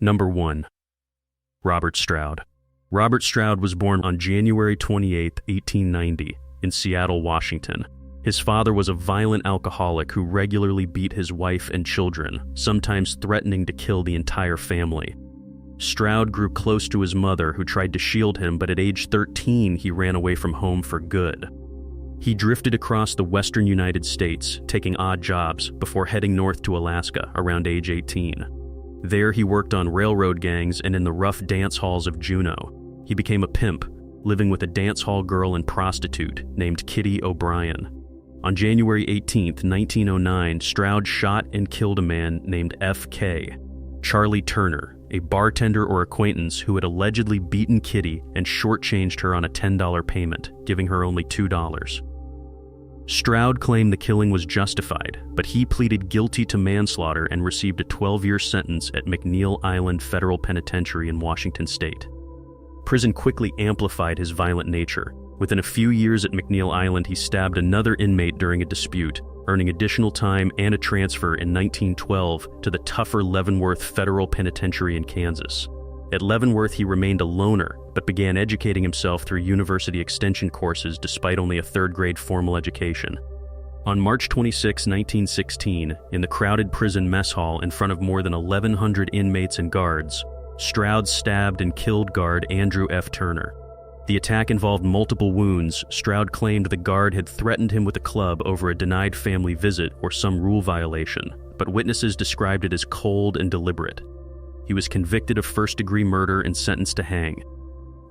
Number 1. Robert Stroud. Robert Stroud was born on January 28, 1890, in Seattle, Washington. His father was a violent alcoholic who regularly beat his wife and children, sometimes threatening to kill the entire family. Stroud grew close to his mother, who tried to shield him, but at age 13, he ran away from home for good. He drifted across the western United States, taking odd jobs, before heading north to Alaska around age 18. There, he worked on railroad gangs and in the rough dance halls of Juneau. He became a pimp, living with a dance hall girl and prostitute named Kitty O'Brien. On January 18, 1909, Stroud shot and killed a man named F.K. Charlie Turner, a bartender or acquaintance who had allegedly beaten Kitty and shortchanged her on a $10 payment, giving her only $2. Stroud claimed the killing was justified, but he pleaded guilty to manslaughter and received a 12-year sentence at McNeil Island Federal Penitentiary in Washington State. Prison quickly amplified his violent nature. Within a few years at McNeil Island, he stabbed another inmate during a dispute, earning additional time and a transfer in 1912 to the tougher Leavenworth Federal Penitentiary in Kansas. At Leavenworth, he remained a loner, but began educating himself through university extension courses despite only a third-grade formal education. On March 26, 1916, in the crowded prison mess hall in front of more than 1,100 inmates and guards, Stroud stabbed and killed guard Andrew F. Turner. The attack involved multiple wounds. Stroud claimed the guard had threatened him with a club over a denied family visit or some rule violation, but witnesses described it as cold and deliberate. He was convicted of first-degree murder and sentenced to hang.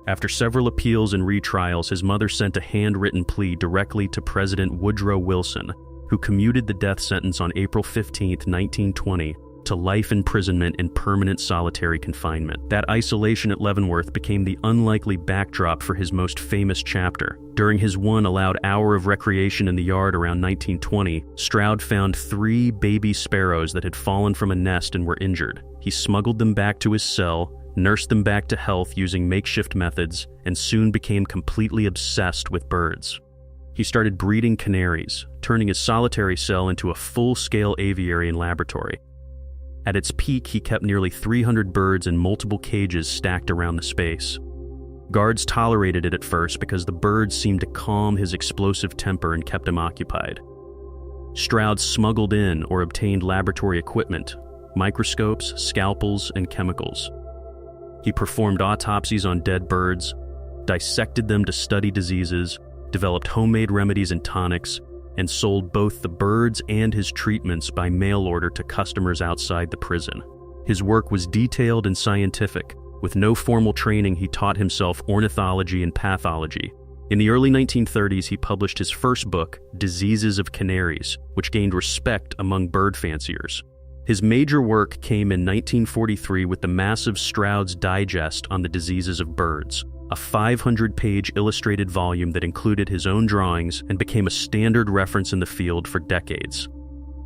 After several appeals and retrials, his mother sent a handwritten plea directly to President Woodrow Wilson, who commuted the death sentence on April 15, 1920, to life imprisonment and permanent solitary confinement. That isolation at Leavenworth became the unlikely backdrop for his most famous chapter. During his one allowed hour of recreation in the yard around 1920, Stroud found 3 baby sparrows that had fallen from a nest and were injured. He smuggled them back to his cell, nursed them back to health using makeshift methods, and soon became completely obsessed with birds. He started breeding canaries, turning his solitary cell into a full-scale aviary and laboratory. At its peak, he kept nearly 300 birds in multiple cages stacked around the space. Guards tolerated it at first because the birds seemed to calm his explosive temper and kept him occupied. Stroud smuggled in or obtained laboratory equipment, microscopes, scalpels, and chemicals. He performed autopsies on dead birds, dissected them to study diseases, developed homemade remedies and tonics, and sold both the birds and his treatments by mail order to customers outside the prison. His work was detailed and scientific. With no formal training, he taught himself ornithology and pathology. In the early 1930s, he published his first book, Diseases of Canaries, which gained respect among bird fanciers. His major work came in 1943 with the massive Stroud's Digest on the Diseases of Birds, a 500-page illustrated volume that included his own drawings and became a standard reference in the field for decades.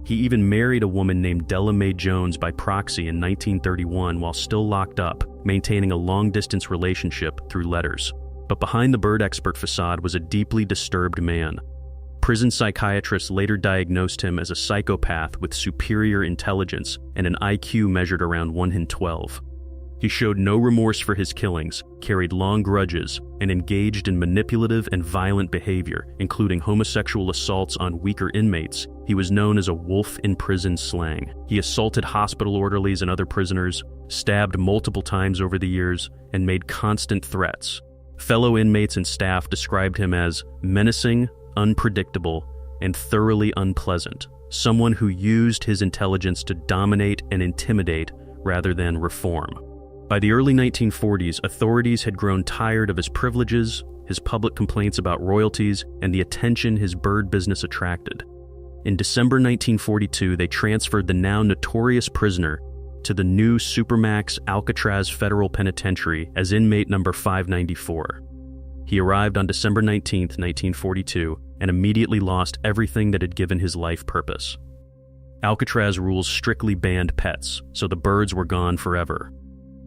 He even married a woman named Della Mae Jones by proxy in 1931 while still locked up, maintaining a long-distance relationship through letters. But behind the bird expert facade was a deeply disturbed man. Prison psychiatrists later diagnosed him as a psychopath with superior intelligence and an IQ measured around 1 in 12. He showed no remorse for his killings, carried long grudges, and engaged in manipulative and violent behavior, including homosexual assaults on weaker inmates. He was known as a wolf in prison slang. He assaulted hospital orderlies and other prisoners, stabbed multiple times over the years, and made constant threats. Fellow inmates and staff described him as menacing, unpredictable, and thoroughly unpleasant, someone who used his intelligence to dominate and intimidate rather than reform. By the early 1940s, authorities had grown tired of his privileges, his public complaints about royalties, and the attention his bird business attracted. In December 1942, they transferred the now notorious prisoner to the new Supermax Alcatraz Federal Penitentiary as inmate number 594. He arrived on December 19, 1942, and immediately lost everything that had given his life purpose. Alcatraz rules strictly banned pets, so the birds were gone forever.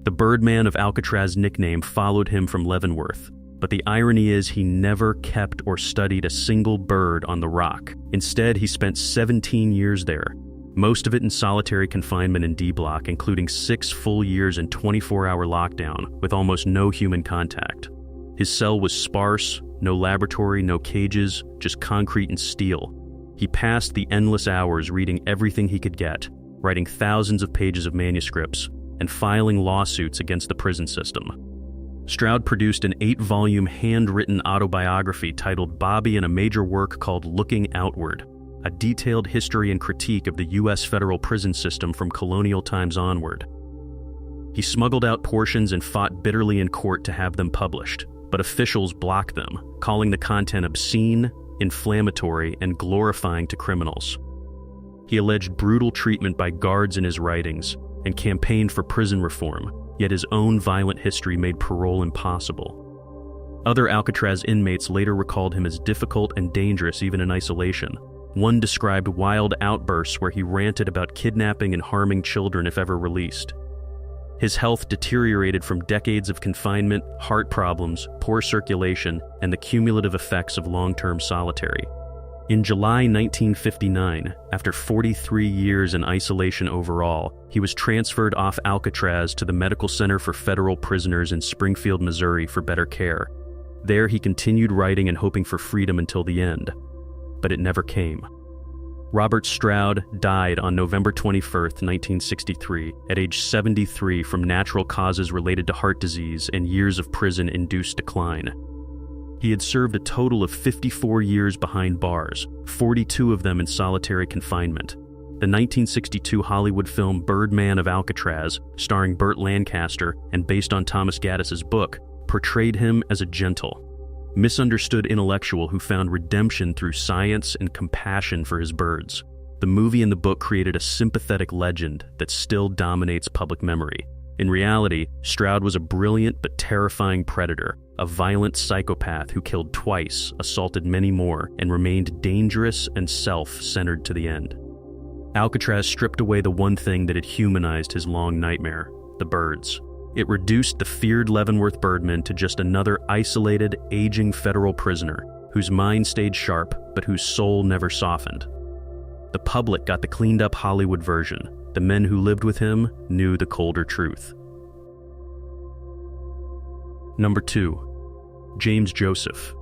The Birdman of Alcatraz nickname followed him from Leavenworth, but the irony is he never kept or studied a single bird on the rock. Instead, he spent 17 years there, most of it in solitary confinement in D Block, including 6 full years in 24-hour lockdown with almost no human contact. His cell was sparse, no laboratory, no cages, just concrete and steel. He passed the endless hours reading everything he could get, writing thousands of pages of manuscripts, and filing lawsuits against the prison system. Stroud produced an 8-volume handwritten autobiography titled Bobby and a major work called Looking Outward, a detailed history and critique of the U.S. federal prison system from colonial times onward. He smuggled out portions and fought bitterly in court to have them published, but officials blocked them, calling the content obscene, inflammatory, and glorifying to criminals. He alleged brutal treatment by guards in his writings and campaigned for prison reform, yet his own violent history made parole impossible. Other Alcatraz inmates later recalled him as difficult and dangerous even in isolation. One described wild outbursts where he ranted about kidnapping and harming children if ever released. His health deteriorated from decades of confinement, heart problems, poor circulation, and the cumulative effects of long-term solitary. In July 1959, after 43 years in isolation overall, he was transferred off Alcatraz to the Medical Center for Federal Prisoners in Springfield, Missouri for better care. There he continued writing and hoping for freedom until the end. But it never came. Robert Stroud died on November 21, 1963, at age 73 from natural causes related to heart disease and years of prison-induced decline. He had served a total of 54 years behind bars, 42 of them in solitary confinement. The 1962 Hollywood film Birdman of Alcatraz, starring Burt Lancaster and based on Thomas Gaddis's book, portrayed him as a gentle, misunderstood intellectual who found redemption through science and compassion for his birds. The movie and the book created a sympathetic legend that still dominates public memory. In reality, Stroud was a brilliant but terrifying predator, a violent psychopath who killed twice, assaulted many more, and remained dangerous and self-centered to the end. Alcatraz stripped away the one thing that had humanized his long nightmare: the birds. It reduced the feared Leavenworth Birdman to just another isolated, aging federal prisoner whose mind stayed sharp but whose soul never softened. The public got the cleaned-up Hollywood version. The men who lived with him knew the colder truth. Number 2. James Joseph.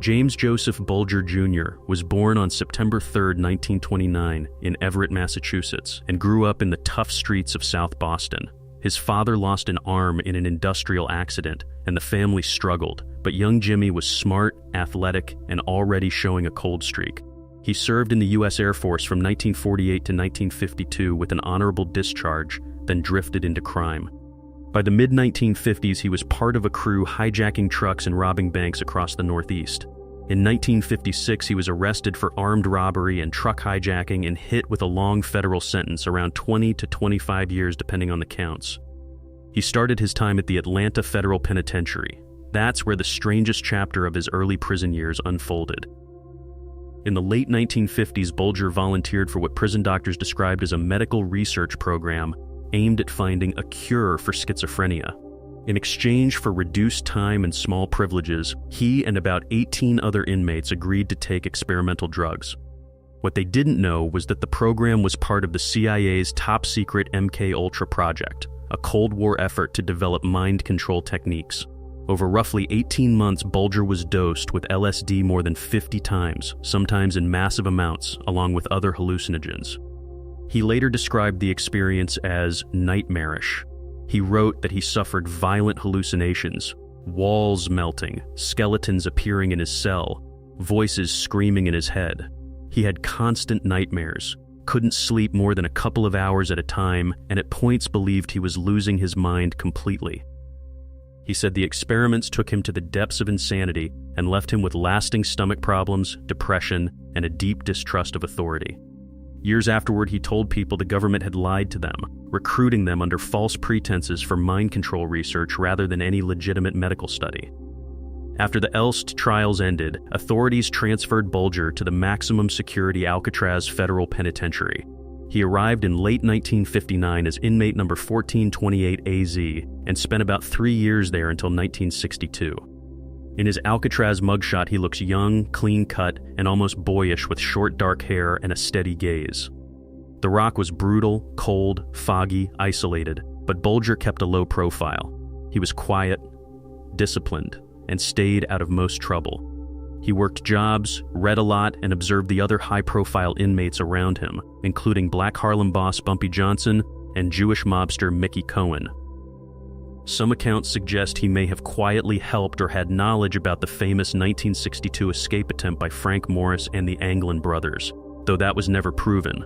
James Joseph Bulger Jr. was born on September 3, 1929, in Everett, Massachusetts, and grew up in the tough streets of South Boston. His father lost an arm in an industrial accident, and the family struggled, but young Jimmy was smart, athletic, and already showing a cold streak. He served in the U.S. Air Force from 1948 to 1952 with an honorable discharge, then drifted into crime. By the mid-1950s, he was part of a crew hijacking trucks and robbing banks across the Northeast. In 1956, he was arrested for armed robbery and truck hijacking and hit with a long federal sentence, around 20 to 25 years depending on the counts. He started his time at the Atlanta Federal Penitentiary. That's where the strangest chapter of his early prison years unfolded. In the late 1950s, Bulger volunteered for what prison doctors described as a medical research program aimed at finding a cure for schizophrenia. In exchange for reduced time and small privileges, he and about 18 other inmates agreed to take experimental drugs. What they didn't know was that the program was part of the CIA's top-secret MK-Ultra project, a Cold War effort to develop mind control techniques. Over roughly 18 months, Bulger was dosed with LSD more than 50 times, sometimes in massive amounts, along with other hallucinogens. He later described the experience as nightmarish. He wrote that he suffered violent hallucinations, walls melting, skeletons appearing in his cell, voices screaming in his head. He had constant nightmares, couldn't sleep more than a couple of hours at a time, and at points believed he was losing his mind completely. He said the experiments took him to the depths of insanity and left him with lasting stomach problems, depression, and a deep distrust of authority. Years afterward, he told people the government had lied to them, recruiting them under false pretenses for mind control research rather than any legitimate medical study. After the Elst trials ended, authorities transferred Bulger to the maximum security Alcatraz Federal Penitentiary. He arrived in late 1959 as inmate number 1428 AZ and spent about 3 years there until 1962. In his Alcatraz mugshot, he looks young, clean-cut, and almost boyish with short dark hair and a steady gaze. The rock was brutal, cold, foggy, isolated, but Bulger kept a low profile. He was quiet, disciplined, and stayed out of most trouble. He worked jobs, read a lot, and observed the other high-profile inmates around him, including Black Harlem boss Bumpy Johnson and Jewish mobster Mickey Cohen. Some accounts suggest he may have quietly helped or had knowledge about the famous 1962 escape attempt by Frank Morris and the Anglin brothers, though that was never proven.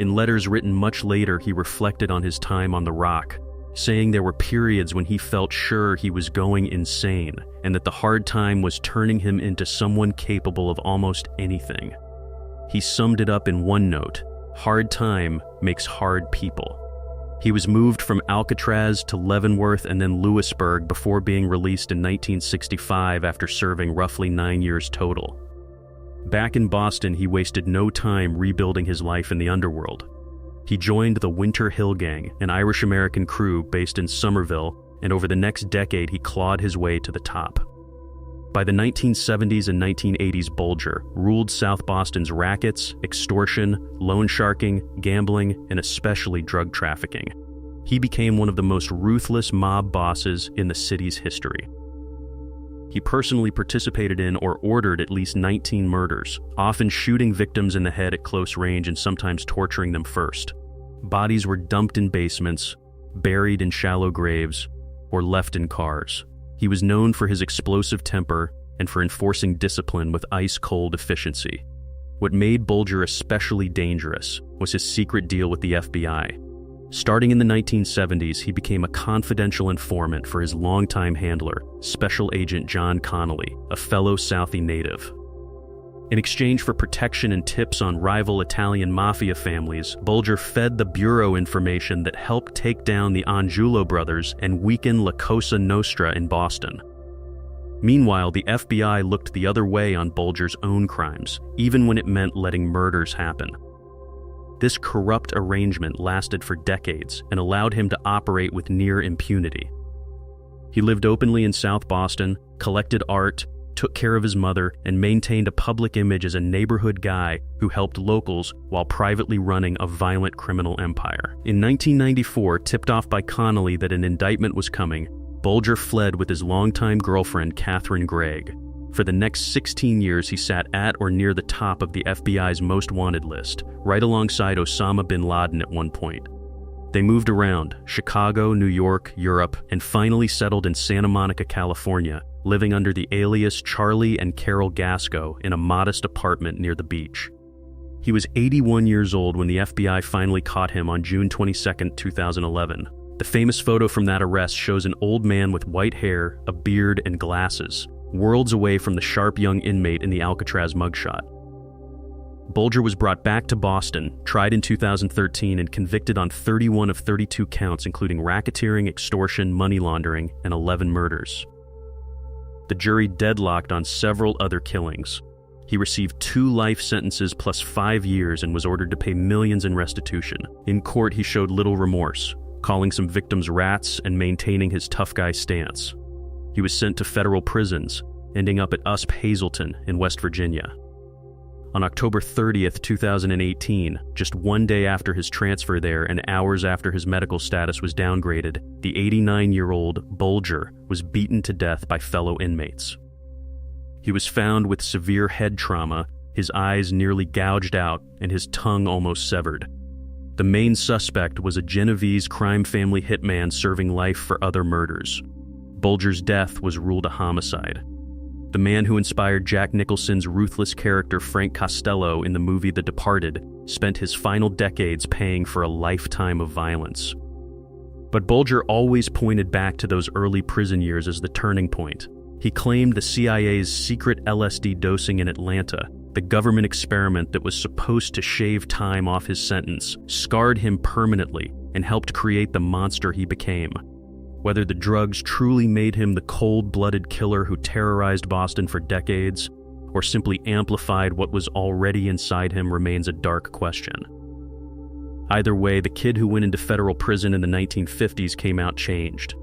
In letters written much later, he reflected on his time on the rock, saying there were periods when he felt sure he was going insane and that the hard time was turning him into someone capable of almost anything. He summed it up in one note: hard time makes hard people. He was moved from Alcatraz to Leavenworth and then Lewisburg before being released in 1965 after serving roughly 9 years total. Back in Boston, he wasted no time rebuilding his life in the underworld. He joined the Winter Hill Gang, an Irish-American crew based in Somerville, and over the next decade he clawed his way to the top. By the 1970s and 1980s, Bulger ruled South Boston's rackets, extortion, loan sharking, gambling, and especially drug trafficking. He became one of the most ruthless mob bosses in the city's history. He personally participated in or ordered at least 19 murders, often shooting victims in the head at close range and sometimes torturing them first. Bodies were dumped in basements, buried in shallow graves, or left in cars. He was known for his explosive temper and for enforcing discipline with ice-cold efficiency. What made Bulger especially dangerous was his secret deal with the FBI. Starting in the 1970s, he became a confidential informant for his longtime handler, Special Agent John Connolly, a fellow Southie native. In exchange for protection and tips on rival Italian mafia families, Bulger fed the Bureau information that helped take down the Angiulo brothers and weaken La Cosa Nostra in Boston. Meanwhile, the FBI looked the other way on Bulger's own crimes, even when it meant letting murders happen. This corrupt arrangement lasted for decades and allowed him to operate with near impunity. He lived openly in South Boston, collected art, took care of his mother, and maintained a public image as a neighborhood guy who helped locals while privately running a violent criminal empire. In 1994, tipped off by Connolly that an indictment was coming, Bulger fled with his longtime girlfriend, Catherine Gregg. For the next 16 years, he sat at or near the top of the FBI's most wanted list, right alongside Osama bin Laden at one point. They moved around Chicago, New York, Europe, and finally settled in Santa Monica, California, living under the alias Charlie and Carol Gasco in a modest apartment near the beach. He was 81 years old when the FBI finally caught him on June 22, 2011. The famous photo from that arrest shows an old man with white hair, a beard, and glasses, worlds away from the sharp young inmate in the Alcatraz mugshot. Bulger was brought back to Boston, tried in 2013, and convicted on 31 of 32 counts, including racketeering, extortion, money laundering, and 11 murders. The jury deadlocked on several other killings. He received 2 life sentences plus 5 years and was ordered to pay millions in restitution. In court, he showed little remorse, calling some victims rats and maintaining his tough guy stance. He was sent to federal prisons, ending up at USP Hazleton in West Virginia. On October 30th, 2018, just 1 day after his transfer there and hours after his medical status was downgraded, the 89-year-old Bulger was beaten to death by fellow inmates. He was found with severe head trauma, his eyes nearly gouged out, and his tongue almost severed. The main suspect was a Genovese crime family hitman serving life for other murders. Bulger's death was ruled a homicide. The man who inspired Jack Nicholson's ruthless character Frank Costello in the movie The Departed spent his final decades paying for a lifetime of violence. But Bulger always pointed back to those early prison years as the turning point. He claimed the CIA's secret LSD dosing in Atlanta, the government experiment that was supposed to shave time off his sentence, scarred him permanently and helped create the monster he became. Whether the drugs truly made him the cold-blooded killer who terrorized Boston for decades, or simply amplified what was already inside him remains a dark question. Either way, the kid who went into federal prison in the 1950s came out changed,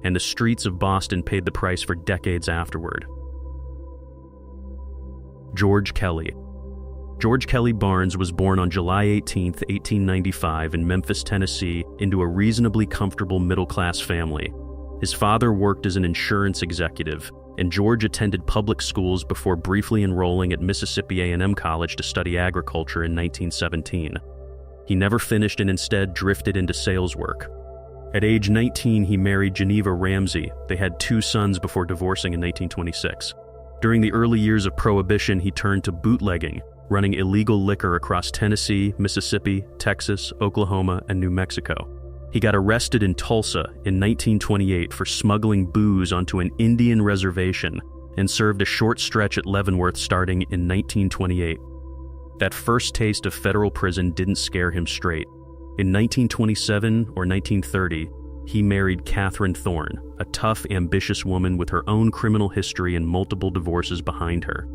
and the streets of Boston paid the price for decades afterward. George Kelly. George Kelly Barnes was born on July 18, 1895 in Memphis, Tennessee, into a reasonably comfortable middle-class family. His father worked as an insurance executive, and George attended public schools before briefly enrolling at Mississippi A&M College to study agriculture in 1917. He never finished and instead drifted into sales work. At age 19, he married Geneva Ramsey. They had 2 sons before divorcing in 1926. During the early years of Prohibition, he turned to bootlegging, running illegal liquor across Tennessee, Mississippi, Texas, Oklahoma, and New Mexico. He got arrested in Tulsa in 1928 for smuggling booze onto an Indian reservation and served a short stretch at Leavenworth starting in 1928. That first taste of federal prison didn't scare him straight. In 1927 or 1930, he married Catherine Thorne, a tough, ambitious woman with her own criminal history and multiple divorces behind her.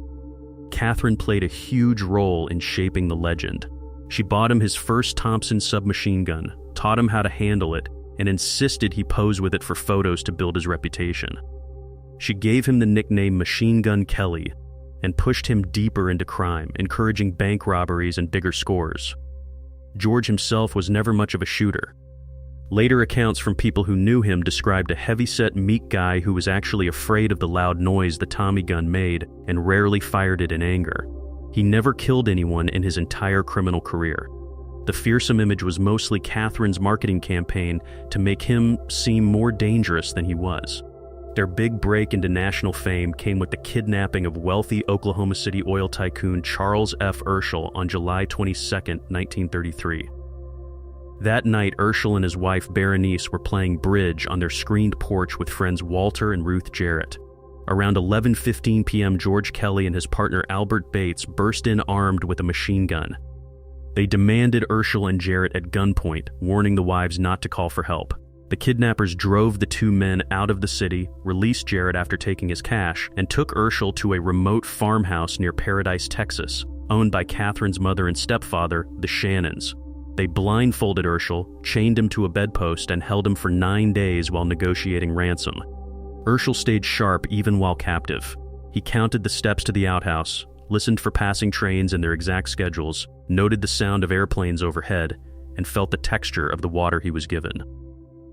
Catherine played a huge role in shaping the legend. She bought him his first Thompson submachine gun, taught him how to handle it, and insisted he pose with it for photos to build his reputation. She gave him the nickname Machine Gun Kelly and pushed him deeper into crime, encouraging bank robberies and bigger scores. George himself was never much of a shooter. Later accounts from people who knew him described a heavy-set, meek guy who was actually afraid of the loud noise the Tommy gun made and rarely fired it in anger. He never killed anyone in his entire criminal career. The fearsome image was mostly Catherine's marketing campaign to make him seem more dangerous than he was. Their big break into national fame came with the kidnapping of wealthy Oklahoma City oil tycoon Charles F. Urschel on July 22, 1933. That night, Urschel and his wife Berenice were playing bridge on their screened porch with friends Walter and Ruth Jarrett. Around 11:15 p.m., George Kelly and his partner Albert Bates burst in armed with a machine gun. They demanded Urschel and Jarrett at gunpoint, warning the wives not to call for help. The kidnappers drove the 2 men out of the city, released Jarrett after taking his cash, and took Urschel to a remote farmhouse near Paradise, Texas, owned by Catherine's mother and stepfather, the Shannons. They blindfolded Urschel, chained him to a bedpost, and held him for 9 days while negotiating ransom. Urschel stayed sharp even while captive. He counted the steps to the outhouse, listened for passing trains and their exact schedules, noted the sound of airplanes overhead, and felt the texture of the water he was given.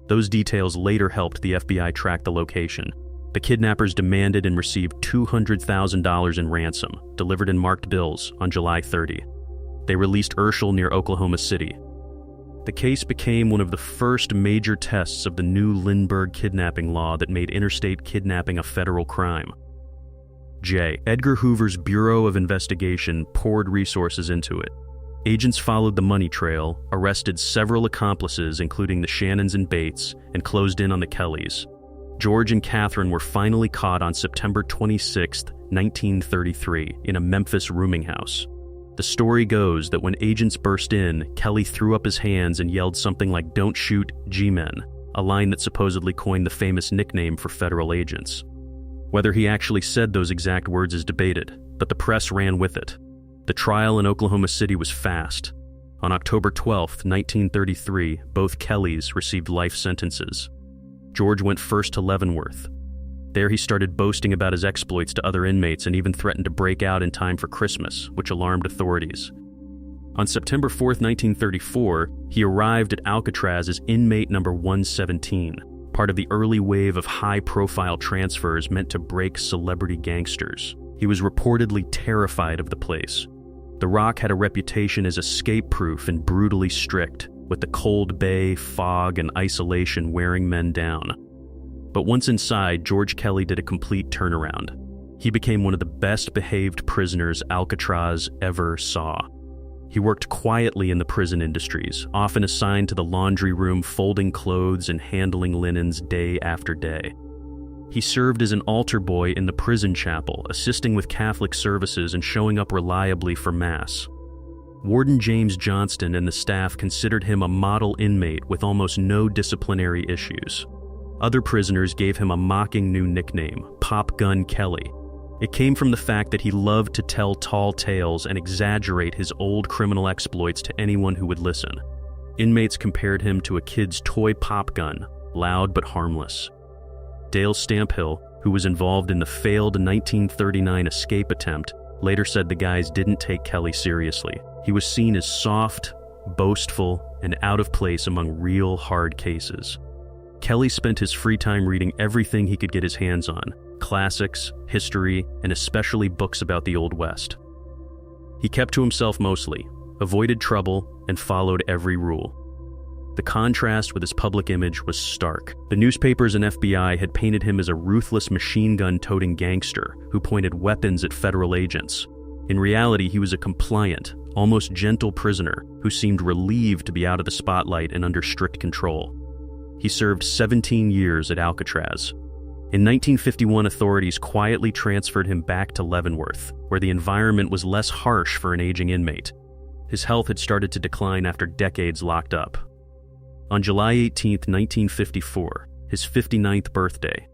Those details later helped the FBI track the location. The kidnappers demanded and received $200,000 in ransom, delivered in marked bills, on July 30. They released Urschel near Oklahoma City. The case became one of the first major tests of the new Lindbergh kidnapping law that made interstate kidnapping a federal crime. Edgar Hoover's Bureau of Investigation poured resources into it. Agents followed the money trail, arrested several accomplices including the Shannons and Bates, and closed in on the Kellys. George and Catherine were finally caught on September 26, 1933, in a Memphis rooming house. The story goes that when agents burst in, Kelly threw up his hands and yelled something like "Don't shoot, G-men," a line that supposedly coined the famous nickname for federal agents. Whether he actually said those exact words is debated, but the press ran with it. The trial in Oklahoma City was fast. On October 12, 1933, both Kellys received life sentences. George went first to Leavenworth. There he started boasting about his exploits to other inmates and even threatened to break out in time for Christmas, which alarmed authorities. On September 4, 1934, he arrived at Alcatraz as inmate number 117, part of the early wave of high-profile transfers meant to break celebrity gangsters. He was reportedly terrified of the place. The Rock had a reputation as escape-proof and brutally strict, with the cold bay, fog, and isolation wearing men down. But once inside, George Kelly did a complete turnaround. He became one of the best-behaved prisoners Alcatraz ever saw. He worked quietly in the prison industries, often assigned to the laundry room, folding clothes and handling linens day after day. He served as an altar boy in the prison chapel, assisting with Catholic services and showing up reliably for Mass. Warden James Johnston and the staff considered him a model inmate with almost no disciplinary issues. Other prisoners gave him a mocking new nickname, Pop Gun Kelly. It came from the fact that he loved to tell tall tales and exaggerate his old criminal exploits to anyone who would listen. Inmates compared him to a kid's toy pop gun, loud but harmless. Dale Stamphill, who was involved in the failed 1939 escape attempt, later said the guys didn't take Kelly seriously. He was seen as soft, boastful, and out of place among real hard cases. Kelly spent his free time reading everything he could get his hands on: classics, history, and especially books about the Old West. He kept to himself mostly, avoided trouble, and followed every rule. The contrast with his public image was stark. The newspapers and FBI had painted him as a ruthless machine gun-toting gangster who pointed weapons at federal agents. In reality, he was a compliant, almost gentle prisoner who seemed relieved to be out of the spotlight and under strict control. He served 17 years at Alcatraz. In 1951, authorities quietly transferred him back to Leavenworth, where the environment was less harsh for an aging inmate. His health had started to decline after decades locked up. On July 18, 1954, his 59th birthday,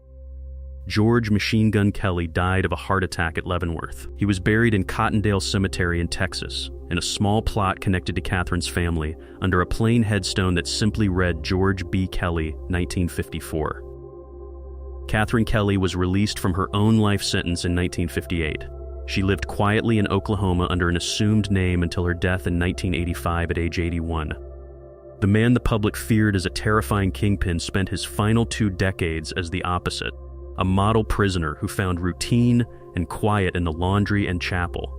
George Machine Gun Kelly died of a heart attack at Leavenworth. He was buried in Cottondale Cemetery in Texas, in a small plot connected to Catherine's family, under a plain headstone that simply read George B. Kelly, 1954. Catherine Kelly was released from her own life sentence in 1958. She lived quietly in Oklahoma under an assumed name until her death in 1985 at age 81. The man the public feared as a terrifying kingpin spent his final 2 decades as the opposite, a model prisoner who found routine and quiet in the laundry and chapel.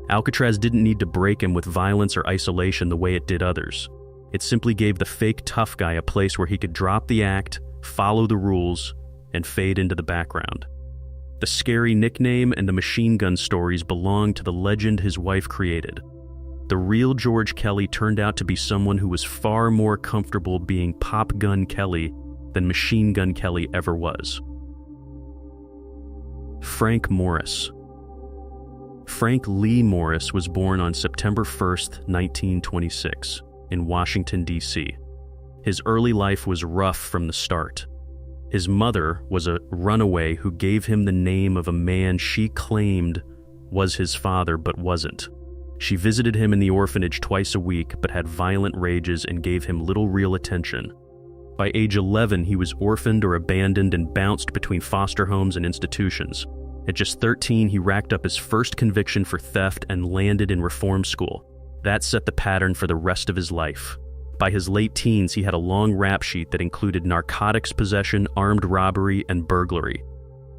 Alcatraz didn't need to break him with violence or isolation the way it did others. It simply gave the fake tough guy a place where he could drop the act, follow the rules, and fade into the background. The scary nickname and the machine gun stories belonged to the legend his wife created. The real George Kelly turned out to be someone who was far more comfortable being Pop Gun Kelly than Machine Gun Kelly ever was. Frank Morris. Frank Lee Morris was born on September 1, 1926, in Washington, D.C. His early life was rough from the start. His mother was a runaway who gave him the name of a man she claimed was his father but wasn't. She visited him in the orphanage twice a week but had violent rages and gave him little real attention. By age 11, he was orphaned or abandoned and bounced between foster homes and institutions. At just 13, he racked up his first conviction for theft and landed in reform school. That set the pattern for the rest of his life. By his late teens, he had a long rap sheet that included narcotics possession, armed robbery, and burglary.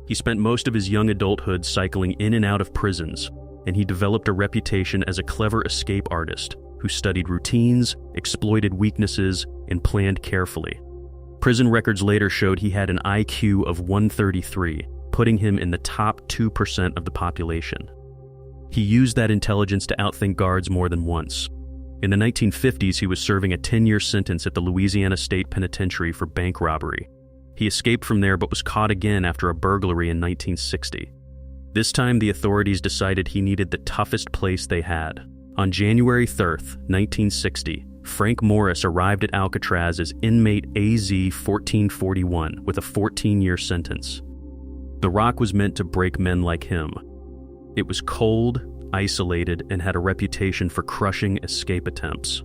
He spent most of his young adulthood cycling in and out of prisons, and he developed a reputation as a clever escape artist who studied routines, exploited weaknesses, and planned carefully. Prison records later showed he had an IQ of 133, putting him in the top 2% of the population. He used that intelligence to outthink guards more than once. In the 1950s, he was serving a 10-year sentence at the Louisiana State Penitentiary for bank robbery. He escaped from there but was caught again after a burglary in 1960. This time, the authorities decided he needed the toughest place they had. On January 3, 1960, Frank Morris arrived at Alcatraz as inmate AZ 1441 with a 14-year sentence. The rock was meant to break men like him. It was cold, isolated, and had a reputation for crushing escape attempts.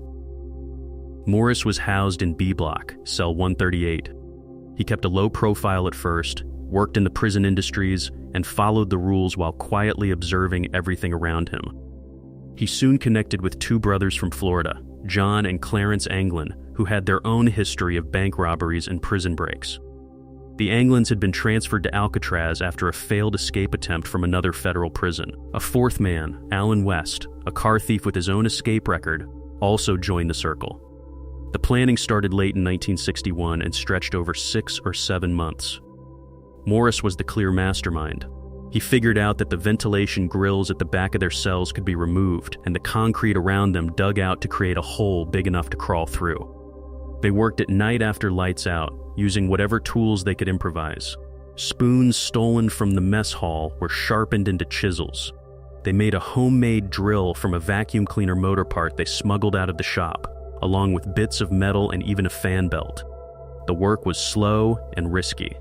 Morris was housed in B Block, cell 138. He kept a low profile at first, worked in the prison industries, and followed the rules while quietly observing everything around him. He soon connected with 2 brothers from Florida, John and Clarence Anglin, who had their own history of bank robberies and prison breaks. The Anglins had been transferred to Alcatraz after a failed escape attempt from another federal prison. A 4th man, Alan West, a car thief with his own escape record, also joined the circle. The planning started late in 1961 and stretched over 6 or 7 months. Morris was the clear mastermind. He figured out that the ventilation grills at the back of their cells could be removed and the concrete around them dug out to create a hole big enough to crawl through. They worked at night after lights out, using whatever tools they could improvise. Spoons stolen from the mess hall were sharpened into chisels. They made a homemade drill from a vacuum cleaner motor part they smuggled out of the shop, along with bits of metal and even a fan belt. The work was slow and risky.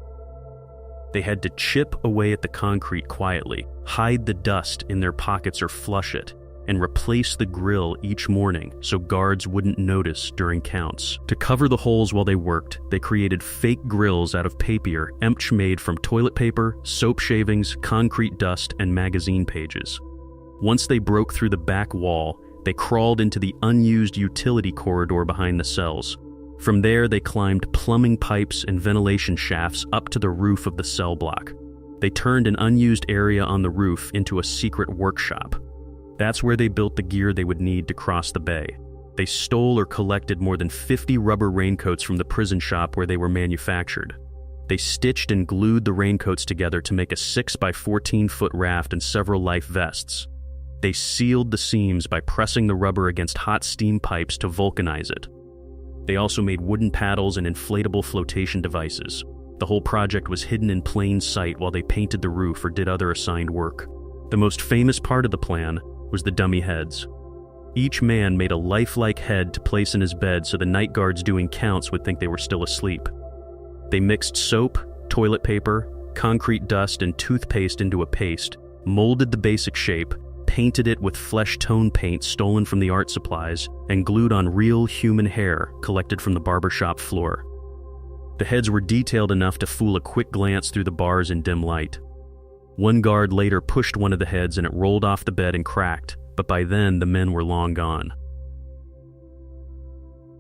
They had to chip away at the concrete quietly, hide the dust in their pockets or flush it, and replace the grill each morning so guards wouldn't notice during counts. To cover the holes while they worked, they created fake grills out of papier made from toilet paper, soap shavings, concrete dust, and magazine pages. Once they broke through the back wall, they crawled into the unused utility corridor behind the cells. From there, they climbed plumbing pipes and ventilation shafts up to the roof of the cell block. They turned an unused area on the roof into a secret workshop. That's where they built the gear they would need to cross the bay. They stole or collected more than 50 rubber raincoats from the prison shop where they were manufactured. They stitched and glued the raincoats together to make a 6 by 14-foot raft and several life vests. They sealed the seams by pressing the rubber against hot steam pipes to vulcanize it. They also made wooden paddles and inflatable flotation devices. The whole project was hidden in plain sight while they painted the roof or did other assigned work. The most famous part of the plan was the dummy heads. Each man made a lifelike head to place in his bed so the night guards doing counts would think they were still asleep. They mixed soap, toilet paper, concrete dust, and toothpaste into a paste, molded the basic shape, painted it with flesh tone paint stolen from the art supplies, and glued on real human hair collected from the barbershop floor. The heads were detailed enough to fool a quick glance through the bars in dim light. One guard later pushed one of the heads and it rolled off the bed and cracked, but by then the men were long gone.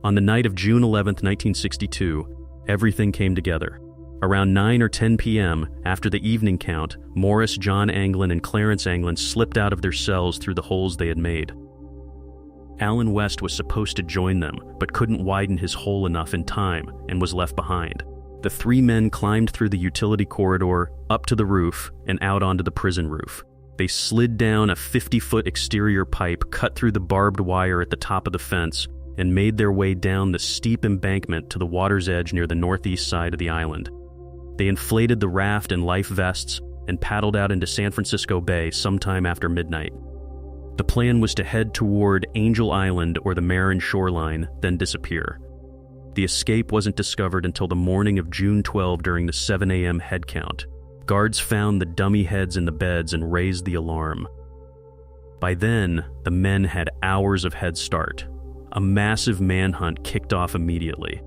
On the night of June 11, 1962, everything came together. Around 9 or 10 p.m., after the evening count, Morris, John Anglin, and Clarence Anglin slipped out of their cells through the holes they had made. Alan West was supposed to join them, but couldn't widen his hole enough in time and was left behind. The three men climbed through the utility corridor, up to the roof, and out onto the prison roof. They slid down a 50-foot exterior pipe cut through the barbed wire at the top of the fence and made their way down the steep embankment to the water's edge near the northeast side of the island. They inflated the raft and life vests and paddled out into San Francisco Bay sometime after midnight. The plan was to head toward Angel Island or the Marion shoreline, then disappear. The escape wasn't discovered until the morning of June 12 during the 7 a.m. head count. Guards found the dummy heads in the beds and raised the alarm. By then, the men had hours of head start. A massive manhunt kicked off immediately.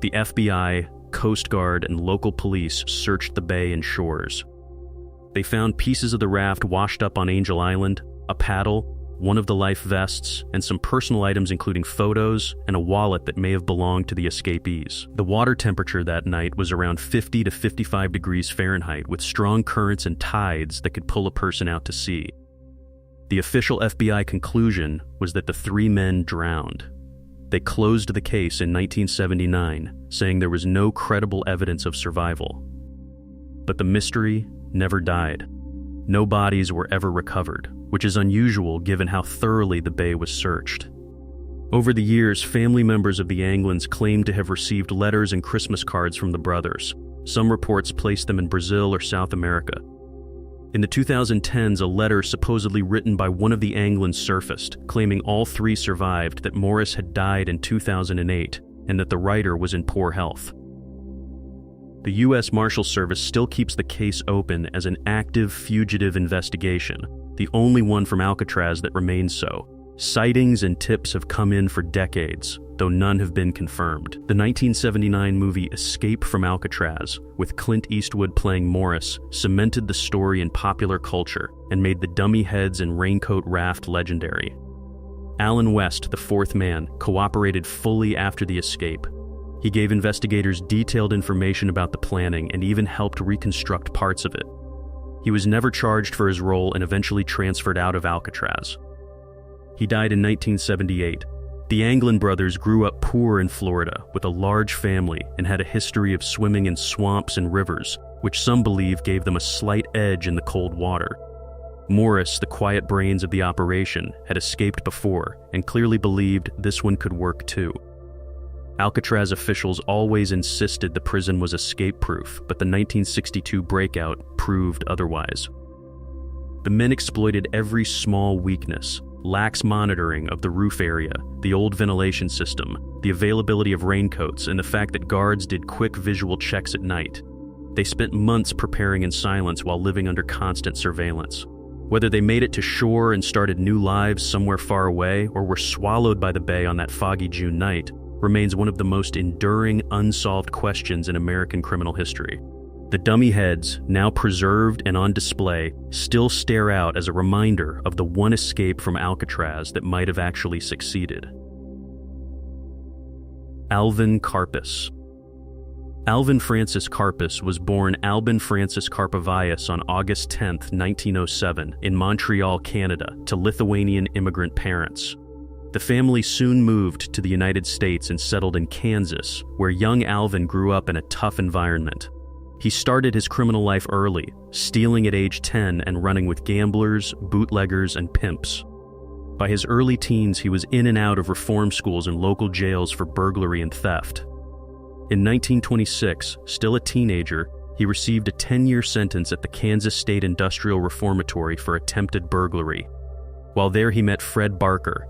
The FBI, Coast Guard, and local police searched the bay and shores. They found pieces of the raft washed up on Angel Island, a paddle, one of the life vests, and some personal items including photos and a wallet that may have belonged to the escapees. The water temperature that night was around 50 to 55 degrees Fahrenheit with strong currents and tides that could pull a person out to sea. The official FBI conclusion was that the three men drowned. They closed the case in 1979, saying there was no credible evidence of survival. But the mystery never died. No bodies were ever recovered, which is unusual given how thoroughly the bay was searched. Over the years, family members of the Anglins claimed to have received letters and Christmas cards from the brothers. Some reports placed them in Brazil or South America. In the 2010s, a letter supposedly written by one of the Anglins surfaced, claiming all three survived, that Morris had died in 2008, and that the writer was in poor health. The U.S. Marshal Service still keeps the case open as an active fugitive investigation, the only one from Alcatraz that remains so. Sightings and tips have come in for decades, though none have been confirmed. The 1979 movie Escape from Alcatraz, with Clint Eastwood playing Morris, cemented the story in popular culture and made the dummy heads and raincoat raft legendary. Alan West, the fourth man, cooperated fully after the escape. He gave investigators detailed information about the planning and even helped reconstruct parts of it. He was never charged for his role and eventually transferred out of Alcatraz. He died in 1978. The Anglin brothers grew up poor in Florida with a large family and had a history of swimming in swamps and rivers, which some believe gave them a slight edge in the cold water. Morris, the quiet brains of the operation, had escaped before and clearly believed this one could work too. Alcatraz officials always insisted the prison was escape-proof, but the 1962 breakout proved otherwise. The men exploited every small weakness: lax monitoring of the roof area, the old ventilation system, the availability of raincoats, and the fact that guards did quick visual checks at night. They spent months preparing in silence while living under constant surveillance. Whether they made it to shore and started new lives somewhere far away or were swallowed by the bay on that foggy June night remains one of the most enduring, unsolved questions in American criminal history. The dummy heads, now preserved and on display, still stare out as a reminder of the one escape from Alcatraz that might have actually succeeded. Alvin Karpis. Alvin Francis Karpis was born Albin Francis Karpovias on August 10, 1907, in Montreal, Canada, to Lithuanian immigrant parents. The family soon moved to the United States and settled in Kansas, where young Alvin grew up in a tough environment. He started his criminal life early, stealing at age 10 and running with gamblers, bootleggers, and pimps. By his early teens, he was in and out of reform schools and local jails for burglary and theft. In 1926, still a teenager, he received a 10-year sentence at the Kansas State Industrial Reformatory for attempted burglary. While there, he met Fred Barker,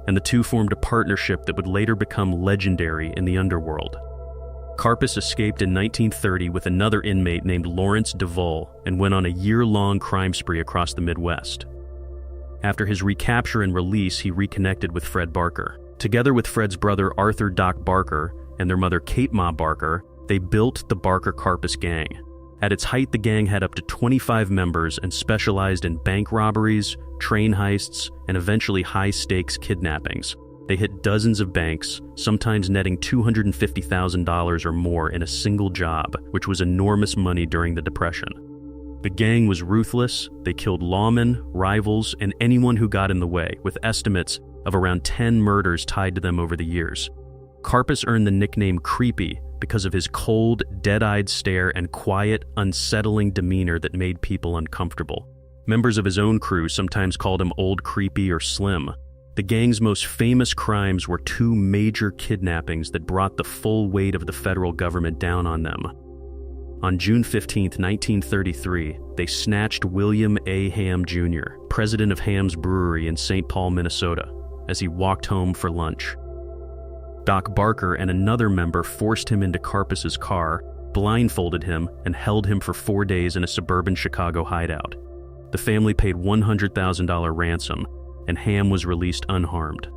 and the two formed a partnership that would later become legendary in the underworld. Karpis escaped in 1930 with another inmate named Lawrence DeVol and went on a year-long crime spree across the Midwest. After his recapture and release, he reconnected with Fred Barker. Together with Fred's brother Arthur Doc Barker and their mother Kate Ma Barker, they built the Barker-Karpis gang. At its height, the gang had up to 25 members and specialized in bank robberies, train heists, and eventually high-stakes kidnappings. They hit dozens of banks, sometimes netting $250,000 or more in a single job, which was enormous money during the Depression. The gang was ruthless. They killed lawmen, rivals, and anyone who got in the way, with estimates of around 10 murders tied to them over the years. Karpis earned the nickname Creepy because of his cold, dead-eyed stare and quiet, unsettling demeanor that made people uncomfortable. Members of his own crew sometimes called him Old Creepy or Slim. The gang's most famous crimes were two major kidnappings that brought the full weight of the federal government down on them. On June 15, 1933, they snatched William A. Ham Jr., president of Ham's Brewery in St. Paul, Minnesota, as he walked home for lunch. Doc Barker and another member forced him into Karpis's car, blindfolded him, and held him for 4 days in a suburban Chicago hideout. The family paid $100,000 ransom, and Ham was released unharmed.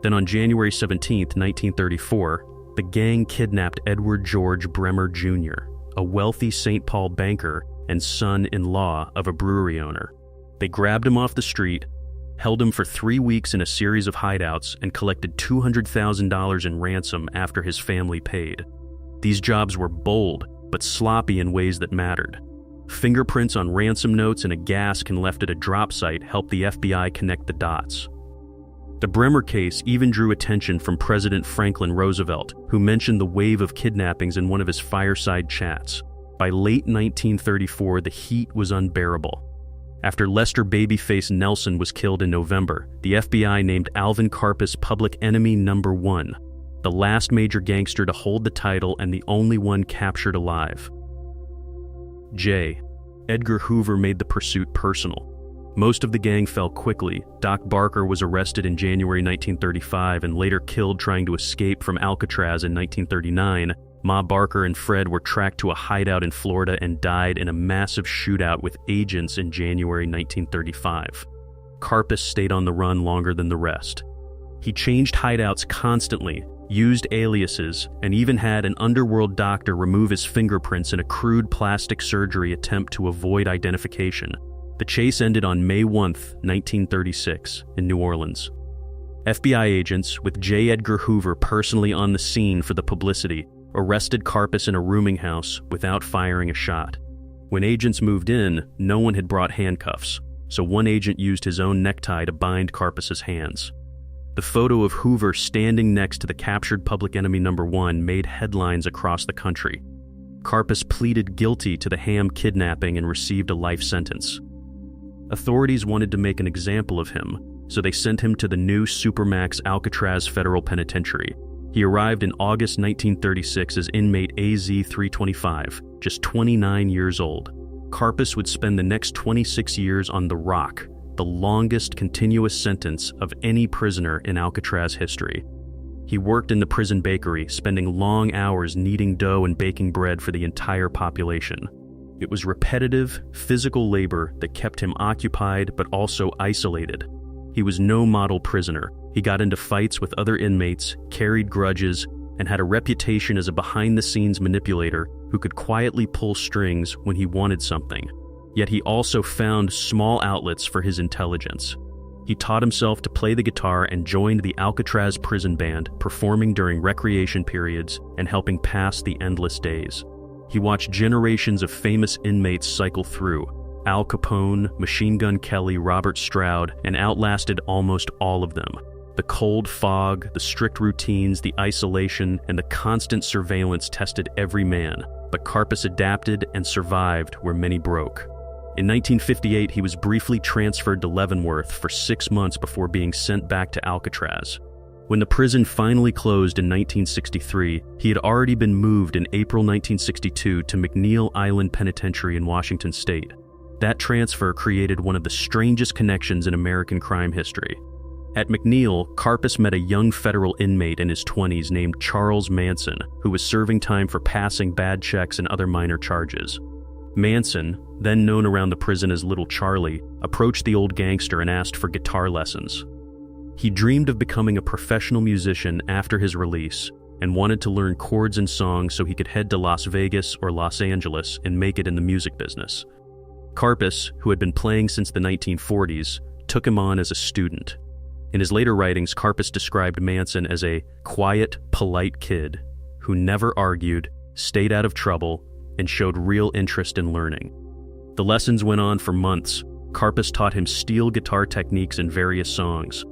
Then on January 17, 1934, the gang kidnapped Edward George Bremer Jr., a wealthy St. Paul banker and son-in-law of a brewery owner. They grabbed him off the street, held him for 3 weeks in a series of hideouts, and collected $200,000 in ransom after his family paid. These jobs were bold, but sloppy in ways that mattered. Fingerprints on ransom notes and a gaskin left at a drop site helped the FBI connect the dots. The Bremer case even drew attention from President Franklin Roosevelt, who mentioned the wave of kidnappings in one of his fireside chats. By late 1934, the heat was unbearable. After Lester Babyface Nelson was killed in November, the FBI named Alvin Karpis public enemy number 1, the last major gangster to hold the title and the only one captured alive. J. Edgar Hoover made the pursuit personal. Most of the gang fell quickly. Doc Barker was arrested in January 1935 and later killed trying to escape from Alcatraz in 1939. Ma Barker and Fred were tracked to a hideout in Florida and died in a massive shootout with agents in January 1935. Karpis stayed on the run longer than the rest. He changed hideouts constantly, used aliases, and even had an underworld doctor remove his fingerprints in a crude plastic surgery attempt to avoid identification. The chase ended on May 1, 1936, in New Orleans. FBI agents, with J. Edgar Hoover personally on the scene for the publicity, arrested Karpis in a rooming house without firing a shot. When agents moved in, no one had brought handcuffs, so one agent used his own necktie to bind Karpis's hands. The photo of Hoover standing next to the captured public enemy number 1 made headlines across the country. Karpis pleaded guilty to the Ham kidnapping and received a life sentence. Authorities wanted to make an example of him, so they sent him to the new Supermax Alcatraz Federal Penitentiary. He arrived in August 1936 as inmate AZ-325, just 29 years old. Karpis would spend the next 26 years on the Rock, the longest continuous sentence of any prisoner in Alcatraz history. He worked in the prison bakery, spending long hours kneading dough and baking bread for the entire population. It was repetitive, physical labor that kept him occupied but also isolated. He was no model prisoner. He got into fights with other inmates, carried grudges, and had a reputation as a behind-the-scenes manipulator who could quietly pull strings when he wanted something, yet he also found small outlets for his intelligence. He taught himself to play the guitar and joined the Alcatraz prison band, performing during recreation periods and helping pass the endless days. He watched generations of famous inmates cycle through: Al Capone, Machine Gun Kelly, Robert Stroud, and outlasted almost all of them. The cold fog, the strict routines, the isolation, and the constant surveillance tested every man, but Karpis adapted and survived where many broke. In 1958, he was briefly transferred to Leavenworth for 6 months before being sent back to Alcatraz. When the prison finally closed in 1963, he had already been moved in April 1962 to McNeil Island Penitentiary in Washington state. That transfer created one of the strangest connections in American crime history. At McNeil, Karpis met a young federal inmate in his 20s named Charles Manson, who was serving time for passing bad checks and other minor charges. Manson, then known around the prison as Little Charlie, approached the old gangster and asked for guitar lessons. He dreamed of becoming a professional musician after his release and wanted to learn chords and songs so he could head to Las Vegas or Los Angeles and make it in the music business. Karpis, who had been playing since the 1940s, took him on as a student. In his later writings, Karpis described Manson as a quiet, polite kid who never argued, stayed out of trouble, and showed real interest in learning. The lessons went on for months. Karpis taught him steel guitar techniques in various songs.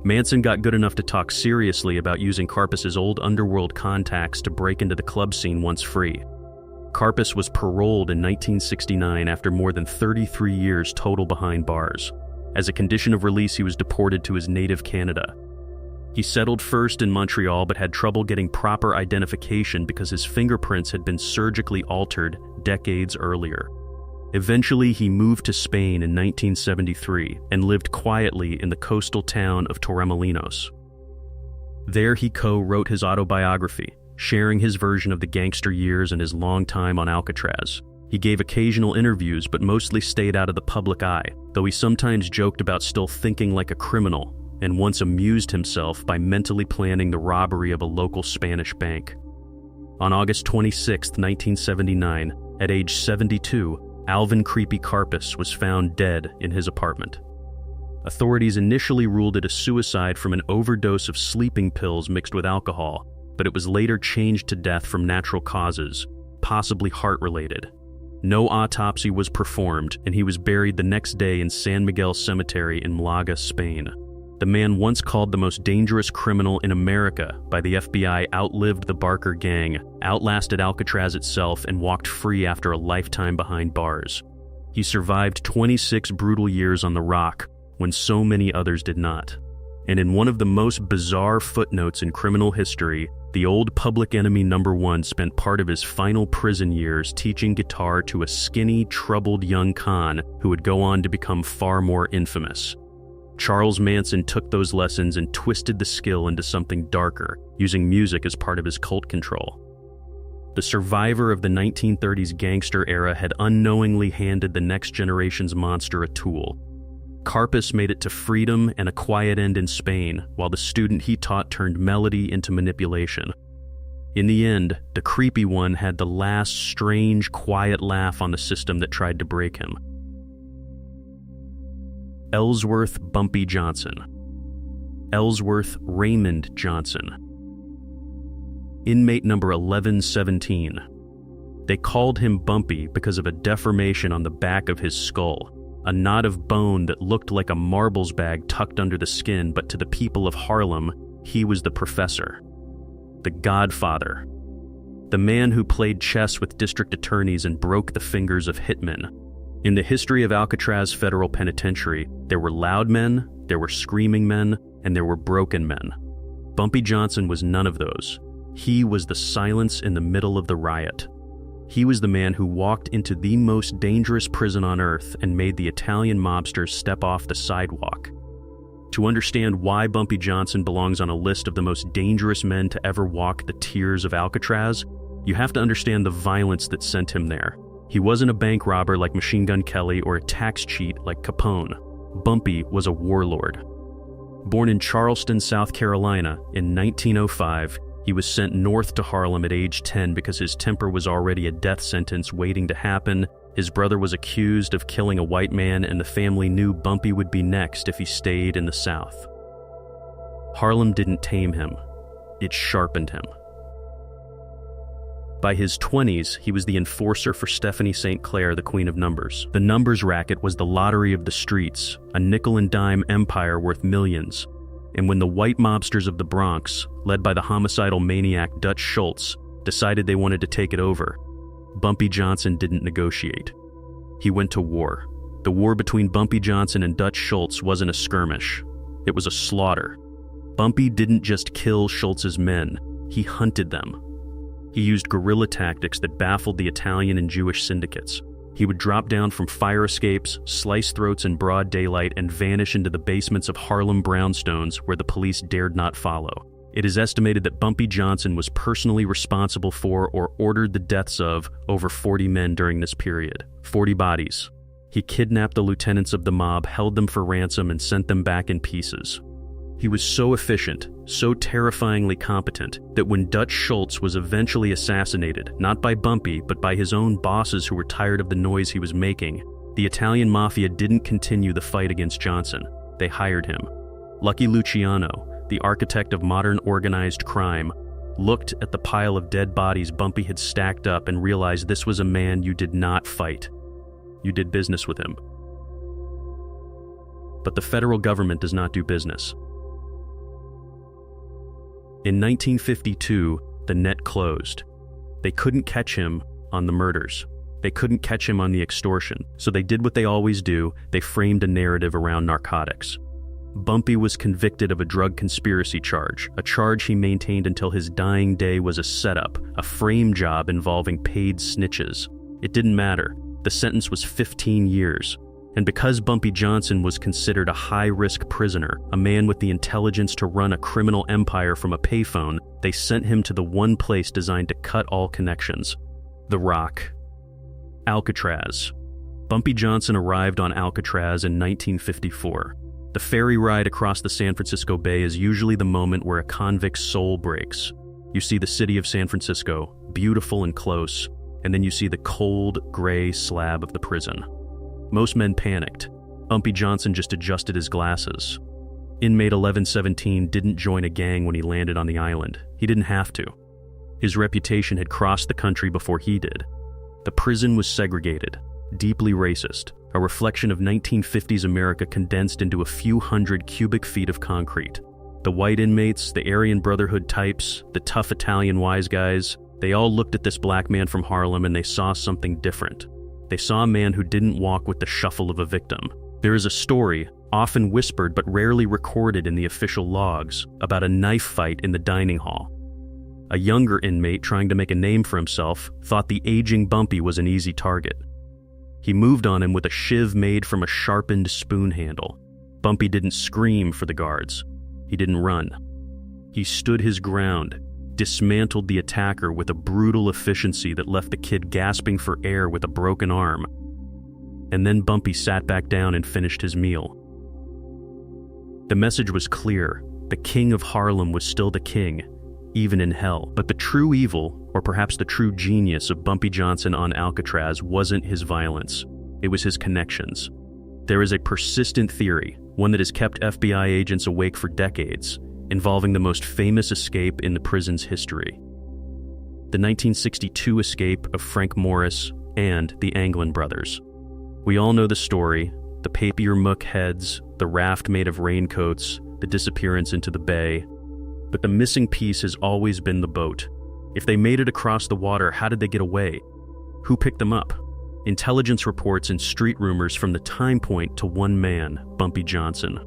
Manson got good enough to talk seriously about using Karpis's old underworld contacts to break into the club scene once free. Karpis was paroled in 1969 after more than 33 years total behind bars. As a condition of release, he was deported to his native Canada. He settled first in Montreal but had trouble getting proper identification because his fingerprints had been surgically altered decades earlier. Eventually, he moved to Spain in 1973 and lived quietly in the coastal town of Torremolinos. There he co-wrote his autobiography, sharing his version of the gangster years and his long time on Alcatraz. He gave occasional interviews but mostly stayed out of the public eye, though he sometimes joked about still thinking like a criminal and once amused himself by mentally planning the robbery of a local Spanish bank. On August 26, 1979, at age 72, Alvin Creepy Karpis was found dead in his apartment. Authorities initially ruled it a suicide from an overdose of sleeping pills mixed with alcohol, but it was later changed to death from natural causes, possibly heart-related. No autopsy was performed, and he was buried the next day in San Miguel Cemetery in Malaga, Spain. The man once called the most dangerous criminal in America by the FBI outlived the Barker gang, outlasted Alcatraz itself, and walked free after a lifetime behind bars. He survived 26 brutal years on the Rock when so many others did not. And in one of the most bizarre footnotes in criminal history, the old public enemy #1 spent part of his final prison years teaching guitar to a skinny, troubled young con who would go on to become far more infamous. Charles Manson took those lessons and twisted the skill into something darker, using music as part of his cult control. The survivor of the 1930s gangster era had unknowingly handed the next generation's monster a tool. Karpis made it to freedom and a quiet end in Spain, while the student he taught turned melody into manipulation. In the end, the creepy one had the last strange, quiet laugh on the system that tried to break him. Ellsworth Bumpy Johnson. Ellsworth Raymond Johnson. Inmate number 1117. They called him Bumpy because of a deformation on the back of his skull, a knot of bone that looked like a marbles bag tucked under the skin, but to the people of Harlem, he was the professor. The Godfather. The man who played chess with district attorneys and broke the fingers of hitmen. In the history of Alcatraz Federal Penitentiary, there were loud men, there were screaming men, and there were broken men. Bumpy Johnson was none of those. He was the silence in the middle of the riot. He was the man who walked into the most dangerous prison on earth and made the Italian mobsters step off the sidewalk. To understand why Bumpy Johnson belongs on a list of the most dangerous men to ever walk the tiers of Alcatraz, you have to understand the violence that sent him there. He wasn't a bank robber like Machine Gun Kelly or a tax cheat like Capone. Bumpy was a warlord. Born in Charleston, South Carolina in 1905, He was sent north to Harlem at age 10 because his temper was already a death sentence waiting to happen. His brother was accused of killing a white man, and the family knew Bumpy would be next if he stayed in the South. Harlem didn't tame him. It sharpened him. By his 20s, he was the enforcer for Stephanie St. Clair, the Queen of Numbers. The numbers racket was the lottery of the streets, a nickel and dime empire worth millions. And when the white mobsters of the Bronx, led by the homicidal maniac Dutch Schultz, decided they wanted to take it over, Bumpy Johnson didn't negotiate. He went to war. The war between Bumpy Johnson and Dutch Schultz wasn't a skirmish. It was a slaughter. Bumpy didn't just kill Schultz's men, he hunted them. He used guerrilla tactics that baffled the Italian and Jewish syndicates. He would drop down from fire escapes, slice throats in broad daylight, and vanish into the basements of Harlem brownstones where the police dared not follow. It is estimated that Bumpy Johnson was personally responsible for or ordered the deaths of over 40 men during this period. 40 bodies. He kidnapped the lieutenants of the mob, held them for ransom, and sent them back in pieces. He was so efficient, so terrifyingly competent, that when Dutch Schultz was eventually assassinated, not by Bumpy, but by his own bosses who were tired of the noise he was making, the Italian mafia didn't continue the fight against Johnson. They hired him. Lucky Luciano, the architect of modern organized crime, looked at the pile of dead bodies Bumpy had stacked up and realized this was a man you did not fight. You did business with him. But the federal government does not do business. In 1952, the net closed. They couldn't catch him on the murders. They couldn't catch him on the extortion. So they did what they always do. They framed a narrative around narcotics. Bumpy was convicted of a drug conspiracy charge, a charge he maintained until his dying day was a setup, a frame job involving paid snitches. It didn't matter. The sentence was 15 years. And because Bumpy Johnson was considered a high-risk prisoner, a man with the intelligence to run a criminal empire from a payphone, they sent him to the one place designed to cut all connections: the Rock. Alcatraz. Bumpy Johnson arrived on Alcatraz in 1954. The ferry ride across the San Francisco Bay is usually the moment where a convict's soul breaks. You see the city of San Francisco, beautiful and close, and then you see the cold, gray slab of the prison. Most men panicked. Bumpy Johnson just adjusted his glasses. Inmate 1117 didn't join a gang when he landed on the island. He didn't have to. His reputation had crossed the country before he did. The prison was segregated, deeply racist, a reflection of 1950s America condensed into a few hundred cubic feet of concrete. The white inmates, the Aryan Brotherhood types, the tough Italian wise guys, they all looked at this black man from Harlem and they saw something different. They saw a man who didn't walk with the shuffle of a victim. There is a story, often whispered but rarely recorded in the official logs, about a knife fight in the dining hall. A younger inmate trying to make a name for himself thought the aging Bumpy was an easy target. He moved on him with a shiv made from a sharpened spoon handle. Bumpy didn't scream for the guards. He didn't run. He stood his ground, dismantled the attacker with a brutal efficiency that left the kid gasping for air with a broken arm. And then Bumpy sat back down and finished his meal. The message was clear. The king of Harlem was still the king, even in hell. But the true evil, or perhaps the true genius of Bumpy Johnson on Alcatraz wasn't his violence. It was his connections. There is a persistent theory, one that has kept FBI agents awake for decades, involving the most famous escape in the prison's history. The 1962 escape of Frank Morris and the Anglin brothers. We all know the story: the papier muck heads, the raft made of raincoats, the disappearance into the bay. But the missing piece has always been the boat. If they made it across the water, how did they get away? Who picked them up? Intelligence reports and street rumors from the time point to one man, Bumpy Johnson.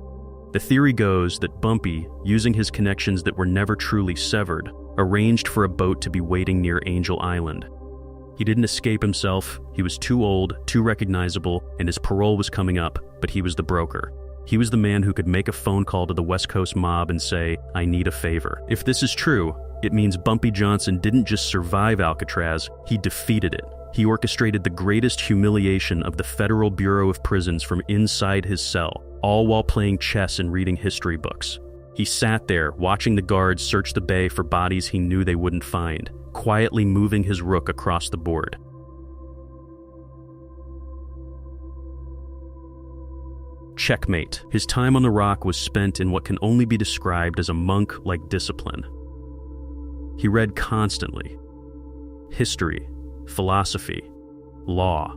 The theory goes that Bumpy, using his connections that were never truly severed, arranged for a boat to be waiting near Angel Island. He didn't escape himself. He was too old, too recognizable, and his parole was coming up, but he was the broker. He was the man who could make a phone call to the West Coast mob and say, "I need a favor." If this is true, it means Bumpy Johnson didn't just survive Alcatraz, he defeated it. He orchestrated the greatest humiliation of the Federal Bureau of Prisons from inside his cell, all while playing chess and reading history books. He sat there, watching the guards search the bay for bodies he knew they wouldn't find, quietly moving his rook across the board. Checkmate. His time on the rock was spent in what can only be described as a monk-like discipline. He read constantly. History, philosophy, law.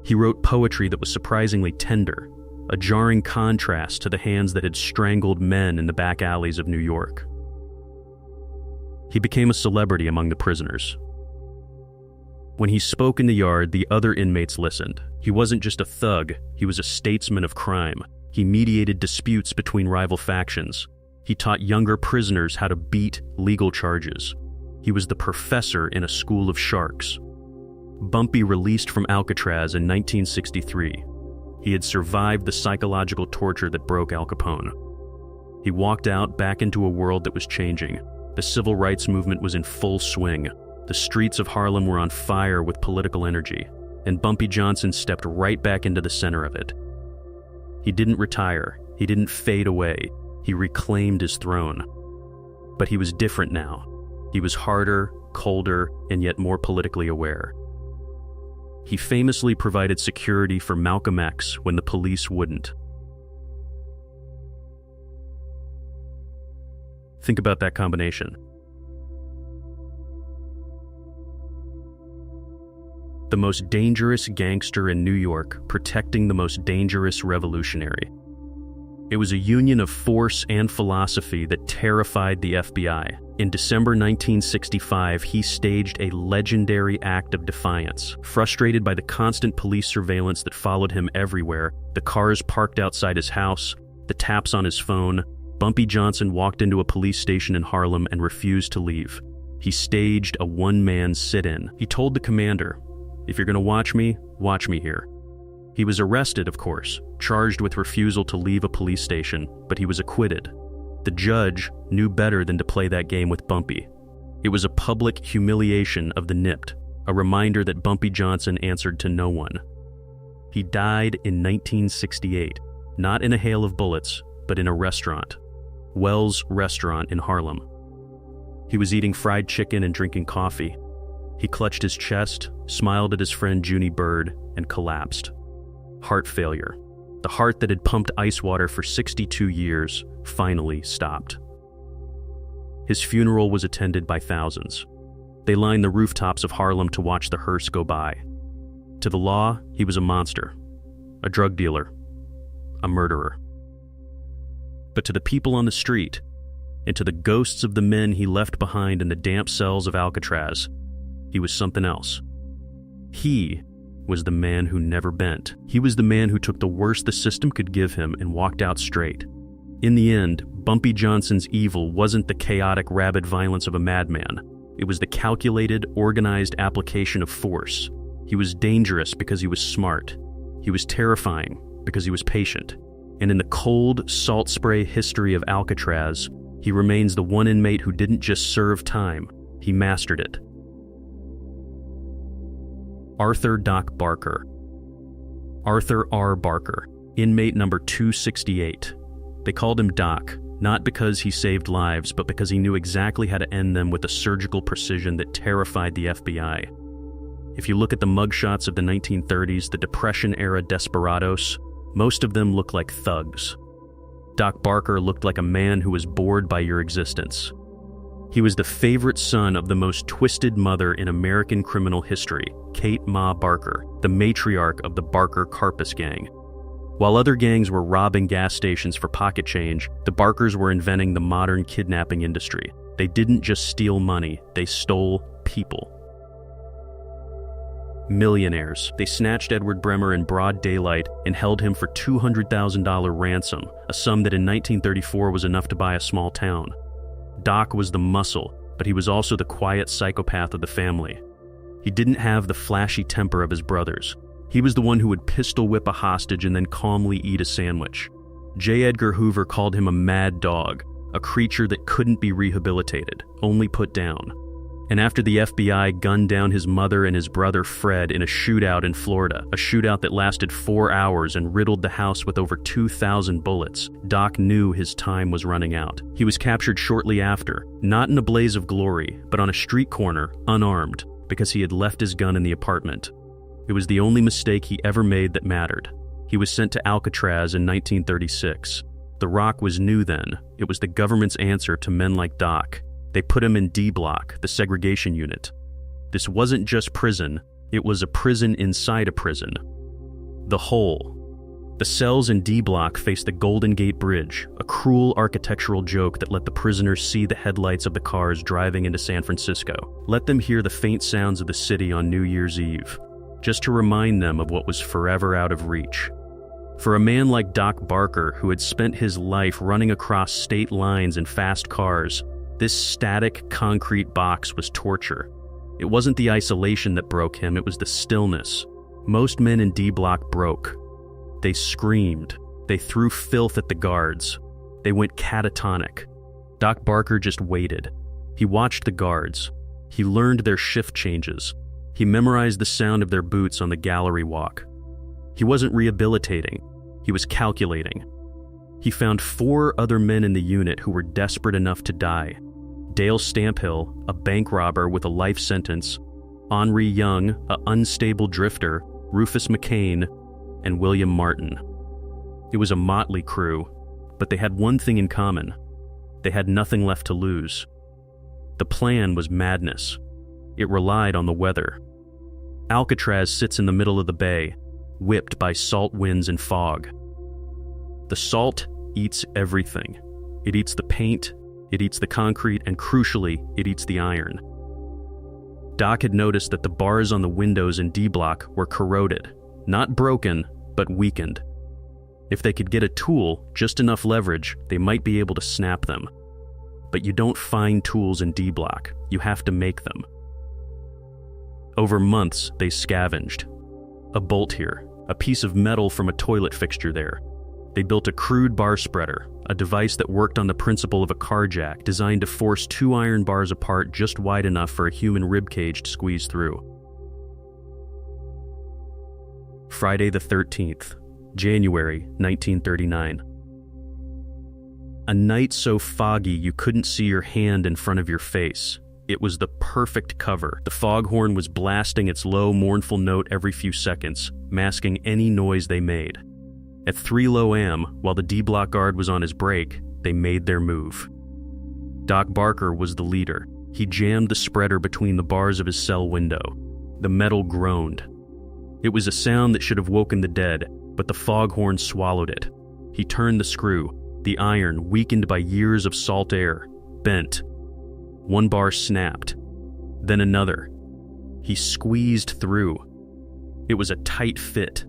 He wrote poetry that was surprisingly tender, a jarring contrast to the hands that had strangled men in the back alleys of New York. He became a celebrity among the prisoners. When he spoke in the yard, the other inmates listened. He wasn't just a thug, he was a statesman of crime. He mediated disputes between rival factions. He taught younger prisoners how to beat legal charges. He was the professor in a school of sharks. Bumpy released from Alcatraz in 1963. He had survived the psychological torture that broke Al Capone. He walked out back into a world that was changing. The civil rights movement was in full swing. The streets of Harlem were on fire with political energy, and Bumpy Johnson stepped right back into the center of it. He didn't retire. He didn't fade away. He reclaimed his throne. But he was different now. He was harder, colder, and yet more politically aware. He famously provided security for Malcolm X when the police wouldn't. Think about that combination. The most dangerous gangster in New York protecting the most dangerous revolutionary. It was a union of force and philosophy that terrified the FBI. In December 1965, he staged a legendary act of defiance. Frustrated by the constant police surveillance that followed him everywhere, the cars parked outside his house, the taps on his phone, Bumpy Johnson walked into a police station in Harlem and refused to leave. He staged a one-man sit-in. He told the commander, "If you're going to watch me here." He was arrested, of course, charged with refusal to leave a police station, but he was acquitted. The judge knew better than to play that game with Bumpy. It was a public humiliation of the nipped, a reminder that Bumpy Johnson answered to no one. He died in 1968, not in a hail of bullets, but in a restaurant, Wells Restaurant in Harlem. He was eating fried chicken and drinking coffee. He clutched his chest, smiled at his friend Junie Bird, and collapsed. Heart failure. The heart that had pumped ice water for 62 years finally stopped. His funeral was attended by thousands. They lined the rooftops of Harlem to watch the hearse go by. To the law, he was a monster, a drug dealer, a murderer. But to the people on the street, and to the ghosts of the men he left behind in the damp cells of Alcatraz, he was something else. He was the man who never bent. He was the man who took the worst the system could give him and walked out straight. In the end, Bumpy Johnson's evil wasn't the chaotic, rabid violence of a madman. It was the calculated, organized application of force. He was dangerous because he was smart. He was terrifying because he was patient. And in the cold, salt spray history of Alcatraz, he remains the one inmate who didn't just serve time, he mastered it. Arthur Doc Barker. Arthur R. Barker, inmate number 268. They called him Doc, not because he saved lives, but because he knew exactly how to end them with a surgical precision that terrified the FBI. If you look at the mugshots of the 1930s, the Depression-era desperados, most of them look like thugs. Doc Barker looked like a man who was bored by your existence. He was the favorite son of the most twisted mother in American criminal history, Kate Ma Barker, the matriarch of the Barker Carpus Gang. While other gangs were robbing gas stations for pocket change, the Barkers were inventing the modern kidnapping industry. They didn't just steal money, they stole people. Millionaires. They snatched Edward Bremer in broad daylight and held him for $200,000 ransom, a sum that in 1934 was enough to buy a small town. Doc was the muscle, but he was also the quiet psychopath of the family. He didn't have the flashy temper of his brothers. He was the one who would pistol whip a hostage and then calmly eat a sandwich. J. Edgar Hoover called him a mad dog, a creature that couldn't be rehabilitated, only put down. And after the FBI gunned down his mother and his brother Fred in a shootout in Florida, a shootout that lasted 4 hours and riddled the house with over 2,000 bullets, Doc knew his time was running out. He was captured shortly after, not in a blaze of glory, but on a street corner, unarmed, because he had left his gun in the apartment. It was the only mistake he ever made that mattered. He was sent to Alcatraz in 1936. The Rock was new then. It was the government's answer to men like Doc. They put him in D Block, the segregation unit. This wasn't just prison, it was a prison inside a prison. The Hole. The cells in D Block faced the Golden Gate Bridge, a cruel architectural joke that let the prisoners see the headlights of the cars driving into San Francisco. Let them hear the faint sounds of the city on New Year's Eve, just to remind them of what was forever out of reach. For a man like Doc Barker, who had spent his life running across state lines in fast cars, this static, concrete box was torture. It wasn't the isolation that broke him, it was the stillness. Most men in D Block broke. They screamed. They threw filth at the guards. They went catatonic. Doc Barker just waited. He watched the guards. He learned their shift changes. He memorized the sound of their boots on the gallery walk. He wasn't rehabilitating. He was calculating. He found 4 other men in the unit who were desperate enough to die. Dale Stamphill, a bank robber with a life sentence, Henri Young, an unstable drifter, Rufus McCain, and William Martin. It was a motley crew, but they had one thing in common. They had nothing left to lose. The plan was madness. It relied on the weather. Alcatraz sits in the middle of the bay, whipped by salt winds and fog. The salt eats everything. It eats the paint, it eats the concrete, and crucially, it eats the iron. Doc had noticed that the bars on the windows in D Block were corroded, not broken, but weakened. If they could get a tool, just enough leverage, they might be able to snap them. But you don't find tools in D Block, you have to make them. Over months, they scavenged. A bolt here, a piece of metal from a toilet fixture there. They built a crude bar spreader, a device that worked on the principle of a car jack, designed to force 2 iron bars apart just wide enough for a human ribcage to squeeze through. Friday the 13th, January 1939. A night so foggy you couldn't see your hand in front of your face. It was the perfect cover. The foghorn was blasting its low, mournful note every few seconds, masking any noise they made. At 3 low am, while the D Block guard was on his break, they made their move. Doc Barker was the leader. He jammed the spreader between the bars of his cell window. The metal groaned. It was a sound that should have woken the dead, but the foghorn swallowed it. He turned the screw. The iron, weakened by years of salt air, bent. 1 bar snapped. Then another. He squeezed through. It was a tight fit.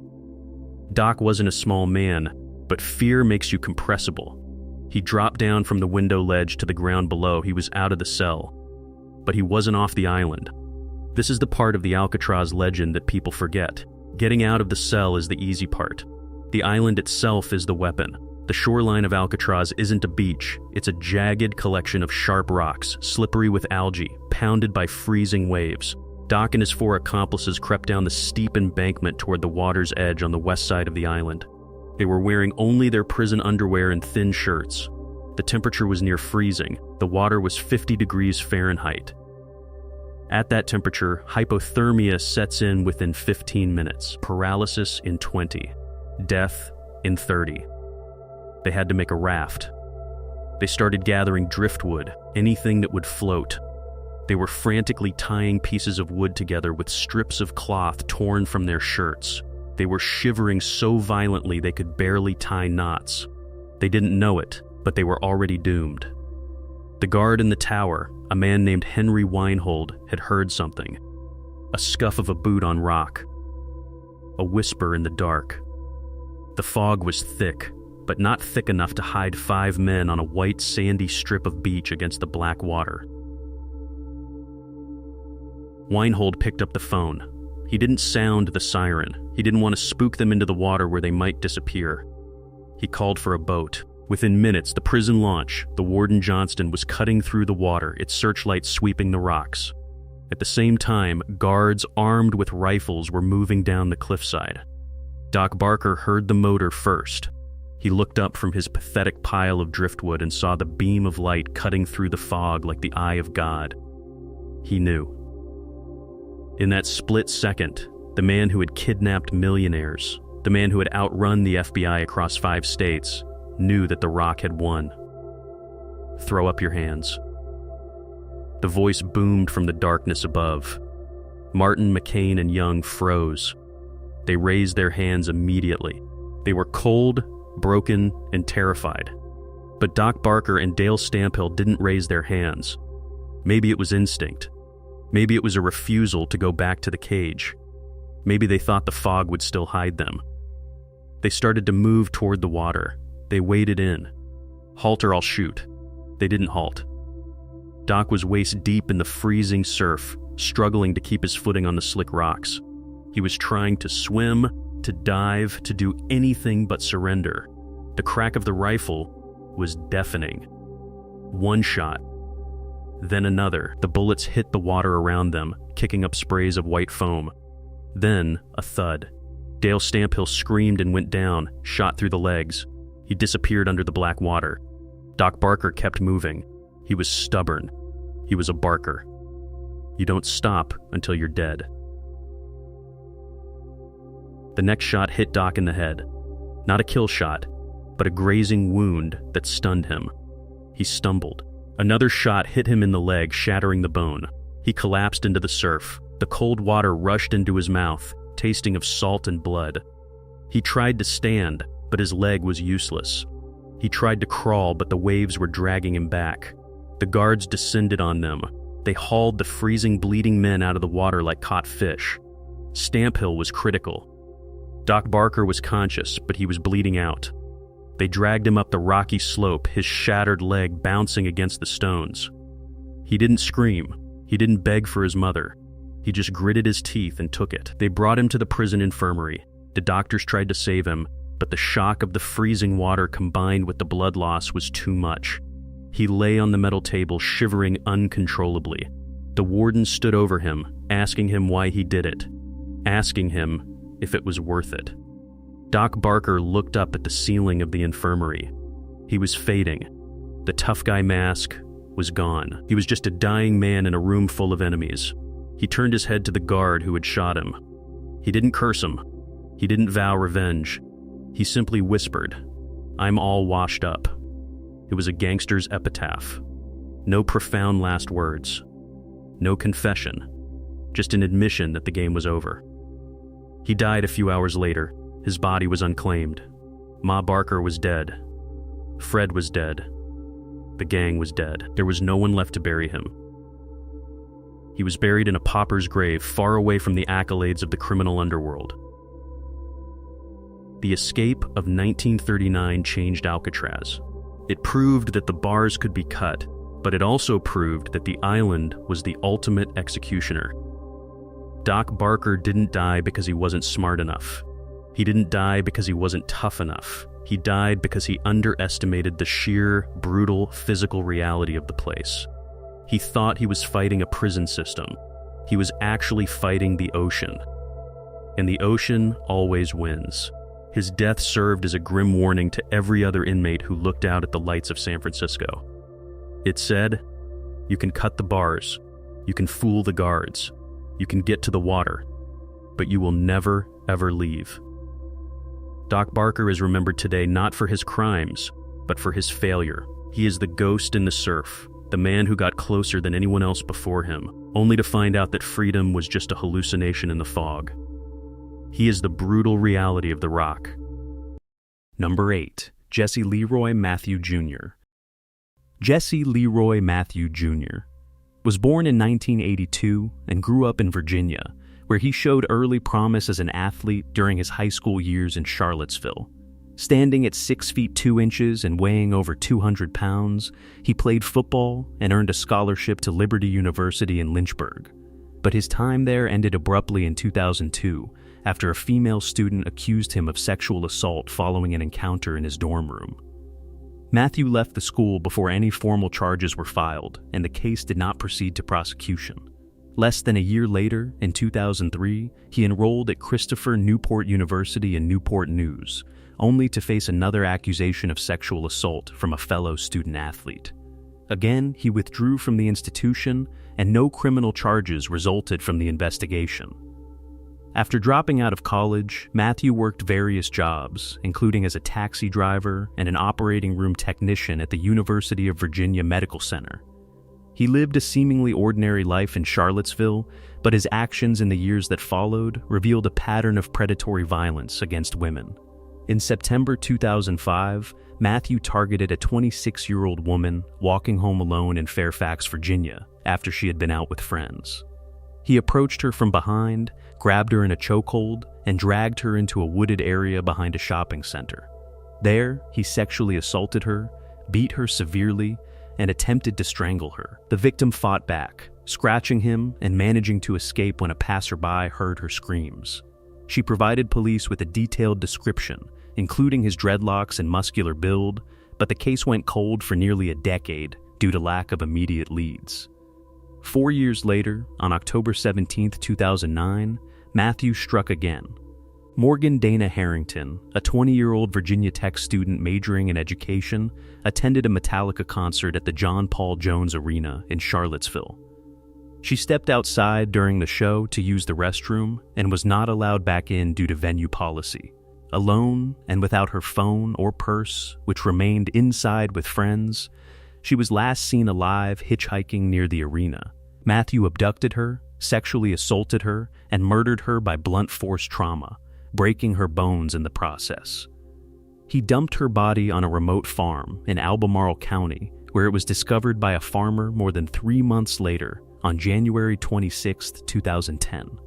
Doc wasn't a small man, but fear makes you compressible. He dropped down from the window ledge to the ground below. He was out of the cell. But he wasn't off the island. This is the part of the Alcatraz legend that people forget. Getting out of the cell is the easy part. The island itself is the weapon. The shoreline of Alcatraz isn't a beach. It's a jagged collection of sharp rocks, slippery with algae, pounded by freezing waves. Doc and his 4 accomplices crept down the steep embankment toward the water's edge on the west side of the island. They were wearing only their prison underwear and thin shirts. The temperature was near freezing. The water was 50 degrees Fahrenheit. At that temperature, hypothermia sets in within 15 minutes, paralysis in 20, death in 30. They had to make a raft. They started gathering driftwood, anything that would float. They were frantically tying pieces of wood together with strips of cloth torn from their shirts. They were shivering so violently they could barely tie knots. They didn't know it, but they were already doomed. The guard in the tower, a man named Henry Weinhold, had heard something. A scuff of a boot on rock. A whisper in the dark. The fog was thick, but not thick enough to hide 5 men on a white sandy strip of beach against the black water. Weinhold picked up the phone. He didn't sound the siren. He didn't want to spook them into the water where they might disappear. He called for a boat. Within minutes, the prison launch, the Warden Johnston, was cutting through the water, its searchlight sweeping the rocks. At the same time, guards armed with rifles were moving down the cliffside. Doc Barker heard the motor first. He looked up from his pathetic pile of driftwood and saw the beam of light cutting through the fog like the eye of God. He knew. In that split second, the man who had kidnapped millionaires, the man who had outrun the FBI across 5 states, knew that the Rock had won. Throw up your hands. The voice boomed from the darkness above. Martin, McCain, and Young froze. They raised their hands immediately. They were cold, broken, and terrified. But Doc Barker and Dale Stamphill didn't raise their hands. Maybe it was instinct. Maybe it was a refusal to go back to the cage. Maybe they thought the fog would still hide them. They started to move toward the water. They waded in. Halt or I'll shoot. They didn't halt. Doc was waist deep in the freezing surf, struggling to keep his footing on the slick rocks. He was trying to swim, to dive, to do anything but surrender. The crack of the rifle was deafening. One shot, then another. The bullets hit the water around them, kicking up sprays of white foam. Then a thud. Dale Stamphill screamed and went down, shot through the legs. He disappeared under the black water. Doc Barker kept moving. He was stubborn. He was a Barker. You don't stop until you're dead. The next shot hit Doc in the head. Not a kill shot, but a grazing wound that stunned him. He stumbled. Another shot hit him in the leg, shattering the bone. He collapsed into the surf. The cold water rushed into his mouth, tasting of salt and blood. He tried to stand, but his leg was useless. He tried to crawl, but the waves were dragging him back. The guards descended on them. They hauled the freezing, bleeding men out of the water like caught fish. Stamphill was critical. Doc Barker was conscious, but he was bleeding out. They dragged him up the rocky slope, his shattered leg bouncing against the stones. He didn't scream. He didn't beg for his mother. He just gritted his teeth and took it. They brought him to the prison infirmary. The doctors tried to save him, but the shock of the freezing water combined with the blood loss was too much. He lay on the metal table, shivering uncontrollably. The warden stood over him, asking him why he did it, asking him if it was worth it. Doc Barker looked up at the ceiling of the infirmary. He was fading. The tough guy mask was gone. He was just a dying man in a room full of enemies. He turned his head to the guard who had shot him. He didn't curse him. He didn't vow revenge. He simply whispered, "I'm all washed up." It was a gangster's epitaph. No profound last words. No confession. Just an admission that the game was over. He died a few hours later. His body was unclaimed. Ma Barker was dead. Fred was dead. The gang was dead. There was no one left to bury him. He was buried in a pauper's grave far away from the accolades of the criminal underworld. The escape of 1939 changed Alcatraz. It proved that the bars could be cut, but it also proved that the island was the ultimate executioner. Doc Barker didn't die because he wasn't smart enough. He didn't die because he wasn't tough enough. He died because he underestimated the sheer, brutal, physical reality of the place. He thought he was fighting a prison system. He was actually fighting the ocean. And the ocean always wins. His death served as a grim warning to every other inmate who looked out at the lights of San Francisco. It said, you can cut the bars, you can fool the guards, you can get to the water, but you will never, ever leave. Doc Barker is remembered today not for his crimes, but for his failure. He is the ghost in the surf, the man who got closer than anyone else before him, only to find out that freedom was just a hallucination in the fog. He is the brutal reality of the Rock. Number 8. Jesse Leroy Matthew Jr. Jesse Leroy Matthew Jr. was born in 1982 and grew up in Virginia, where he showed early promise as an athlete during his high school years in Charlottesville. Standing at 6 feet 2 inches and weighing over 200 pounds, he played football and earned a scholarship to Liberty University in Lynchburg. But his time there ended abruptly in 2002 after a female student accused him of sexual assault following an encounter in his dorm room. Matthew left the school before any formal charges were filed, and the case did not proceed to prosecution. Less than a year later, in 2003, he enrolled at Christopher Newport University in Newport News, only to face another accusation of sexual assault from a fellow student-athlete. Again, he withdrew from the institution, and no criminal charges resulted from the investigation. After dropping out of college, Matthew worked various jobs, including as a taxi driver and an operating room technician at the University of Virginia Medical Center. He lived a seemingly ordinary life in Charlottesville, but his actions in the years that followed revealed a pattern of predatory violence against women. In September 2005, Matthew targeted a 26-year-old woman walking home alone in Fairfax, Virginia, after she had been out with friends. He approached her from behind, grabbed her in a chokehold, and dragged her into a wooded area behind a shopping center. There, he sexually assaulted her, beat her severely, and attempted to strangle her. The victim fought back, scratching him and managing to escape when a passerby heard her screams. She provided police with a detailed description, including his dreadlocks and muscular build, but the case went cold for nearly a decade due to lack of immediate leads. 4 years later, on October 17, 2009, Matthew struck again. Morgan Dana Harrington, a 20-year-old Virginia Tech student majoring in education, attended a Metallica concert at the John Paul Jones Arena in Charlottesville. She stepped outside during the show to use the restroom and was not allowed back in due to venue policy. Alone and without her phone or purse, which remained inside with friends, she was last seen alive hitchhiking near the arena. Matthew abducted her, sexually assaulted her, and murdered her by blunt force trauma, breaking her bones in the process. He dumped her body on a remote farm in Albemarle County, where it was discovered by a farmer more than 3 months later, on January 26, 2010.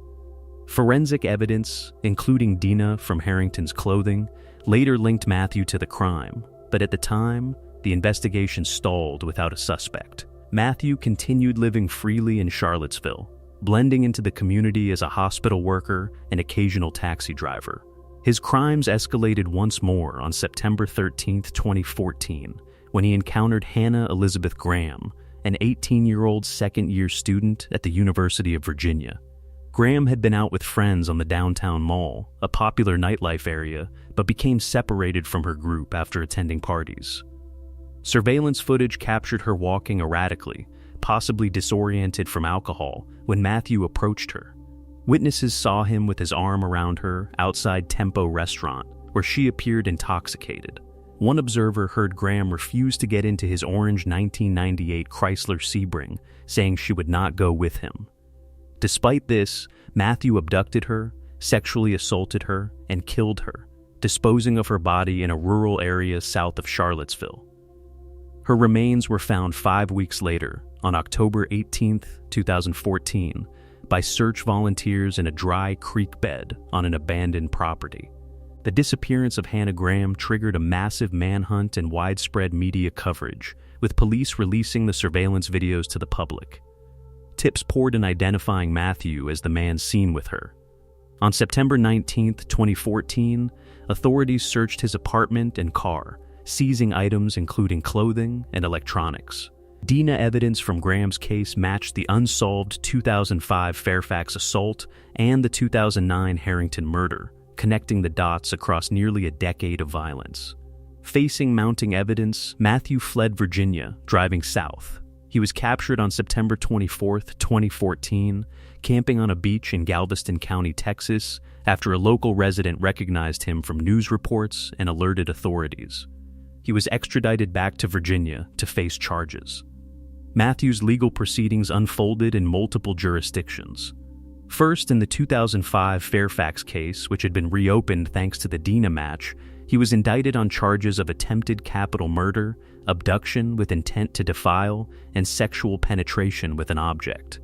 Forensic evidence, including DNA from Harrington's clothing, later linked Matthew to the crime, but at the time, the investigation stalled without a suspect. Matthew continued living freely in Charlottesville, blending into the community as a hospital worker and occasional taxi driver. His crimes escalated once more on September 13, 2014, when he encountered Hannah Elizabeth Graham, an 18-year-old second-year student at the University of Virginia. Graham had been out with friends on the downtown mall, a popular nightlife area, but became separated from her group after attending parties. Surveillance footage captured her walking erratically, possibly disoriented from alcohol, when Matthew approached her. Witnesses saw him with his arm around her outside Tempo Restaurant, where she appeared intoxicated. One observer heard Graham refuse to get into his orange 1998 Chrysler Sebring, saying she would not go with him. Despite this, Matthew abducted her, sexually assaulted her, and killed her, disposing of her body in a rural area south of Charlottesville. Her remains were found 5 weeks later, on October 18, 2014, by search volunteers in a dry creek bed on an abandoned property. The disappearance of Hannah Graham triggered a massive manhunt and widespread media coverage, with police releasing the surveillance videos to the public. Tips poured in identifying Matthew as the man seen with her. On September 19, 2014, authorities searched his apartment and car, seizing items including clothing and electronics. DNA evidence from Graham's case matched the unsolved 2005 Fairfax assault and the 2009 Harrington murder, connecting the dots across nearly a decade of violence. Facing mounting evidence, Matthew fled Virginia, driving south. He was captured on September 24, 2014, camping on a beach in Galveston County, Texas, after a local resident recognized him from news reports and alerted authorities. He was extradited back to Virginia to face charges. Matthew's legal proceedings unfolded in multiple jurisdictions. First, in the 2005 Fairfax case, which had been reopened thanks to the DNA match, he was indicted on charges of attempted capital murder, abduction with intent to defile, and sexual penetration with an object.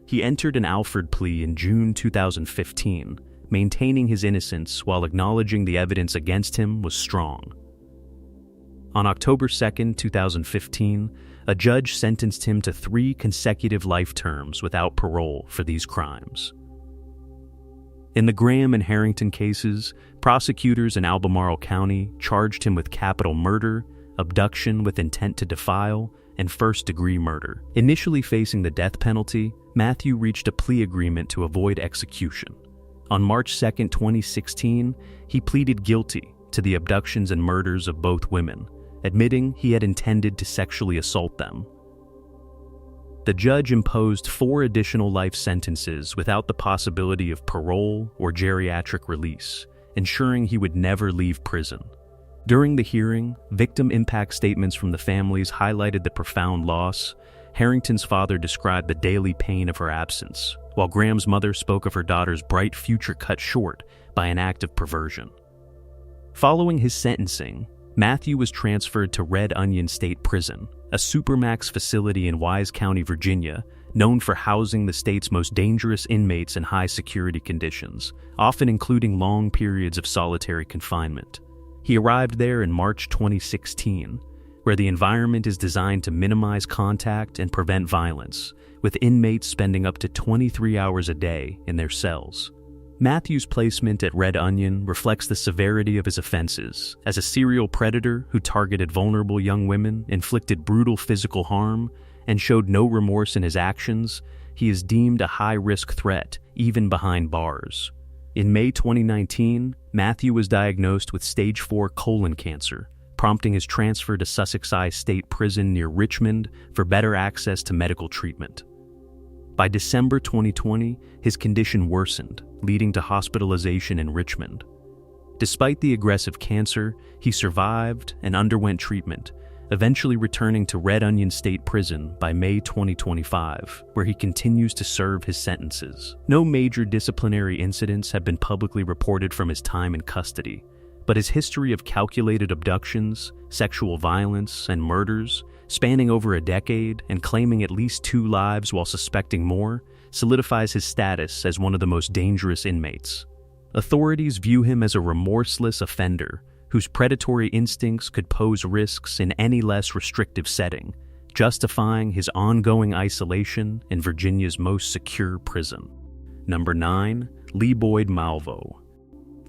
He entered an Alford plea in June 2015, maintaining his innocence while acknowledging the evidence against him was strong. On October 2, 2015, a judge sentenced him to 3 consecutive life terms without parole for these crimes. In the Graham and Harrington cases, prosecutors in Albemarle County charged him with capital murder, abduction with intent to defile, and first-degree murder. Initially facing the death penalty, Matthew reached a plea agreement to avoid execution. On March 2, 2016, he pleaded guilty to the abductions and murders of both women, admitting he had intended to sexually assault them. The judge imposed 4 additional life sentences without the possibility of parole or geriatric release, ensuring he would never leave prison. During the hearing, victim impact statements from the families highlighted the profound loss. Harrington's father described the daily pain of her absence, while Graham's mother spoke of her daughter's bright future cut short by an act of perversion. Following his sentencing, Matthew was transferred to Red Onion State Prison, a supermax facility in Wise County, Virginia, known for housing the state's most dangerous inmates in high security conditions, often including long periods of solitary confinement. He arrived there in March 2016, where the environment is designed to minimize contact and prevent violence, with inmates spending up to 23 hours a day in their cells. Matthew's placement at Red Onion reflects the severity of his offenses. As a serial predator who targeted vulnerable young women, inflicted brutal physical harm, and showed no remorse in his actions, he is deemed a high-risk threat, even behind bars. In May 2019, Matthew was diagnosed with stage 4 colon cancer, prompting his transfer to Sussex State Prison near Richmond for better access to medical treatment. By December 2020, his condition worsened, leading to hospitalization in Richmond. Despite the aggressive cancer, he survived and underwent treatment, eventually returning to Red Onion State Prison by May 2025, where he continues to serve his sentences. No major disciplinary incidents have been publicly reported from his time in custody, but his history of calculated abductions, sexual violence, and murders, spanning over a decade and claiming at least 2 lives while suspecting more, solidifies his status as one of the most dangerous inmates. Authorities view him as a remorseless offender whose predatory instincts could pose risks in any less restrictive setting, justifying his ongoing isolation in Virginia's most secure prison. Number 9. Lee Boyd Malvo.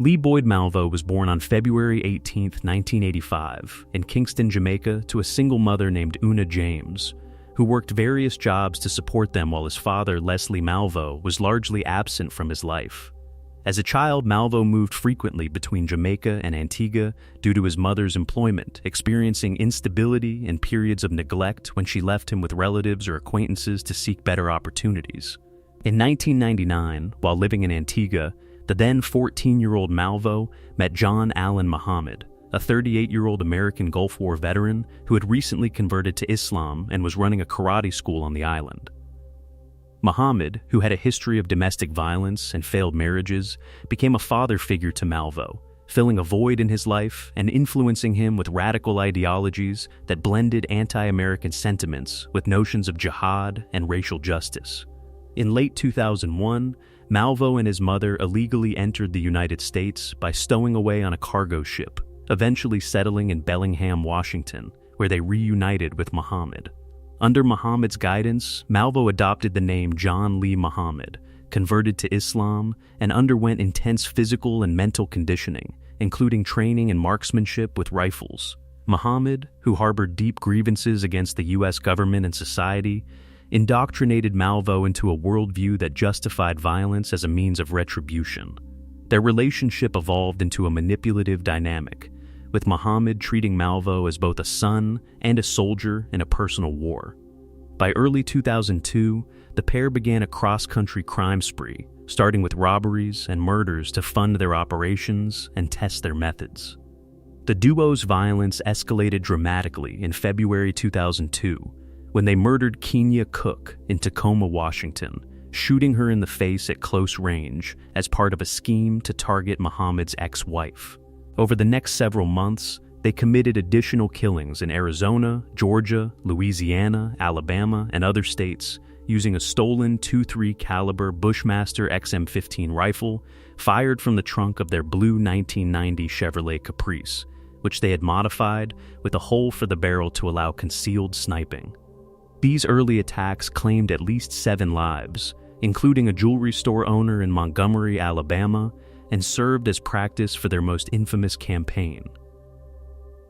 Lee Boyd Malvo was born on February 18, 1985, in Kingston, Jamaica, to a single mother named Una James, who worked various jobs to support them while his father, Leslie Malvo, was largely absent from his life. As a child, Malvo moved frequently between Jamaica and Antigua due to his mother's employment, experiencing instability and periods of neglect when she left him with relatives or acquaintances to seek better opportunities. In 1999, while living in Antigua, the then 14-year-old Malvo met John Allen Muhammad, a 38-year-old American Gulf War veteran who had recently converted to Islam and was running a karate school on the island. Muhammad, who had a history of domestic violence and failed marriages, became a father figure to Malvo, filling a void in his life and influencing him with radical ideologies that blended anti-American sentiments with notions of jihad and racial justice. In late 2001, Malvo and his mother illegally entered the United States by stowing away on a cargo ship, eventually settling in Bellingham, Washington, where they reunited with Muhammad. Under Muhammad's guidance, Malvo adopted the name John Lee Muhammad, converted to Islam, and underwent intense physical and mental conditioning, including training in marksmanship with rifles. Muhammad, who harbored deep grievances against the U.S. government and society, indoctrinated Malvo into a worldview that justified violence as a means of retribution. Their relationship evolved into a manipulative dynamic, with Muhammad treating Malvo as both a son and a soldier in a personal war. By early 2002, the pair began a cross-country crime spree, starting with robberies and murders to fund their operations and test their methods. The duo's violence escalated dramatically in February 2002, when they murdered Kenya Cook in Tacoma, Washington, shooting her in the face at close range as part of a scheme to target Muhammad's ex-wife. Over the next several months, they committed additional killings in Arizona, Georgia, Louisiana, Alabama, and other states, using a stolen .23 caliber Bushmaster XM15 rifle fired from the trunk of their blue 1990 Chevrolet Caprice, which they had modified with a hole for the barrel to allow concealed sniping. These early attacks claimed at least 7 lives, including a jewelry store owner in Montgomery, Alabama, and served as practice for their most infamous campaign.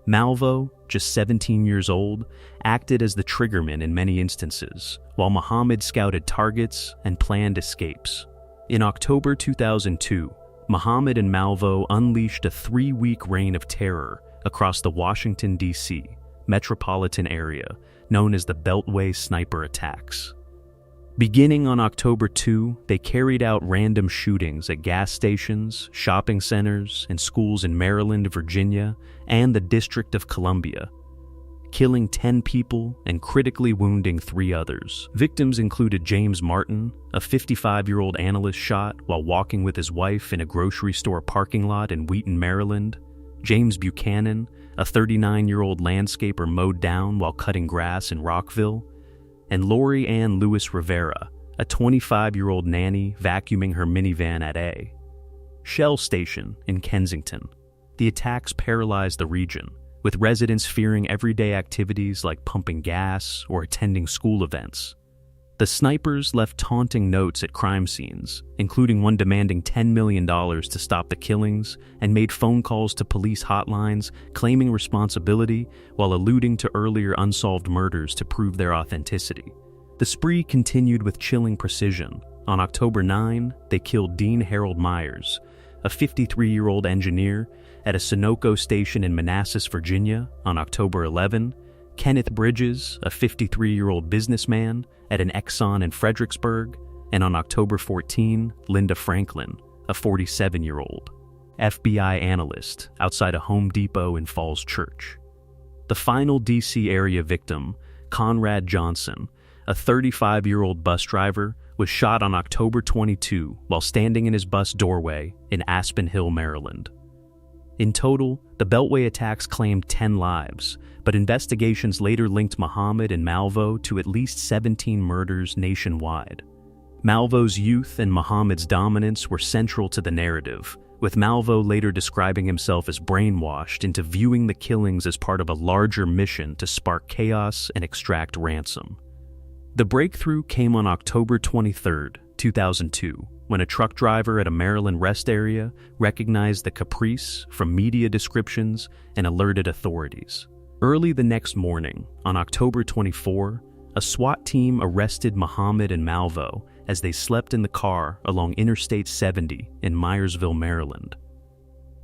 Malvo, just 17 years old, acted as the triggerman in many instances, while Muhammad scouted targets and planned escapes. In October 2002, Muhammad and Malvo unleashed a 3-week reign of terror across the Washington, D.C. metropolitan area known as the Beltway sniper attacks. Beginning on October 2, they carried out random shootings at gas stations, shopping centers, and schools in Maryland, Virginia, and the District of Columbia, killing 10 people and critically wounding 3 others. Victims included James Martin, a 55-year-old analyst shot while walking with his wife in a grocery store parking lot in Wheaton, Maryland; James Buchanan, a 39-year-old landscaper mowed down while cutting grass in Rockville; and Lori Ann Lewis Rivera, a 25-year-old nanny vacuuming her minivan at a Shell station in Kensington. The attacks paralyzed the region, with residents fearing everyday activities like pumping gas or attending school events. The snipers left taunting notes at crime scenes, including one demanding $10 million to stop the killings, and made phone calls to police hotlines claiming responsibility while alluding to earlier unsolved murders to prove their authenticity. The spree continued with chilling precision. On October 9, they killed Dean Harold Myers, a 53-year-old engineer, at a Sunoco station in Manassas, Virginia. On October 11, Kenneth Bridges, a 53-year-old businessman, at an Exxon in Fredericksburg; and on October 14, Linda Franklin, a 47-year-old FBI analyst, outside a Home Depot in Falls Church. The final D.C. area victim, Conrad Johnson, a 35-year-old bus driver, was shot on October 22 while standing in his bus doorway in Aspen Hill, Maryland. In total, the Beltway attacks claimed 10 lives, but investigations later linked Muhammad and Malvo to at least 17 murders nationwide. Malvo's youth and Muhammad's dominance were central to the narrative, with Malvo later describing himself as brainwashed into viewing the killings as part of a larger mission to spark chaos and extract ransom. The breakthrough came on October 23, 2002, when a truck driver at a Maryland rest area recognized the caprice from media descriptions and alerted authorities. Early the next morning, on October 24, a SWAT team arrested Muhammad and Malvo as they slept in the car along Interstate 70 in Myersville, Maryland.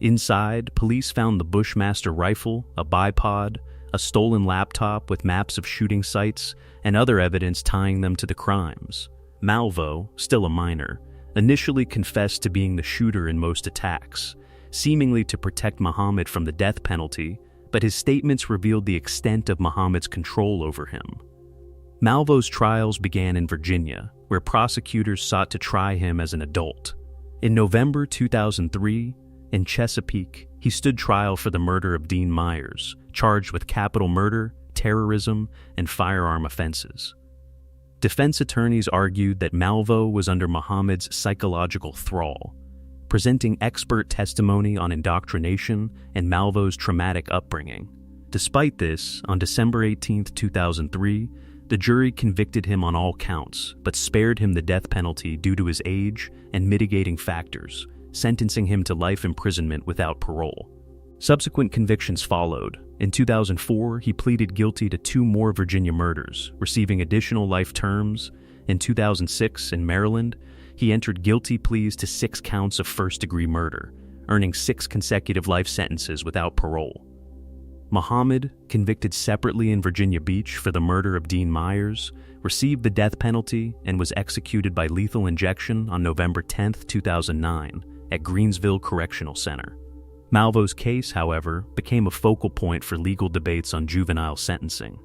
Inside, police found the Bushmaster rifle, a bipod, a stolen laptop with maps of shooting sites, and other evidence tying them to the crimes. Malvo, still a minor, initially confessed to being the shooter in most attacks, seemingly to protect Muhammad from the death penalty, but his statements revealed the extent of Muhammad's control over him. Malvo's trials began in Virginia, where prosecutors sought to try him as an adult. In November 2003, in Chesapeake, he stood trial for the murder of Dean Myers, charged with capital murder, terrorism, and firearm offenses. Defense attorneys argued that Malvo was under Muhammad's psychological thrall, presenting expert testimony on indoctrination and Malvo's traumatic upbringing. Despite this, on December 18, 2003, the jury convicted him on all counts, but spared him the death penalty due to his age and mitigating factors, sentencing him to life imprisonment without parole. Subsequent convictions followed. In 2004, he pleaded guilty to 2 more Virginia murders, receiving additional life terms. In 2006, in Maryland, he entered guilty pleas to 6 counts of first-degree murder, earning 6 consecutive life sentences without parole. Muhammad, convicted separately in Virginia Beach for the murder of Dean Myers, received the death penalty and was executed by lethal injection on November 10, 2009, at Greensville Correctional Center. Malvo's case, however, became a focal point for legal debates on juvenile sentencing.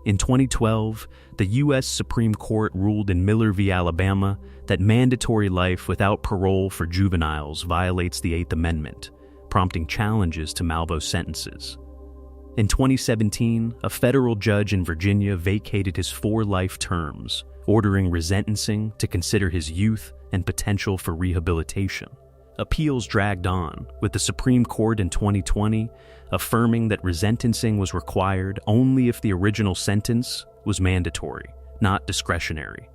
In 2012, the U.S. Supreme Court ruled in Miller v. Alabama that mandatory life without parole for juveniles violates the Eighth Amendment, prompting challenges to Malvo's sentences. In 2017, a federal judge in Virginia vacated his 4 life terms, ordering resentencing to consider his youth and potential for rehabilitation. Appeals dragged on, with the Supreme Court in 2020 affirming that resentencing was required only if the original sentence was mandatory, not discretionary.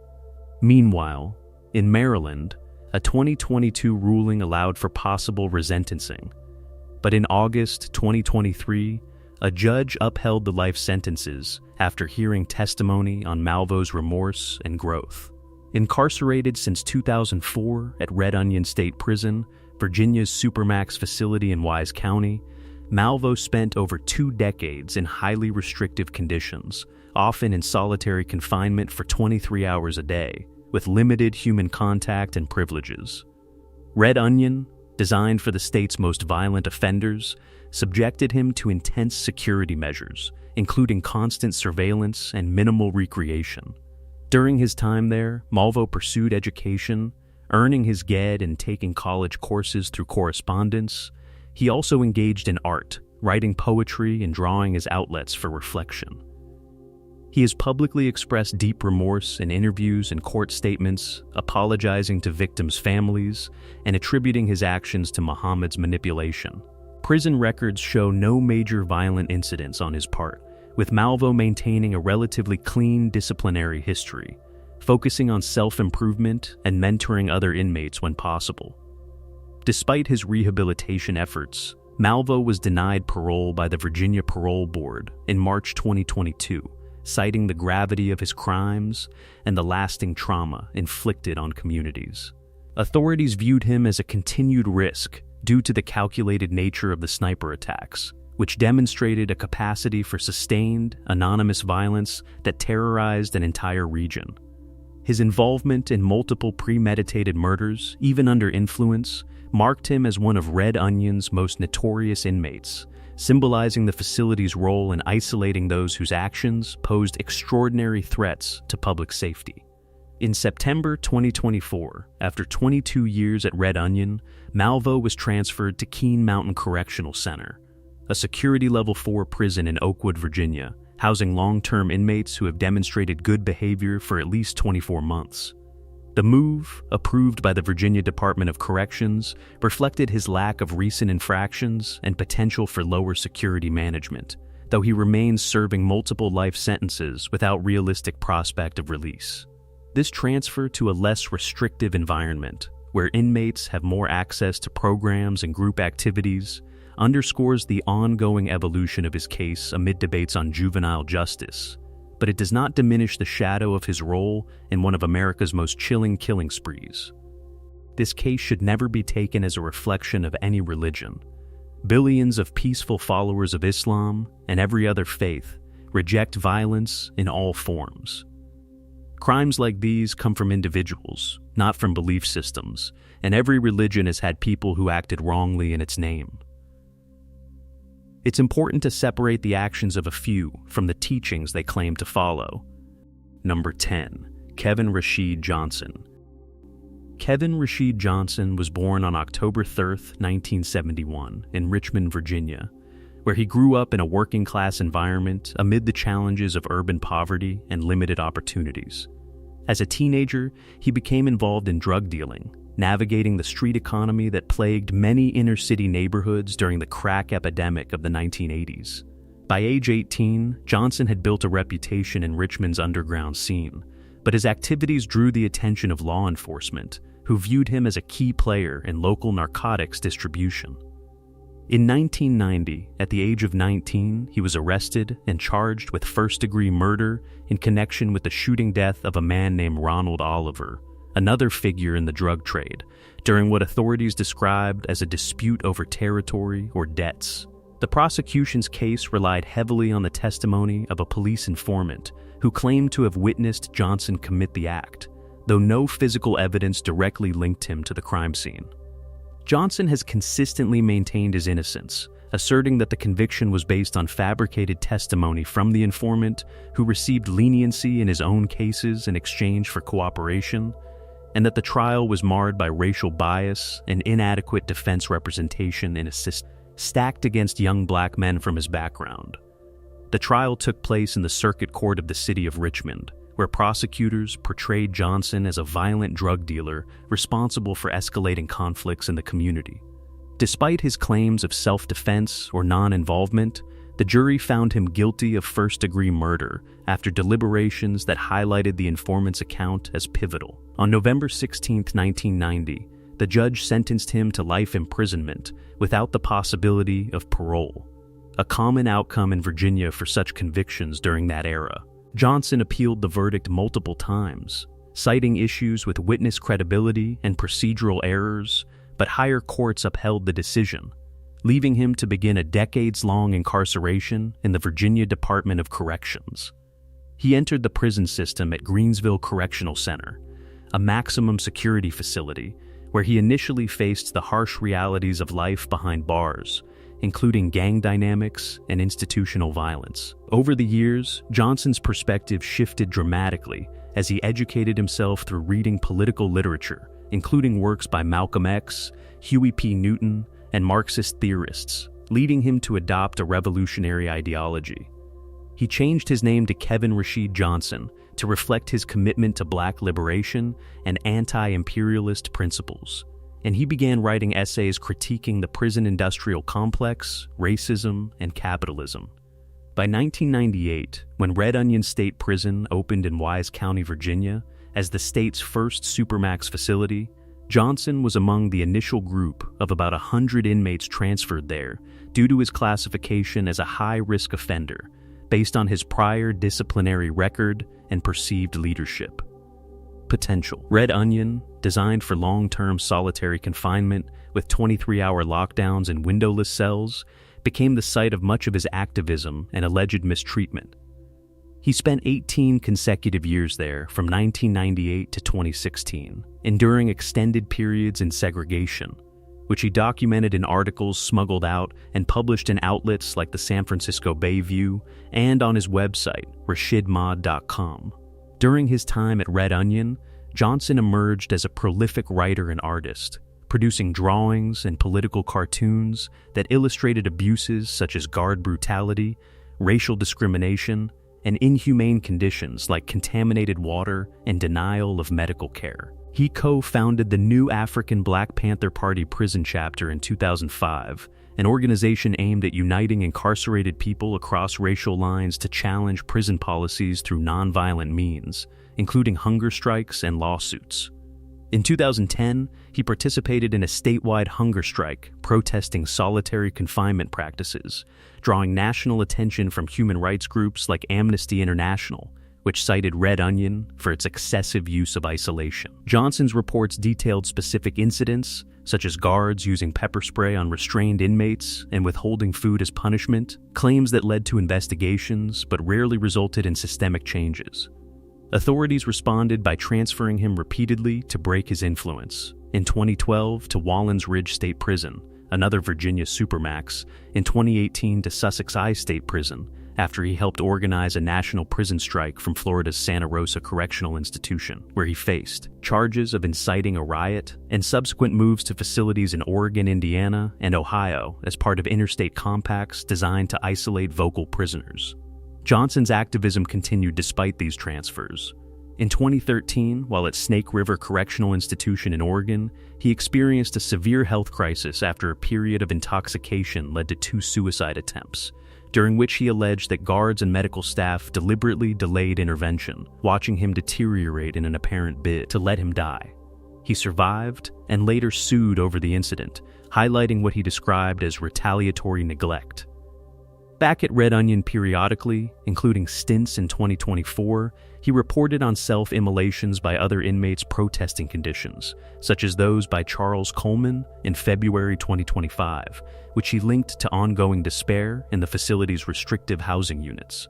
Meanwhile, in Maryland, a 2022 ruling allowed for possible resentencing. But in August 2023, a judge upheld the life sentences after hearing testimony on Malvo's remorse and growth. Incarcerated since 2004 at Red Onion State Prison, Virginia's Supermax facility in Wise County, Malvo spent over 2 decades in highly restrictive conditions, often in solitary confinement for 23 hours a day, with limited human contact and privileges. Red Onion, designed for the state's most violent offenders, subjected him to intense security measures, including constant surveillance and minimal recreation. During his time there, Malvo pursued education, earning his GED and taking college courses through correspondence. He also engaged in art, writing poetry and drawing as outlets for reflection. He has publicly expressed deep remorse in interviews and court statements, apologizing to victims' families and attributing his actions to Muhammad's manipulation. Prison records show no major violent incidents on his part, with Malvo maintaining a relatively clean disciplinary history, focusing on self-improvement and mentoring other inmates when possible. Despite his rehabilitation efforts, Malvo was denied parole by the Virginia Parole Board in March 2022, citing the gravity of his crimes and the lasting trauma inflicted on communities. Authorities viewed him as a continued risk due to the calculated nature of the sniper attacks, which demonstrated a capacity for sustained, anonymous violence that terrorized an entire region. His involvement in multiple premeditated murders, even under influence, marked him as one of Red Onion's most notorious inmates, symbolizing the facility's role in isolating those whose actions posed extraordinary threats to public safety. In September 2024, after 22 years at Red Onion, Malvo was transferred to Keene Mountain Correctional Center, a security level 4 prison in Oakwood, Virginia, housing long-term inmates who have demonstrated good behavior for at least 24 months. The move, approved by the Virginia Department of Corrections, reflected his lack of recent infractions and potential for lower security management, though he remains serving multiple life sentences without realistic prospect of release. This transfer to a less restrictive environment, where inmates have more access to programs and group activities, underscores the ongoing evolution of his case amid debates on juvenile justice, but it does not diminish the shadow of his role in one of America's most chilling killing sprees. This case should never be taken as a reflection of any religion. Billions of peaceful followers of Islam and every other faith reject violence in all forms. Crimes like these come from individuals, not from belief systems, and every religion has had people who acted wrongly in its name. It's important to separate the actions of a few from the teachings they claim to follow. Number 10. Kevin Rashid Johnson. Kevin Rashid Johnson was born on October 3, 1971, in Richmond, Virginia, where he grew up in a working-class environment amid the challenges of urban poverty and limited opportunities. As a teenager, he became involved in drug dealing, navigating the street economy that plagued many inner-city neighborhoods during the crack epidemic of the 1980s. By age 18, Johnson had built a reputation in Richmond's underground scene, but his activities drew the attention of law enforcement, who viewed him as a key player in local narcotics distribution. In 1990, at the age of 19, he was arrested and charged with first-degree murder in connection with the shooting death of a man named Ronald Oliver, another figure in the drug trade, during what authorities described as a dispute over territory or debts. The prosecution's case relied heavily on the testimony of a police informant who claimed to have witnessed Johnson commit the act, though no physical evidence directly linked him to the crime scene. Johnson has consistently maintained his innocence, asserting that the conviction was based on fabricated testimony from the informant who received leniency in his own cases in exchange for cooperation, and that the trial was marred by racial bias and inadequate defense representation in a system stacked against young black men from his background. The trial took place in the Circuit Court of the City of Richmond, where prosecutors portrayed Johnson as a violent drug dealer responsible for escalating conflicts in the community. Despite his claims of self-defense or non-involvement, the jury found him guilty of first-degree murder after deliberations that highlighted the informant's account as pivotal. On November 16, 1990, the judge sentenced him to life imprisonment without the possibility of parole. a common outcome in Virginia for such convictions during that era. Johnson appealed the verdict multiple times, citing issues with witness credibility and procedural errors, but higher courts upheld the decision, leaving him to begin a decades-long incarceration in the Virginia Department of Corrections. He entered the prison system at Greensville Correctional Center, a maximum security facility where he initially faced the harsh realities of life behind bars, including gang dynamics and institutional violence. Over the years, Johnson's perspective shifted dramatically as he educated himself through reading political literature, including works by Malcolm X, Huey P. Newton, and Marxist theorists, leading him to adopt a revolutionary ideology. He changed his name to Kevin Rashid Johnson to reflect his commitment to Black liberation and anti-imperialist principles, and he began writing essays critiquing the prison industrial complex, racism, and capitalism. By 1998, when Red Onion State Prison opened in Wise County, Virginia, as the state's first supermax facility, Johnson was among the initial group of about 100 inmates transferred there due to his classification as a high-risk offender based on his prior disciplinary record and perceived leadership. Potential. Red Onion, designed for long-term solitary confinement with 23-hour lockdowns and windowless cells, became the site of much of his activism and alleged mistreatment. He spent 18 consecutive years there from 1998 to 2016, enduring extended periods in segregation, which he documented in articles smuggled out and published in outlets like the San Francisco Bay View and on his website, rashidmod.com. During his time at Red Onion, Johnson emerged as a prolific writer and artist, producing drawings and political cartoons that illustrated abuses such as guard brutality, racial discrimination, and inhumane conditions like contaminated water and denial of medical care. He co-founded the New African Black Panther Party prison chapter in 2005, an organization aimed at uniting incarcerated people across racial lines to challenge prison policies through nonviolent means, including hunger strikes and lawsuits. In 2010, he participated in a statewide hunger strike protesting solitary confinement practices, drawing national attention from human rights groups like Amnesty International, which cited Red Onion for its excessive use of isolation. Johnson's reports detailed specific incidents, such as guards using pepper spray on restrained inmates and withholding food as punishment, claims that led to investigations but rarely resulted in systemic changes. Authorities responded by transferring him repeatedly to break his influence. In 2012 to Wallens Ridge State Prison, another Virginia supermax, in 2018 to Sussex I State Prison, after he helped organize a national prison strike from Florida's Santa Rosa Correctional Institution, where he faced charges of inciting a riot and subsequent moves to facilities in Oregon, Indiana, and Ohio as part of interstate compacts designed to isolate vocal prisoners. Johnson's activism continued despite these transfers. In 2013, while at Snake River Correctional Institution in Oregon, he experienced a severe health crisis after a period of intoxication led to 2 suicide attempts, during which he alleged that guards and medical staff deliberately delayed intervention, watching him deteriorate in an apparent bid to let him die. He survived and later sued over the incident, highlighting what he described as retaliatory neglect. Back at Red Onion periodically, including stints in 2024, he reported on self-immolations by other inmates protesting conditions, such as those by Charles Coleman in February 2025, which he linked to ongoing despair in the facility's restrictive housing units.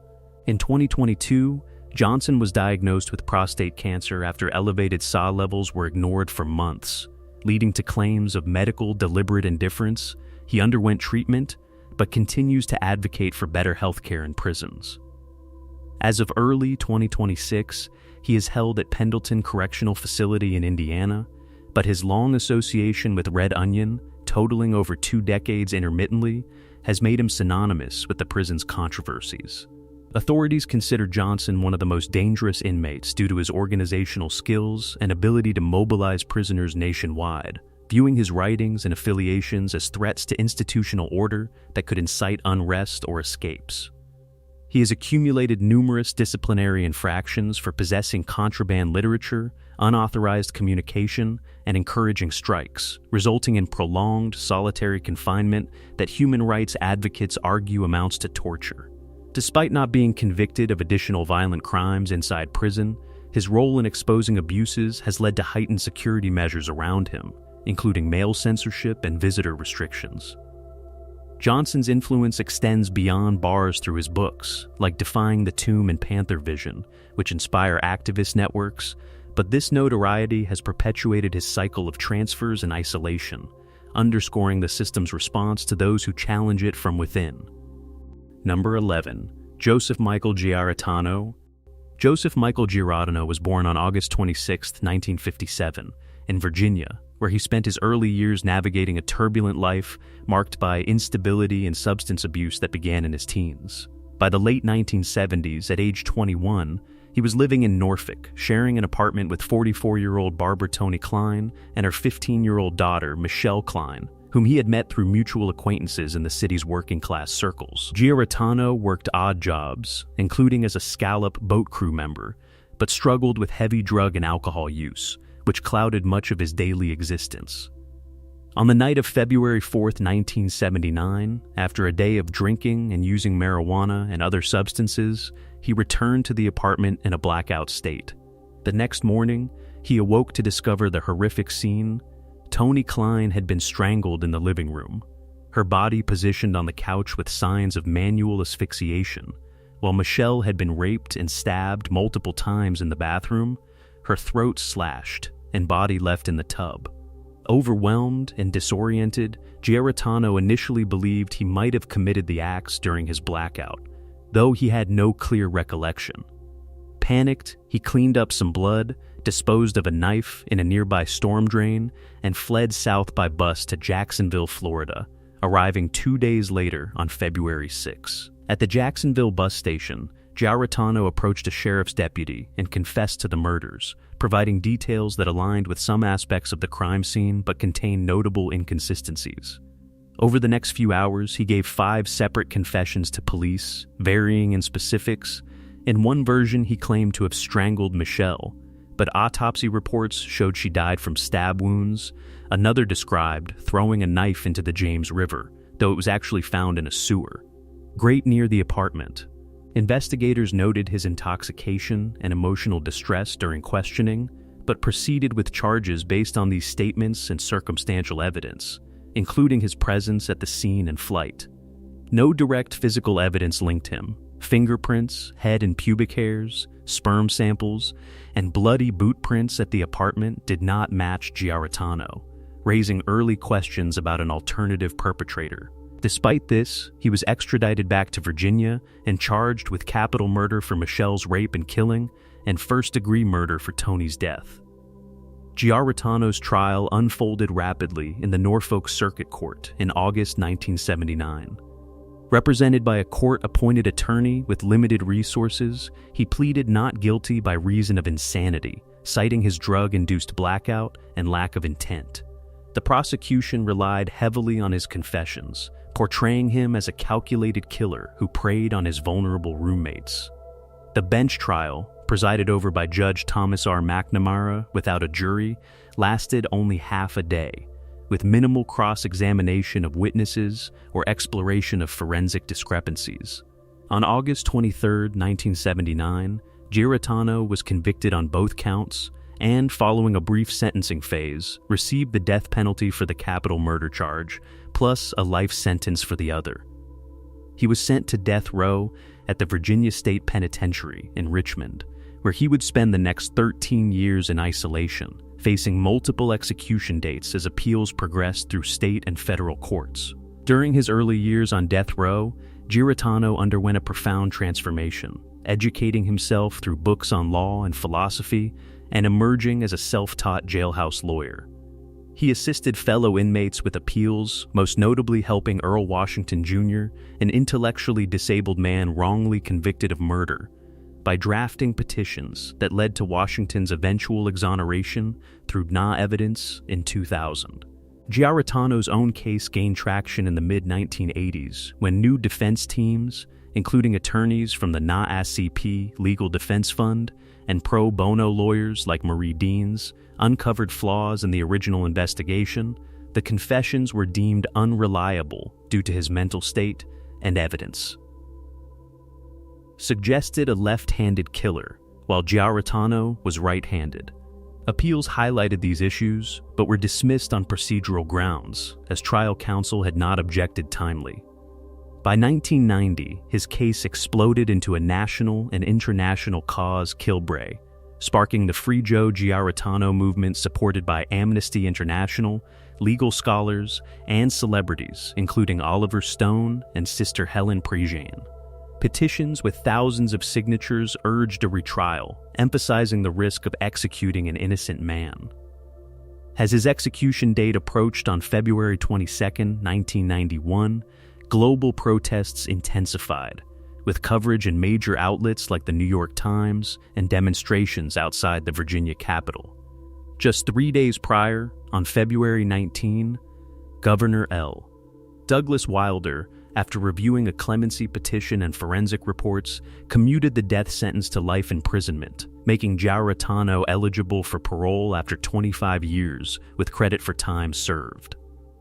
In 2022, Johnson was diagnosed with prostate cancer after elevated SAW levels were ignored for months, leading to claims of medical deliberate indifference. He underwent treatment, but continues to advocate for better healthcare in prisons. As of early 2026, he is held at Pendleton Correctional Facility in Indiana, but his long association with Red Onion, totaling over 2 decades intermittently, has made him synonymous with the prison's controversies. Authorities consider Johnson one of the most dangerous inmates due to his organizational skills and ability to mobilize prisoners nationwide, viewing his writings and affiliations as threats to institutional order that could incite unrest or escapes. He has accumulated numerous disciplinary infractions for possessing contraband literature, unauthorized communication, and encouraging strikes, resulting in prolonged solitary confinement that human rights advocates argue amounts to torture. Despite not being convicted of additional violent crimes inside prison, his role in exposing abuses has led to heightened security measures around him, including mail censorship and visitor restrictions. Johnson's influence extends beyond bars through his books, like Defying the Tomb and Panther Vision, which inspire activist networks, but this notoriety has perpetuated his cycle of transfers and isolation, underscoring the system's response to those who challenge it from within. Number 11. Joseph Michael Giarratano. Joseph Michael Giarratano was born on August 26, 1957, in Virginia, where he spent his early years navigating a turbulent life marked by instability and substance abuse that began in his teens. By the late 1970s, at age 21, he was living in Norfolk, sharing an apartment with 44-year-old Barbara Tony Klein and her 15-year-old daughter, Michelle Klein, whom he had met through mutual acquaintances in the city's working-class circles. Giarratano worked odd jobs, including as a scallop boat crew member, but struggled with heavy drug and alcohol use, which clouded much of his daily existence. On the night of February 4, 1979, after a day of drinking and using marijuana and other substances, he returned to the apartment in a blackout state. The next morning, he awoke to discover the horrific scene. Tony Klein had been strangled in the living room, her body positioned on the couch with signs of manual asphyxiation, while Michelle had been raped and stabbed multiple times in the bathroom, her throat slashed and body left in the tub. Overwhelmed and disoriented, Giarratano initially believed he might have committed the acts during his blackout, though he had no clear recollection. Panicked, he cleaned up some blood, disposed of a knife in a nearby storm drain, and fled south by bus to Jacksonville, Florida, arriving 2 days later on February 6. At the Jacksonville bus station, Giarratano approached a sheriff's deputy and confessed to the murders, providing details that aligned with some aspects of the crime scene but contained notable inconsistencies. Over the next few hours, he gave 5 separate confessions to police, varying in specifics. In one version, he claimed to have strangled Michelle, but autopsy reports showed she died from stab wounds. Another described throwing a knife into the James River, though it was actually found in a sewer, great near the apartment. Investigators noted his intoxication and emotional distress during questioning, but proceeded with charges based on these statements and circumstantial evidence, including his presence at the scene and flight. No direct physical evidence linked him. Fingerprints, head and pubic hairs, sperm samples, and bloody boot prints at the apartment did not match Giarratano, raising early questions about an alternative perpetrator. Despite this, he was extradited back to Virginia and charged with capital murder for Michelle's rape and killing and first-degree murder for Tony's death. Giarratano's trial unfolded rapidly in the Norfolk Circuit Court in August 1979. Represented by a court-appointed attorney with limited resources, he pleaded not guilty by reason of insanity, citing his drug-induced blackout and lack of intent. The prosecution relied heavily on his confessions, portraying him as a calculated killer who preyed on his vulnerable roommates. The bench trial, presided over by Judge Thomas R. McNamara without a jury, lasted only half a day, with minimal cross-examination of witnesses or exploration of forensic discrepancies. On August 23, 1979, Giarratano was convicted on both counts and, following a brief sentencing phase, received the death penalty for the capital murder charge, plus a life sentence for the other. He was sent to death row at the Virginia State Penitentiary in Richmond, where he would spend the next 13 years in isolation, facing multiple execution dates as appeals progressed through state and federal courts. During his early years on death row, Giarratano underwent a profound transformation, educating himself through books on law and philosophy and emerging as a self-taught jailhouse lawyer. He assisted fellow inmates with appeals, most notably helping Earl Washington Jr., an intellectually disabled man wrongly convicted of murder, by drafting petitions that led to Washington's eventual exoneration through NA evidence in 2000. Giarratano's own case gained traction in the mid-1980s when new defense teams, including attorneys from the NAACP Legal Defense Fund and pro bono lawyers like Marie Deans, uncovered flaws in the original investigation, the confessions were deemed unreliable due to his mental state and evidence. Suggested a left-handed killer, while Giarratano was right-handed. Appeals highlighted these issues, but were dismissed on procedural grounds, as trial counsel had not objected timely. By 1990, his case exploded into a national and international cause kilbre, sparking the Free Joe Giarratano movement supported by Amnesty International, legal scholars, and celebrities, including Oliver Stone and Sister Helen Prejean. Petitions with thousands of signatures urged a retrial, emphasizing the risk of executing an innocent man. As his execution date approached on February 22, 1991, global protests intensified, with coverage in major outlets like the New York Times and demonstrations outside the Virginia Capitol. Just 3 days prior, on February 19, Governor L. Douglas Wilder, after reviewing a clemency petition and forensic reports, commuted the death sentence to life imprisonment, making Giarratano eligible for parole after 25 years, with credit for time served.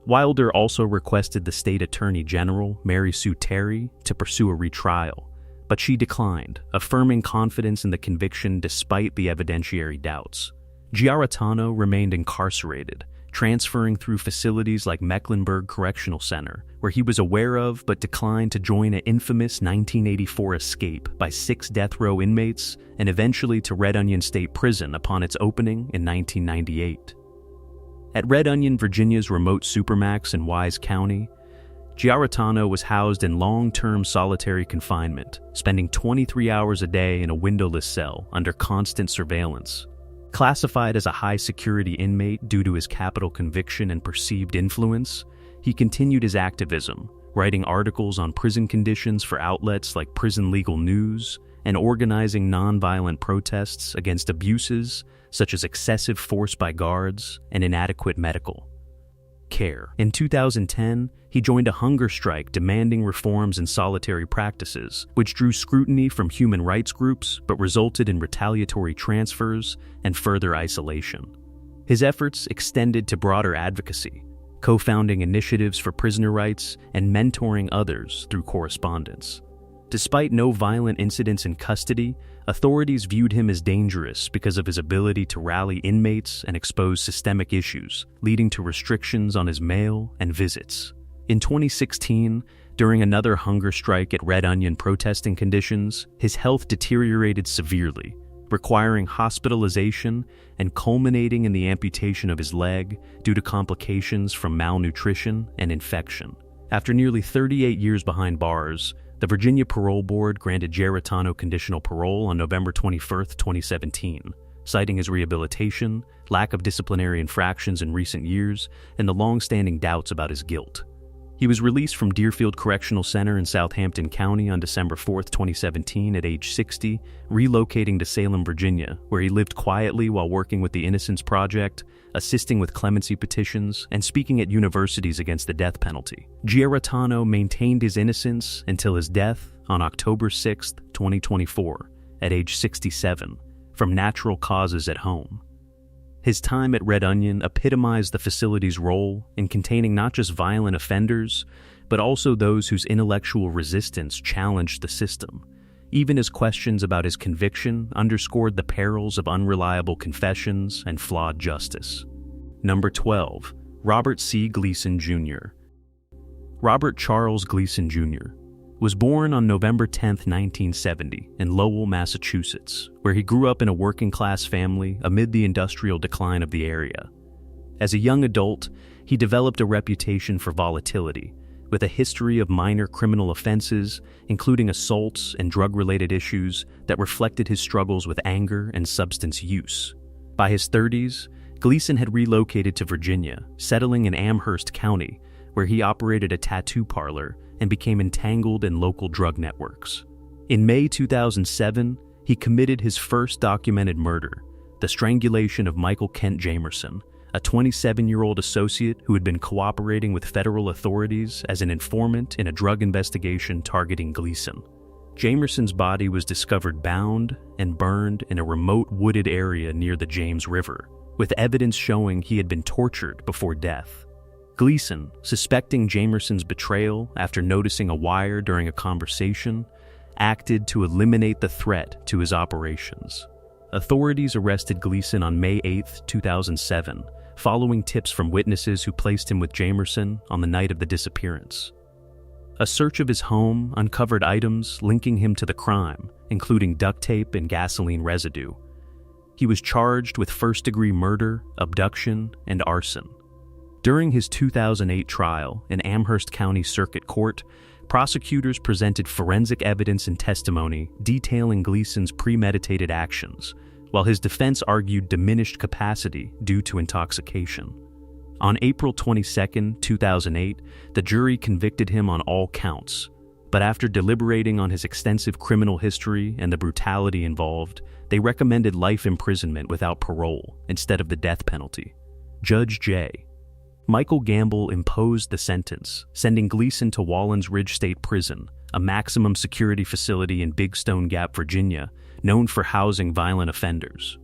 Wilder also requested the state attorney general, Mary Sue Terry, to pursue a retrial, but she declined, affirming confidence in the conviction despite the evidentiary doubts. Giarratano remained incarcerated, transferring through facilities like Mecklenburg Correctional Center, where he was aware of but declined to join an infamous 1984 escape by 6 death row inmates and eventually to Red Onion State Prison upon its opening in 1998. At Red Onion, Virginia's remote supermax in Wise County, Giarratano was housed in long-term solitary confinement, spending 23 hours a day in a windowless cell under constant surveillance. Classified as a high-security inmate due to his capital conviction and perceived influence, he continued his activism, writing articles on prison conditions for outlets like Prison Legal News and organizing nonviolent protests against abuses such as excessive force by guards and inadequate medical care. In 2010, he joined a hunger strike demanding reforms in solitary practices, which drew scrutiny from human rights groups but resulted in retaliatory transfers and further isolation. His efforts extended to broader advocacy, co-founding initiatives for prisoner rights and mentoring others through correspondence. Despite no violent incidents in custody, authorities viewed him as dangerous because of his ability to rally inmates and expose systemic issues, leading to restrictions on his mail and visits. In 2016, during another hunger strike at Red Onion protesting conditions, his health deteriorated severely, requiring hospitalization and culminating in the amputation of his leg due to complications from malnutrition and infection. After nearly 38 years behind bars, the Virginia Parole Board granted Giarratano conditional parole on November 21, 2017, citing his rehabilitation, lack of disciplinary infractions in recent years, and the long-standing doubts about his guilt. He was released from Deerfield Correctional Center in Southampton County on December 4, 2017 at age 60, relocating to Salem, Virginia, where he lived quietly while working with the Innocence Project, assisting with clemency petitions, and speaking at universities against the death penalty. Giarratano maintained his innocence until his death on October 6, 2024, at age 67, from natural causes at home. His time at Red Onion epitomized the facility's role in containing not just violent offenders, but also those whose intellectual resistance challenged the system, even as questions about his conviction underscored the perils of unreliable confessions and flawed justice. Number 12. Robert C. Gleason Jr. Robert Charles Gleason Jr. was born on November 10, 1970, in Lowell, Massachusetts, where he grew up in a working-class family amid the industrial decline of the area. As a young adult, he developed a reputation for volatility, with a history of minor criminal offenses, including assaults and drug-related issues that reflected his struggles with anger and substance use. By his 30s, Gleason had relocated to Virginia, settling in Amherst County, where he operated a tattoo parlor and became entangled in local drug networks. In May 2007, he committed his first documented murder, the strangulation of Michael Kent Jamerson, a 27-year-old associate who had been cooperating with federal authorities as an informant in a drug investigation targeting Gleason. Jamerson's body was discovered bound and burned in a remote wooded area near the James River, with evidence showing he had been tortured before death. Gleason, suspecting Jamerson's betrayal after noticing a wire during a conversation, acted to eliminate the threat to his operations. Authorities arrested Gleason on May 8, 2007, following tips from witnesses who placed him with Jamerson on the night of the disappearance. A search of his home uncovered items linking him to the crime, including duct tape and gasoline residue. He was charged with first-degree murder, abduction, and arson. During his 2008 trial in Amherst County Circuit Court, prosecutors presented forensic evidence and testimony detailing Gleason's premeditated actions, while his defense argued diminished capacity due to intoxication. On April 22, 2008, the jury convicted him on all counts, but after deliberating on his extensive criminal history and the brutality involved, they recommended life imprisonment without parole instead of the death penalty. Judge J. Michael Gamble imposed the sentence, sending Gleason to Wallens Ridge State Prison, a maximum security facility in Big Stone Gap, Virginia, known for housing violent offenders.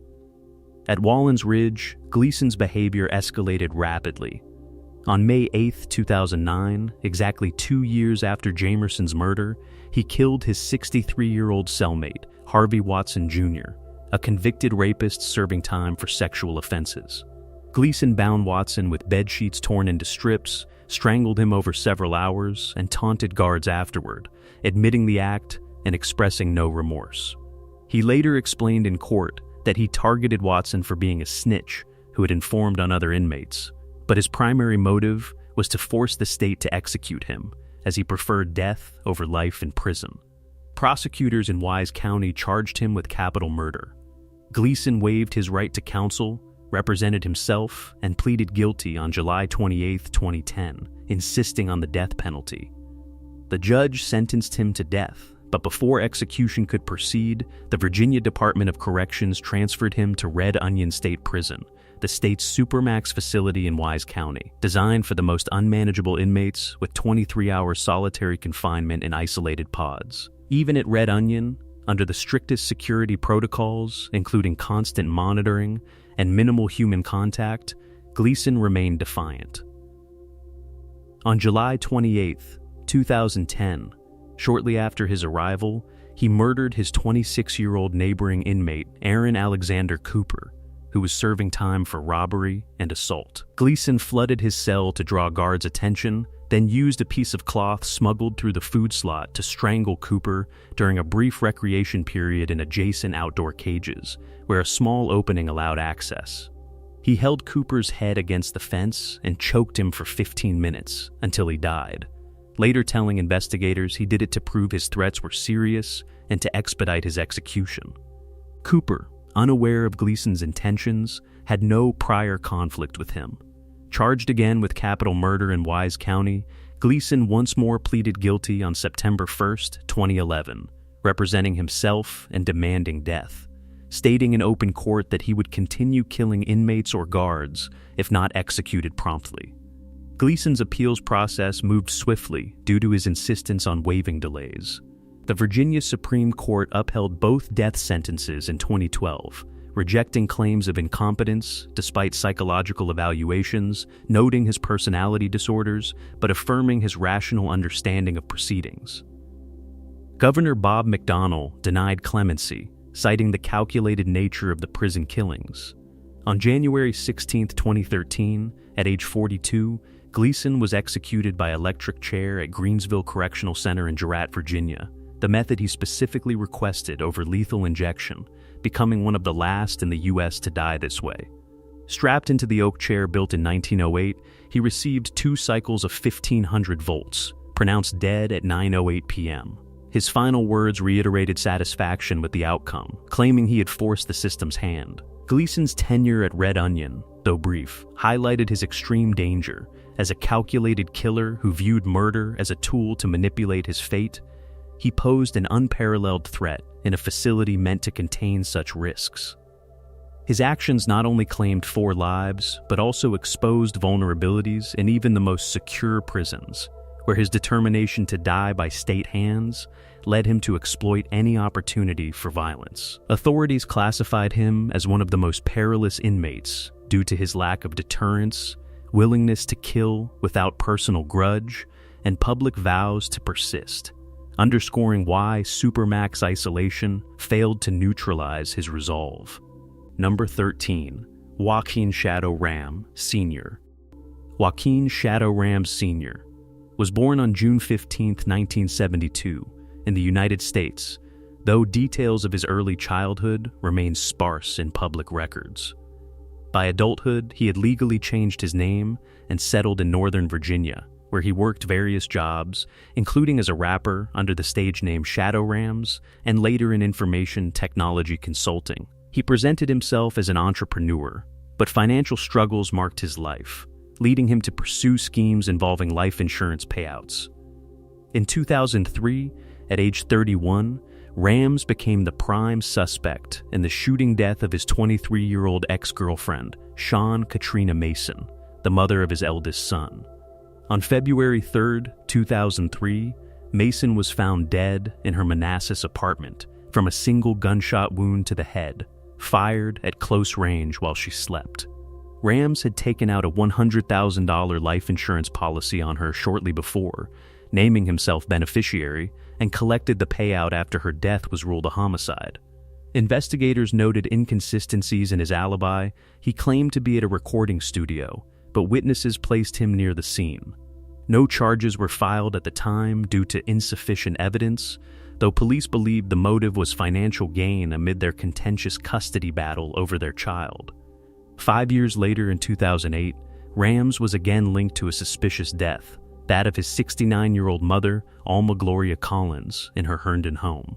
At Wallens Ridge, Gleason's behavior escalated rapidly. On May 8, 2009, exactly 2 years after Jamerson's murder, he killed his 63-year-old cellmate, Harvey Watson Jr., a convicted rapist serving time for sexual offenses. Gleason bound Watson with bedsheets torn into strips, strangled him over several hours, and taunted guards afterward, admitting the act and expressing no remorse. He later explained in court that he targeted Watson for being a snitch who had informed on other inmates, but his primary motive was to force the state to execute him, as he preferred death over life in prison. Prosecutors in Wise County charged him with capital murder. Gleason waived his right to counsel, represented himself, and pleaded guilty on July 28, 2010, insisting on the death penalty. The judge sentenced him to death, but before execution could proceed, the Virginia Department of Corrections transferred him to Red Onion State Prison, the state's supermax facility in Wise County, designed for the most unmanageable inmates with 23-hour solitary confinement in isolated pods. Even at Red Onion, under the strictest security protocols, including constant monitoring and minimal human contact, Gleason remained defiant. On July 28, 2010, shortly after his arrival, he murdered his 26-year-old neighboring inmate, Aaron Alexander Cooper, who was serving time for robbery and assault. Gleason flooded his cell to draw guards' attention, then used a piece of cloth smuggled through the food slot to strangle Cooper during a brief recreation period in adjacent outdoor cages, where a small opening allowed access. He held Cooper's head against the fence and choked him for 15 minutes until he died, later telling investigators he did it to prove his threats were serious and to expedite his execution. Cooper, unaware of Gleason's intentions, had no prior conflict with him. Charged again with capital murder in Wise County, Gleason once more pleaded guilty on September 1, 2011, representing himself and demanding death, stating in open court that he would continue killing inmates or guards if not executed promptly. Gleason's appeals process moved swiftly due to his insistence on waiving delays. The Virginia Supreme Court upheld both death sentences in 2012, rejecting claims of incompetence despite psychological evaluations, noting his personality disorders, but affirming his rational understanding of proceedings. Governor Bob McDonnell denied clemency, citing the calculated nature of the prison killings. On January 16, 2013, at age 42, Gleason was executed by electric chair at Greensville Correctional Center in Girard, Virginia, the method he specifically requested over lethal injection, becoming one of the last in the U.S. to die this way. Strapped into the oak chair built in 1908, he received 2 cycles of 1,500 volts, pronounced dead at 9:08 p.m. His final words reiterated satisfaction with the outcome, claiming he had forced the system's hand. Gleason's tenure at Red Onion, though brief, highlighted his extreme danger. As a calculated killer who viewed murder as a tool to manipulate his fate, he posed an unparalleled threat in a facility meant to contain such risks. His actions not only claimed 4 lives, but also exposed vulnerabilities in even the most secure prisons, where his determination to die by state hands led him to exploit any opportunity for violence. Authorities classified him as one of the most perilous inmates due to his lack of deterrence, willingness to kill without personal grudge, and public vows to persist, underscoring why supermax isolation failed to neutralize his resolve. Number 13. Joaquin Shadow Ram, Sr. Joaquin Shadow Ram, Sr. was born on June 15, 1972, in the United States, though details of his early childhood remain sparse in public records. By adulthood, he had legally changed his name and settled in Northern Virginia, where he worked various jobs, including as a rapper under the stage name Shadow Rams and later in information technology consulting. He presented himself as an entrepreneur, but financial struggles marked his life, leading him to pursue schemes involving life insurance payouts. In 2003, at age 31, Rams became the prime suspect in the shooting death of his 23-year-old ex-girlfriend, Sean Katrina Mason, the mother of his eldest son. On February 3, 2003, Mason was found dead in her Manassas apartment from a single gunshot wound to the head, fired at close range while she slept. Rams had taken out a $100,000 life insurance policy on her shortly before, naming himself beneficiary, and collected the payout after her death was ruled a homicide. Investigators noted inconsistencies in his alibi. He claimed to be at a recording studio, but witnesses placed him near the scene. No charges were filed at the time due to insufficient evidence, though police believed the motive was financial gain amid their contentious custody battle over their child. 5 years later, in 2008, Rams was again linked to a suspicious death, that of his 69-year-old mother, Alma Gloria Collins, in her Herndon home.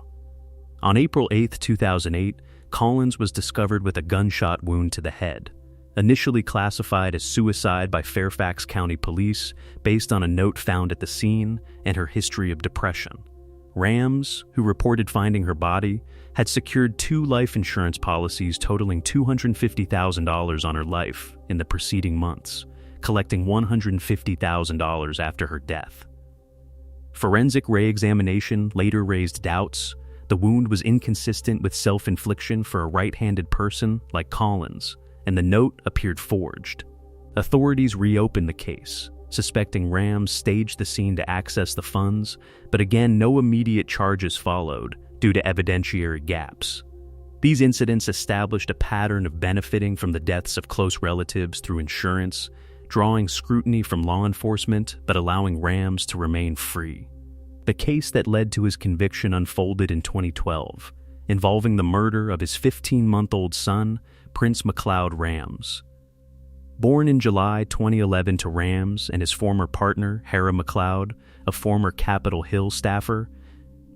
On April 8, 2008, Collins was discovered with a gunshot wound to the head, initially classified as suicide by Fairfax County Police based on a note found at the scene and her history of depression. Rams, who reported finding her body, had secured 2 life insurance policies totaling $250,000 on her life in the preceding months, collecting $150,000 after her death. Forensic re-examination later raised doubts. The wound was inconsistent with self-infliction for a right-handed person like Collins, and the note appeared forged. Authorities reopened the case, suspecting Rams staged the scene to access the funds, but again, no immediate charges followed due to evidentiary gaps. These incidents established a pattern of benefiting from the deaths of close relatives through insurance, drawing scrutiny from law enforcement but allowing Rams to remain free. The case that led to his conviction unfolded in 2012, involving the murder of his 15-month-old son, Prince McLeod Rams. Born in July 2011 to Rams and his former partner, Hara McLeod, a former Capitol Hill staffer,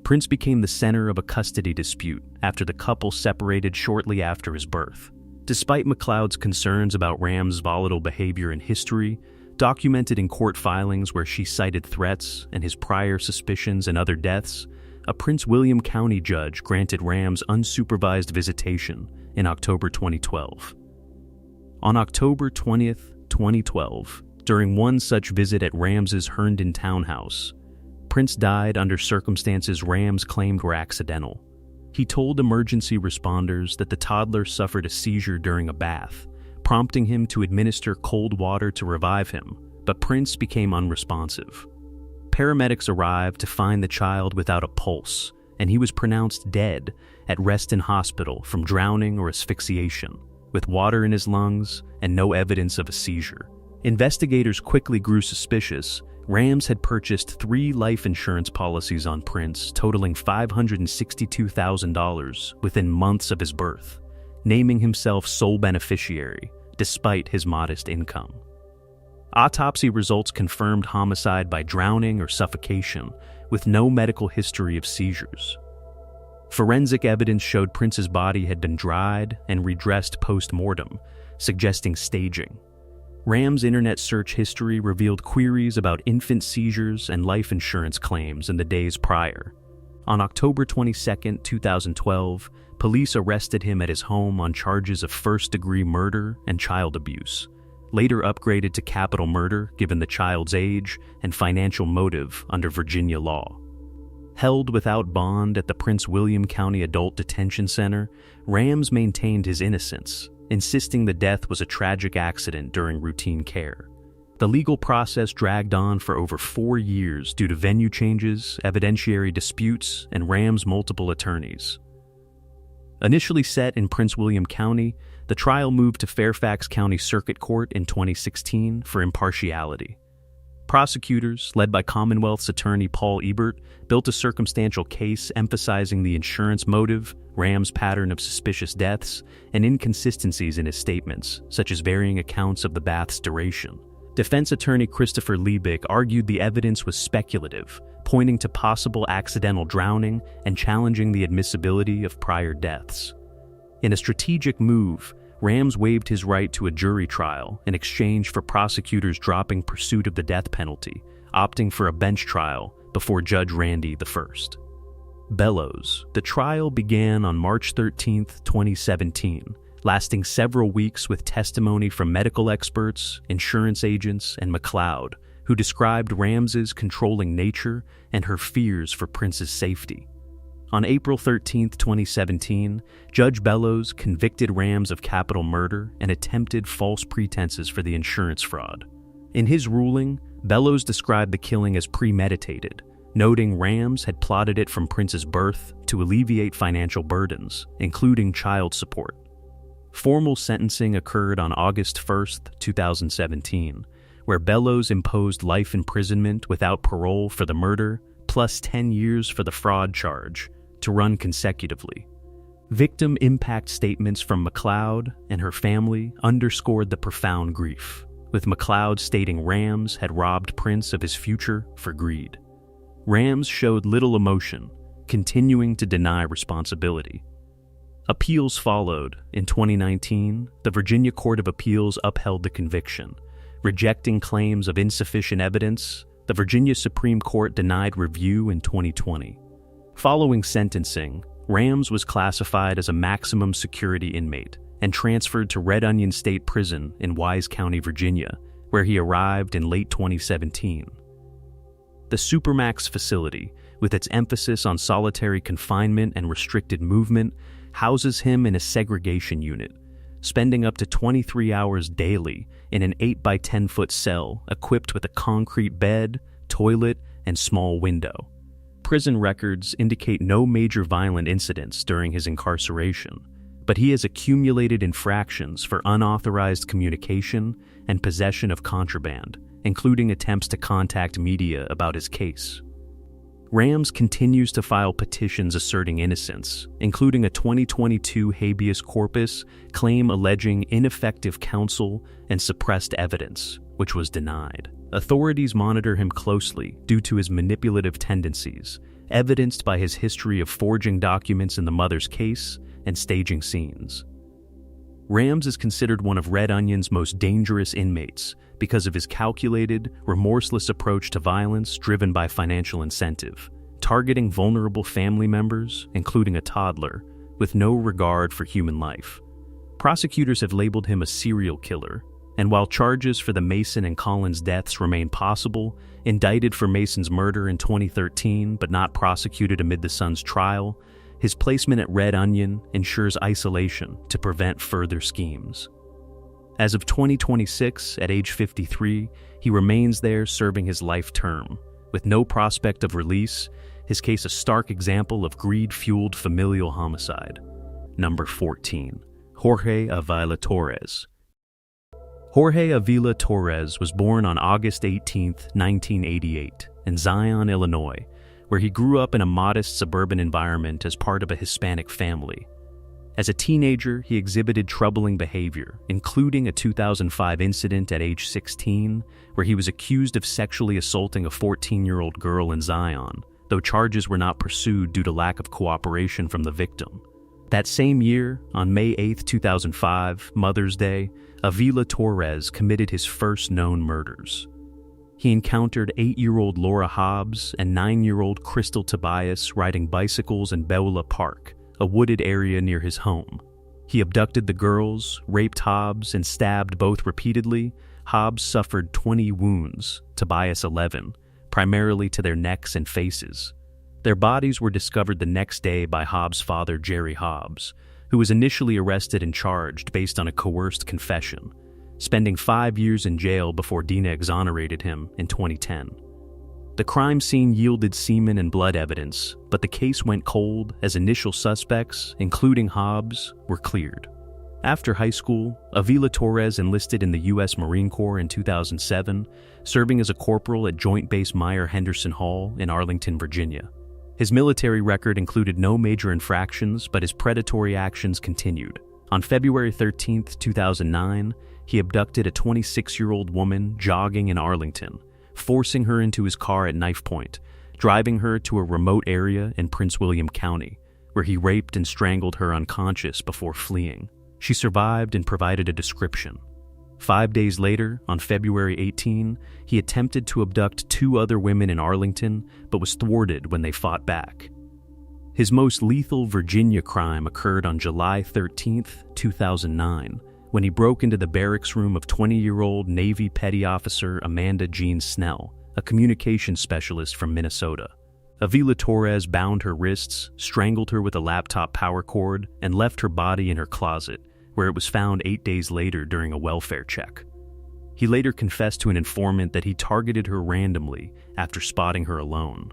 Prince became the center of a custody dispute after the couple separated shortly after his birth. Despite McLeod's concerns about Rams' volatile behavior and history, documented in court filings where she cited threats and his prior suspicions and other deaths, a Prince William County judge granted Rams unsupervised visitation in October 2012. On October 20, 2012, during one such visit at Rams's Herndon townhouse, Prince died under circumstances Rams claimed were accidental. He told emergency responders that the toddler suffered a seizure during a bath, prompting him to administer cold water to revive him, but Prince became unresponsive. Paramedics arrived to find the child without a pulse, and he was pronounced dead at Reston Hospital from drowning or asphyxiation, with water in his lungs and no evidence of a seizure. Investigators quickly grew suspicious. Rams had purchased 3 life insurance policies on Prince, totaling $562,000 within months of his birth, naming himself sole beneficiary, despite his modest income. Autopsy results confirmed homicide by drowning or suffocation, with no medical history of seizures. Forensic evidence showed Prince's body had been dried and redressed post-mortem, suggesting staging. Rams' internet search history revealed queries about infant seizures and life insurance claims in the days prior. On October 22, 2012, police arrested him at his home on charges of first-degree murder and child abuse, later upgraded to capital murder given the child's age and financial motive under Virginia law. Held without bond at the Prince William County Adult Detention Center, Rams maintained his innocence, insisting the death was a tragic accident during routine care. The legal process dragged on for over 4 years due to venue changes, evidentiary disputes, and Rams' multiple attorneys. Initially set in Prince William County, the trial moved to Fairfax County Circuit Court in 2016 for impartiality. Prosecutors, led by Commonwealth's attorney Paul Ebert, built a circumstantial case emphasizing the insurance motive, Rams' pattern of suspicious deaths, and inconsistencies in his statements, such as varying accounts of the bath's duration. Defense attorney Christopher Liebig argued the evidence was speculative, pointing to possible accidental drowning and challenging the admissibility of prior deaths. In a strategic move, Rams waived his right to a jury trial in exchange for prosecutors dropping pursuit of the death penalty, opting for a bench trial before Judge Randy I. Bellows. The trial began on March 13, 2017, lasting several weeks with testimony from medical experts, insurance agents, and McLeod, who described Rams's controlling nature and her fears for Prince's safety. On April 13, 2017, Judge Bellows convicted Rams of capital murder and attempted false pretenses for the insurance fraud. In his ruling, Bellows described the killing as premeditated, noting Rams had plotted it from Prince's birth to alleviate financial burdens, including child support. Formal sentencing occurred on August 1, 2017, where Bellows imposed life imprisonment without parole for the murder, plus 10 years for the fraud charge, to run consecutively. Victim impact statements from McLeod and her family underscored the profound grief, with McLeod stating Rams had robbed Prince of his future for greed. Rams showed little emotion, continuing to deny responsibility. Appeals followed. In 2019, the Virginia Court of Appeals upheld the conviction. Rejecting claims of insufficient evidence, the Virginia Supreme Court denied review in 2020. Following sentencing, Rams was classified as a maximum security inmate and transferred to Red Onion State Prison in Wise County, Virginia, where he arrived in late 2017. The Supermax facility, with its emphasis on solitary confinement and restricted movement, houses him in a segregation unit, spending up to 23 hours daily in an 8 by 10 foot cell equipped with a concrete bed, toilet, and small window. Prison records indicate no major violent incidents during his incarceration, but he has accumulated infractions for unauthorized communication and possession of contraband, including attempts to contact media about his case. Rams continues to file petitions asserting innocence, including a 2022 habeas corpus claim alleging ineffective counsel and suppressed evidence, which was denied. Authorities monitor him closely due to his manipulative tendencies, evidenced by his history of forging documents in the mother's case and staging scenes. Rams is considered one of Red Onion's most dangerous inmates because of his calculated, remorseless approach to violence driven by financial incentive, targeting vulnerable family members, including a toddler, with no regard for human life. Prosecutors have labeled him a serial killer, and while charges for the Mason and Collins deaths remain possible, indicted for Mason's murder in 2013 but not prosecuted amid the son's trial, his placement at Red Onion ensures isolation to prevent further schemes. As of 2026, at age 53, he remains there serving his life term. With no prospect of release, his case a stark example of greed-fueled familial homicide. Number 14. Jorge Avila Torres. Jorge Avila Torres was born on August 18, 1988, in Zion, Illinois, where he grew up in a modest suburban environment as part of a Hispanic family. As a teenager, he exhibited troubling behavior, including a 2005 incident at age 16, where he was accused of sexually assaulting a 14-year-old girl in Zion, though charges were not pursued due to lack of cooperation from the victim. That same year, on May 8, 2005, Mother's Day, Avila Torres committed his first known murders. He encountered 8-year-old Laura Hobbs and 9-year-old Crystal Tobias riding bicycles in Beulah Park, a wooded area near his home. He abducted the girls, raped Hobbs, and stabbed both repeatedly. Hobbs suffered 20 wounds, Tobias 11, primarily to their necks and faces. Their bodies were discovered the next day by Hobbs' father, Jerry Hobbs, who was initially arrested and charged based on a coerced confession, spending 5 years in jail before Dina exonerated him in 2010. The crime scene yielded semen and blood evidence, but the case went cold as initial suspects, including Hobbs, were cleared. After high school, Avila Torres enlisted in the U.S. Marine Corps in 2007, serving as a corporal at Joint Base Myer-Henderson Hall in Arlington, Virginia. His military record included no major infractions, but his predatory actions continued. On February 13, 2009, he abducted a 26-year-old woman jogging in Arlington, forcing her into his car at knife point, driving her to a remote area in Prince William County, where he raped and strangled her unconscious before fleeing. She survived and provided a description. 5 days later, on February 18, he attempted to abduct 2 other women in Arlington, but was thwarted when they fought back. His most lethal Virginia crime occurred on July 13, 2009, when he broke into the barracks room of 20-year-old Navy Petty Officer Amanda Jean Snell, a communications specialist from Minnesota. Avila Torres bound her wrists, strangled her with a laptop power cord, and left her body in her closet, where it was found 8 days later during a welfare check. He later confessed to an informant that he targeted her randomly after spotting her alone.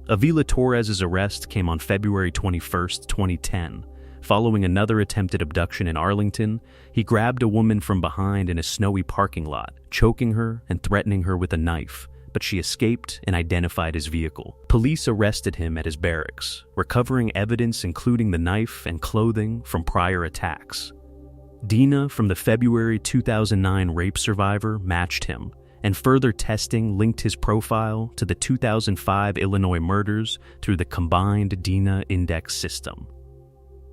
Avila Torres' arrest came on February 21, 2010. Following another attempted abduction in Arlington, he grabbed a woman from behind in a snowy parking lot, choking her and threatening her with a knife, but she escaped and identified his vehicle. Police arrested him at his barracks, recovering evidence including the knife and clothing from prior attacks. Dina from the February 2009 rape survivor matched him, and further testing linked his profile to the 2005 Illinois murders through the combined Dina index system.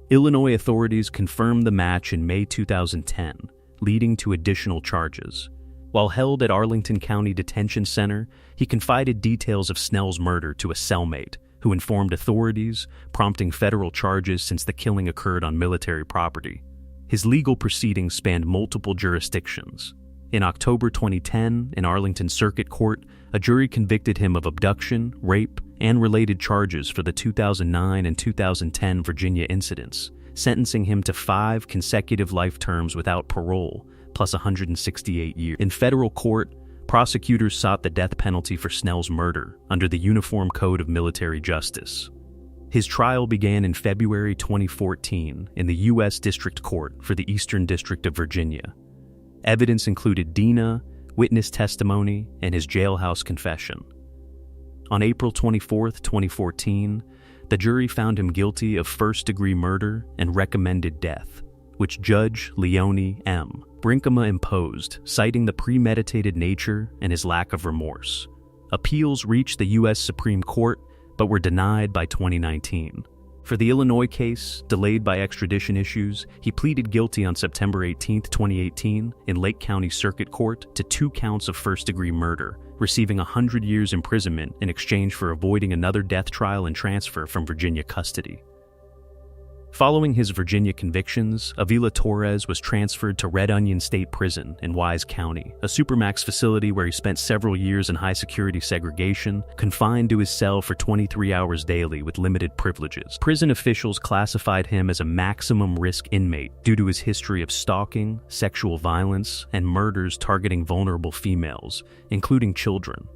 Illinois authorities confirmed the match in May 2010, leading to additional charges. While held at Arlington County Detention Center, he confided details of Snell's murder to a cellmate, who informed authorities, prompting federal charges since the killing occurred on military property. His legal proceedings spanned multiple jurisdictions. In October 2010, in Arlington Circuit Court, a jury convicted him of abduction, rape, and related charges for the 2009 and 2010 Virginia incidents, sentencing him to 5 consecutive life terms without parole, plus 168 years. In federal court, prosecutors sought the death penalty for Snell's murder under the Uniform Code of Military Justice. His trial began in February 2014 in the U.S. District Court for the Eastern District of Virginia. Evidence included Dina, witness testimony, and his jailhouse confession. On April 24, 2014, the jury found him guilty of first-degree murder and recommended death, which Judge Leonie M. Brinkema imposed, citing the premeditated nature and his lack of remorse. Appeals reached the U.S. Supreme Court, but were denied by 2019. For the Illinois case, delayed by extradition issues, he pleaded guilty on September 18, 2018, in Lake County Circuit Court to 2 counts of first-degree murder, receiving 100 years imprisonment in exchange for avoiding another death trial and transfer from Virginia custody. Following his Virginia convictions, Avila Torres was transferred to Red Onion State Prison in Wise County, a supermax facility where he spent several years in high-security segregation, confined to his cell for 23 hours daily with limited privileges. Prison officials classified him as a maximum-risk inmate due to his history of stalking, sexual violence, and murders targeting vulnerable females, including children.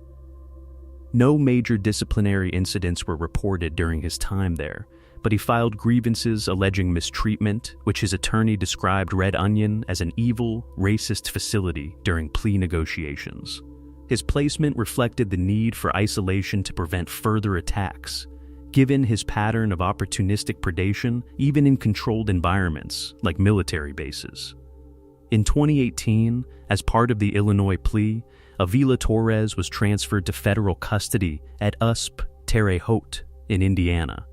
No major disciplinary incidents were reported during his time there, but he filed grievances alleging mistreatment, which his attorney described Red Onion as an evil, racist facility during plea negotiations. His placement reflected the need for isolation to prevent further attacks, given his pattern of opportunistic predation even in controlled environments like military bases. In 2018, as part of the Illinois plea, Avila Torres was transferred to federal custody at USP Terre Haute in Indiana,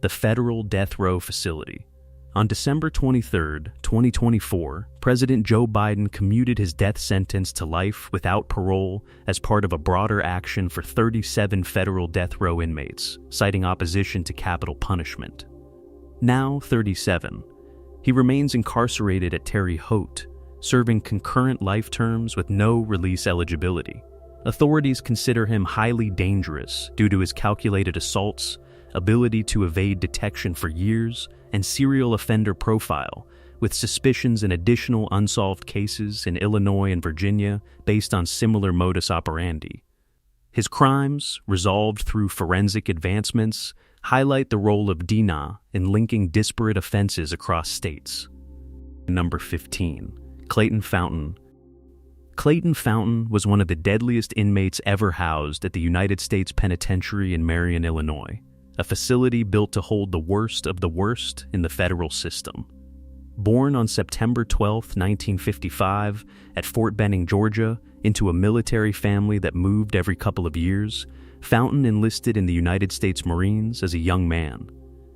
the federal death row facility. On December 23, 2024, President Joe Biden commuted his death sentence to life without parole as part of a broader action for 37 federal death row inmates, citing opposition to capital punishment. Now 37, He remains incarcerated at Terre Haute, serving concurrent life terms with no release eligibility. Authorities consider him highly dangerous due to his calculated assaults, ability to evade detection for years, and serial offender profile, with suspicions and additional unsolved cases in Illinois and Virginia based on similar modus operandi. His crimes, resolved through forensic advancements, highlight the role of DNA in linking disparate offenses across states. Number 15. Clayton Fountain. Clayton Fountain was one of the deadliest inmates ever housed at the United States Penitentiary in Marion, Illinois, a facility built to hold the worst of the worst in the federal system. Born on September 12, 1955, at Fort Benning, Georgia, into a military family that moved every couple of years, Fountain enlisted in the United States Marines as a young man.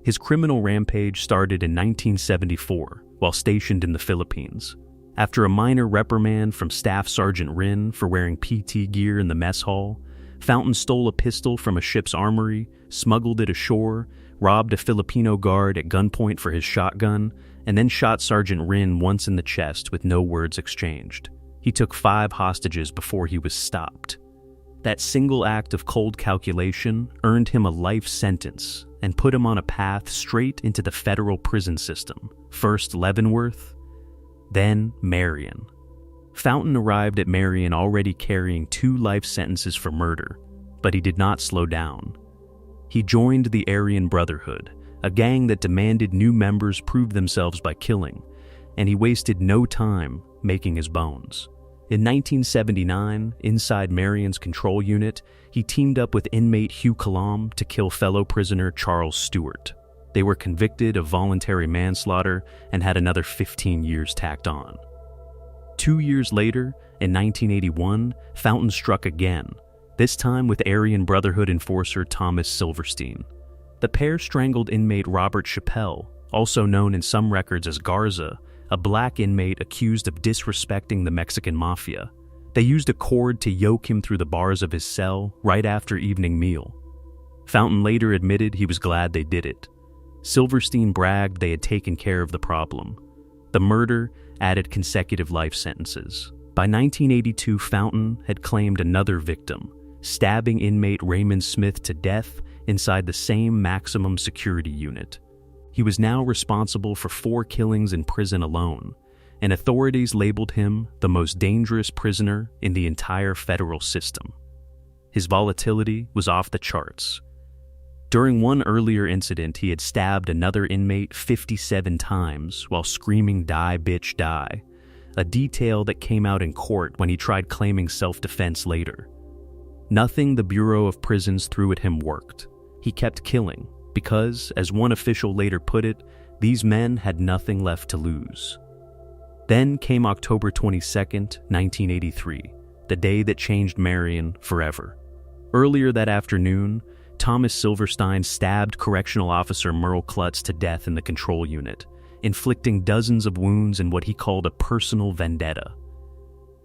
His criminal rampage started in 1974 while stationed in the Philippines. After a minor reprimand from Staff Sergeant Wren for wearing PT gear in the mess hall, Fountain stole a pistol from a ship's armory, smuggled it ashore, robbed a Filipino guard at gunpoint for his shotgun, and then shot Sergeant Wren once in the chest with no words exchanged. He took 5 hostages before he was stopped. That single act of cold calculation earned him a life sentence and put him on a path straight into the federal prison system, first Leavenworth, then Marion. Fountain arrived at Marion already carrying 2 life sentences for murder, but he did not slow down. He joined the Aryan Brotherhood, a gang that demanded new members prove themselves by killing, and he wasted no time making his bones. In 1979, inside Marion's control unit, he teamed up with inmate Hugh Kalam to kill fellow prisoner Charles Stewart. They were convicted of voluntary manslaughter and had another 15 years tacked on. 2 years later, in 1981, Fountain struck again, this time with Aryan Brotherhood enforcer Thomas Silverstein. The pair strangled inmate Robert Chappelle, also known in some records as Garza, a black inmate accused of disrespecting the Mexican mafia. They used a cord to yoke him through the bars of his cell right after evening meal. Fountain later admitted he was glad they did it. Silverstein bragged they had taken care of the problem. The murder added consecutive life sentences. By 1982, Fountain had claimed another victim, stabbing inmate Raymond Smith to death inside the same maximum security unit. He was now responsible for 4 killings in prison alone, and authorities labeled him the most dangerous prisoner in the entire federal system. His volatility was off the charts. During one earlier incident, he had stabbed another inmate 57 times while screaming, "Die, bitch, die," a detail that came out in court when he tried claiming self-defense later. Nothing the Bureau of Prisons threw at him worked. He kept killing because, as one official later put it, these men had nothing left to lose. Then came October 22, 1983, the day that changed Marion forever. Earlier that afternoon, Thomas Silverstein stabbed correctional officer Merle Klutz to death in the control unit, inflicting dozens of wounds in what he called a personal vendetta.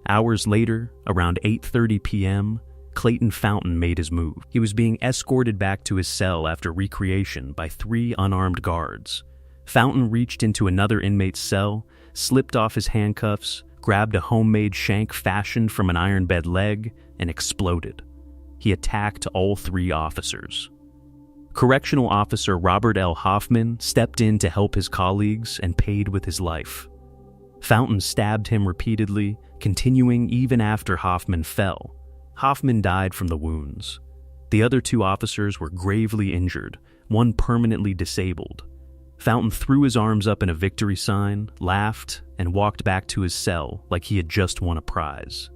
Hours later, around 8:30 p.m., Clayton Fountain made his move. He was being escorted back to his cell after recreation by 3 unarmed guards. Fountain reached into another inmate's cell, slipped off his handcuffs, grabbed a homemade shank fashioned from an iron bed leg, and exploded. He attacked all 3 officers. Correctional officer Robert L. Hoffman stepped in to help his colleagues and paid with his life. Fountain stabbed him repeatedly, continuing even after Hoffman fell. Hoffman died from the wounds. The other 2 officers were gravely injured, one permanently disabled. Fountain threw his arms up in a victory sign, laughed, and walked back to his cell like he had just won a prize.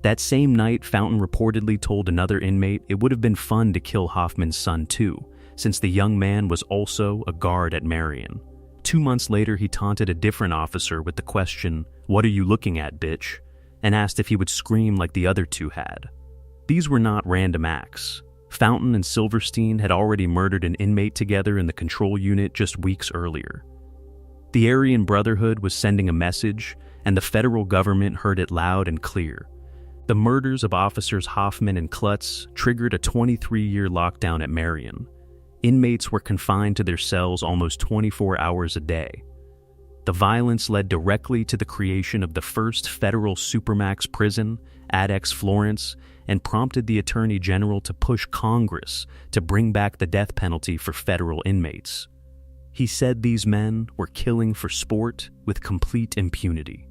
That same night, Fountain reportedly told another inmate it would have been fun to kill Hoffman's son too, since the young man was also a guard at Marion. 2 months later, he taunted a different officer with the question, "What are you looking at, bitch?" and asked if he would scream like the other 2 had. These were not random acts. Fountain and Silverstein had already murdered an inmate together in the control unit just weeks earlier. The Aryan Brotherhood was sending a message, and the federal government heard it loud and clear. The murders of officers Hoffman and Klutz triggered a 23-year lockdown at Marion. Inmates were confined to their cells almost 24 hours a day. The violence led directly to the creation of the first federal supermax prison, Adex Florence, and prompted the Attorney General to push Congress to bring back the death penalty for federal inmates. He said these men were killing for sport with complete impunity.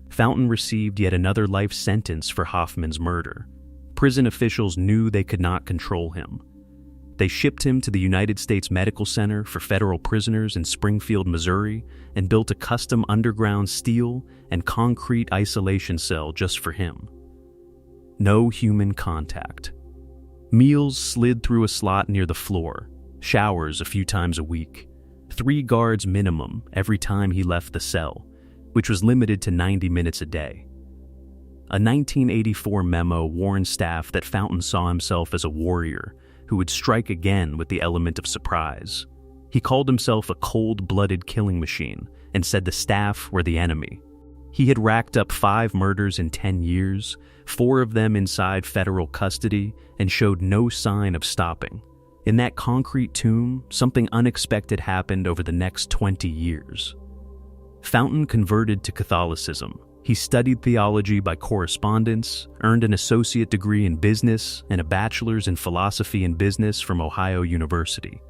Fountain received yet another life sentence for Hoffman's murder. Prison officials knew they could not control him. They shipped him to the United States Medical Center for Federal Prisoners in Springfield, Missouri, and built a custom underground steel and concrete isolation cell just for him. No human contact. Meals slid through a slot near the floor, showers a few times a week, 3 guards minimum every time he left the cell, which was limited to 90 minutes a day. A 1984 memo warned staff that Fountain saw himself as a warrior who would strike again with the element of surprise. He called himself a cold-blooded killing machine and said the staff were the enemy. He had racked up 5 murders in 10 years, 4 of them inside federal custody, and showed no sign of stopping. In that concrete tomb, something unexpected happened over the next 20 years. Fountain converted to Catholicism. He studied theology by correspondence, earned an associate degree in business and a bachelor's in philosophy and business from Ohio University.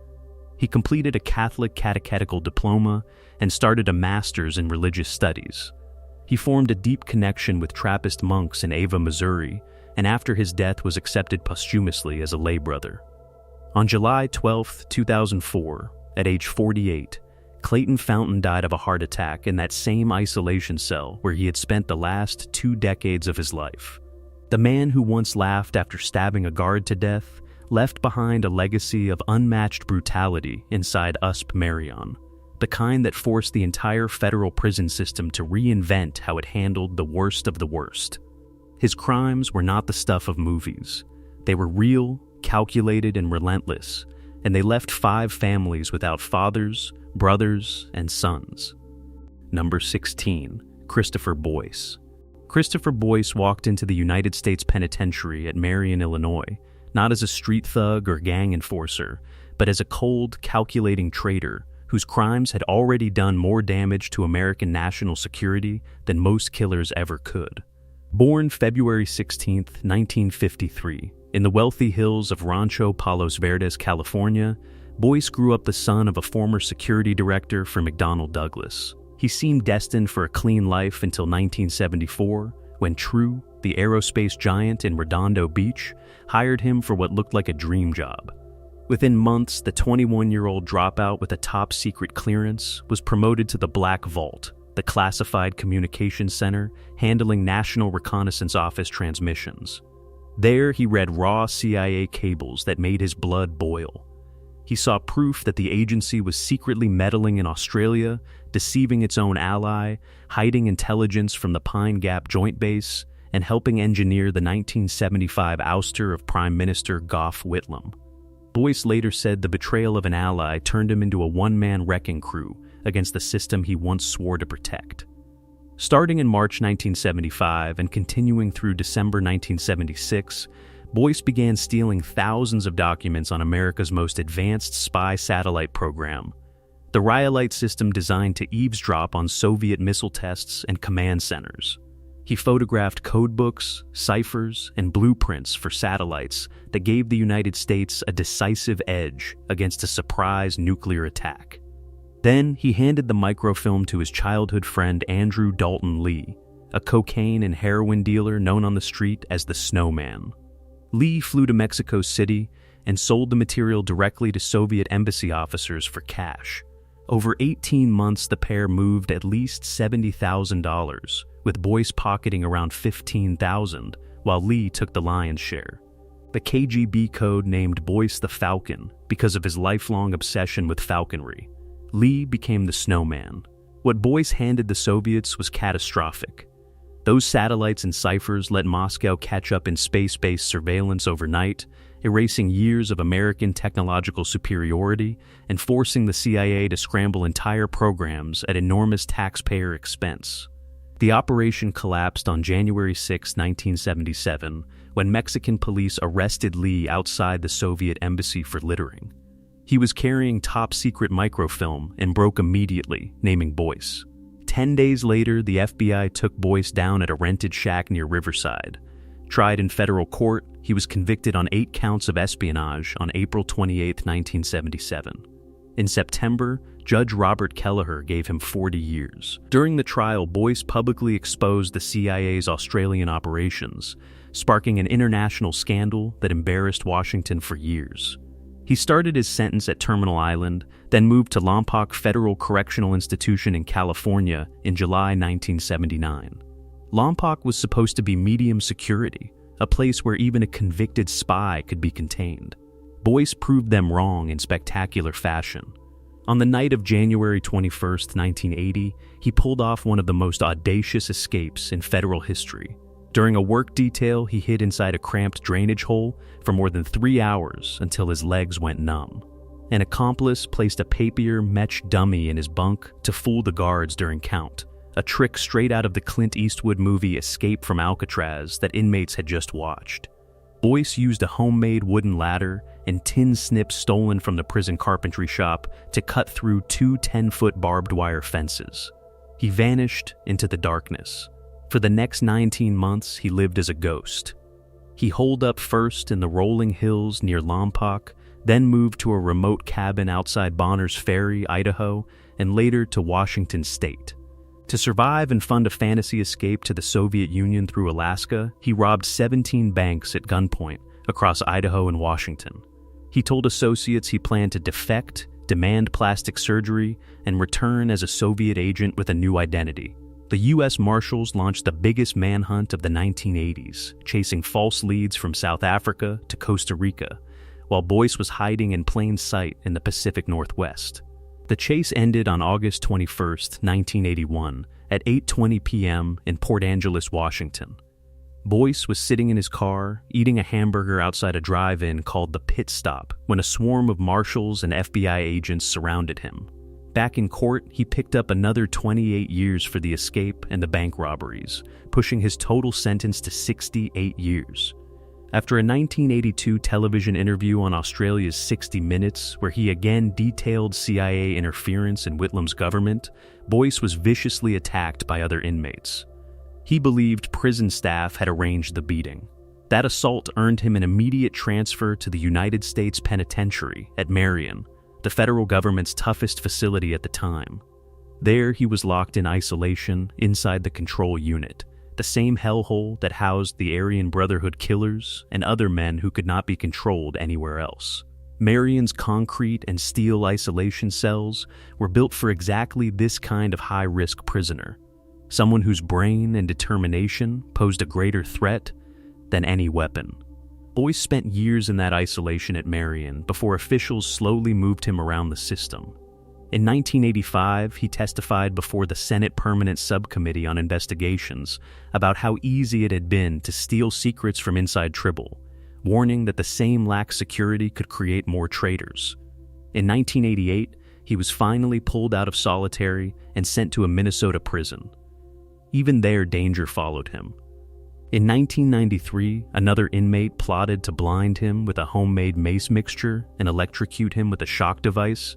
He completed a Catholic catechetical diploma and started a master's in religious studies. He formed a deep connection with Trappist monks in Ava, Missouri, and after his death was accepted posthumously as a lay brother. On July 12, 2004, at age 48, Clayton Fountain died of a heart attack in that same isolation cell where he had spent the last 2 decades of his life. The man who once laughed after stabbing a guard to death left behind a legacy of unmatched brutality inside USP Marion, the kind that forced the entire federal prison system to reinvent how it handled the worst of the worst. His crimes were not the stuff of movies. They were real, calculated, and relentless, and they left 5 families without fathers, brothers, and sons. Number 16, Christopher Boyce. Christopher Boyce walked into the United States Penitentiary at Marion, Illinois, not as a street thug or gang enforcer, but as a cold, calculating traitor whose crimes had already done more damage to American national security than most killers ever could. Born February 16, 1953, in the wealthy hills of Rancho Palos Verdes, California, Boyce grew up the son of a former security director for McDonnell Douglas. He seemed destined for a clean life until 1974, when True, the aerospace giant in Redondo Beach, hired him for what looked like a dream job. Within months, the 21-year-old dropout with a top-secret clearance was promoted to the Black Vault, the classified communications center handling National Reconnaissance Office transmissions. There, he read raw CIA cables that made his blood boil. He saw proof that the agency was secretly meddling in Australia, deceiving its own ally, hiding intelligence from the Pine Gap Joint Base, and helping engineer the 1975 ouster of Prime Minister Gough Whitlam. Boyce later said the betrayal of an ally turned him into a one-man wrecking crew against the system he once swore to protect. Starting in March 1975 and continuing through December 1976, Boyce began stealing thousands of documents on America's most advanced spy satellite program, the Rhyolite system designed to eavesdrop on Soviet missile tests and command centers. He photographed codebooks, ciphers, and blueprints for satellites that gave the United States a decisive edge against a surprise nuclear attack. Then he handed the microfilm to his childhood friend Andrew Dalton Lee, a cocaine and heroin dealer known on the street as the Snowman. Lee flew to Mexico City and sold the material directly to Soviet embassy officers for cash. Over 18 months, the pair moved at least $70,000, with Boyce pocketing around $15,000, while Lee took the lion's share. The KGB code named Boyce the Falcon because of his lifelong obsession with falconry. Lee became the Snowman. What Boyce handed the Soviets was catastrophic. Those satellites and ciphers let Moscow catch up in space-based surveillance overnight, erasing years of American technological superiority and forcing the CIA to scramble entire programs at enormous taxpayer expense. The operation collapsed on January 6, 1977, when Mexican police arrested Lee outside the Soviet embassy for littering. He was carrying top-secret microfilm and broke immediately, naming Boyce. 10 days later, the FBI took Boyce down at a rented shack near Riverside. Tried in federal court, he was convicted on 8 counts of espionage on April 28, 1977. In September, Judge Robert Kelleher gave him 40 years. During the trial, Boyce publicly exposed the CIA's Australian operations, sparking an international scandal that embarrassed Washington for years. He started his sentence at Terminal Island, then moved to Lompoc Federal Correctional Institution in California in July 1979. Lompoc was supposed to be medium security, a place where even a convicted spy could be contained. Boyce proved them wrong in spectacular fashion. On the night of January 21, 1980, he pulled off one of the most audacious escapes in federal history. During a work detail, he hid inside a cramped drainage hole for more than 3 hours until his legs went numb. An accomplice placed a papier mèche dummy in his bunk to fool the guards during count, a trick straight out of the Clint Eastwood movie Escape from Alcatraz that inmates had just watched. Boyce used a homemade wooden ladder and tin snips stolen from the prison carpentry shop to cut through 2 10-foot barbed wire fences. He vanished into the darkness. For the next 19 months, he lived as a ghost. He holed up first in the rolling hills near Lompoc, then moved to a remote cabin outside Bonners Ferry, Idaho, and later to Washington State. To survive and fund a fantasy escape to the Soviet Union through Alaska, he robbed 17 banks at gunpoint across Idaho and Washington. He told associates he planned to defect, demand plastic surgery, and return as a Soviet agent with a new identity. The U.S. Marshals launched the biggest manhunt of the 1980s, chasing false leads from South Africa to Costa Rica, while Boyce was hiding in plain sight in the Pacific Northwest. The chase ended on August 21, 1981, at 8:20 p.m. in Port Angeles, Washington. Boyce was sitting in his car, eating a hamburger outside a drive-in called the Pit Stop, when a swarm of marshals and FBI agents surrounded him. Back in court, he picked up another 28 years for the escape and the bank robberies, pushing his total sentence to 68 years. After a 1982 television interview on Australia's 60 Minutes, where he again detailed CIA interference in Whitlam's government, Boyce was viciously attacked by other inmates. He believed prison staff had arranged the beating. That assault earned him an immediate transfer to the United States Penitentiary at Marion, the federal government's toughest facility at the time. There, he was locked in isolation inside the control unit, the same hellhole that housed the Aryan Brotherhood killers and other men who could not be controlled anywhere else. Marion's concrete and steel isolation cells were built for exactly this kind of high-risk prisoner, someone whose brain and determination posed a greater threat than any weapon. Boyce spent years in that isolation at Marion before officials slowly moved him around the system. In 1985, he testified before the Senate Permanent Subcommittee on Investigations about how easy it had been to steal secrets from inside Tribble, warning that the same lax security could create more traitors. In 1988, he was finally pulled out of solitary and sent to a Minnesota prison. Even there, danger followed him. In 1993, another inmate plotted to blind him with a homemade mace mixture and electrocute him with a shock device.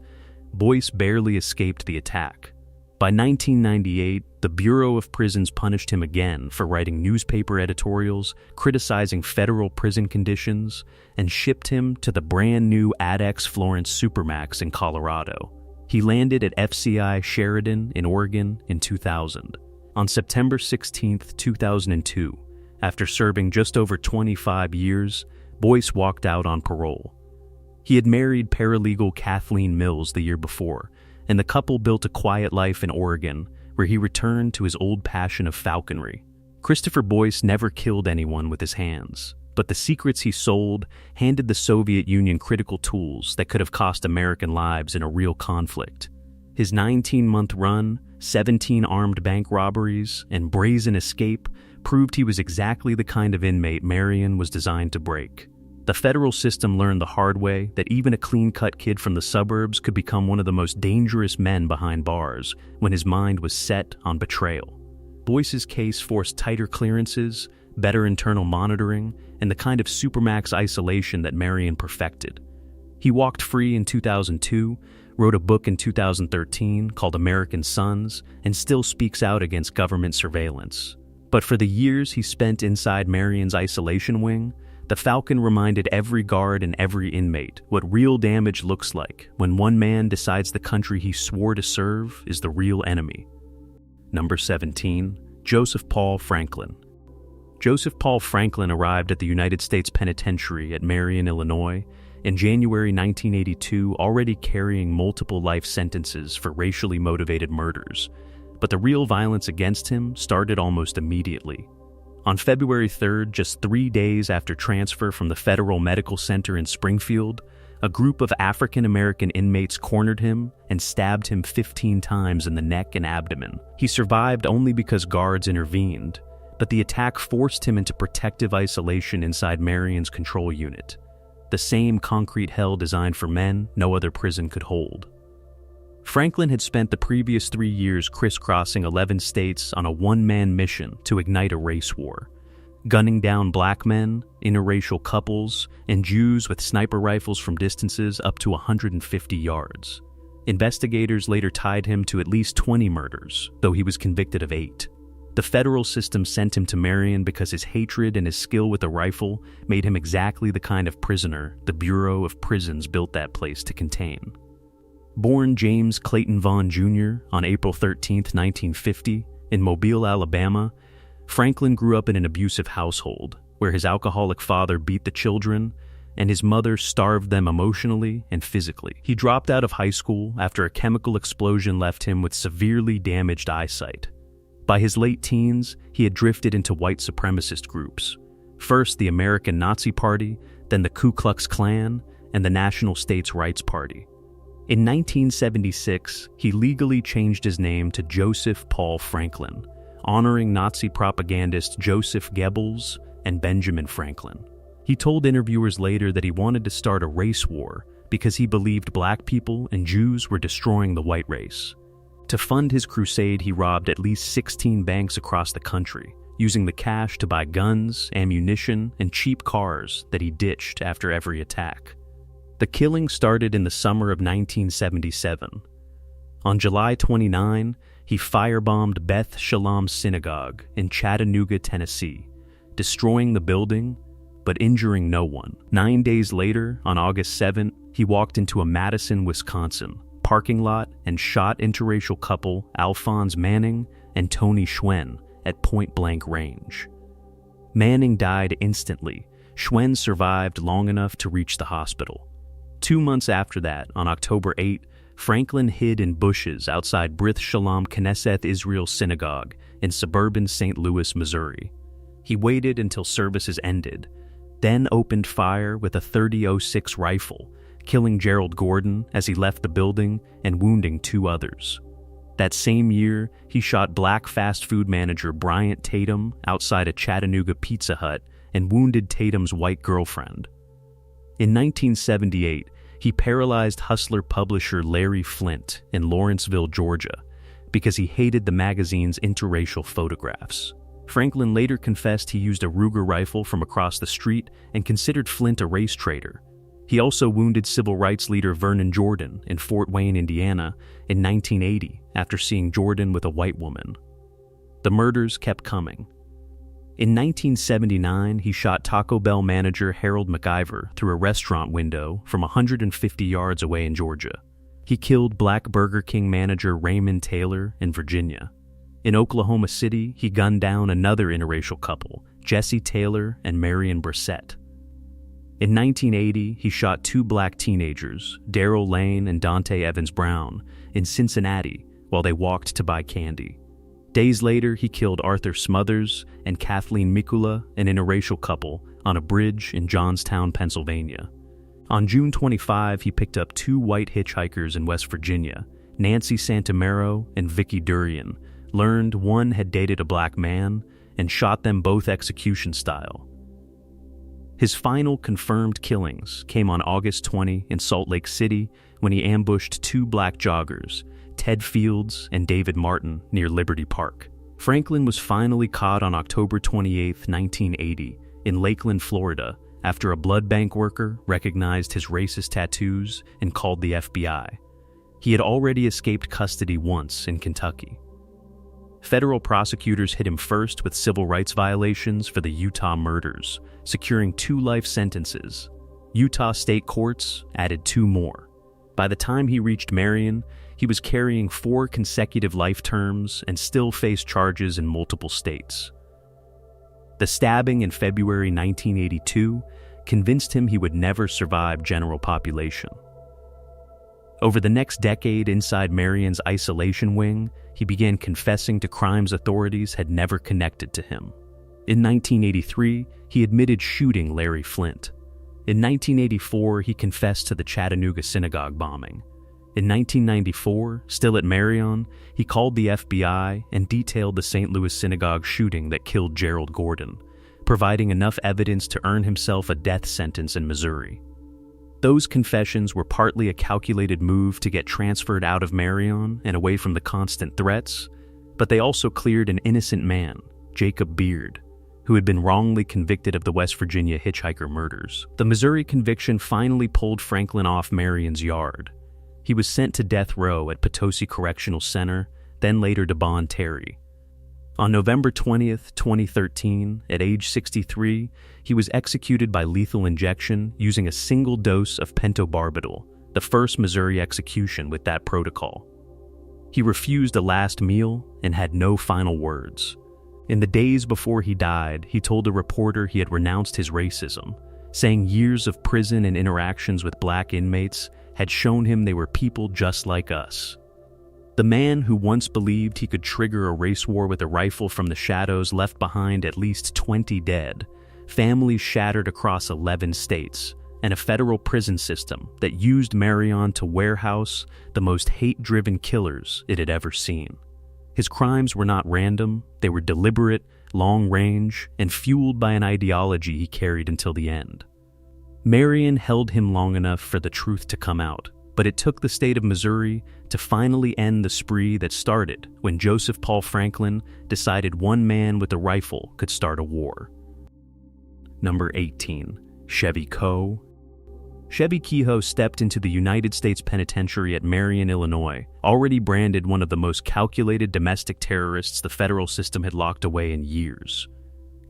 Boyce barely escaped the attack. By 1998, the Bureau of Prisons punished him again for writing newspaper editorials criticizing federal prison conditions and shipped him to the brand new ADEX Florence Supermax in Colorado. He landed at FCI Sheridan in Oregon in 2000. On September 16, 2002, after serving just over 25 years, Boyce walked out on parole. He had married paralegal Kathleen Mills the year before, and the couple built a quiet life in Oregon, where he returned to his old passion of falconry. Christopher Boyce never killed anyone with his hands, but the secrets he sold handed the Soviet Union critical tools that could have cost American lives in a real conflict. His 19-month run, 17 armed bank robberies, and brazen escape proved he was exactly the kind of inmate Marion was designed to break. The federal system learned the hard way that even a clean-cut kid from the suburbs could become one of the most dangerous men behind bars when his mind was set on betrayal. Boyce's case forced tighter clearances, better internal monitoring, and the kind of supermax isolation that Marion perfected. He walked free in 2002, wrote a book in 2013 called American Sons, and still speaks out against government surveillance. But for the years he spent inside Marion's isolation wing, the Falcon reminded every guard and every inmate what real damage looks like when one man decides the country he swore to serve is the real enemy. Number 17. Joseph Paul Franklin. Joseph Paul Franklin arrived at the United States Penitentiary at Marion, Illinois, in January 1982, already carrying multiple life sentences for racially motivated murders. But the real violence against him started almost immediately. On February 3rd, just 3 days after transfer from the Federal Medical Center in Springfield, a group of African-American inmates cornered him and stabbed him 15 times in the neck and abdomen. He survived only because guards intervened, but the attack forced him into protective isolation inside Marion's control unit, the same concrete hell designed for men no other prison could hold. Franklin had spent the previous 3 years crisscrossing 11 states on a one-man mission to ignite a race war, gunning down black men, interracial couples, and Jews with sniper rifles from distances up to 150 yards. Investigators later tied him to at least 20 murders, though he was convicted of 8. The federal system sent him to Marion because his hatred and his skill with a rifle made him exactly the kind of prisoner the Bureau of Prisons built that place to contain. Born James Clayton Fountain Jr. on April 13, 1950, in Mobile, Alabama, Franklin grew up in an abusive household where his alcoholic father beat the children and his mother starved them emotionally and physically. He dropped out of high school after a chemical explosion left him with severely damaged eyesight. By his late teens, he had drifted into white supremacist groups, first the American Nazi Party, then the Ku Klux Klan, and the National States' Rights Party. In 1976, he legally changed his name to Joseph Paul Franklin, honoring Nazi propagandist Joseph Goebbels and Benjamin Franklin. He told interviewers later that he wanted to start a race war because he believed black people and Jews were destroying the white race. To fund his crusade, he robbed at least 16 banks across the country, using the cash to buy guns, ammunition, and cheap cars that he ditched after every attack. The killing started in the summer of 1977. On July 29, he firebombed Beth Shalom Synagogue in Chattanooga, Tennessee, destroying the building but injuring no one. 9 days later, on August 7, he walked into a Madison, Wisconsin, parking lot and shot interracial couple Alphonse Manning and Tony Schwen at point-blank range. Manning died instantly. Schwen survived long enough to reach the hospital. 2 months after that, on October 8, Franklin hid in bushes outside Brith Shalom Knesset Israel Synagogue in suburban St. Louis, Missouri. He waited until services ended, then opened fire with a .30-06 rifle, killing Gerald Gordon as he left the building and wounding 2 others. That same year, he shot black fast food manager Bryant Tatum outside a Chattanooga Pizza Hut and wounded Tatum's white girlfriend. In 1978, he paralyzed hustler publisher Larry Flint in Lawrenceville, Georgia, because he hated the magazine's interracial photographs. Franklin later confessed he used a Ruger rifle from across the street and considered Flint a race traitor. He also wounded civil rights leader Vernon Jordan in Fort Wayne, Indiana, in 1980 after seeing Jordan with a white woman. The murders kept coming. In 1979, he shot Taco Bell manager Harold McIver through a restaurant window from 150 yards away in Georgia. He killed black Burger King manager Raymond Taylor in Virginia. In Oklahoma City, he gunned down another interracial couple, Jesse Taylor and Marion Brissett. In 1980, he shot 2 black teenagers, Darrell Lane and Dante Evans Brown, in Cincinnati while they walked to buy candy. Days later, he killed Arthur Smothers and Kathleen Mikula, an interracial couple, on a bridge in Johnstown, Pennsylvania. On June 25, he picked up 2 white hitchhikers in West Virginia, Nancy Santamero and Vicky Durian, learned one had dated a black man, and shot them both execution style. His final confirmed killings came on August 20 in Salt Lake City when he ambushed 2 black joggers, Ted Fields and David Martin, near Liberty Park. Franklin was finally caught on October 28, 1980, in Lakeland, Florida, after a blood bank worker recognized his racist tattoos and called the FBI. He had already escaped custody once in Kentucky. Federal prosecutors hit him first with civil rights violations for the Utah murders, securing 2 life sentences. Utah state courts added 2 more. By the time he reached Marion, he was carrying 4 consecutive life terms and still faced charges in multiple states. The stabbing in February 1982 convinced him he would never survive general population. Over the next decade inside Marion's isolation wing, he began confessing to crimes authorities had never connected to him. In 1983, he admitted shooting Larry Flynt. In 1984, he confessed to the Chattanooga synagogue bombing. In 1994, still at Marion, he called the FBI and detailed the St. Louis synagogue shooting that killed Gerald Gordon, providing enough evidence to earn himself a death sentence in Missouri. Those confessions were partly a calculated move to get transferred out of Marion and away from the constant threats, but they also cleared an innocent man, Jacob Beard, who had been wrongly convicted of the West Virginia hitchhiker murders. The Missouri conviction finally pulled Franklin off Marion's yard. He was sent to death row at Potosi Correctional Center, then later to Bond Terry. On November 20th, 2013, at age 63, he was executed by lethal injection using a single dose of pentobarbital, the first Missouri execution with that protocol. He refused a last meal and had no final words. In the days before he died, he told a reporter he had renounced his racism, saying years of prison and interactions with black inmates had shown him they were people just like us. The man who once believed he could trigger a race war with a rifle from the shadows left behind at least 20 dead, families shattered across 11 states, and a federal prison system that used Marion to warehouse the most hate-driven killers it had ever seen. His crimes were not random, they were deliberate, long-range, and fueled by an ideology he carried until the end. Marion held him long enough for the truth to come out, but it took the state of Missouri to finally end the spree that started when Joseph Paul Franklin decided one man with a rifle could start a war. Number 18. Chevy Coe. Chevy Kehoe stepped into the United States Penitentiary at Marion, Illinois, already branded one of the most calculated domestic terrorists the federal system had locked away in years.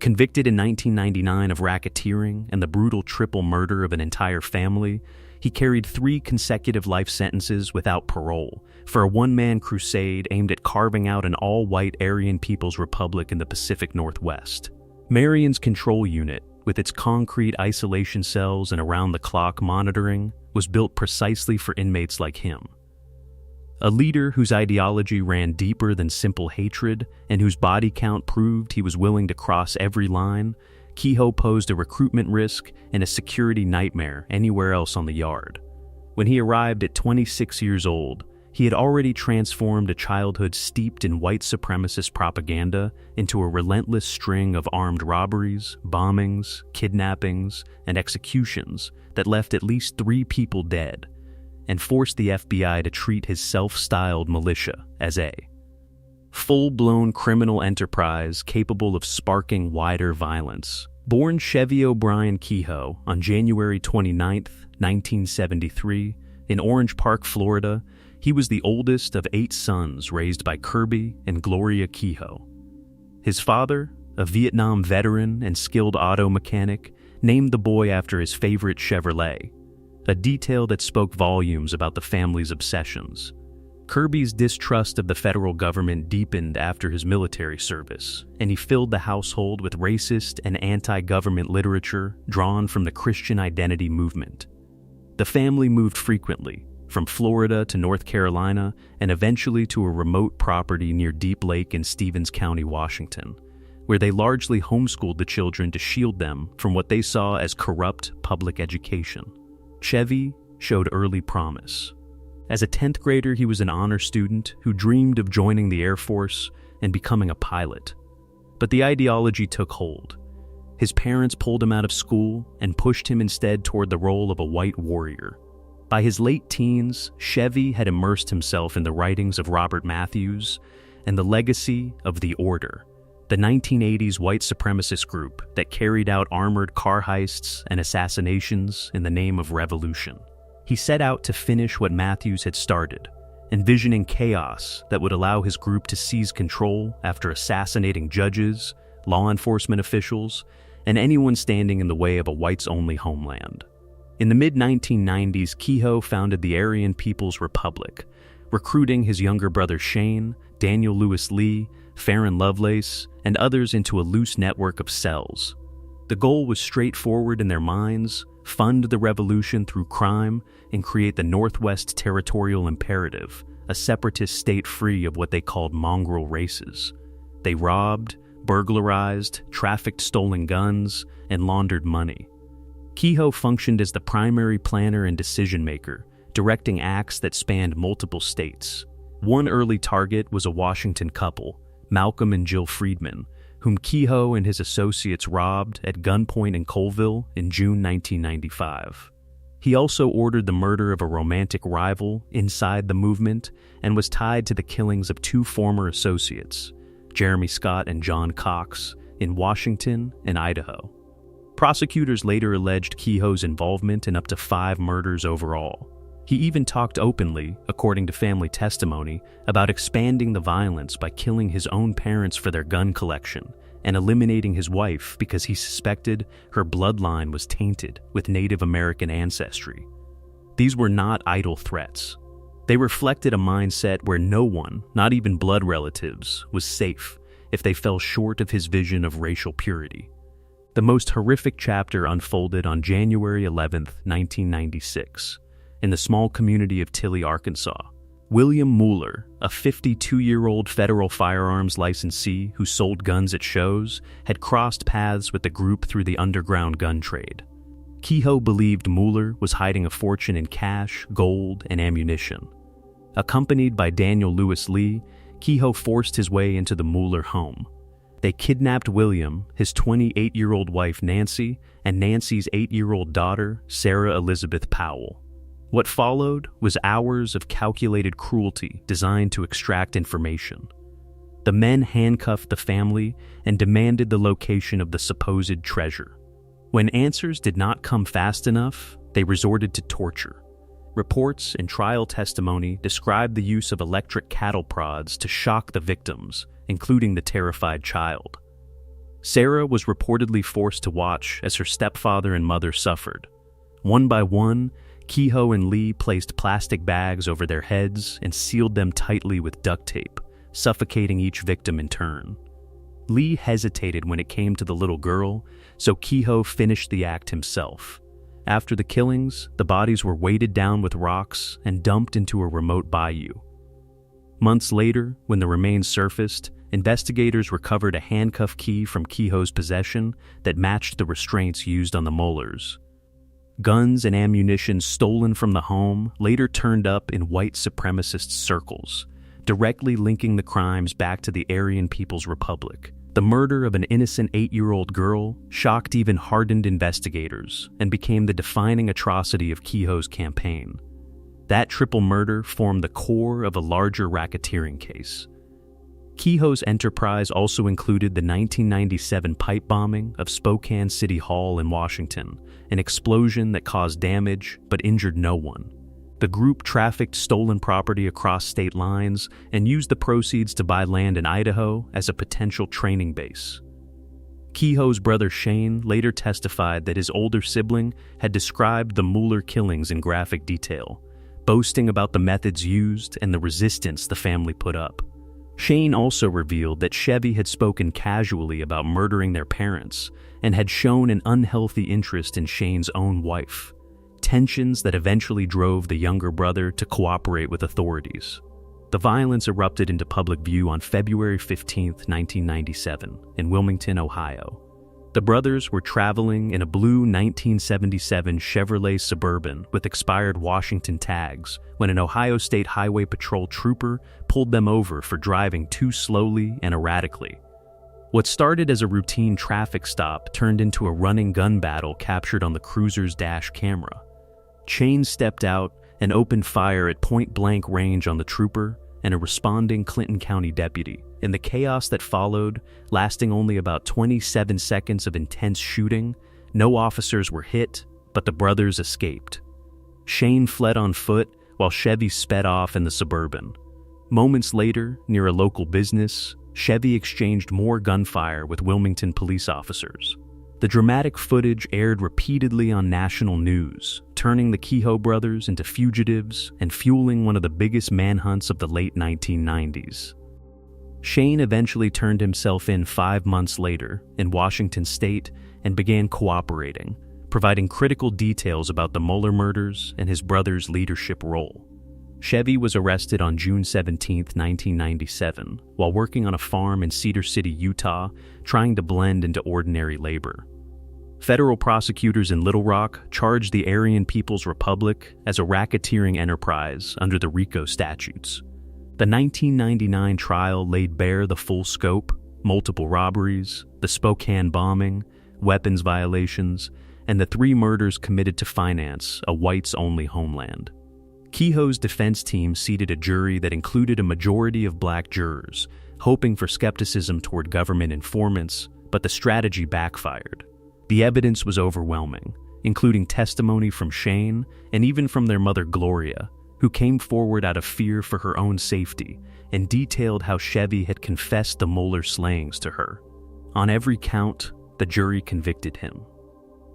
Convicted in 1999 of racketeering and the brutal triple murder of an entire family, he carried 3 consecutive life sentences without parole for a one-man crusade aimed at carving out an all-white Aryan People's Republic in the Pacific Northwest. Marion's control unit, with its concrete isolation cells and around-the-clock monitoring, was built precisely for inmates like him. A leader whose ideology ran deeper than simple hatred and whose body count proved he was willing to cross every line, Kehoe posed a recruitment risk and a security nightmare anywhere else on the yard. When he arrived at 26 years old, he had already transformed a childhood steeped in white supremacist propaganda into a relentless string of armed robberies, bombings, kidnappings, and executions that left at least 3 people dead, and forced the FBI to treat his self-styled militia as a full-blown criminal enterprise capable of sparking wider violence. Born Chevy O'Brien Kehoe on January 29, 1973, in Orange Park, Florida, he was the oldest of 8 sons raised by Kirby and Gloria Kehoe. His father, a Vietnam veteran and skilled auto mechanic, named the boy after his favorite Chevrolet, a detail that spoke volumes about the family's obsessions. Kirby's distrust of the federal government deepened after his military service, and he filled the household with racist and anti-government literature drawn from the Christian identity movement. The family moved frequently, from Florida to North Carolina, and eventually to a remote property near Deep Lake in Stevens County, Washington, where they largely homeschooled the children to shield them from what they saw as corrupt public education. Chevy showed early promise. As a 10th grader, he was an honor student who dreamed of joining the Air Force and becoming a pilot. But the ideology took hold. His parents pulled him out of school and pushed him instead toward the role of a white warrior. By his late teens, Chevy had immersed himself in the writings of Robert Matthews and the legacy of the Order, the 1980s white supremacist group that carried out armored car heists and assassinations in the name of revolution. He set out to finish what Matthews had started, envisioning chaos that would allow his group to seize control after assassinating judges, law enforcement officials, and anyone standing in the way of a whites-only homeland. In the mid-1990s, Kehoe founded the Aryan People's Republic, recruiting his younger brother Shane, Daniel Lewis Lee, Farron Lovelace, and others into a loose network of cells. The goal was straightforward in their minds: fund the revolution through crime and create the Northwest Territorial Imperative, a separatist state free of what they called mongrel races. They robbed, burglarized, trafficked stolen guns, and laundered money. Kehoe functioned as the primary planner and decision-maker, directing acts that spanned multiple states. One early target was a Washington couple, Malcolm and Jill Friedman, whom Kehoe and his associates robbed at gunpoint in Colville in June 1995. He also ordered the murder of a romantic rival inside the movement and was tied to the killings of two former associates, Jeremy Scott and John Cox, in Washington and Idaho. Prosecutors later alleged Kehoe's involvement in up to 5 murders overall. He even talked openly, according to family testimony, about expanding the violence by killing his own parents for their gun collection and eliminating his wife because he suspected her bloodline was tainted with Native American ancestry. These were not idle threats. They reflected a mindset where no one, not even blood relatives, was safe if they fell short of his vision of racial purity. The most horrific chapter unfolded on January 11, 1996, in the small community of Tilly, Arkansas. William Mueller, a 52-year-old federal firearms licensee who sold guns at shows, had crossed paths with the group through the underground gun trade. Kehoe believed Mueller was hiding a fortune in cash, gold, and ammunition. Accompanied by Daniel Lewis Lee, Kehoe forced his way into the Mueller home. They kidnapped William, his 28-year-old wife Nancy, and Nancy's 8-year-old daughter, Sarah Elizabeth Powell. What followed was hours of calculated cruelty designed to extract information. The men handcuffed the family and demanded the location of the supposed treasure. When answers did not come fast enough, they resorted to torture. Reports and trial testimony described the use of electric cattle prods to shock the victims, including the terrified child. Sarah was reportedly forced to watch as her stepfather and mother suffered. One by one, Kehoe and Lee placed plastic bags over their heads and sealed them tightly with duct tape, suffocating each victim in turn. Lee hesitated when it came to the little girl, so Kehoe finished the act himself. After the killings, the bodies were weighted down with rocks and dumped into a remote bayou. Months later, when the remains surfaced, investigators recovered a handcuff key from Kehoe's possession that matched the restraints used on the molars. Guns and ammunition stolen from the home later turned up in white supremacist circles, directly linking the crimes back to the Aryan People's Republic. The murder of an innocent 8-year-old girl shocked even hardened investigators and became the defining atrocity of Kehoe's campaign. That triple murder formed the core of a larger racketeering case. Kehoe's enterprise also included the 1997 pipe bombing of Spokane City Hall in Washington, an explosion that caused damage but injured no one. The group trafficked stolen property across state lines and used the proceeds to buy land in Idaho as a potential training base. Kehoe's brother Shane later testified that his older sibling had described the Mueller killings in graphic detail, boasting about the methods used and the resistance the family put up. Shane also revealed that Chevy had spoken casually about murdering their parents and had shown an unhealthy interest in Shane's own wife, tensions that eventually drove the younger brother to cooperate with authorities. The violence erupted into public view on February 15, 1997, in Wilmington, Ohio. The brothers were traveling in a blue 1977 Chevrolet Suburban with expired Washington tags when an Ohio State Highway Patrol trooper pulled them over for driving too slowly and erratically. What started as a routine traffic stop turned into a running gun battle captured on the cruiser's dash camera. Chain stepped out and opened fire at point-blank range on the trooper and a responding Clinton County deputy. In the chaos that followed, lasting only about 27 seconds of intense shooting, no officers were hit, but the brothers escaped. Shane fled on foot, while Chevy sped off in the Suburban. Moments later, near a local business, Chevy exchanged more gunfire with Wilmington police officers. The dramatic footage aired repeatedly on national news, turning the Kehoe brothers into fugitives and fueling one of the biggest manhunts of the late 1990s. Shane eventually turned himself in 5 months later in Washington state and began cooperating, providing critical details about the Mueller murders and his brother's leadership role. Chevy was arrested on June 17, 1997, while working on a farm in Cedar City, Utah, trying to blend into ordinary labor. Federal prosecutors in Little Rock charged the Aryan People's Republic as a racketeering enterprise under the RICO statutes. The 1999 trial laid bare the full scope: multiple robberies, the Spokane bombing, weapons violations, and the 3 murders committed to finance a whites-only homeland. Kehoe's defense team seated a jury that included a majority of black jurors, hoping for skepticism toward government informants, but the strategy backfired. The evidence was overwhelming, including testimony from Shane and even from their mother Gloria, who came forward out of fear for her own safety and detailed how Chevy had confessed the Mueller slayings to her. On every count, the jury convicted him.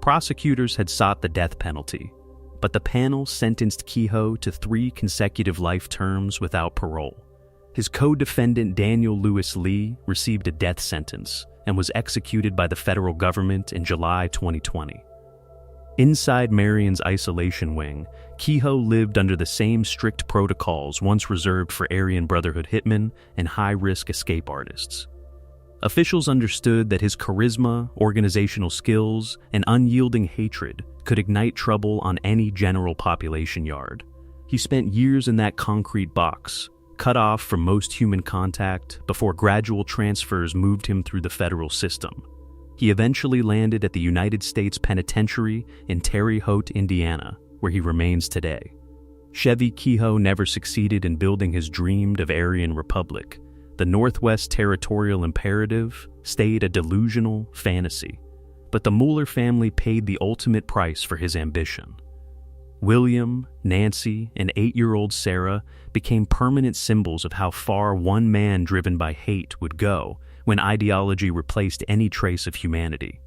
Prosecutors had sought the death penalty, but the panel sentenced Kehoe to 3 consecutive life terms without parole. His co-defendant Daniel Lewis Lee received a death sentence and was executed by the federal government in July 2020. Inside Marion's isolation wing, Kehoe lived under the same strict protocols once reserved for Aryan Brotherhood hitmen and high-risk escape artists. Officials understood that his charisma, organizational skills, and unyielding hatred could ignite trouble on any general population yard. He spent years in that concrete box, cut off from most human contact before gradual transfers moved him through the federal system. He eventually landed at the United States Penitentiary in Terre Haute, Indiana, where he remains today. Chevy Kehoe never succeeded in building his dreamed of Aryan Republic. The Northwest Territorial Imperative stayed a delusional fantasy, but the Mueller family paid the ultimate price for his ambition. William, Nancy, and 8-year-old Sarah became permanent symbols of how far one man driven by hate would go when ideology replaced any trace of humanity.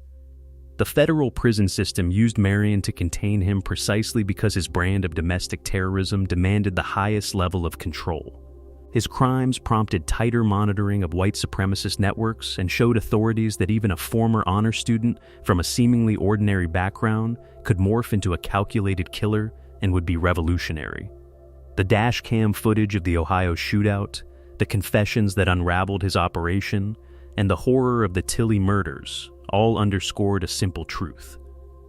The federal prison system used Marion to contain him precisely because his brand of domestic terrorism demanded the highest level of control. His crimes prompted tighter monitoring of white supremacist networks and showed authorities that even a former honor student from a seemingly ordinary background could morph into a calculated killer and would be revolutionary. The dash cam footage of the Ohio shootout, the confessions that unraveled his operation, and the horror of the Tilly murders all underscored a simple truth.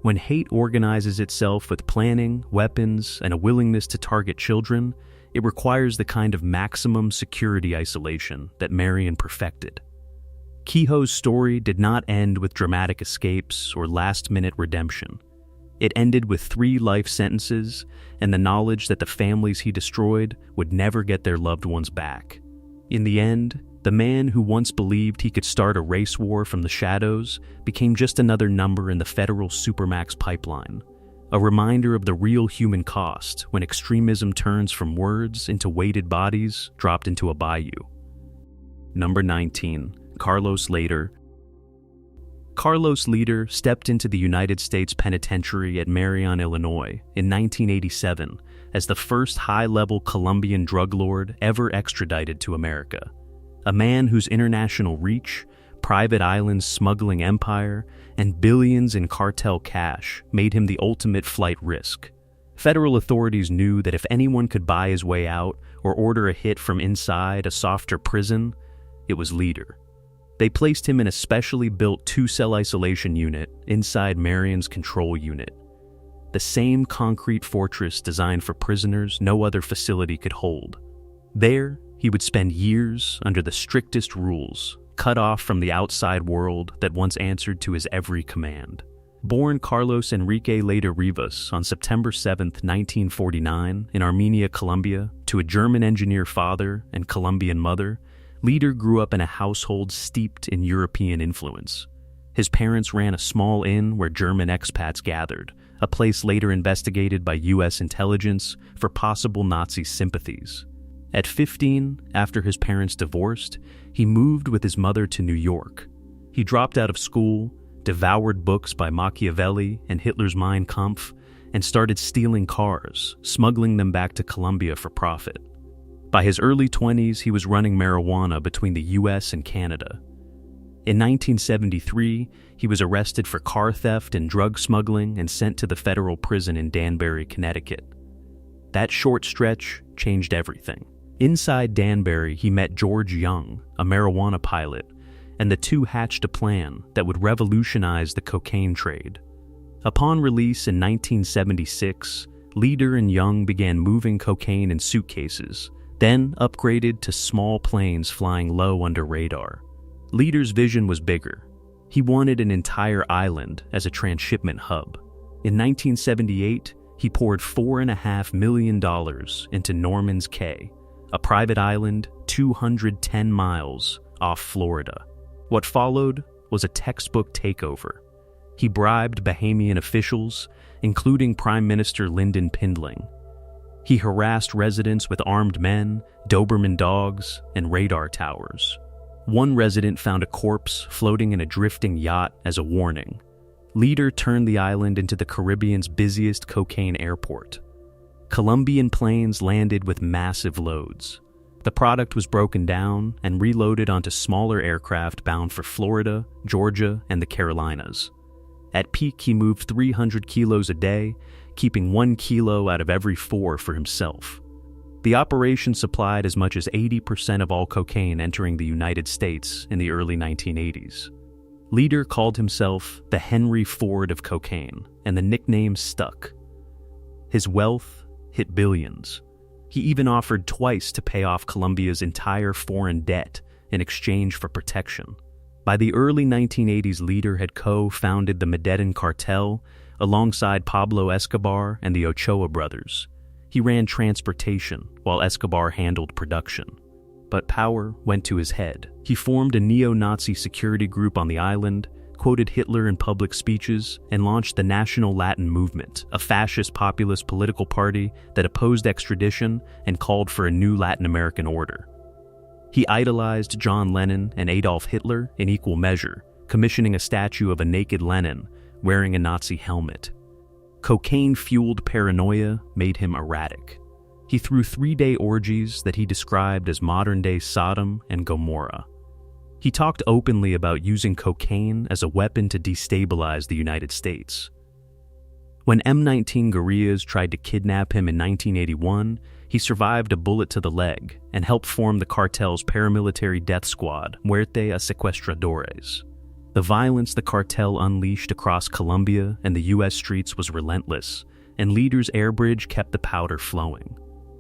When hate organizes itself with planning, weapons, and a willingness to target children, it requires the kind of maximum security isolation that Marion perfected. Kehoe's story did not end with dramatic escapes or last-minute redemption. It ended with 3 life sentences and the knowledge that the families he destroyed would never get their loved ones back. In the end, the man who once believed he could start a race war from the shadows became just another number in the federal supermax pipeline. A reminder of the real human cost when extremism turns from words into weighted bodies dropped into a bayou. Number 19. Carlos Leder. Carlos Leder stepped into the United States Penitentiary at Marion, Illinois in 1987 as the first high-level Colombian drug lord ever extradited to America. A man whose international reach, private island smuggling empire, and billions in cartel cash made him the ultimate flight risk. Federal authorities knew that if anyone could buy his way out or order a hit from inside a softer prison, it was Leder. They placed him in a specially built 2-cell isolation unit inside Marion's control unit. The same concrete fortress designed for prisoners no other facility could hold. There, he would spend years under the strictest rules, cut off from the outside world that once answered to his every command. Born Carlos Enrique Leder Rivas on September 7, 1949, in Armenia, Colombia, to a German engineer father and Colombian mother, Leder grew up in a household steeped in European influence. His parents ran a small inn where German expats gathered, a place later investigated by U.S. intelligence for possible Nazi sympathies. At 15, after his parents divorced, he moved with his mother to New York. He dropped out of school, devoured books by Machiavelli and Hitler's Mein Kampf, and started stealing cars, smuggling them back to Colombia for profit. By his early 20s, he was running marijuana between the U.S. and Canada. In 1973, he was arrested for car theft and drug smuggling and sent to the federal prison in Danbury, Connecticut. That short stretch changed everything. Inside Danbury, he met George Young, a marijuana pilot, and the two hatched a plan that would revolutionize the cocaine trade. Upon release in 1976, Leader and Young began moving cocaine in suitcases, then upgraded to small planes flying low under radar. Leader's vision was bigger. He wanted an entire island as a transshipment hub. In 1978, he poured $4.5 million into Norman's Cay, a private island 210 miles off Florida. What followed was a textbook takeover. He bribed Bahamian officials, including Prime Minister Lyndon Pindling. He harassed residents with armed men, Doberman dogs, and radar towers. One resident found a corpse floating in a drifting yacht as a warning. Leader turned the island into the Caribbean's busiest cocaine airport. Colombian planes landed with massive loads. The product was broken down and reloaded onto smaller aircraft bound for Florida, Georgia, and the Carolinas. At peak, he moved 300 kilos a day, keeping 1 kilo out of every 4 for himself. The operation supplied as much as 80% of all cocaine entering the United States in the early 1980s. Leader called himself the Henry Ford of cocaine, and the nickname stuck. His wealth hit billions. He even offered twice to pay off Colombia's entire foreign debt in exchange for protection. By the early 1980s, Leader had co-founded the Medellin cartel alongside Pablo Escobar and the Ochoa brothers. He ran transportation while Escobar handled production. But power went to his head. He formed a neo-Nazi security group on the island, quoted Hitler in public speeches, and launched the National Latin Movement, a fascist populist political party that opposed extradition and called for a new Latin American order. He idolized John Lennon and Adolf Hitler in equal measure, commissioning a statue of a naked Lenin wearing a Nazi helmet. Cocaine-fueled paranoia made him erratic. He threw 3-day orgies that he described as modern-day Sodom and Gomorrah. He talked openly about using cocaine as a weapon to destabilize the United States. When M19 guerrillas tried to kidnap him in 1981, he survived a bullet to the leg and helped form the cartel's paramilitary death squad, Muerte a Secuestradores. The violence the cartel unleashed across Colombia and the U.S. streets was relentless, and Leader's air bridge kept the powder flowing.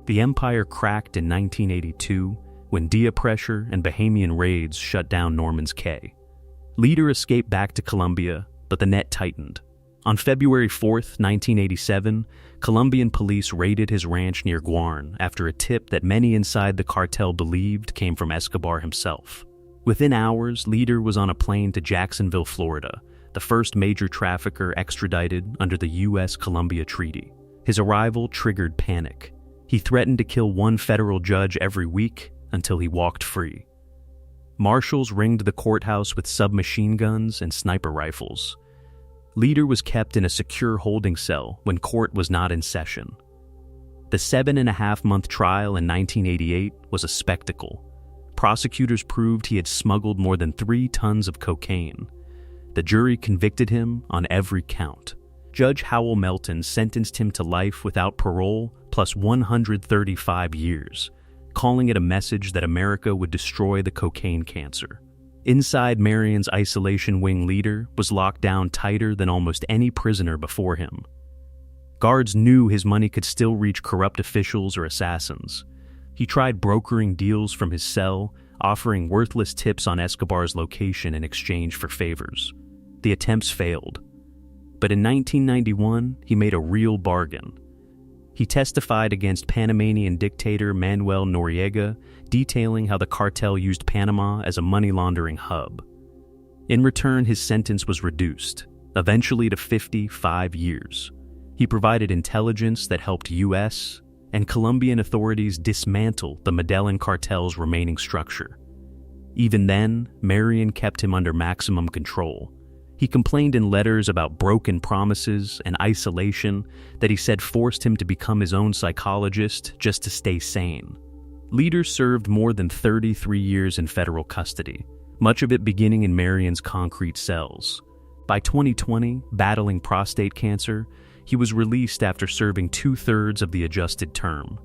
The empire cracked in 1982 when Dia pressure and Bahamian raids shut down Norman's Cay. Leader escaped back to Colombia, but the net tightened. On February 4, 1987, Colombian police raided his ranch near Guarne after a tip that many inside the cartel believed came from Escobar himself. Within hours, Leader was on a plane to Jacksonville, Florida, the first major trafficker extradited under the U.S.-Colombia Treaty. His arrival triggered panic. He threatened to kill one federal judge every week until he walked free. Marshals ringed the courthouse with submachine guns and sniper rifles. Leader was kept in a secure holding cell when court was not in session. The 7.5-month trial in 1988 was a spectacle. Prosecutors proved he had smuggled more than 3 tons of cocaine. The jury convicted him on every count. Judge Howell Melton sentenced him to life without parole plus 135 years, calling it a message that America would destroy the cocaine cancer. Inside Marion's isolation wing, Leader was locked down tighter than almost any prisoner before him. Guards knew his money could still reach corrupt officials or assassins. He tried brokering deals from his cell, offering worthless tips on Escobar's location in exchange for favors. The attempts failed. But in 1991, he made a real bargain. He testified against Panamanian dictator Manuel Noriega, detailing how the cartel used Panama as a money laundering hub. In return, his sentence was reduced, eventually to 55 years. He provided intelligence that helped U.S. and Colombian authorities dismantle the Medellin cartel's remaining structure. Even then, Marion kept him under maximum control. He complained in letters about broken promises and isolation that he said forced him to become his own psychologist just to stay sane. Leader served more than 33 years in federal custody, much of it beginning in Marion's concrete cells. By 2020, battling prostate cancer, he was released after serving 2/3 of the adjusted term.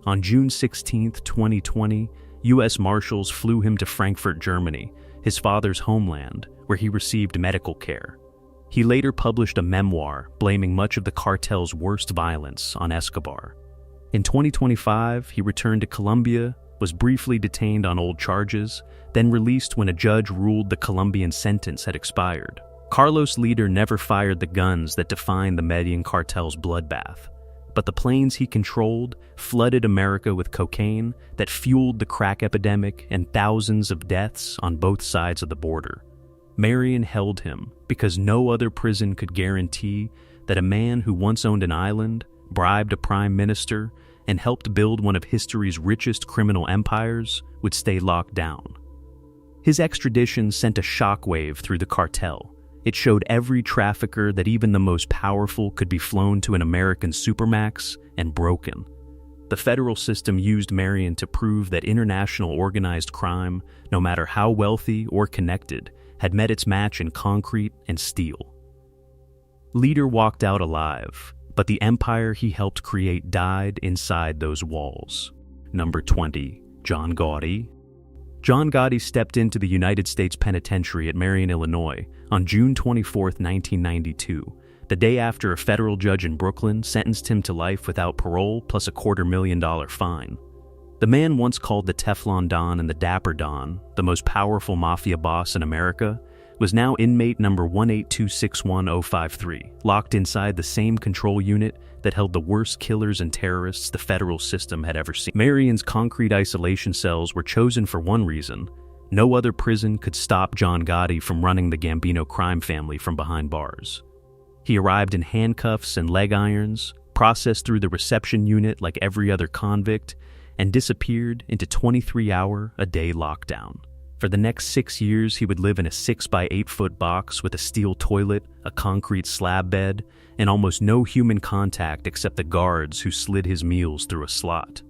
On June 16, 2020, U.S. Marshals flew him to Frankfurt, Germany, his father's homeland, where he received medical care. He later published a memoir blaming much of the cartel's worst violence on Escobar. In 2025, he returned to Colombia, was briefly detained on old charges, then released when a judge ruled the Colombian sentence had expired. Carlos Leader never fired the guns that defined the Medellin cartel's bloodbath, but the planes he controlled flooded America with cocaine that fueled the crack epidemic and thousands of deaths on both sides of the border. Marion held him because no other prison could guarantee that a man who once owned an island, bribed a prime minister, and helped build one of history's richest criminal empires would stay locked down. His extradition sent a shockwave through the cartel. It showed every trafficker that even the most powerful could be flown to an American supermax and broken. The federal system used Marion to prove that international organized crime, no matter how wealthy or connected, had met its match in concrete and steel. Leader walked out alive, but the empire he helped create died inside those walls. Number 20. John Gotti. John Gotti stepped into the United States Penitentiary at Marion, Illinois, on June 24, 1992, the day after a federal judge in Brooklyn sentenced him to life without parole plus a $250,000 fine. The man once called the Teflon Don and the Dapper Don, the most powerful mafia boss in America, was now inmate number 18261-053, locked inside the same control unit that held the worst killers and terrorists the federal system had ever seen. Marion's concrete isolation cells were chosen for one reason: no other prison could stop John Gotti from running the Gambino crime family from behind bars. He arrived in handcuffs and leg irons, processed through the reception unit like every other convict, and disappeared into 23-hour-a-day lockdown. For the next 6 years, he would live in a 6-by-8-foot box with a steel toilet, a concrete slab bed, and almost no human contact except the guards who slid his meals through a slot.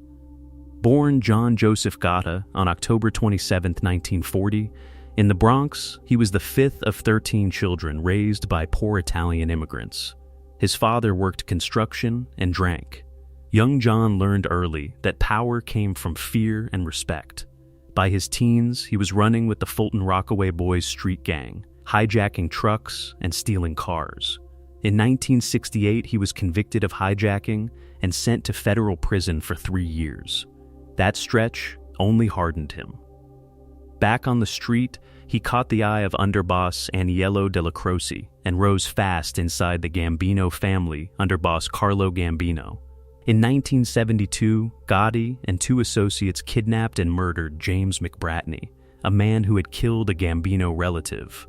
Born John Joseph Gotti on October 27, 1940, in the Bronx, he was the fifth of 13 children raised by poor Italian immigrants. His father worked construction and drank. Young John learned early that power came from fear and respect. By his teens, he was running with the Fulton Rockaway Boys street gang, hijacking trucks and stealing cars. In 1968, he was convicted of hijacking and sent to federal prison for 3 years. That stretch only hardened him. Back on the street, he caught the eye of underboss Aniello Della Croce and rose fast inside the Gambino family under boss Carlo Gambino. In 1972, Gotti and 2 associates kidnapped and murdered James McBratney, a man who had killed a Gambino relative.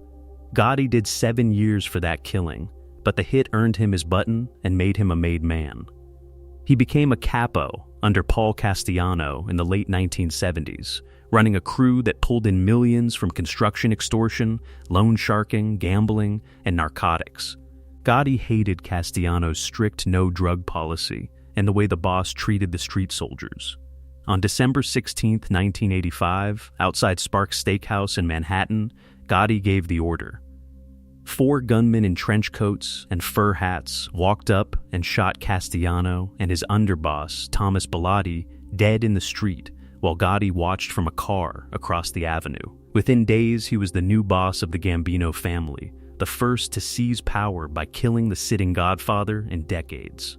Gotti did 7 years for that killing, but the hit earned him his button and made him a made man. He became a capo under Paul Castellano in the late 1970s, running a crew that pulled in millions from construction extortion, loan sharking, gambling, and narcotics. Gotti hated Castellano's strict no-drug policy and the way the boss treated the street soldiers. On December 16, 1985, outside Sparks Steakhouse in Manhattan, Gotti gave the order. 4 gunmen in trench coats and fur hats walked up and shot Castellano and his underboss, Thomas Bellotti, dead in the street, while Gotti watched from a car across the avenue. Within days, he was the new boss of the Gambino family, the first to seize power by killing the sitting godfather in decades.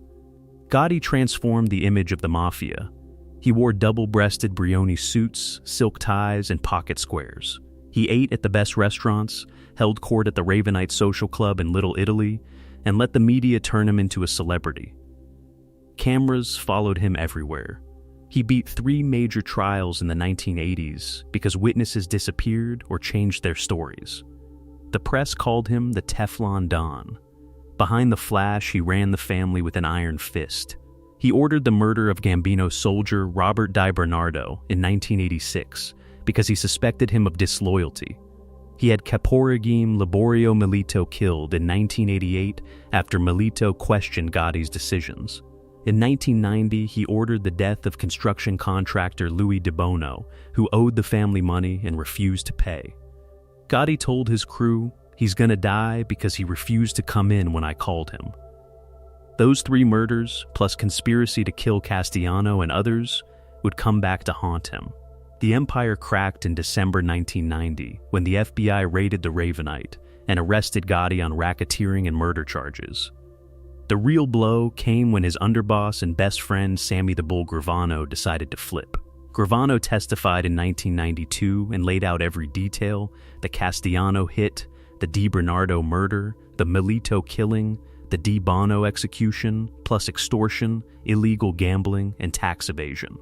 Gotti transformed the image of the mafia. He wore double-breasted Brioni suits, silk ties, and pocket squares. He ate at the best restaurants, held court at the Ravenite Social Club in Little Italy, and let the media turn him into a celebrity. Cameras followed him everywhere. He beat 3 major trials in the 1980s because witnesses disappeared or changed their stories. The press called him the Teflon Don. Behind the flash, he ran the family with an iron fist. He ordered the murder of Gambino soldier Robert Di Bernardo in 1986 because he suspected him of disloyalty. He had Caporregime Liborio Milito killed in 1988 after Milito questioned Gotti's decisions. In 1990, he ordered the death of construction contractor Louis De Bono, who owed the family money and refused to pay. Gotti told his crew, "He's gonna die because he refused to come in when I called him." Those 3 murders, plus conspiracy to kill Castellano and others, would come back to haunt him. The empire cracked in December 1990 when the FBI raided the Ravenite and arrested Gotti on racketeering and murder charges. The real blow came when his underboss and best friend Sammy the Bull Gravano decided to flip. Gravano testified in 1992 and laid out every detail: the Castellano hit, the Di Bernardo murder, the Milito killing, the Di Bono execution, plus extortion, illegal gambling, and tax evasion.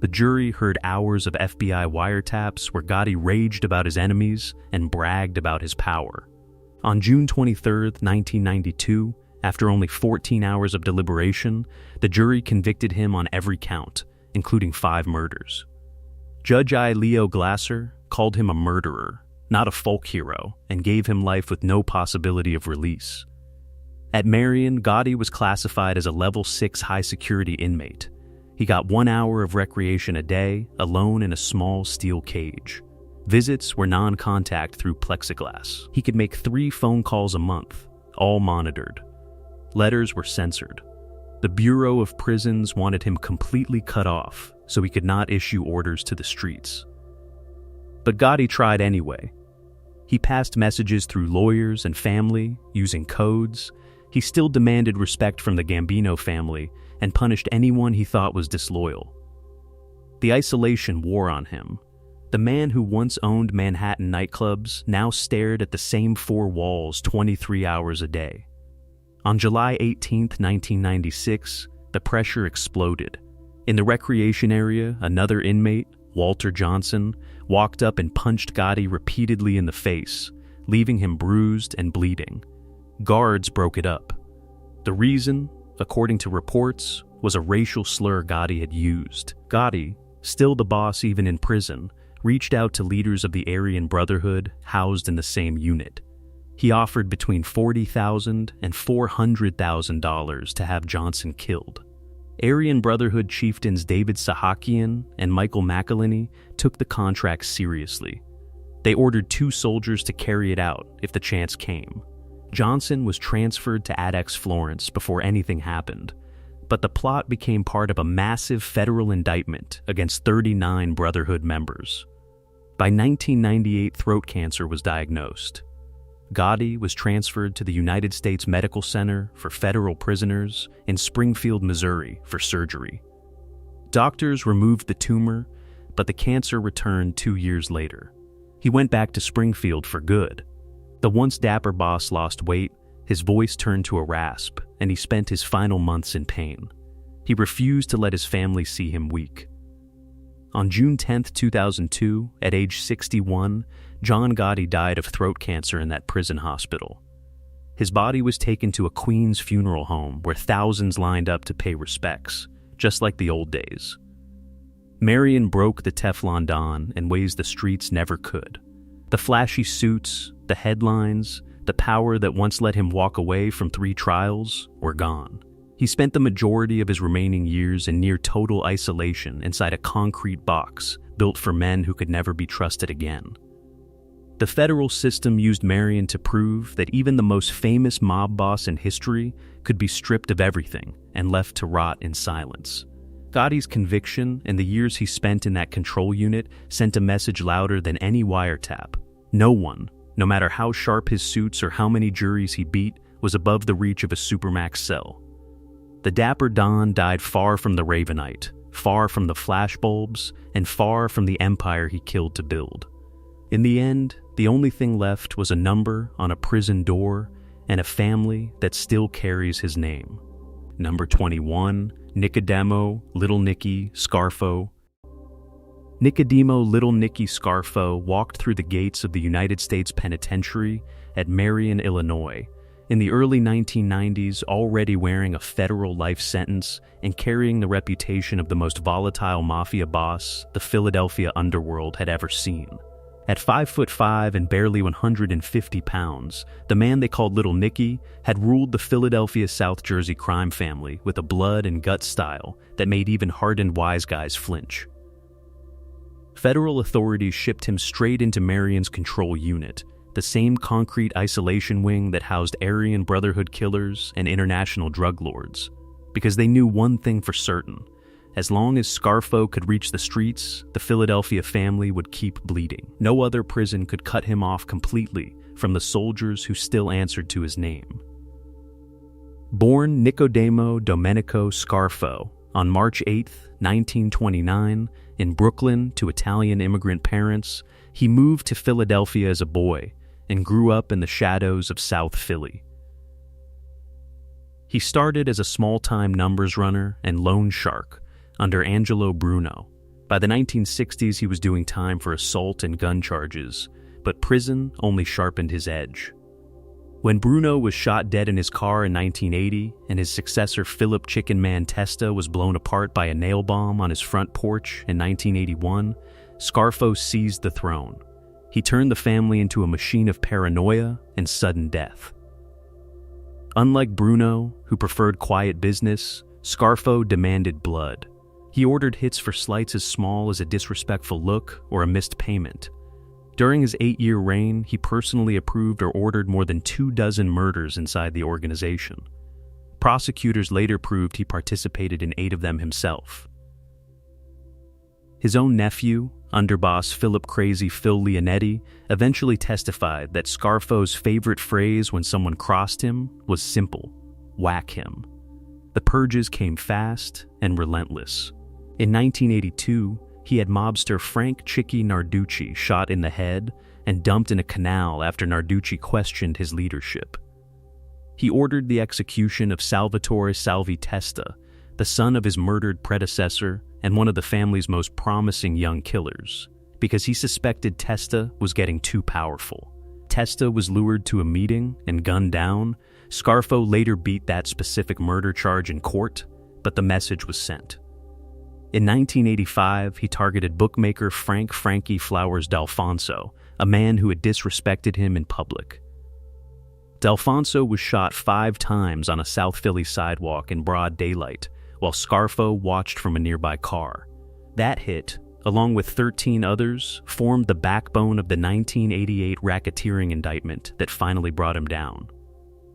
The jury heard hours of FBI wiretaps where Gotti raged about his enemies and bragged about his power. On June 23, 1992, after only 14 hours of deliberation, the jury convicted him on every count, including 5 murders. Judge I. Leo Glasser called him a murderer, not a folk hero, and gave him life with no possibility of release. At Marion, Gotti was classified as a level 6 high-security inmate. He got 1 hour of recreation a day, alone in a small steel cage. Visits were non-contact through plexiglass. He could make 3 phone calls a month, all monitored. Letters were censored. The Bureau of Prisons wanted him completely cut off so he could not issue orders to the streets. But Gotti tried anyway. He passed messages through lawyers and family, using codes. He still demanded respect from the Gambino family and punished anyone he thought was disloyal. The isolation wore on him. The man who once owned Manhattan nightclubs now stared at the same 4 walls 23 hours a day. On July 18, 1996, the pressure exploded. In the recreation area, another inmate, Walter Johnson, walked up and punched Gotti repeatedly in the face, leaving him bruised and bleeding. Guards broke it up. The reason, according to reports, was a racial slur Gotti had used. Gotti, still the boss even in prison, reached out to leaders of the Aryan Brotherhood housed in the same unit. He offered between $40,000 and $400,000 to have Johnson killed. Aryan Brotherhood chieftains David Sahakian and Michael McElhinney took the contract seriously. They ordered 2 soldiers to carry it out if the chance came. Johnson was transferred to Adex Florence before anything happened, but the plot became part of a massive federal indictment against 39 Brotherhood members. By 1998, throat cancer was diagnosed. Gotti was transferred to the United States Medical Center for Federal Prisoners in Springfield, Missouri, for surgery. Doctors removed the tumor, but the cancer returned 2 years later. He went back to Springfield for good. The once dapper boss lost weight, his voice turned to a rasp, and he spent his final months in pain. He refused to let his family see him weak. On June 10, 2002, at age 61, John Gotti died of throat cancer in that prison hospital. His body was taken to a Queens funeral home where thousands lined up to pay respects, just like the old days. Marion broke the Teflon Don in ways the streets never could. The flashy suits, the headlines, the power that once let him walk away from 3 trials were gone. He spent the majority of his remaining years in near total isolation inside a concrete box built for men who could never be trusted again. The federal system used Marion to prove that even the most famous mob boss in history could be stripped of everything and left to rot in silence. Gotti's conviction and the years he spent in that control unit sent a message louder than any wiretap. No one, no matter how sharp his suits or how many juries he beat, was above the reach of a supermax cell. The dapper Don died far from the Ravenite, far from the flashbulbs, and far from the empire he killed to build. In the end, the only thing left was a number on a prison door and a family that still carries his name. Number 21, Nicodemo, Little Nicky, Scarfo. Nicodemo Little Nicky Scarfo walked through the gates of the United States Penitentiary at Marion, Illinois, In the early 1990s, already wearing a federal life sentence and carrying the reputation of the most volatile mafia boss the Philadelphia underworld had ever seen. At 5'5" and barely 150 pounds, the man they called Little Nicky had ruled the Philadelphia South Jersey crime family with a blood and gut style that made even hardened wise guys flinch. Federal authorities shipped him straight into Marion's control unit, the same concrete isolation wing that housed Aryan Brotherhood killers and international drug lords, because they knew one thing for certain: as long as Scarfo could reach the streets, the Philadelphia family would keep bleeding. No other prison could cut him off completely from the soldiers who still answered to his name. Born Nicodemo Domenico Scarfo on March 8, 1929, in Brooklyn to Italian immigrant parents, he moved to Philadelphia as a boy and grew up in the shadows of South Philly. He started as a small-time numbers runner and loan shark under Angelo Bruno. By the 1960s, he was doing time for assault and gun charges, but prison only sharpened his edge. When Bruno was shot dead in his car in 1980 and his successor Philip Chicken Man Testa was blown apart by a nail bomb on his front porch in 1981, Scarfo seized the throne. He turned the family into a machine of paranoia and sudden death. Unlike Bruno, who preferred quiet business, Scarfo demanded blood. He ordered hits for slights as small as a disrespectful look or a missed payment. During his 8-year reign, he personally approved or ordered more than 24 murders inside the organization. Prosecutors later proved he participated in 8 of them himself. His own nephew, underboss Philip Crazy Phil Leonetti, eventually testified that Scarfo's favorite phrase when someone crossed him was simple: whack him. The purges came fast and relentless. In 1982, he had mobster Frank Chicky Narducci shot in the head and dumped in a canal after Narducci questioned his leadership. He ordered the execution of Salvatore Salvi Testa, the son of his murdered predecessor and one of the family's most promising young killers, because he suspected Testa was getting too powerful. Testa was lured to a meeting and gunned down. Scarfo later beat that specific murder charge in court, but the message was sent. In 1985, he targeted bookmaker Frankie Flowers D'Alfonso, a man who had disrespected him in public. D'Alfonso was shot 5 times on a South Philly sidewalk in broad daylight, while Scarfo watched from a nearby car. That hit, along with 13 others, formed the backbone of the 1988 racketeering indictment that finally brought him down.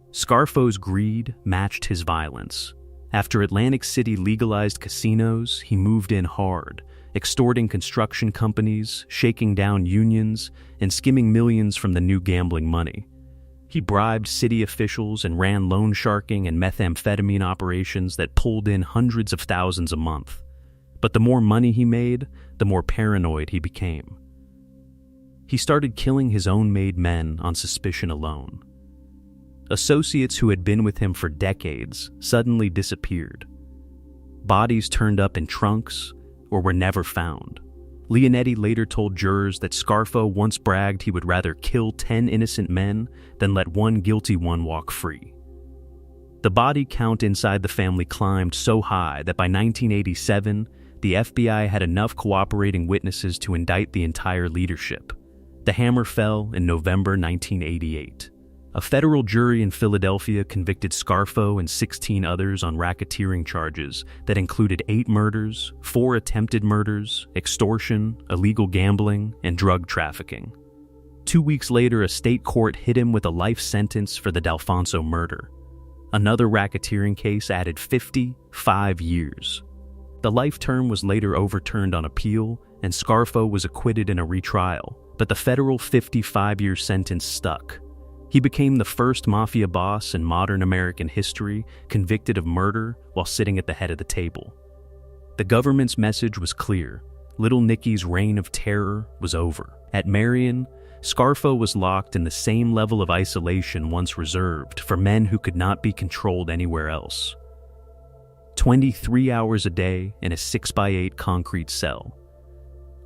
Scarfo's greed matched his violence. After Atlantic City legalized casinos, he moved in hard, extorting construction companies, shaking down unions, and skimming millions from the new gambling money. He bribed city officials and ran loan sharking and methamphetamine operations that pulled in hundreds of thousands a month. But the more money he made, the more paranoid he became. He started killing his own made men on suspicion alone. Associates who had been with him for decades suddenly disappeared. Bodies turned up in trunks or were never found. Leonetti later told jurors that Scarfo once bragged he would rather kill 10 innocent men than let one guilty one walk free. The body count inside the family climbed so high that by 1987, the FBI had enough cooperating witnesses to indict the entire leadership. The hammer fell in November 1988. A federal jury in Philadelphia convicted Scarfo and 16 others on racketeering charges that included 8 murders, 4 attempted murders, extortion, illegal gambling, and drug trafficking. 2 weeks later, a state court hit him with a life sentence for the D'Alfonso murder. Another racketeering case added 55 years. The life term was later overturned on appeal, and Scarfo was acquitted in a retrial, but the federal 55-year sentence stuck. He became the first mafia boss in modern American history convicted of murder while sitting at the head of the table. The government's message was clear. Little Nicky's reign of terror was over. At Marion, Scarfo was locked in the same level of isolation once reserved for men who could not be controlled anywhere else. 23 hours a day in a 6x8 concrete cell.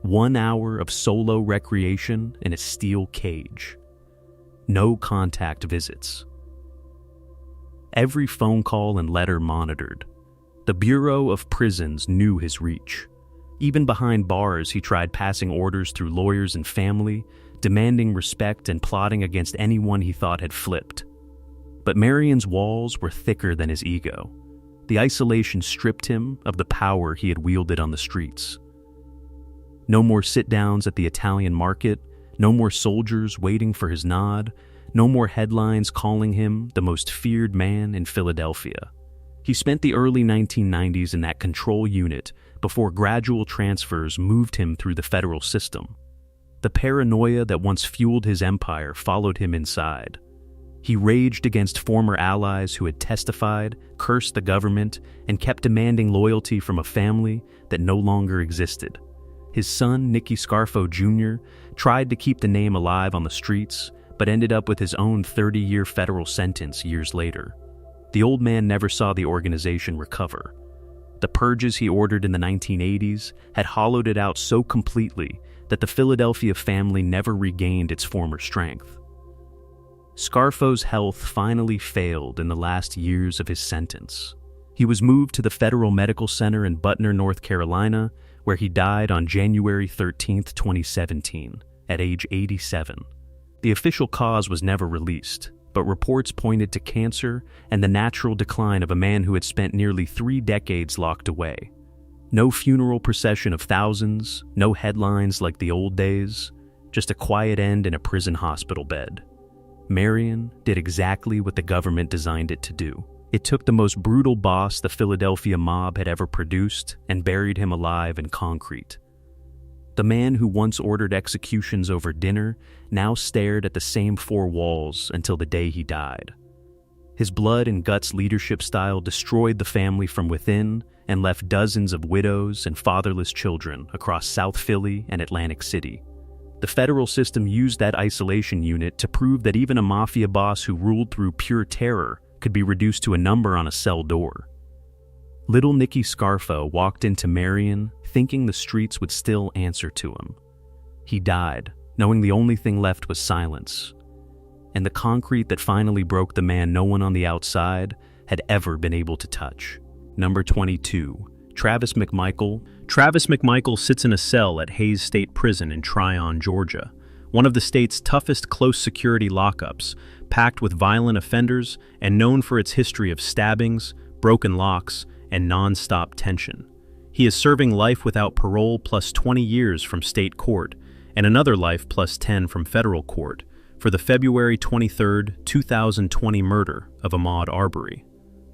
1 hour of solo recreation in a steel cage. No contact visits. every phone call and letter monitored. The Bureau of Prisons knew his reach. Even behind bars, he tried passing orders through lawyers and family, demanding respect and plotting against anyone he thought had flipped. But Marion's walls were thicker than his ego. The isolation stripped him of the power he had wielded on the streets. No more sit-downs at the Italian market, no more soldiers waiting for his nod, no more headlines calling him the most feared man in Philadelphia. He spent the early 1990s in that control unit before gradual transfers moved him through the federal system. The paranoia that once fueled his empire followed him inside. He raged against former allies who had testified, cursed the government, and kept demanding loyalty from a family that no longer existed. His son, Nicky Scarfo Jr., tried to keep the name alive on the streets, but ended up with his own 30-year federal sentence years later. The old man never saw the organization recover. The purges he ordered in the 1980s had hollowed it out so completely that the Philadelphia family never regained its former strength. Scarfo's health finally failed in the last years of his sentence. He was moved to the Federal Medical Center in Butner, North Carolina, where he died on January 13, 2017, at age 87. The official cause was never released, but reports pointed to cancer and the natural decline of a man who had spent nearly 3 decades locked away. No funeral procession of thousands, no headlines like the old days, just a quiet end in a prison hospital bed. Marion did exactly what the government designed it to do. It took the most brutal boss the Philadelphia mob had ever produced and buried him alive in concrete. The man who once ordered executions over dinner now stared at the same 4 walls until the day he died. His blood and guts leadership style destroyed the family from within and left dozens of widows and fatherless children across South Philly and Atlantic City. The federal system used that isolation unit to prove that even a mafia boss who ruled through pure terror could be reduced to a number on a cell door. Little Nicky Scarfo walked into Marion thinking the streets would still answer to him. He died, knowing the only thing left was silence, and the concrete that finally broke the man no one on the outside had ever been able to touch. Number 22. Travis McMichael. Travis McMichael sits in a cell at Hayes State Prison in Tryon, Georgia, one of the state's toughest close security lockups, packed with violent offenders and known for its history of stabbings, broken locks, and non-stop tension. He is serving life without parole plus 20 years from state court and another life plus 10 from federal court for the February 23, 2020 murder of Ahmaud Arbery.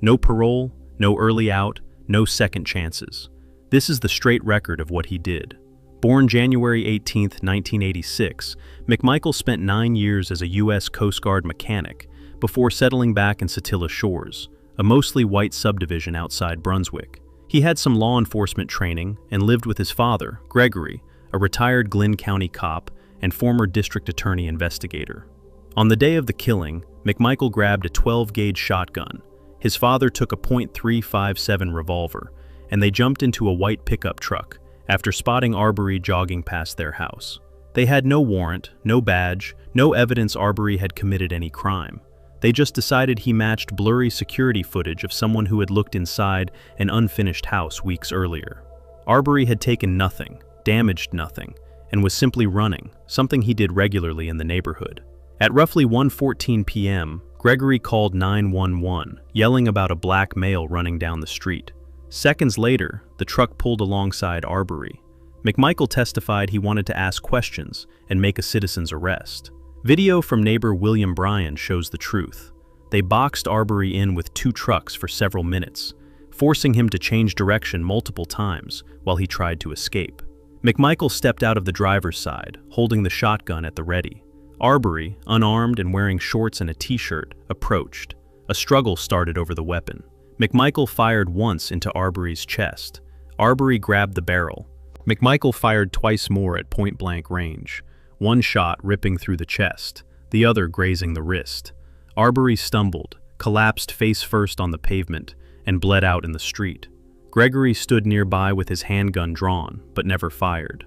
No parole, no early out, no second chances. This is the straight record of what he did. Born January 18, 1986, McMichael spent 9 years as a U.S. Coast Guard mechanic before settling back in Satilla Shores, a mostly white subdivision outside Brunswick. He had some law enforcement training and lived with his father, Gregory, a retired Glynn County cop and former district attorney investigator. On the day of the killing, McMichael grabbed a 12-gauge shotgun. His father took a .357 revolver, and they jumped into a white pickup truck after spotting Arbery jogging past their house. They had no warrant, no badge, no evidence Arbery had committed any crime. They just decided he matched blurry security footage of someone who had looked inside an unfinished house weeks earlier. Arbery had taken nothing, damaged nothing, and was simply running, something he did regularly in the neighborhood. At roughly 1:14 p.m., Gregory called 911, yelling about a black male running down the street. Seconds later, the truck pulled alongside Arbery. McMichael testified he wanted to ask questions and make a citizen's arrest. Video from neighbor William Bryan shows the truth. They boxed Arbery in with 2 trucks for several minutes, forcing him to change direction multiple times while he tried to escape. McMichael stepped out of the driver's side, holding the shotgun at the ready. Arbery, unarmed and wearing shorts and a t-shirt, approached. A struggle started over the weapon. McMichael fired once into Arbery's chest. Arbery grabbed the barrel. McMichael fired twice more at point-blank range, one shot ripping through the chest, the other grazing the wrist. Arbery stumbled, collapsed face first on the pavement, and bled out in the street. Gregory stood nearby with his handgun drawn, but never fired.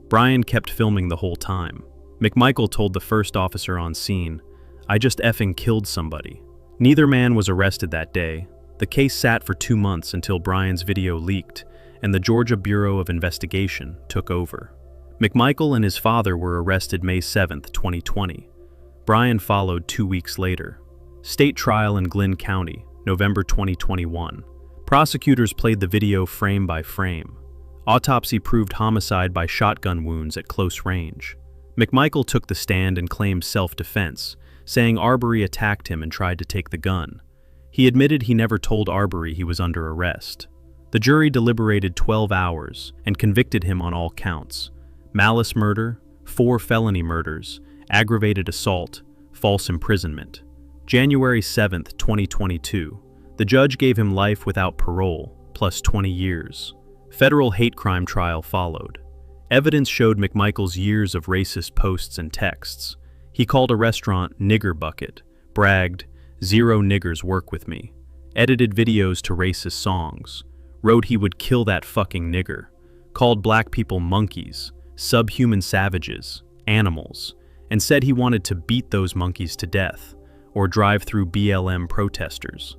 Bryan kept filming the whole time. McMichael told the first officer on scene, "I just effing killed somebody." Neither man was arrested that day. The case sat for 2 months until Brian's video leaked, and the Georgia Bureau of Investigation took over. McMichael and his father were arrested May 7, 2020. Brian followed 2 weeks later. State trial in Glynn County, November 2021. Prosecutors played the video frame by frame. Autopsy proved homicide by shotgun wounds at close range. McMichael took the stand and claimed self-defense, saying Arbery attacked him and tried to take the gun. He admitted he never told Arbery he was under arrest. The jury deliberated 12 hours and convicted him on all counts: malice murder, 4 felony murders, aggravated assault, false imprisonment. January 7, 2022, the judge gave him life without parole, plus 20 years. Federal hate crime trial followed. Evidence showed McMichael's years of racist posts and texts. He called a restaurant Nigger Bucket, bragged, "Zero niggers work with me," edited videos to racist songs, wrote he would kill that fucking nigger, called black people monkeys, subhuman savages, animals, and said he wanted to beat those monkeys to death or drive through BLM protesters.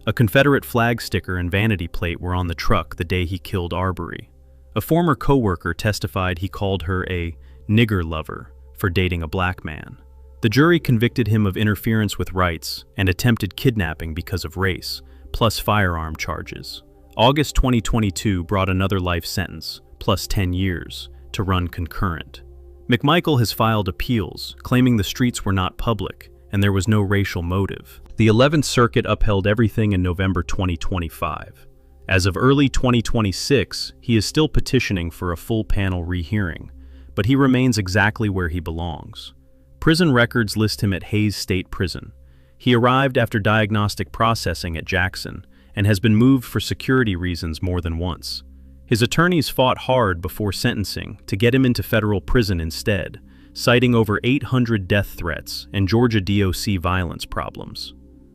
A Confederate flag sticker and vanity plate were on the truck the day he killed Arbery. A former co-worker testified he called her a nigger lover for dating a black man. The jury convicted him of interference with rights and attempted kidnapping because of race, plus firearm charges. August 2022 brought another life sentence, plus 10 years, to run concurrent. McMichael has filed appeals, claiming the streets were not public and there was no racial motive. The 11th Circuit upheld everything in November 2025. As of early 2026, he is still petitioning for a full panel rehearing, but he remains exactly where he belongs. Prison records list him at Hays State Prison. He arrived after diagnostic processing at Jackson and has been moved for security reasons more than once. His attorneys fought hard before sentencing to get him into federal prison instead, citing over 800 death threats and Georgia DOC violence problems.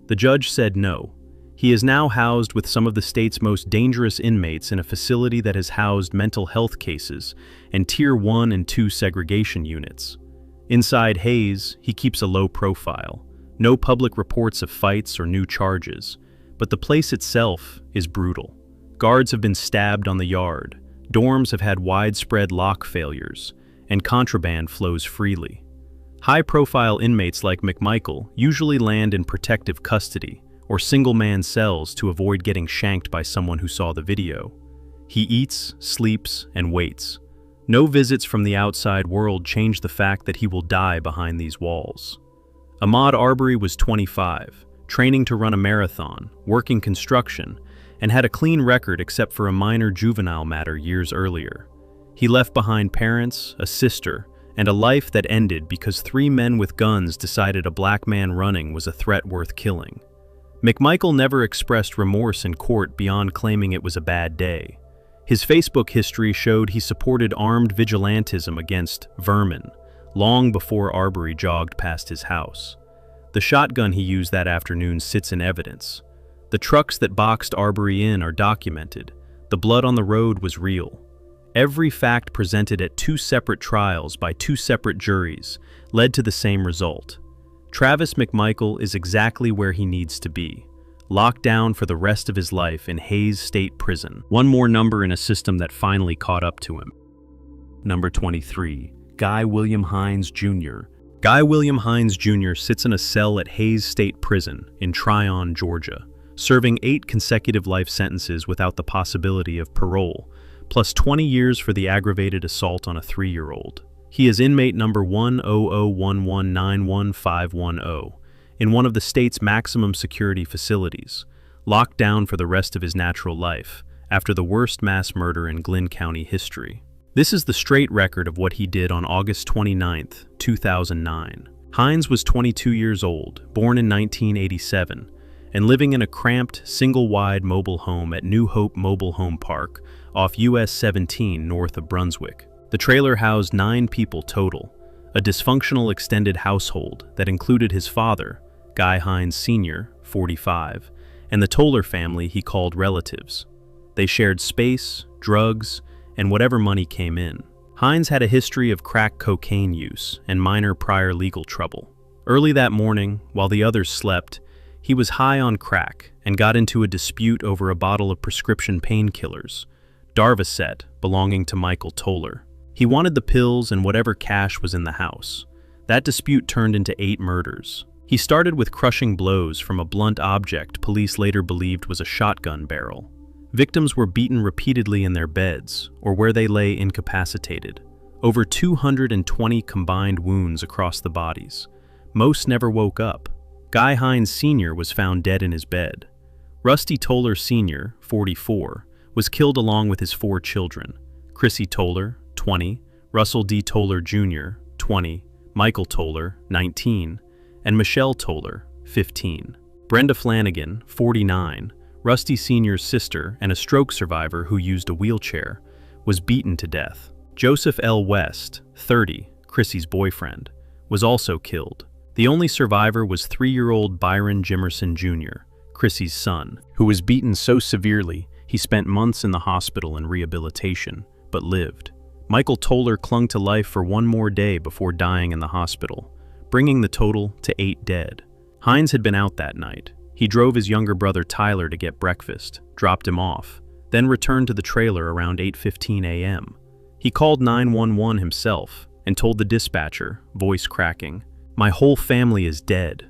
The judge said no. He is now housed with some of the state's most dangerous inmates in a facility that has housed mental health cases and Tier 1 and 2 segregation units. Inside Hays, he keeps a low profile. No public reports of fights or new charges, but the place itself is brutal. Guards have been stabbed on the yard, dorms have had widespread lock failures, and contraband flows freely. High-profile inmates like McMichael usually land in protective custody or single-man cells to avoid getting shanked by someone who saw the video. He eats, sleeps, and waits. No visits from the outside world change the fact that he will die behind these walls. Ahmaud Arbery was 25, training to run a marathon, working construction, and had a clean record except for a minor juvenile matter years earlier. He left behind parents, a sister, and a life that ended because 3 men with guns decided a black man running was a threat worth killing. McMichael never expressed remorse in court beyond claiming it was a bad day. His Facebook history showed he supported armed vigilantism against vermin long before Arbery jogged past his house. The shotgun he used that afternoon sits in evidence. The trucks that boxed Arbery in are documented. The blood on the road was real. Every fact presented at 2 separate trials by 2 separate juries led to the same result. Travis McMichael is exactly where he needs to be, locked down for the rest of his life in Hays State Prison. One more number in a system that finally caught up to him. Number 23, Guy William Hines Jr. Guy William Hines Jr. sits in a cell at Hays State Prison in Tryon, Georgia, serving 8 consecutive life sentences without the possibility of parole, plus 20 years for the aggravated assault on a 3-year-old. He is inmate number 10011911510 in one of the state's maximum security facilities, locked down for the rest of his natural life after the worst mass murder in Glynn County history. This is the straight record of what he did on August 29, 2009. Hines was 22 years old, born in 1987, and living in a cramped, single-wide mobile home at New Hope Mobile Home Park off US 17 north of Brunswick. The trailer housed 9 people total, a dysfunctional extended household that included his father, Guy Hines Sr., 45, and the Toller family he called relatives. They shared space, drugs, and whatever money came in. Hines had a history of crack cocaine use and minor prior legal trouble. Early that morning, while the others slept, He was high on crack and got into a dispute over a bottle of prescription painkillers, Darvocet, belonging to Michael Toller. He wanted the pills and whatever cash was in the house. That dispute turned into 8 murders. He started with crushing blows from a blunt object police later believed was a shotgun barrel. Victims were beaten repeatedly in their beds or where they lay incapacitated. Over 220 combined wounds across the bodies. Most never woke up. Guy Hines Sr. was found dead in his bed. Rusty Toller Sr., 44, was killed along with his 4 children. Chrissy Toller, 20, Russell D. Toller Jr., 20, Michael Toller, 19, and Michelle Toller, 15. Brenda Flanagan, 49, Rusty Sr.'s sister and a stroke survivor who used a wheelchair, was beaten to death. Joseph L. West, 30, Chrissy's boyfriend, was also killed. The only survivor was 3-year-old Byron Jimerson Jr., Chrissy's son, who was beaten so severely he spent months in the hospital in rehabilitation, but lived. Michael Toller clung to life for 1 more day before dying in the hospital, bringing the total to 8 dead. Hines had been out that night. He drove his younger brother Tyler to get breakfast, dropped him off, then returned to the trailer around 8:15 a.m. He called 911 himself and told the dispatcher, voice cracking, "My whole family is dead."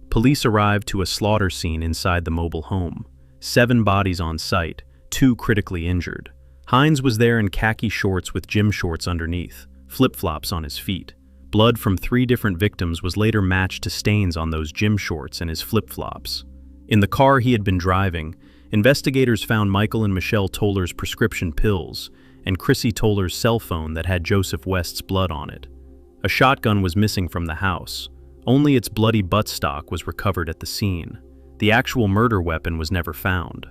Police arrived to a slaughter scene inside the mobile home. 7 bodies on site, 2 critically injured. Hines was there in khaki shorts with gym shorts underneath, flip-flops on his feet. Blood from 3 different victims was later matched to stains on those gym shorts and his flip-flops. In the car he had been driving, investigators found Michael and Michelle Toller's prescription pills and Chrissy Toller's cell phone that had Joseph West's blood on it. A shotgun was missing from the house. Only its bloody buttstock was recovered at the scene. The actual murder weapon was never found.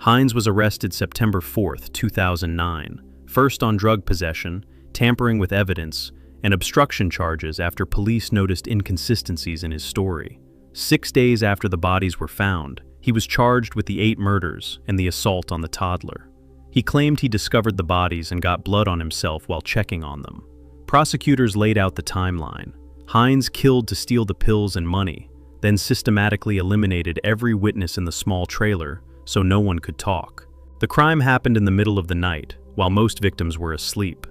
Hines was arrested September 4, 2009, first on drug possession, tampering with evidence, and obstruction charges after police noticed inconsistencies in his story. 6 days after the bodies were found, he was charged with the 8 murders and the assault on the toddler. He claimed he discovered the bodies and got blood on himself while checking on them. Prosecutors laid out the timeline. Hines killed to steal the pills and money, then systematically eliminated every witness in the small trailer so no one could talk. The crime happened in the middle of the night, while most victims were asleep.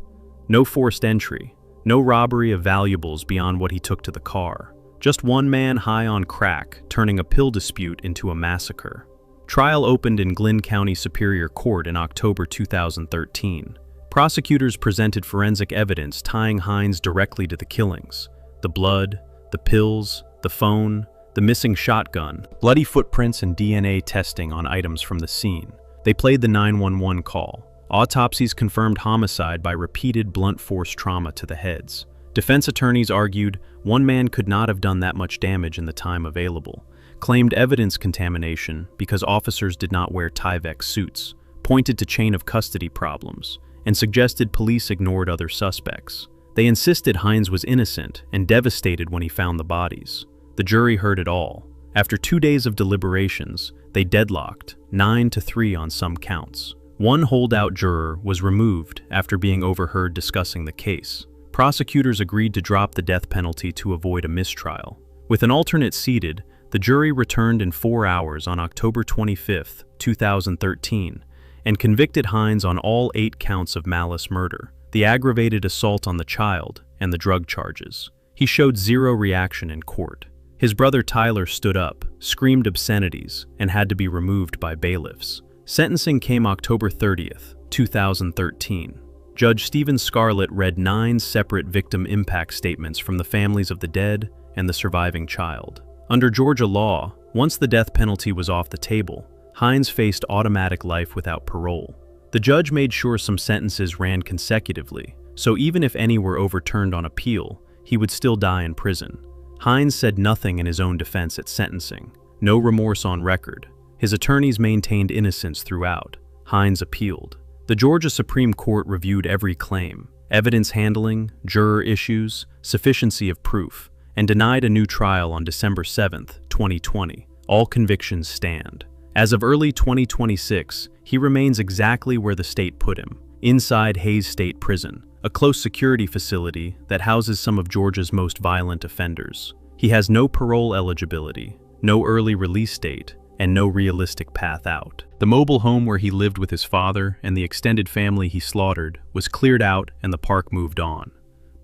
No forced entry, no robbery of valuables beyond what he took to the car. Just one man high on crack turning a pill dispute into a massacre. Trial opened in Glynn County Superior Court in October 2013. Prosecutors presented forensic evidence tying Hines directly to the killings. The blood, the pills, the phone, the missing shotgun, bloody footprints and DNA testing on items from the scene. They played the 911 call. Autopsies confirmed homicide by repeated blunt force trauma to the heads. Defense attorneys argued one man could not have done that much damage in the time available, claimed evidence contamination because officers did not wear Tyvek suits, pointed to chain of custody problems, and suggested police ignored other suspects. They insisted Hines was innocent and devastated when he found the bodies. The jury heard it all. After 2 days of deliberations, they deadlocked, 9-3 on some counts. One holdout juror was removed after being overheard discussing the case. Prosecutors agreed to drop the death penalty to avoid a mistrial. With an alternate seated, the jury returned in 4 hours on October 25, 2013, and convicted Hines on all 8 counts of malice murder, the aggravated assault on the child, and the drug charges. He showed zero reaction in court. His brother Tyler stood up, screamed obscenities, and had to be removed by bailiffs. Sentencing came October 30, 2013. Judge Stephen Scarlett read 9 separate victim impact statements from the families of the dead and the surviving child. Under Georgia law, once the death penalty was off the table, Hines faced automatic life without parole. The judge made sure some sentences ran consecutively, so even if any were overturned on appeal, he would still die in prison. Hines said nothing in his own defense at sentencing, no remorse on record. His attorneys maintained innocence throughout. Hines appealed. The Georgia Supreme Court reviewed every claim, evidence handling, juror issues, sufficiency of proof, and denied a new trial on December 7, 2020. All convictions stand. As of early 2026, he remains exactly where the state put him, inside Hays State Prison, a close security facility that houses some of Georgia's most violent offenders. He has no parole eligibility, no early release date, and no realistic path out. The mobile home where he lived with his father and the extended family he slaughtered was cleared out and the park moved on.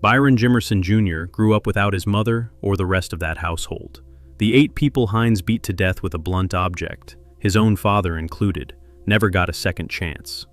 Byron Jimerson Jr. grew up without his mother or the rest of that household. The 8 people Hines beat to death with a blunt object, his own father included, never got a second chance.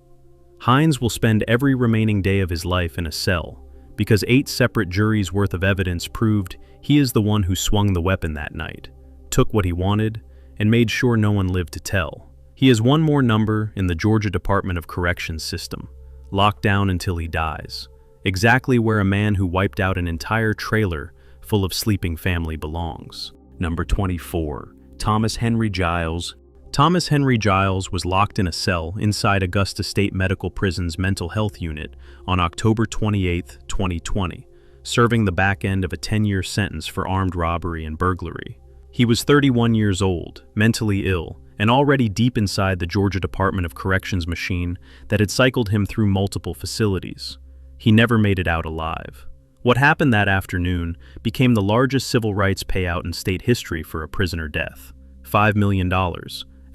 Hines will spend every remaining day of his life in a cell because 8 separate juries' worth of evidence proved he is the one who swung the weapon that night, took what he wanted, and made sure no one lived to tell. He is one more number in the Georgia Department of Corrections system, locked down until he dies, exactly where a man who wiped out an entire trailer full of sleeping family belongs. Number 24. Thomas Henry Giles. Thomas Henry Giles was locked in a cell inside Augusta State Medical Prison's mental health unit on October 28, 2020, serving the back end of a 10-year sentence for armed robbery and burglary. He was 31 years old, mentally ill, and already deep inside the Georgia Department of Corrections machine that had cycled him through multiple facilities. He never made it out alive. What happened that afternoon became the largest civil rights payout in state history for a prisoner death, $5 million,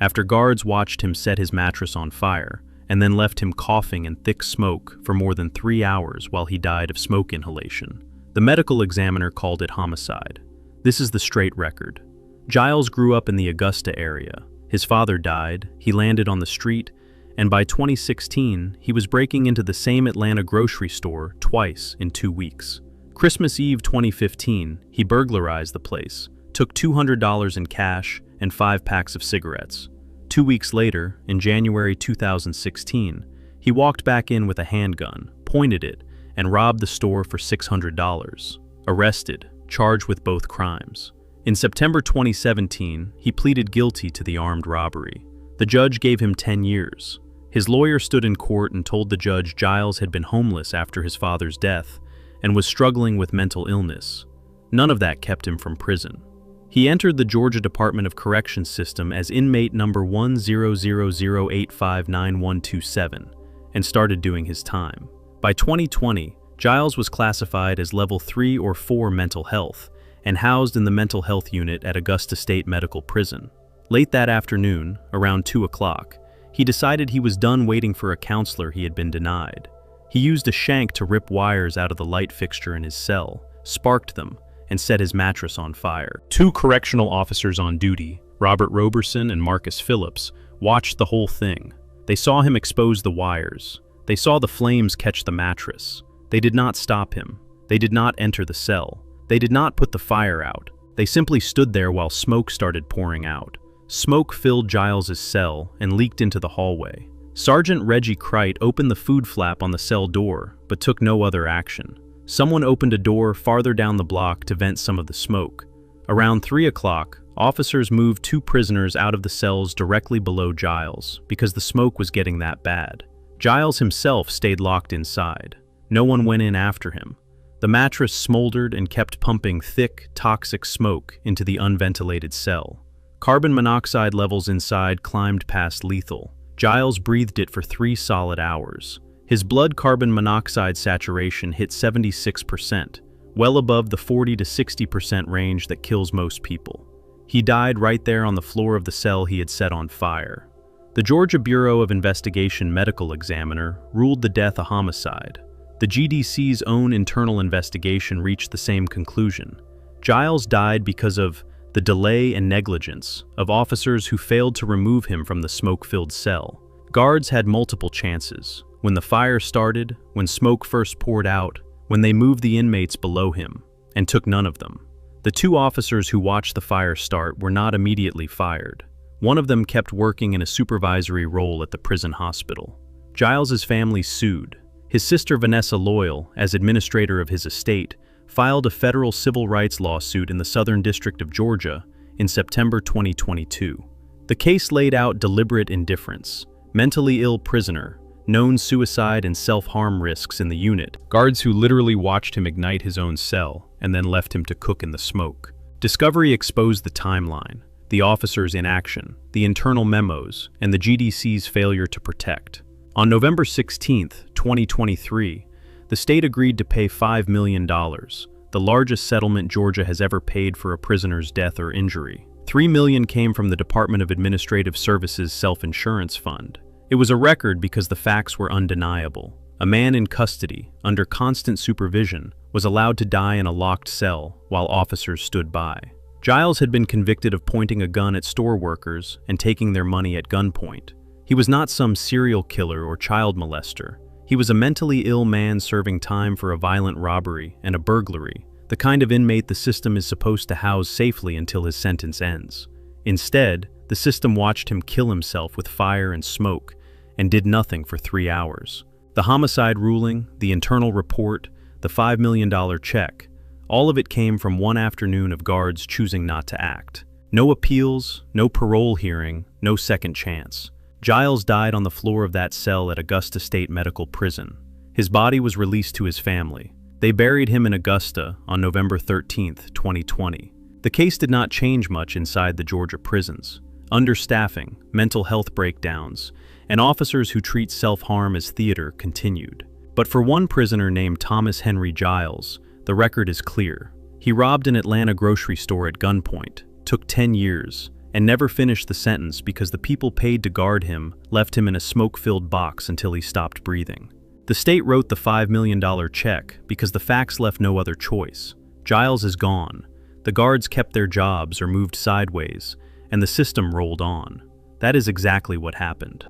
after guards watched him set his mattress on fire and then left him coughing in thick smoke for more than 3 hours while he died of smoke inhalation. The medical examiner called it homicide. This is the straight record. Giles grew up in the Augusta area. His father died, he landed on the street, and by 2016, he was breaking into the same Atlanta grocery store twice in 2 weeks. Christmas Eve 2015, he burglarized the place, took $200 in cash and 5 packs of cigarettes. 2 weeks later, in January 2016, he walked back in with a handgun, pointed it, and robbed the store for $600. Arrested, charged with both crimes. In September 2017, he pleaded guilty to the armed robbery. The judge gave him 10 years. His lawyer stood in court and told the judge Giles had been homeless after his father's death and was struggling with mental illness. None of that kept him from prison. He entered the Georgia Department of Corrections system as inmate number 10008591127 and started doing his time. By 2020, Giles was classified as level 3 or 4 mental health and housed in the mental health unit at Augusta State Medical Prison. Late that afternoon, around 2 o'clock, he decided he was done waiting for a counselor he had been denied. He used a shank to rip wires out of the light fixture in his cell, sparked them, and set his mattress on fire. 2 correctional officers on duty, Robert Roberson and Marcus Phillips, watched the whole thing. They saw him expose the wires. They saw the flames catch the mattress. They did not stop him. They did not enter the cell. They did not put the fire out. They simply stood there while smoke started pouring out. Smoke filled Giles's cell and leaked into the hallway. Sergeant Reggie Crite opened the food flap on the cell door, but took no other action. Someone opened a door farther down the block to vent some of the smoke. Around 3 o'clock, officers moved 2 prisoners out of the cells directly below Giles because the smoke was getting that bad. Giles himself stayed locked inside. No one went in after him. The mattress smoldered and kept pumping thick, toxic smoke into the unventilated cell. Carbon monoxide levels inside climbed past lethal. Giles breathed it for 3 solid hours. His blood carbon monoxide saturation hit 76%, well above the 40 to 60% range that kills most people. He died right there on the floor of the cell he had set on fire. The Georgia Bureau of Investigation medical examiner ruled the death a homicide. The GDC's own internal investigation reached the same conclusion. Giles died because of the delay and negligence of officers who failed to remove him from the smoke-filled cell. Guards had multiple chances. When the fire started, when smoke first poured out, when they moved the inmates below him, and took none of them. The 2 officers who watched the fire start were not immediately fired. One of them kept working in a supervisory role at the prison hospital. Giles's family sued. His sister Vanessa Loyal, as administrator of his estate, filed a federal civil rights lawsuit in the Southern District of Georgia in September 2022. The case laid out deliberate indifference, mentally ill prisoner, known suicide and self-harm risks in the unit, guards who literally watched him ignite his own cell and then left him to cook in the smoke. Discovery exposed the timeline, the officers' inaction, the internal memos, and the GDC's failure to protect. On November 16, 2023, the state agreed to pay $5 million, the largest settlement Georgia has ever paid for a prisoner's death or injury. $3 million came from the Department of Administrative Services Self-Insurance Fund. It was a record because the facts were undeniable. A man in custody, under constant supervision, was allowed to die in a locked cell while officers stood by. Giles had been convicted of pointing a gun at store workers and taking their money at gunpoint. He was not some serial killer or child molester. He was a mentally ill man serving time for a violent robbery and a burglary, the kind of inmate the system is supposed to house safely until his sentence ends. Instead, the system watched him kill himself with fire and smoke and did nothing for 3 hours. The homicide ruling, the internal report, the $5 million check, all of it came from one afternoon of guards choosing not to act. No appeals, no parole hearing, no second chance. Giles died on the floor of that cell at Augusta State Medical Prison. His body was released to his family. They buried him in Augusta on November 13, 2020. The case did not change much inside the Georgia prisons. Understaffing, mental health breakdowns, and officers who treat self-harm as theater continued. But for one prisoner named Thomas Henry Giles, the record is clear. He robbed an Atlanta grocery store at gunpoint, took 10 years, and never finished the sentence because the people paid to guard him left him in a smoke-filled box until he stopped breathing. The state wrote the $5 million check because the facts left no other choice. Giles is gone. The guards kept their jobs or moved sideways, and the system rolled on. That is exactly what happened.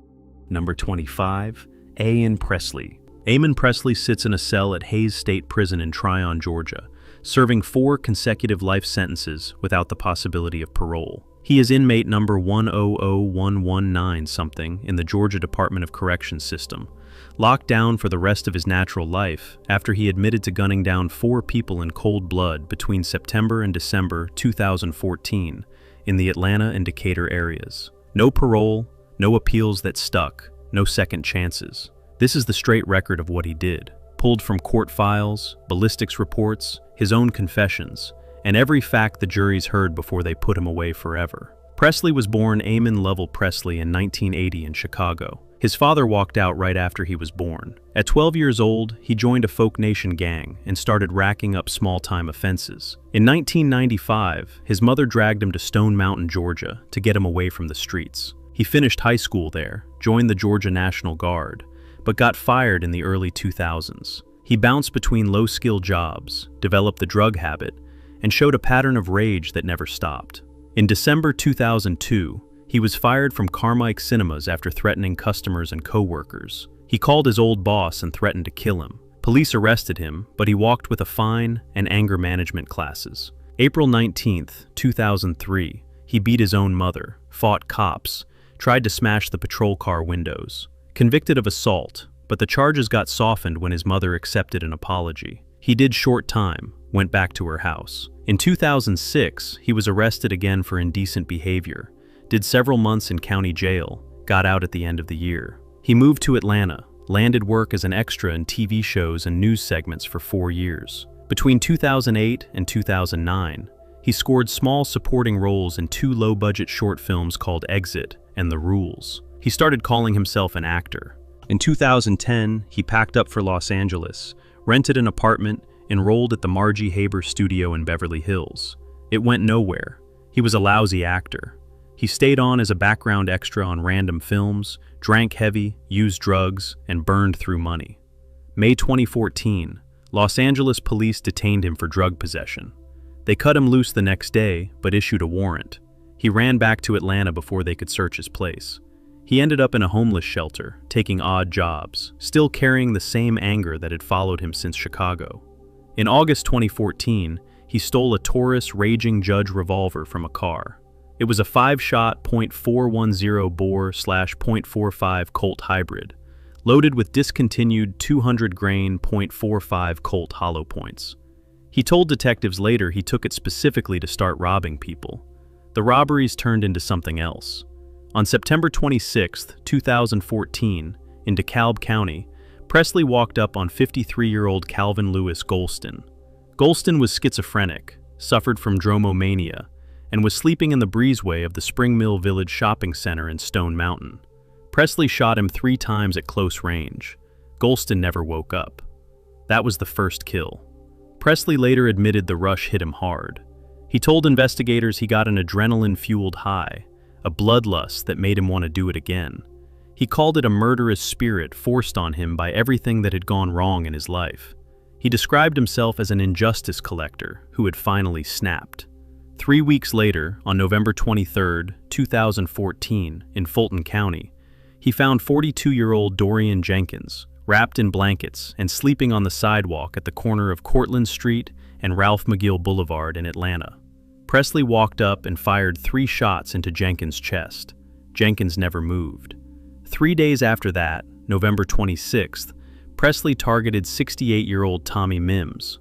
Number 25, Ayan Presley. Ayan Presley sits in a cell at Hayes State Prison in Tryon, Georgia, serving 4 consecutive life sentences without the possibility of parole. He is inmate number 1000119-something in the Georgia Department of Corrections system, locked down for the rest of his natural life after he admitted to gunning down 4 people in cold blood between September and December 2014 in the Atlanta and Decatur areas. No parole, no appeals that stuck, no second chances. This is the straight record of what he did, pulled from court files, ballistics reports, his own confessions, and every fact the juries heard before they put him away forever. Presley was born Ammon Lovell Presley in 1980 in Chicago. His father walked out right after he was born. At 12 years old, he joined a Folk Nation gang and started racking up small-time offenses. In 1995, his mother dragged him to Stone Mountain, Georgia, to get him away from the streets. He finished high school there, joined the Georgia National Guard, but got fired in the early 2000s. He bounced between low-skill jobs, developed the drug habit, and showed a pattern of rage that never stopped. In December 2002, he was fired from Carmike Cinemas after threatening customers and co-workers. He called his old boss and threatened to kill him. Police arrested him, but he walked with a fine and anger management classes. April 19, 2003, he beat his own mother, fought cops, tried to smash the patrol car windows. Convicted of assault, but the charges got softened when his mother accepted an apology. He did short time, went back to her house. In 2006, he was arrested again for indecent behavior, did several months in county jail, got out at the end of the year. He moved to Atlanta, landed work as an extra in TV shows and news segments for 4 years. Between 2008 and 2009, he scored small supporting roles in 2 low-budget short films called Exit and The Rules. He started calling himself an actor. In 2010, he packed up for Los Angeles, rented an apartment, enrolled at the Margie Haber studio in Beverly Hills. It went nowhere. He was a lousy actor. He stayed on as a background extra on random films, drank heavy, used drugs, and burned through money. May 2014, Los Angeles police detained him for drug possession. They cut him loose the next day, but issued a warrant. He ran back to Atlanta before they could search his place. He ended up in a homeless shelter, taking odd jobs, still carrying the same anger that had followed him since Chicago. In August 2014, he stole a Taurus Raging Judge revolver from a car. It was a 5-shot .410 bore/.45 Colt hybrid, loaded with discontinued 200-grain .45 Colt hollow points. He told detectives later he took it specifically to start robbing people. The robberies turned into something else. On September 26, 2014, in DeKalb County, Presley walked up on 53-year-old Calvin Lewis Golston. Golston was schizophrenic, suffered from dromomania, and was sleeping in the breezeway of the Spring Mill Village Shopping Center in Stone Mountain. Presley shot him 3 times at close range. Golston never woke up. That was the first kill. Presley later admitted the rush hit him hard. He told investigators he got an adrenaline-fueled high, a bloodlust that made him want to do it again. He called it a murderous spirit forced on him by everything that had gone wrong in his life. He described himself as an injustice collector who had finally snapped. 3 weeks later, on November 23, 2014, in Fulton County, he found 42-year-old Dorian Jenkins, wrapped in blankets and sleeping on the sidewalk at the corner of Cortlandt Street and Ralph McGill Boulevard in Atlanta. Presley walked up and fired 3 shots into Jenkins' chest. Jenkins never moved. 3 days after that, November 26th, Presley targeted 68-year-old Tommy Mims.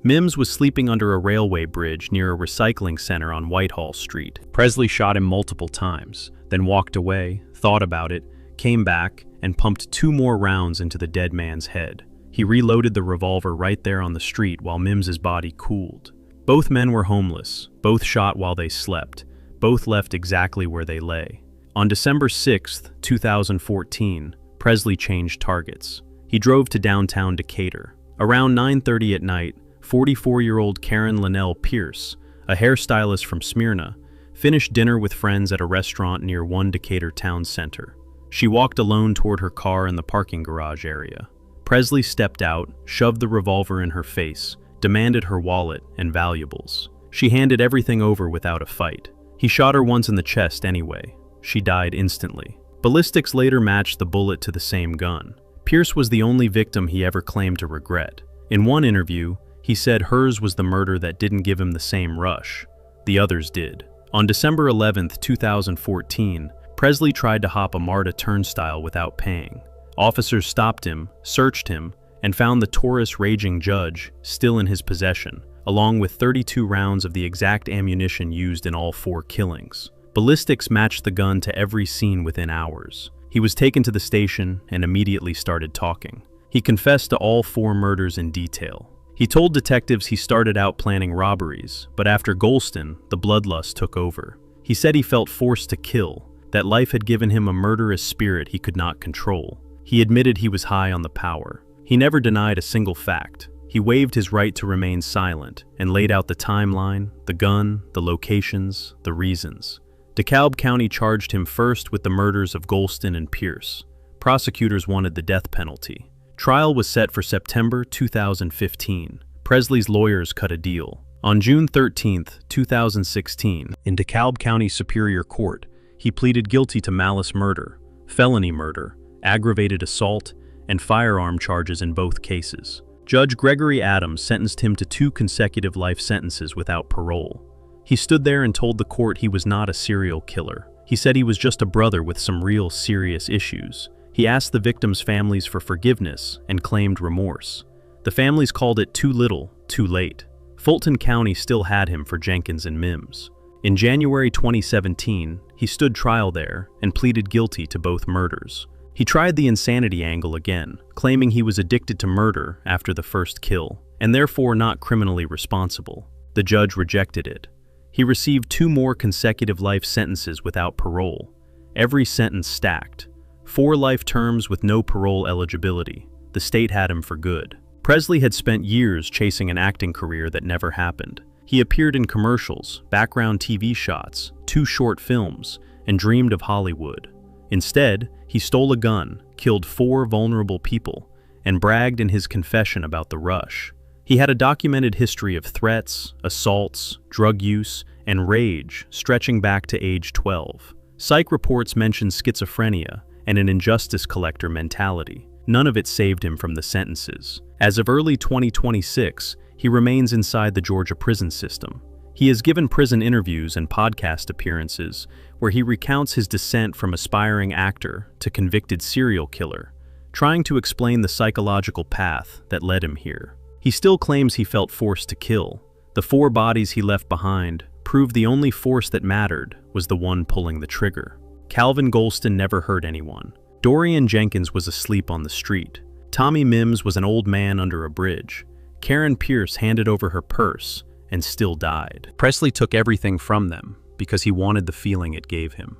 Mims was sleeping under a railway bridge near a recycling center on Whitehall Street. Presley shot him multiple times, then walked away, thought about it, came back, and pumped 2 more rounds into the dead man's head. He reloaded the revolver right there on the street while Mims's body cooled. Both men were homeless, both shot while they slept, both left exactly where they lay. On December 6, 2014, Presley changed targets. He drove to downtown Decatur. Around 9:30 at night, 44-year-old Karen Linnell Pierce, a hairstylist from Smyrna, finished dinner with friends at a restaurant near One Decatur Town Center. She walked alone toward her car in the parking garage area. Presley stepped out, shoved the revolver in her face, demanded her wallet and valuables. She handed everything over without a fight. He shot her once in the chest anyway. She died instantly. Ballistics later matched the bullet to the same gun. Pierce was the only victim he ever claimed to regret. In one interview, he said hers was the murder that didn't give him the same rush. The others did. On December 11, 2014, Presley tried to hop a MARTA turnstile without paying. Officers stopped him, searched him, and found the Taurus Raging Judge still in his possession, along with 32 rounds of the exact ammunition used in all 4 killings. Ballistics matched the gun to every scene within hours. He was taken to the station and immediately started talking. He confessed to all 4 murders in detail. He told detectives he started out planning robberies, but after Golston, the bloodlust took over. He said he felt forced to kill, that life had given him a murderous spirit he could not control. He admitted he was high on the power. He never denied a single fact. He waived his right to remain silent and laid out the timeline, the gun, the locations, the reasons. DeKalb County charged him first with the murders of Golston and Pierce. Prosecutors wanted the death penalty. Trial was set for September 2015. Presley's lawyers cut a deal. On June 13, 2016, in DeKalb County Superior Court, he pleaded guilty to malice murder, felony murder, aggravated assault, and firearm charges in both cases. Judge Gregory Adams sentenced him to 2 consecutive life sentences without parole. He stood there and told the court he was not a serial killer. He said he was just a brother with some real serious issues. He asked the victims' families for forgiveness and claimed remorse. The families called it too little, too late. Fulton County still had him for Jenkins and Mims. In January 2017, he stood trial there and pleaded guilty to both murders. He tried the insanity angle again, claiming he was addicted to murder after the first kill, and therefore not criminally responsible. The judge rejected it. He received 2 more consecutive life sentences without parole. Every sentence stacked. 4 life terms with no parole eligibility. The state had him for good. Presley had spent years chasing an acting career that never happened. He appeared in commercials, background TV shots, 2 short films, and dreamed of Hollywood. Instead, he stole a gun, killed 4 vulnerable people, and bragged in his confession about the rush. He had a documented history of threats, assaults, drug use, and rage stretching back to age 12. Psych reports mentioned schizophrenia and an injustice collector mentality. None of it saved him from the sentences. As of early 2026, he remains inside the Georgia prison system. He has given prison interviews and podcast appearances where he recounts his descent from aspiring actor to convicted serial killer, trying to explain the psychological path that led him here. He still claims he felt forced to kill. The 4 bodies he left behind proved the only force that mattered was the one pulling the trigger. Calvin Golston never hurt anyone. Dorian Jenkins was asleep on the street. Tommy Mims was an old man under a bridge. Karen Pierce handed over her purse and still died. Presley took everything from them because he wanted the feeling it gave him.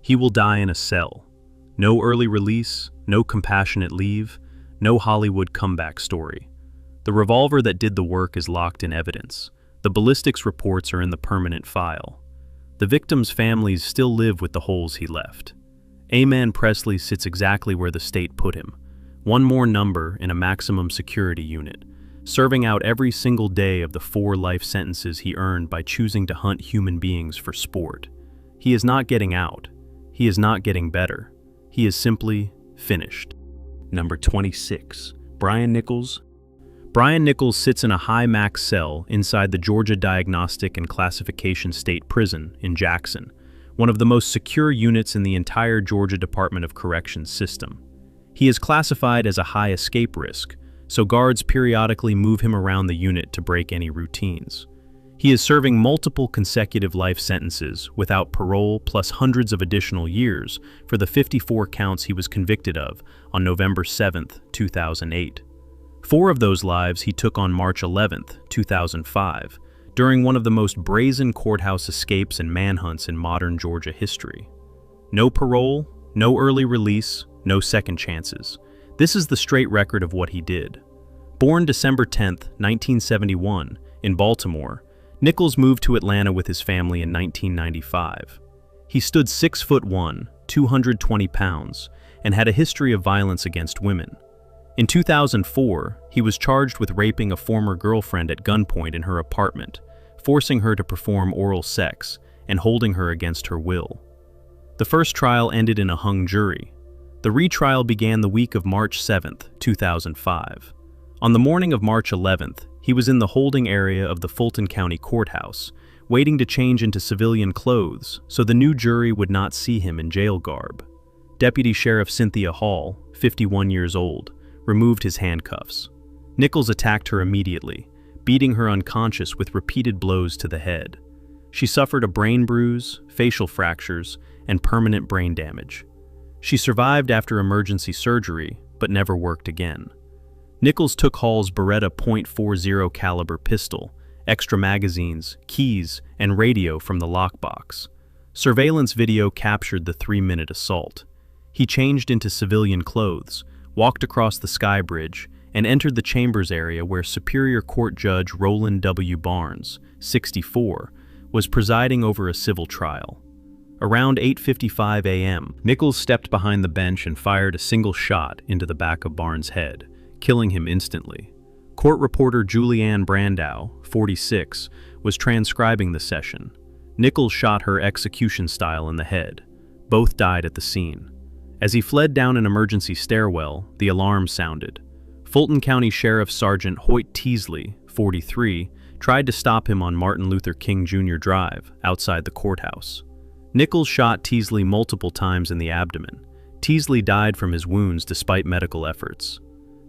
He will die in a cell. No early release, no compassionate leave, no Hollywood comeback story. The revolver that did the work is locked in evidence. The ballistics reports are in the permanent file. The victims' families still live with the holes he left. Amen Presley sits exactly where the state put him, one more number in a maximum security unit, serving out every single day of the 4 life sentences he earned by choosing to hunt human beings for sport. He is not getting out. He is not getting better. He is simply finished. Number 26. Brian Nichols. Brian Nichols sits in a high max cell inside the Georgia Diagnostic and Classification State Prison in Jackson, one of the most secure units in the entire Georgia Department of Corrections system. He is classified as a high escape risk, so guards periodically move him around the unit to break any routines. He is serving multiple consecutive life sentences without parole plus hundreds of additional years for the 54 counts he was convicted of on November 7, 2008. 4 of those lives he took on March 11, 2005, during one of the most brazen courthouse escapes and manhunts in modern Georgia history. No parole, no early release, no second chances. This is the straight record of what he did. Born December 10, 1971, in Baltimore, Nichols moved to Atlanta with his family in 1995. He stood 6'1", 220 pounds, and had a history of violence against women. In 2004, he was charged with raping a former girlfriend at gunpoint in her apartment, forcing her to perform oral sex and holding her against her will. The first trial ended in a hung jury. The retrial began the week of March 7, 2005. On the morning of March 11th, he was in the holding area of the Fulton County Courthouse, waiting to change into civilian clothes so the new jury would not see him in jail garb. Deputy Sheriff Cynthia Hall, 51 years old, removed his handcuffs. Nichols attacked her immediately, beating her unconscious with repeated blows to the head. She suffered a brain bruise, facial fractures, and permanent brain damage. She survived after emergency surgery, but never worked again. Nichols took Hall's Beretta .40 caliber pistol, extra magazines, keys, and radio from the lockbox. Surveillance video captured the 3-minute assault. He changed into civilian clothes, walked across the Sky Bridge, and entered the chambers area where Superior Court Judge Roland W. Barnes, 64, was presiding over a civil trial. Around 8:55 a.m., Nichols stepped behind the bench and fired a single shot into the back of Barnes' head, killing him instantly. Court reporter Julianne Brandau, 46, was transcribing the session. Nichols shot her execution style in the head. Both died at the scene. As he fled down an emergency stairwell, the alarm sounded. Fulton County Sheriff Sergeant Hoyt Teasley, 43, tried to stop him on Martin Luther King Jr. Drive, outside the courthouse. Nichols shot Teasley multiple times in the abdomen. Teasley died from his wounds despite medical efforts.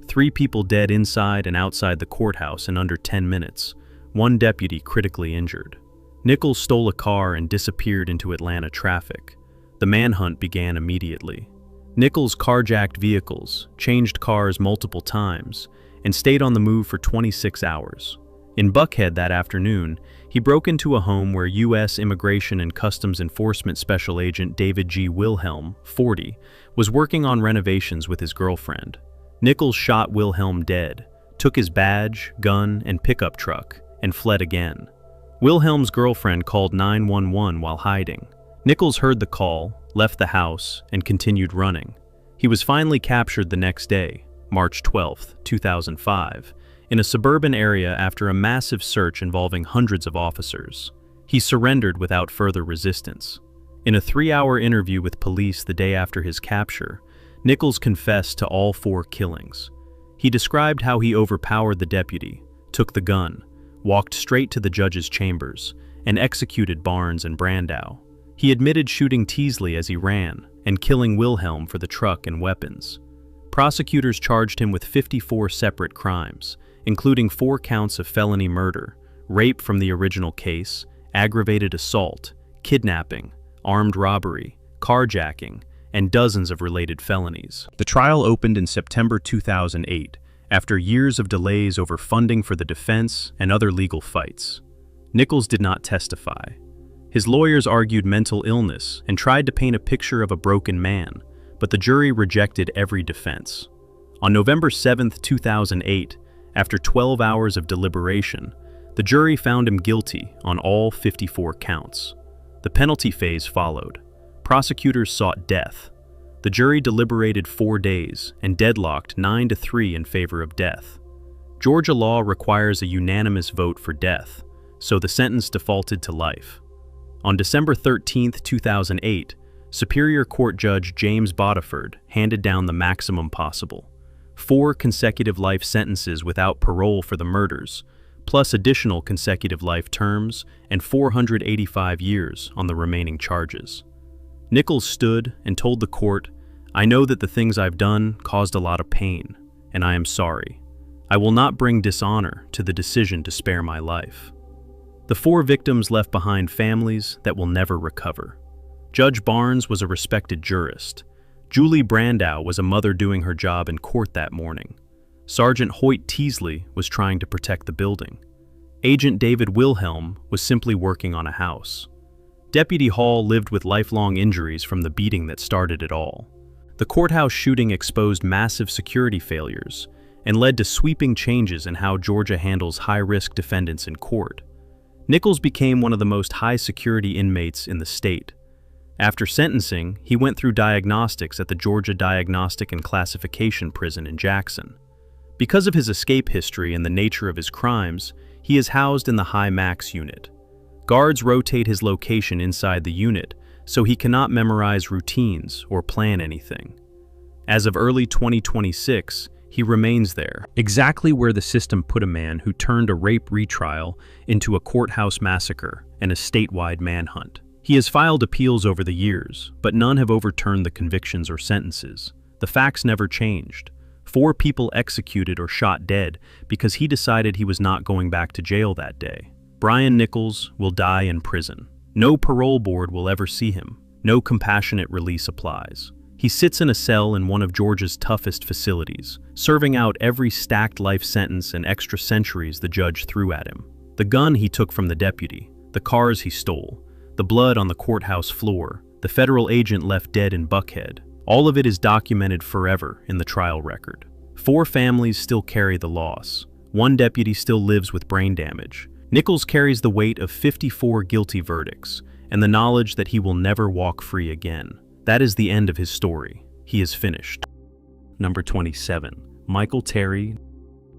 3 people dead inside and outside the courthouse in under 10 minutes, 1 deputy critically injured. Nichols stole a car and disappeared into Atlanta traffic. The manhunt began immediately. Nichols carjacked vehicles, changed cars multiple times, and stayed on the move for 26 hours. In Buckhead that afternoon, he broke into a home where U.S. Immigration and Customs Enforcement Special Agent David G. Wilhelm, 40, was working on renovations with his girlfriend. Nichols shot Wilhelm dead, took his badge, gun, and pickup truck, and fled again. Wilhelm's girlfriend called 911 while hiding. Nichols heard the call, left the house, and continued running. He was finally captured the next day, March 12, 2005, in a suburban area after a massive search involving hundreds of officers. He surrendered without further resistance. In a 3-hour interview with police the day after his capture, Nichols confessed to all 4 killings. He described how he overpowered the deputy, took the gun, walked straight to the judge's chambers, and executed Barnes and Brandau. He admitted shooting Teasley as he ran and killing Wilhelm for the truck and weapons. Prosecutors charged him with 54 separate crimes, including 4 counts of felony murder, rape from the original case, aggravated assault, kidnapping, armed robbery, carjacking, and dozens of related felonies. The trial opened in September 2008, after years of delays over funding for the defense and other legal fights. Nichols did not testify. His lawyers argued mental illness and tried to paint a picture of a broken man, but the jury rejected every defense. On November 7, 2008, after 12 hours of deliberation, The jury found him guilty on all 54 counts. The penalty phase followed. Prosecutors sought death. The jury deliberated 4 days and deadlocked 9-3 in favor of death. Georgia law requires a unanimous vote for death, so the sentence defaulted to life. On December 13, 2008, Superior Court Judge James Botiford handed down the maximum possible: 4 consecutive life sentences without parole for the murders, plus additional consecutive life terms and 485 years on the remaining charges. Nichols stood and told the court, "I know that the things I've done caused a lot of pain, and I am sorry. I will not bring dishonor to the decision to spare my life." The 4 victims left behind families that will never recover. Judge Barnes was a respected jurist. Julie Brandau was a mother doing her job in court that morning. Sergeant Hoyt Teasley was trying to protect the building. Agent David Wilhelm was simply working on a house. Deputy Hall lived with lifelong injuries from the beating that started it all. The courthouse shooting exposed massive security failures and led to sweeping changes in how Georgia handles high-risk defendants in court. Nichols became one of the most high-security inmates in the state. After sentencing, he went through diagnostics at the Georgia Diagnostic and Classification Prison in Jackson. Because of his escape history and the nature of his crimes, he is housed in the High Max unit. Guards rotate his location inside the unit, so he cannot memorize routines or plan anything. As of early 2026, he remains there, exactly where the system put a man who turned a rape retrial into a courthouse massacre and a statewide manhunt. He has filed appeals over the years, but none have overturned the convictions or sentences. The facts never changed. 4 people executed or shot dead because he decided he was not going back to jail that day. Brian Nichols will die in prison. No parole board will ever see him. No compassionate release applies. He sits in a cell in one of Georgia's toughest facilities, serving out every stacked life sentence and extra centuries the judge threw at him. The gun he took from the deputy, the cars he stole, the blood on the courthouse floor, the federal agent left dead in Buckhead, all of it is documented forever in the trial record. 4 families still carry the loss. 1 deputy still lives with brain damage. Nichols carries the weight of 54 guilty verdicts and the knowledge that he will never walk free again. That is the end of his story. He is finished. Number 27. Michael Terry.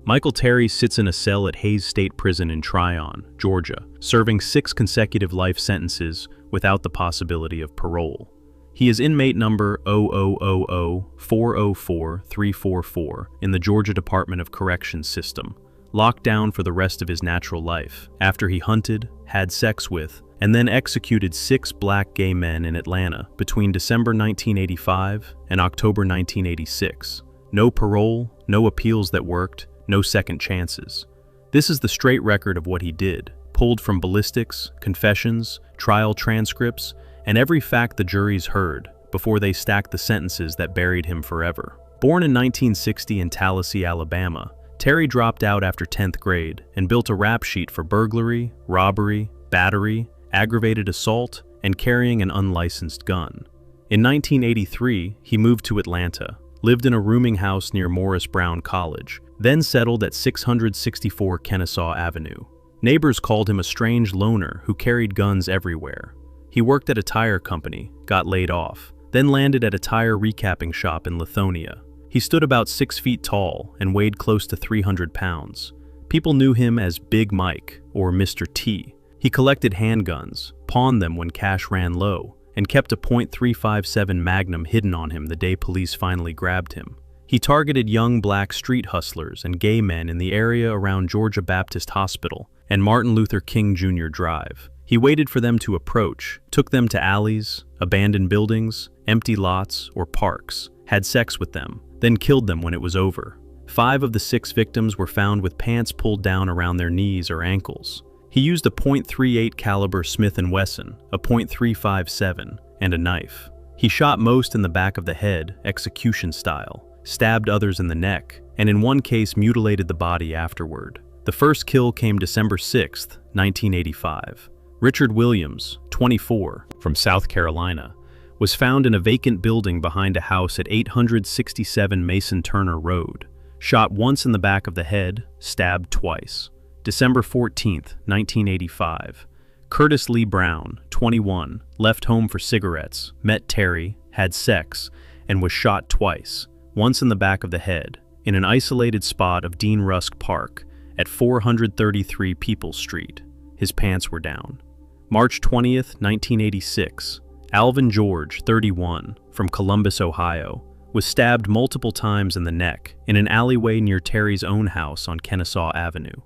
Michael Terry sits in a cell at Hayes State Prison in Tryon, Georgia, serving 6 consecutive life sentences without the possibility of parole. He is inmate number 0000404-344 in the Georgia Department of Corrections system, locked down for the rest of his natural life after he hunted, had sex with, and then executed 6 black gay men in Atlanta between December 1985 and October 1986. No parole, no appeals that worked, no second chances. This is the straight record of what he did, pulled from ballistics, confessions, trial transcripts, and every fact the juries heard before they stacked the sentences that buried him forever. Born in 1960 in Tallahassee, Alabama, Terry dropped out after 10th grade and built a rap sheet for burglary, robbery, battery, aggravated assault, and carrying an unlicensed gun. In 1983, he moved to Atlanta, lived in a rooming house near Morris Brown College, then settled at 664 Kennesaw Avenue. Neighbors called him a strange loner who carried guns everywhere. He worked at a tire company, got laid off, then landed at a tire recapping shop in Lithonia. He stood about 6 feet tall and weighed close to 300 pounds. People knew him as Big Mike or Mr. T. He collected handguns, pawned them when cash ran low, and kept a .357 Magnum hidden on him the day police finally grabbed him. He targeted young black street hustlers and gay men in the area around Georgia Baptist Hospital and Martin Luther King Jr. Drive. He waited for them to approach, took them to alleys, abandoned buildings, empty lots, or parks, had sex with them, then killed them when it was over. 5 of the 6 victims were found with pants pulled down around their knees or ankles. He used a .38 caliber Smith & Wesson, a .357, and a knife. He shot most in the back of the head, execution style, stabbed others in the neck, and in one case mutilated the body afterward. The first kill came December 6, 1985. Richard Williams, 24, from South Carolina, was found in a vacant building behind a house at 867 Mason Turner Road, shot once in the back of the head, stabbed twice. December 14, 1985. Curtis Lee Brown, 21, left home for cigarettes, met Terry, had sex, and was shot twice, once in the back of the head, in an isolated spot of Dean Rusk Park at 433 Peoples Street. His pants were down. March 20th, 1986. Alvin George, 31, from Columbus, Ohio, was stabbed multiple times in the neck in an alleyway near Terry's own house on Kennesaw Avenue.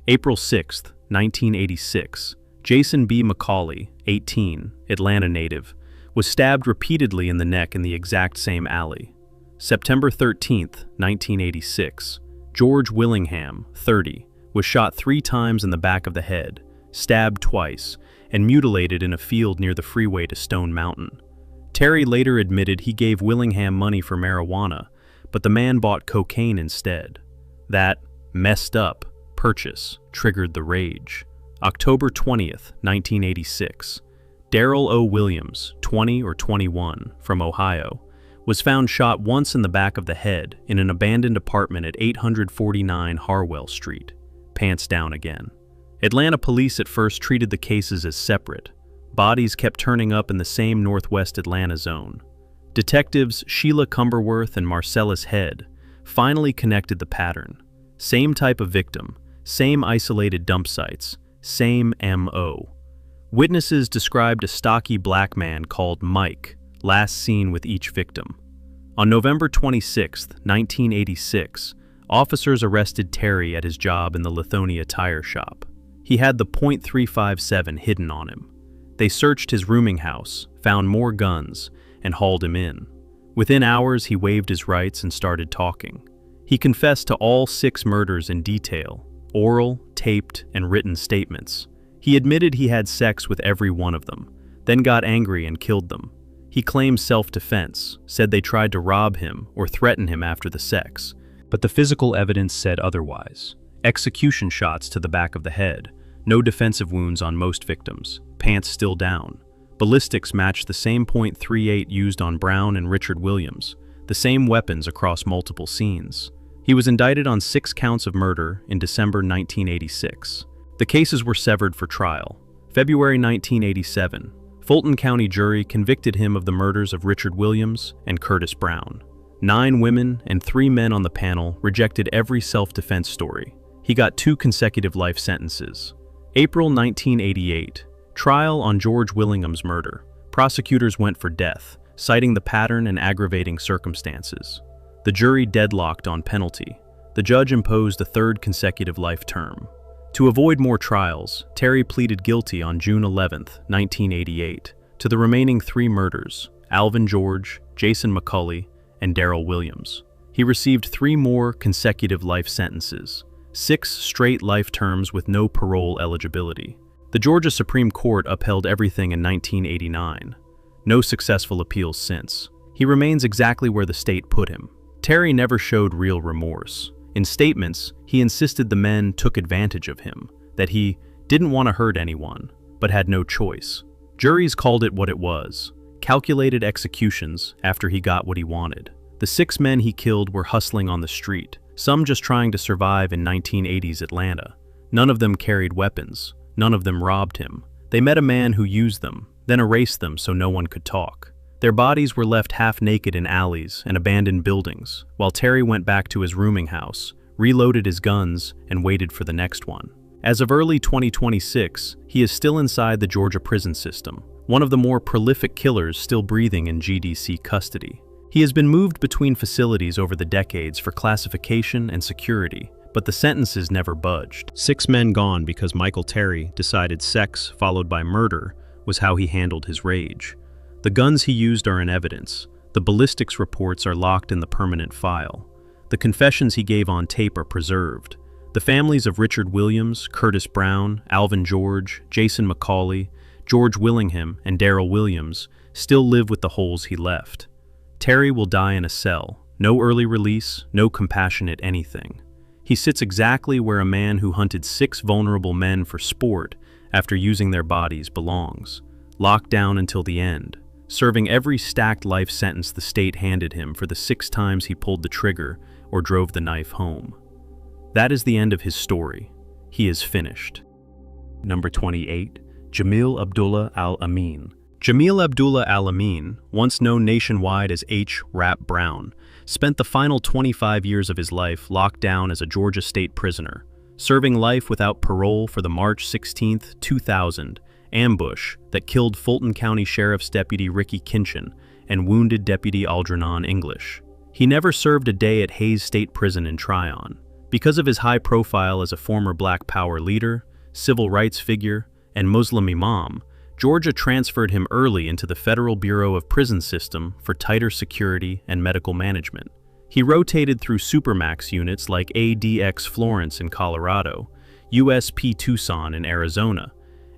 April 6th, 1986. Jason B. McCauley, 18, Atlanta native, was stabbed repeatedly in the neck in the exact same alley. September 13th, 1986. George Willingham, 30, was shot 3 times in the back of the head, stabbed twice, and mutilated in a field near the freeway to Stone Mountain. Terry later admitted he gave Willingham money for marijuana, but the man bought cocaine instead. That messed up purchase triggered the rage. October 20th, 1986. Darrell O. Williams, 20 or 21, from Ohio, was found shot once in the back of the head in an abandoned apartment at 849 Harwell Street. Pants down again. Atlanta police at first treated the cases as separate. Bodies kept turning up in the same Northwest Atlanta zone. Detectives Sheila Cumberworth and Marcellus Head finally connected the pattern. Same type of victim, same isolated dump sites, same M.O. Witnesses described a stocky black man called Mike, last seen with each victim. On November 26, 1986, officers arrested Terry at his job in the Lithonia tire shop. He had the .357 hidden on him. They searched his rooming house, found more guns, and hauled him in. Within hours, he waived his rights and started talking. He confessed to all 6 murders in detail, oral, taped, and written statements. He admitted he had sex with every one of them, then got angry and killed them. He claimed self-defense, said they tried to rob him or threaten him after the sex, but the physical evidence said otherwise. Execution shots to the back of the head, no defensive wounds on most victims, pants still down. Ballistics matched the same .38 used on Brown and Richard Williams, the same weapons across multiple scenes. He was indicted on 6 counts of murder in December 1986. The cases were severed for trial. February 1987, Fulton County jury convicted him of the murders of Richard Williams and Curtis Brown. 9 women and 3 men on the panel rejected every self-defense story. He got 2 consecutive life sentences. April 1988, trial on George Willingham's murder. Prosecutors went for death, citing the pattern and aggravating circumstances. The jury deadlocked on penalty. The judge imposed a 3rd consecutive life term. To avoid more trials, Terry pleaded guilty on June 11, 1988, to the remaining 3 murders, Alvin George, Jason McCauley, and Darrell Williams. He received 3 more consecutive life sentences, 6 straight life terms with no parole eligibility. The Georgia Supreme Court upheld everything in 1989. No successful appeals since. He remains exactly where the state put him. Terry never showed real remorse. In statements, he insisted the men took advantage of him, that he didn't want to hurt anyone, but had no choice. Juries called it what it was, calculated executions after he got what he wanted. The 6 men he killed were hustling on the street, some just trying to survive in 1980s Atlanta. None of them carried weapons. None of them robbed him. They met a man who used them, then erased them so no one could talk. Their bodies were left half naked in alleys and abandoned buildings, while Terry went back to his rooming house, reloaded his guns, and waited for the next one. As of early 2026, he is still inside the Georgia prison system, one of the more prolific killers still breathing in GDC custody. He has been moved between facilities over the decades for classification and security, but the sentences never budged. 6 men gone because Michael Terry decided sex followed by murder was how he handled his rage. The guns he used are in evidence. The ballistics reports are locked in the permanent file. The confessions he gave on tape are preserved. The families of Richard Williams, Curtis Brown, Alvin George, Jason McCauley, George Willingham, and Darrell Williams still live with the holes he left. Terry will die in a cell. No early release, no compassionate anything. He sits exactly where a man who hunted 6 vulnerable men for sport after using their bodies belongs, locked down until the end, serving every stacked life sentence the state handed him for the 6 times he pulled the trigger or drove the knife home. That is the end of his story. he is finished. Number 28. Jamil Abdullah Al-Amin. Jamil Abdullah Al-Amin, once known nationwide as H. Rap Brown, spent the final 25 years of his life locked down as a Georgia state prisoner, serving life without parole for the March 16, 2000, ambush that killed Fulton County Sheriff's Deputy Ricky Kinchin and wounded Deputy Algernon English. He never served a day at Hayes State Prison in Tryon. Because of his high profile as a former Black Power leader, civil rights figure, and Muslim imam, Georgia transferred him early into the Federal Bureau of Prison System for tighter security and medical management. He rotated through supermax units like ADX Florence in Colorado, USP Tucson in Arizona,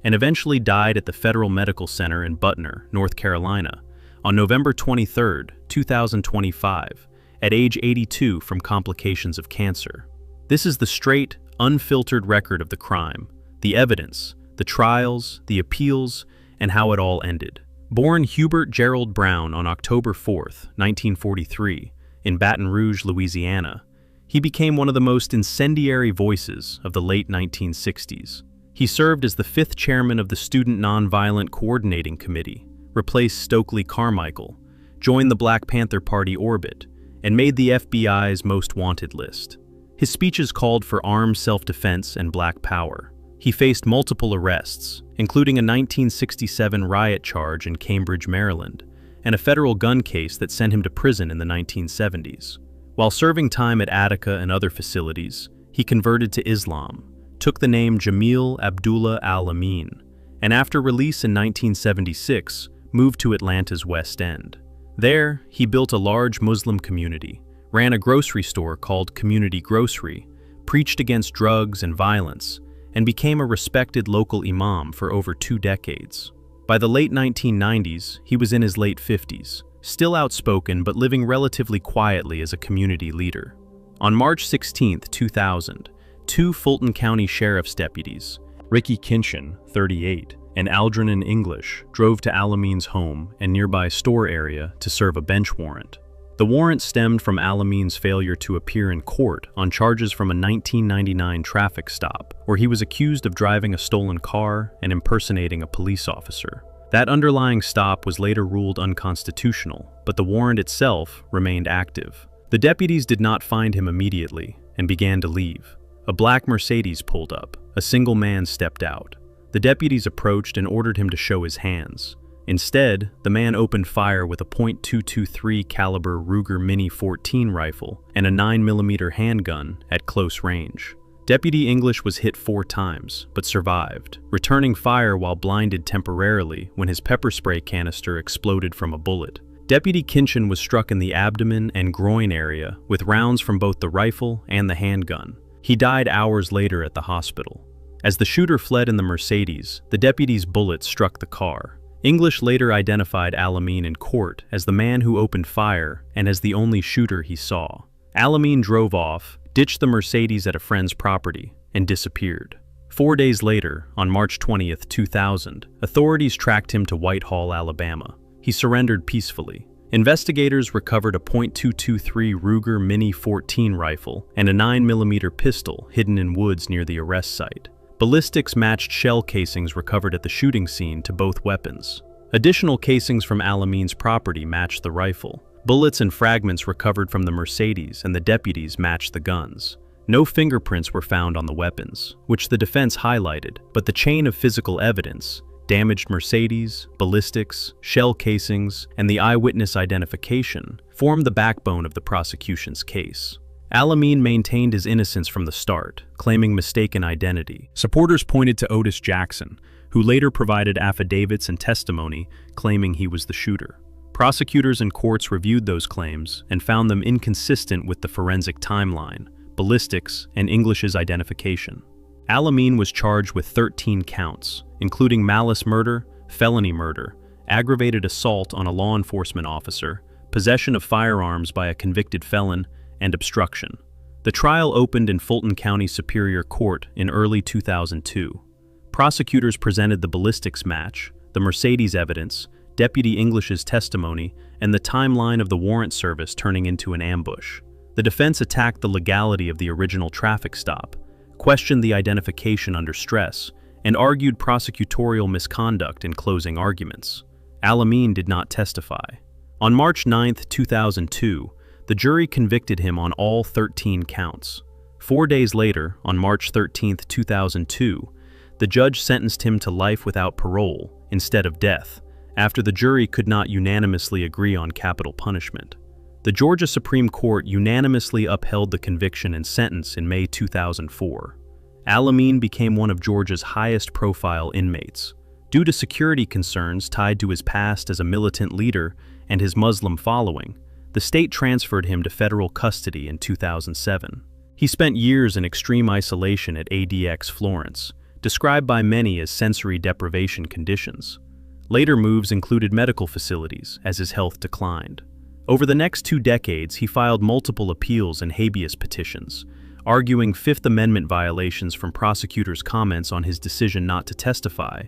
and eventually died at the Federal Medical Center in Butner, North Carolina, on November 23, 2025, at age 82 from complications of cancer. This is the straight, unfiltered record of the crime, the evidence, the trials, the appeals, and how it all ended. Born Hubert Gerald Brown on October 4, 1943, in Baton Rouge, Louisiana, he became one of the most incendiary voices of the late 1960s. He served as the 5th chairman of the Student Nonviolent Coordinating Committee, replaced Stokely Carmichael, joined the Black Panther Party orbit, and made the FBI's most wanted list. His speeches called for armed self-defense and Black power. He faced multiple arrests, including a 1967 riot charge in Cambridge, Maryland, and a federal gun case that sent him to prison in the 1970s. While serving time at Attica and other facilities, he converted to Islam, took the name Jamil Abdullah Al-Amin, and after release in 1976, moved to Atlanta's West End. There, he built a large Muslim community, ran a grocery store called Community Grocery, preached against drugs and violence, and became a respected local imam for over 2 decades. By the late 1990s, he was in his late 50s, still outspoken but living relatively quietly as a community leader. On March 16, 2000, 2 Fulton County Sheriff's deputies, Ricky Kinchin, 38, and Algernon English, drove to Al-Amin's home and nearby store area to serve a bench warrant. The warrant stemmed from Al-Amin's failure to appear in court on charges from a 1999 traffic stop, where he was accused of driving a stolen car and impersonating a police officer. That underlying stop was later ruled unconstitutional, but the warrant itself remained active. The deputies did not find him immediately and began to leave. A black Mercedes pulled up. A single man stepped out. The deputies approached and ordered him to show his hands. Instead, the man opened fire with a .223 caliber Ruger Mini 14 rifle and a 9mm handgun at close range. Deputy English was hit 4 times, but survived, returning fire while blinded temporarily when his pepper spray canister exploded from a bullet. Deputy Kinchin was struck in the abdomen and groin area with rounds from both the rifle and the handgun. He died hours later at the hospital. As the shooter fled in the Mercedes, the deputy's bullet struck the car. English later identified Al-Amin in court as the man who opened fire and as the only shooter he saw. Al-Amin drove off, ditched the Mercedes at a friend's property, and disappeared. 4 days later, on March 20, 2000, authorities tracked him to Whitehall, Alabama. He surrendered peacefully. Investigators recovered a .223 Ruger Mini 14 rifle and a 9mm pistol hidden in woods near the arrest site. Ballistics matched shell casings recovered at the shooting scene to both weapons. Additional casings from Al-Amin's property matched the rifle. Bullets and fragments recovered from the Mercedes and the deputies matched the guns. No fingerprints were found on the weapons, which the defense highlighted, but the chain of physical evidence, damaged Mercedes, ballistics, shell casings, and the eyewitness identification, formed the backbone of the prosecution's case. Al-Amin maintained his innocence from the start, claiming mistaken identity. Supporters pointed to Otis Jackson, who later provided affidavits and testimony claiming he was the shooter. Prosecutors and courts reviewed those claims and found them inconsistent with the forensic timeline, ballistics, and English's identification. Al-Amin was charged with 13 counts, including malice murder, felony murder, aggravated assault on a law enforcement officer, possession of firearms by a convicted felon, and obstruction. The trial opened in Fulton County Superior Court in early 2002. Prosecutors presented the ballistics match, the Mercedes evidence, Deputy English's testimony, and the timeline of the warrant service turning into an ambush. The defense attacked the legality of the original traffic stop, questioned the identification under stress, and argued prosecutorial misconduct in closing arguments. Al-Amin did not testify. On March 9, 2002, the jury convicted him on all 13 counts. 4 days later, on March 13, 2002, the judge sentenced him to life without parole instead of death, after the jury could not unanimously agree on capital punishment. The Georgia Supreme Court unanimously upheld the conviction and sentence in May 2004. Al-Amin became one of Georgia's highest-profile inmates. Due to security concerns tied to his past as a militant leader and his Muslim following, the state transferred him to federal custody in 2007. He spent years in extreme isolation at ADX Florence, described by many as sensory deprivation conditions. Later moves included medical facilities as his health declined. Over the next 2 decades, he filed multiple appeals and habeas petitions, arguing Fifth Amendment violations from prosecutors' comments on his decision not to testify,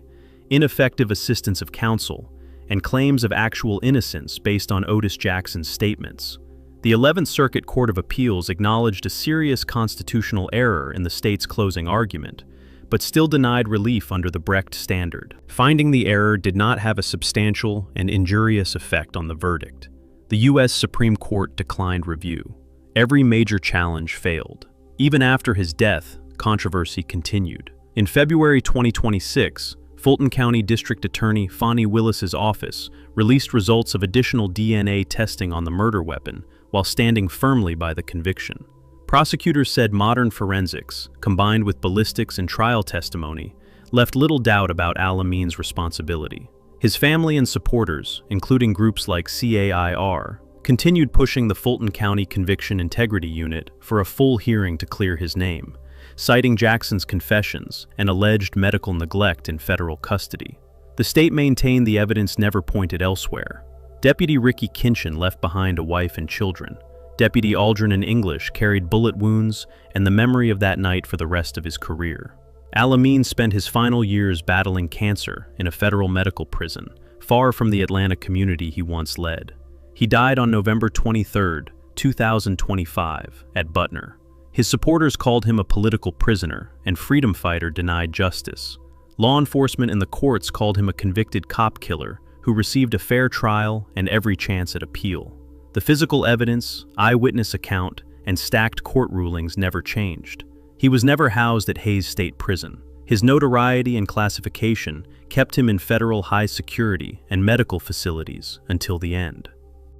ineffective assistance of counsel, and claims of actual innocence based on Otis Jackson's statements. The 11th Circuit Court of Appeals acknowledged a serious constitutional error in the state's closing argument, but still denied relief under the Brecht standard, finding the error did not have a substantial and injurious effect on the verdict. The U.S. Supreme Court declined review. Every major challenge failed. Even after his death, controversy continued. In February 2026, Fulton County District Attorney Fonnie Willis's office released results of additional DNA testing on the murder weapon while standing firmly by the conviction. Prosecutors said modern forensics, combined with ballistics and trial testimony, left little doubt about Al-Amin's responsibility. His family and supporters, including groups like CAIR, continued pushing the Fulton County Conviction Integrity Unit for a full hearing to clear his name, citing Jackson's confessions and alleged medical neglect in federal custody. The state maintained the evidence never pointed elsewhere. Deputy Ricky Kinchin left behind a wife and children. Deputy Algernon English carried bullet wounds and the memory of that night for the rest of his career. Al-Amin spent his final years battling cancer in a federal medical prison, far from the Atlanta community he once led. He died on November 23, 2025, at Butner. His supporters called him a political prisoner and freedom fighter denied justice. Law enforcement and the courts called him a convicted cop killer who received a fair trial and every chance at appeal. The physical evidence, eyewitness account, and stacked court rulings never changed. He was never housed at Hays State Prison. His notoriety and classification kept him in federal high security and medical facilities until the end.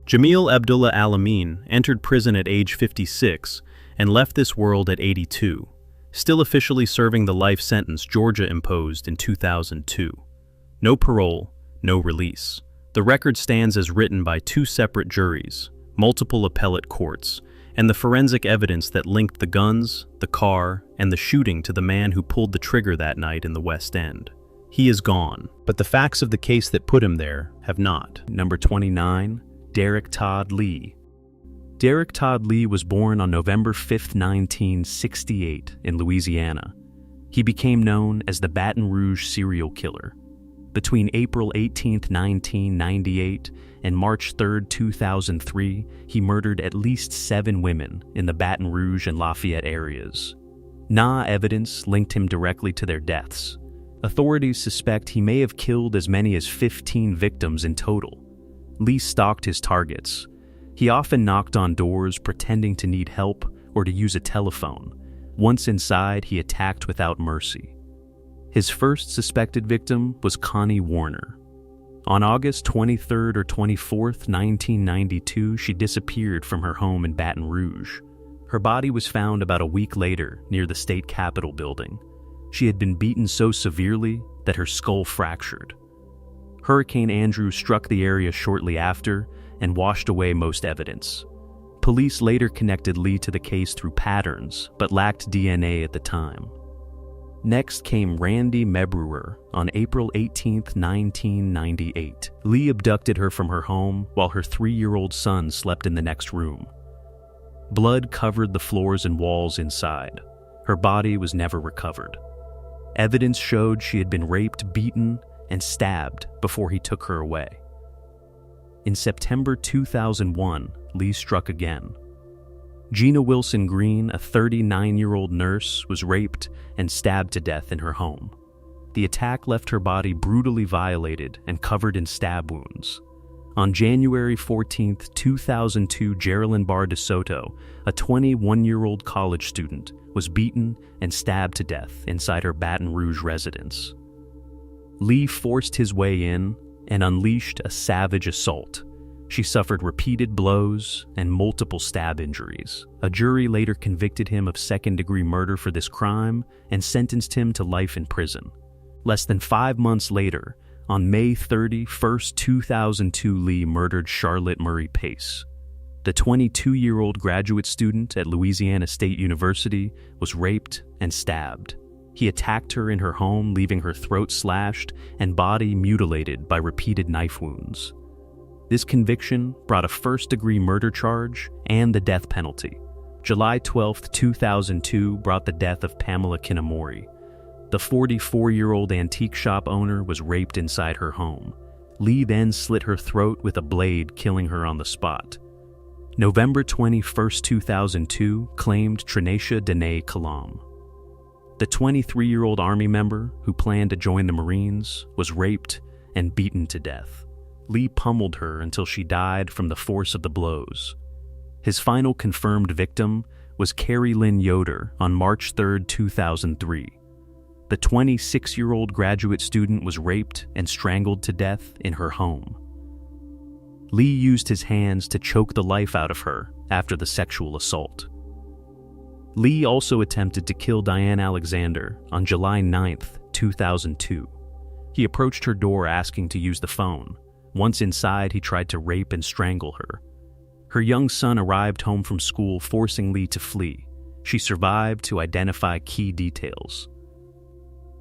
Jamil Abdullah Al-Amin entered prison at age 56 and left this world at 82, still officially serving the life sentence Georgia imposed in 2002. No parole, no release. The record stands as written by 2 separate juries, multiple appellate courts, and the forensic evidence that linked the guns, the car, and the shooting to the man who pulled the trigger that night in the West End. He is gone, but the facts of the case that put him there have not. Number 29, Derek Todd Lee. Derek Todd Lee was born on November 5, 1968, in Louisiana. He became known as the Baton Rouge serial killer. Between April 18, 1998 and March 3, 2003, he murdered at least 7 women in the Baton Rouge and Lafayette areas. No evidence linked him directly to their deaths. Authorities suspect he may have killed as many as 15 victims in total. Lee stalked his targets. He often knocked on doors pretending to need help or to use a telephone. Once inside, he attacked without mercy. His first suspected victim was Connie Warner. On August 23rd or 24th, 1992, she disappeared from her home in Baton Rouge. Her body was found about a week later near the state capitol building. She had been beaten so severely that her skull fractured. Hurricane Andrew struck the area shortly after and washed away most evidence. Police later connected Lee to the case through patterns, but lacked DNA at the time. Next came Randy Mebruer on April 18, 1998. Lee abducted her from her home while her 3-year-old son slept in the next room. Blood covered the floors and walls inside. Her body was never recovered. Evidence showed she had been raped, beaten, and stabbed before he took her away. In September 2001, Lee struck again. Gina Wilson Green, a 39-year-old nurse, was raped and stabbed to death in her home. The attack left her body brutally violated and covered in stab wounds. On January 14, 2002, Geraldine Bar de Soto, a 21-year-old college student, was beaten and stabbed to death inside her Baton Rouge residence. Lee forced his way in and unleashed a savage assault. She suffered repeated blows and multiple stab injuries. A jury later convicted him of second-degree murder for this crime and sentenced him to life in prison. Less than 5 months later, on May 31, 2002, Lee murdered Charlotte Murray Pace. The 22-year-old graduate student at Louisiana State University was raped and stabbed. He attacked her in her home, leaving her throat slashed and body mutilated by repeated knife wounds. This conviction brought a first-degree murder charge and the death penalty. July 12, 2002 brought the death of Pamela Kinamori. The 44-year-old antique shop owner was raped inside her home. Lee then slit her throat with a blade, killing her on the spot. November 21, 2002 claimed Trinacia Dene Kalam. The 23-year-old Army member who planned to join the Marines was raped and beaten to death. Lee pummeled her until she died from the force of the blows. His final confirmed victim was Carrie Lynn Yoder on March 3, 2003. The 26-year-old graduate student was raped and strangled to death in her home. Lee used his hands to choke the life out of her after the sexual assault. Lee also attempted to kill Diane Alexander on July 9, 2002. He approached her door asking to use the phone. Once inside, he tried to rape and strangle her. Her young son arrived home from school, forcing Lee to flee. She survived to identify key details.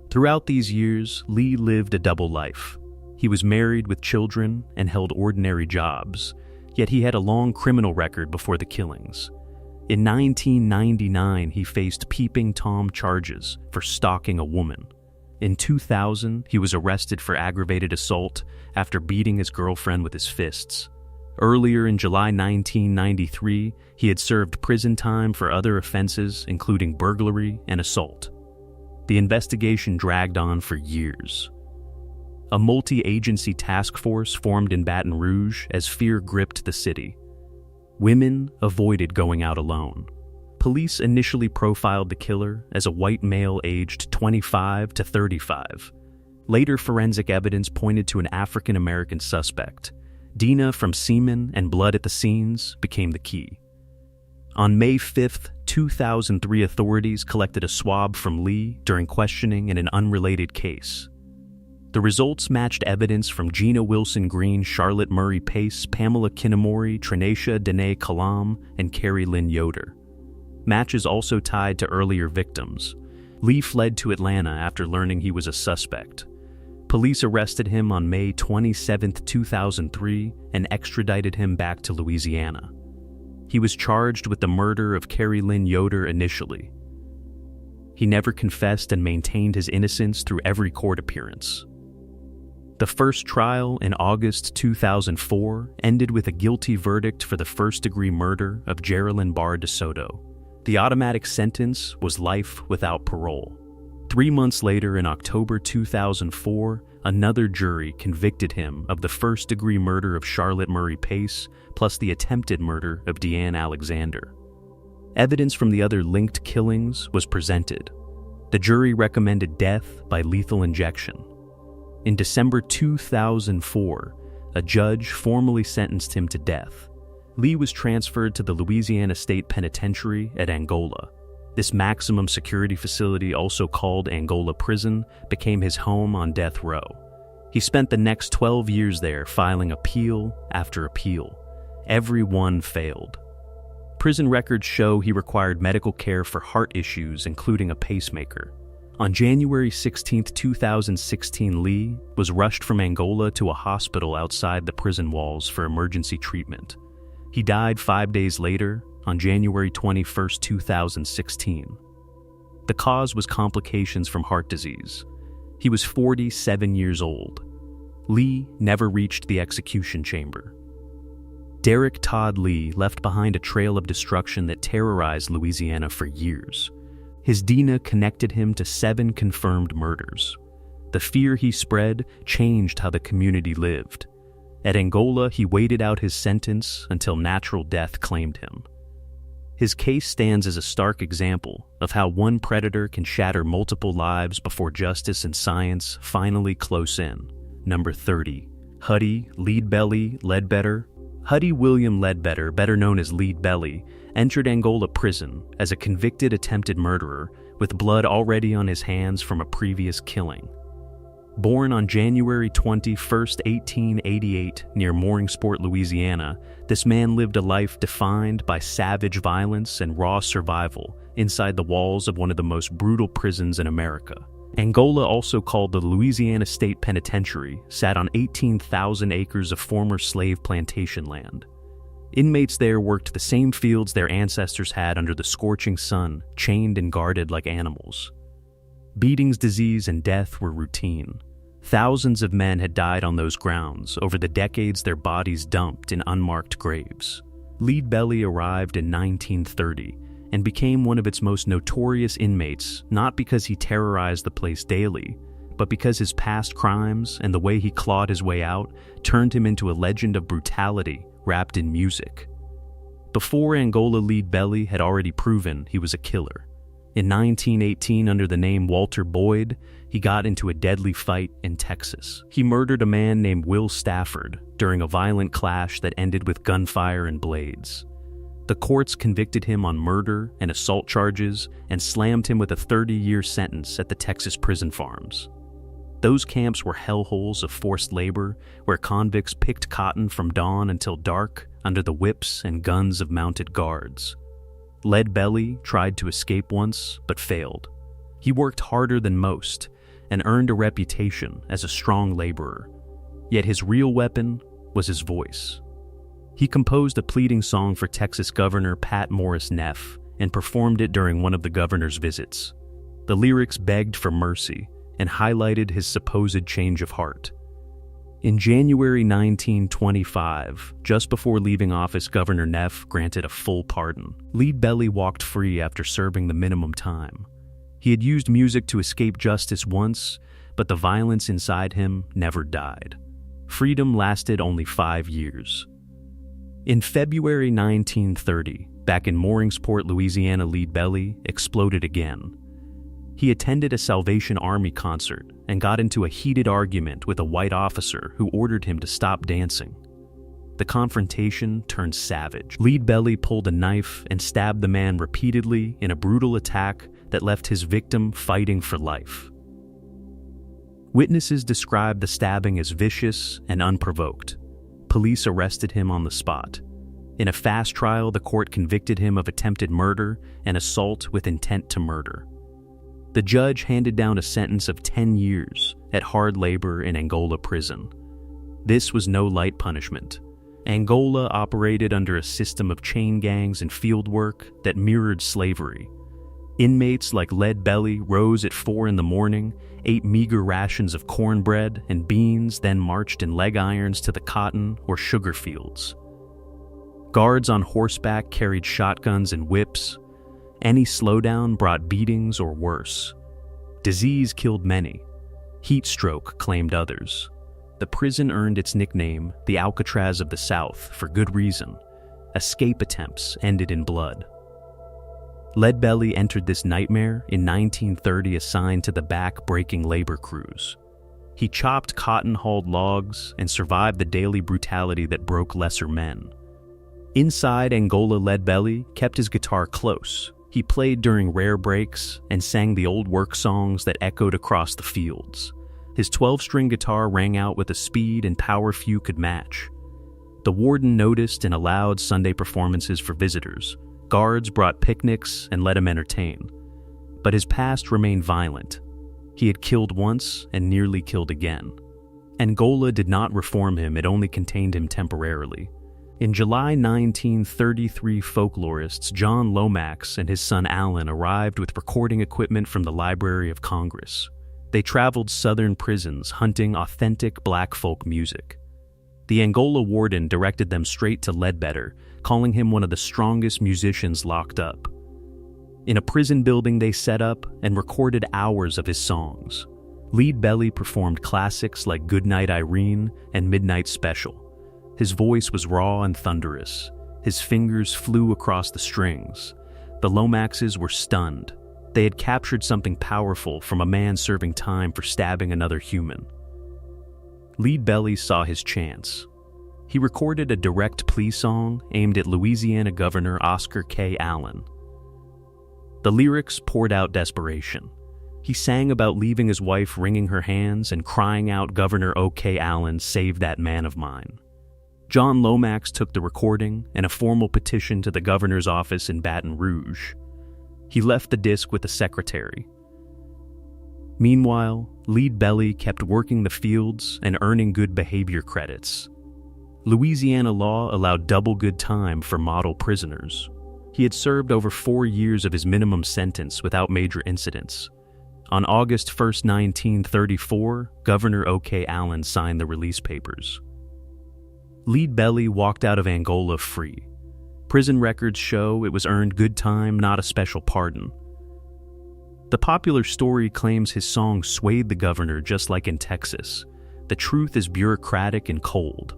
Throughout these years, Lee lived a double life. He was married with children and held ordinary jobs, yet he had a long criminal record before the killings. In 1999, he faced peeping Tom charges for stalking a woman. In 2000, he was arrested for aggravated assault after beating his girlfriend with his fists. Earlier in July 1993, he had served prison time for other offenses, including burglary and assault. The investigation dragged on for years. A multi-agency task force formed in Baton Rouge as fear gripped the city. Women avoided going out alone. Police initially profiled the killer as a white male aged 25 to 35. Later forensic evidence pointed to an African-American suspect. DNA from semen and blood at the scenes became the key. On May 5, 2003, authorities collected a swab from Lee during questioning in an unrelated case. The results matched evidence from Gina Wilson Green, Charlotte Murray Pace, Pamela Kinamori, Trinacia Dene Kalam, and Carrie Lynn Yoder. Matches also tied to earlier victims. Lee fled to Atlanta after learning he was a suspect. Police arrested him on May 27, 2003, and extradited him back to Louisiana. He was charged with the murder of Carrie Lynn Yoder initially. He never confessed and maintained his innocence through every court appearance. The first trial in August 2004 ended with a guilty verdict for the first-degree murder of Geraldine Bar de Soto. The automatic sentence was life without parole. 3 months later, in October 2004, another jury convicted him of the first-degree murder of Charlotte Murray Pace, plus the attempted murder of Diane Alexander. Evidence from the other linked killings was presented. The jury recommended death by lethal injection. In December 2004, a judge formally sentenced him to death. Lee was transferred to the Louisiana State Penitentiary at Angola. This maximum security facility, also called Angola Prison, became his home on death row. He spent the next 12 years there, filing appeal after appeal. Every one failed. Prison records show he required medical care for heart issues, including a pacemaker. On January 16, 2016, Lee was rushed from Angola to a hospital outside the prison walls for emergency treatment. He died 5 days later, on January 21, 2016. The cause was complications from heart disease. He was 47 years old. Lee never reached the execution chamber. Derek Todd Lee left behind a trail of destruction that terrorized Louisiana for years. His DNA connected him to 7 confirmed murders. The fear he spread changed how the community lived. At Angola, he waited out his sentence until natural death claimed him. His case stands as a stark example of how one predator can shatter multiple lives before justice and science finally close in. Number 30. Huddy Leadbelly Ledbetter. Huddy William Ledbetter, better known as Lead Belly, entered Angola prison as a convicted attempted murderer with blood already on his hands from a previous killing. Born on January 21, 1888, near Mooringsport, Louisiana, this man lived a life defined by savage violence and raw survival inside the walls of one of the most brutal prisons in America. Angola, also called the Louisiana State Penitentiary, sat on 18,000 acres of former slave plantation land. Inmates there worked the same fields their ancestors had under the scorching sun, chained and guarded like animals. Beatings, disease, and death were routine. Thousands of men had died on those grounds over the decades, their bodies dumped in unmarked graves. Lead Belly arrived in 1930 and became one of its most notorious inmates, not because he terrorized the place daily, but because his past crimes and the way he clawed his way out turned him into a legend of brutality wrapped in music. Before Angola, Lead Belly had already proven he was a killer. In 1918, under the name Walter Boyd, he got into a deadly fight in Texas. He murdered a man named Will Stafford during a violent clash that ended with gunfire and blades. The courts convicted him on murder and assault charges and slammed him with a 30-year sentence at the Texas prison farms. Those camps were hellholes of forced labor where convicts picked cotton from dawn until dark under the whips and guns of mounted guards. Lead Belly tried to escape once, but failed. He worked harder than most and earned a reputation as a strong laborer. Yet his real weapon was his voice. He composed a pleading song for Texas Governor Pat Morris Neff and performed it during one of the governor's visits. The lyrics begged for mercy and highlighted his supposed change of heart. In January 1925, just before leaving office, Governor Neff granted a full pardon. Lead Belly walked free after serving the minimum time. He had used music to escape justice once, but the violence inside him never died. Freedom lasted only 5 years. In February 1930, back in Mooringsport, Louisiana, Lead Belly exploded again. He attended a Salvation Army concert and got into a heated argument with a white officer who ordered him to stop dancing. The confrontation turned savage. Lead Belly pulled a knife and stabbed the man repeatedly in a brutal attack that left his victim fighting for life. Witnesses described the stabbing as vicious and unprovoked. Police arrested him on the spot. In a fast trial, the court convicted him of attempted murder and assault with intent to murder. The judge handed down a sentence of 10 years at hard labor in Angola prison. This was no light punishment. Angola operated under a system of chain gangs and field work that mirrored slavery. Inmates like Lead Belly rose at 4 a.m, ate meager rations of cornbread and beans, then marched in leg irons to the cotton or sugar fields. Guards on horseback carried shotguns and whips. Any slowdown brought beatings or worse. Disease killed many. Heat stroke claimed others. The prison earned its nickname, the Alcatraz of the South, for good reason. Escape attempts ended in blood. Lead Belly entered this nightmare in 1930, assigned to the back-breaking labor crews. He chopped cotton-hauled logs and survived the daily brutality that broke lesser men. Inside Angola, Lead Belly kept his guitar close. He played during rare breaks and sang the old work songs that echoed across the fields. His 12-string guitar rang out with a speed and power few could match. The warden noticed and allowed Sunday performances for visitors. Guards brought picnics and let him entertain. But his past remained violent. He had killed once and nearly killed again. Angola did not reform him, it only contained him temporarily. In July 1933, folklorists John Lomax and his son Alan arrived with recording equipment from the Library of Congress. They traveled southern prisons hunting authentic black folk music. The Angola warden directed them straight to Ledbetter, calling him one of the strongest musicians locked up. In a prison building they set up and recorded hours of his songs. Lead Belly performed classics like Goodnight Irene and Midnight Special. His voice was raw and thunderous. His fingers flew across the strings. The Lomaxes were stunned. They had captured something powerful from a man serving time for stabbing another human. Lead Belly saw his chance. He recorded a direct plea song aimed at Louisiana Governor Oscar K. Allen. The lyrics poured out desperation. He sang about leaving his wife wringing her hands and crying out, "Governor O.K. Allen, save that man of mine." John Lomax took the recording and a formal petition to the governor's office in Baton Rouge. He left the disc with the secretary. Meanwhile, Lead Belly kept working the fields and earning good behavior credits. Louisiana law allowed double good time for model prisoners. He had served over 4 years of his minimum sentence without major incidents. On August 1, 1934, Governor O.K. Allen signed the release papers. Lead Belly walked out of Angola free. Prison records show it was earned good time, not a special pardon. The popular story claims his song swayed the governor just like in Texas. The truth is bureaucratic and cold.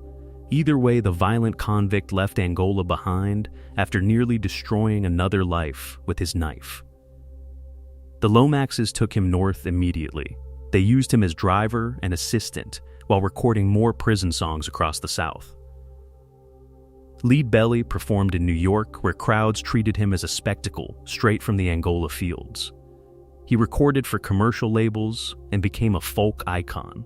Either way, the violent convict left Angola behind after nearly destroying another life with his knife. The Lomaxes took him north immediately. They used him as driver and assistant while recording more prison songs across the South. Lead Belly performed in New York, where crowds treated him as a spectacle straight from the Angola fields. He recorded for commercial labels and became a folk icon.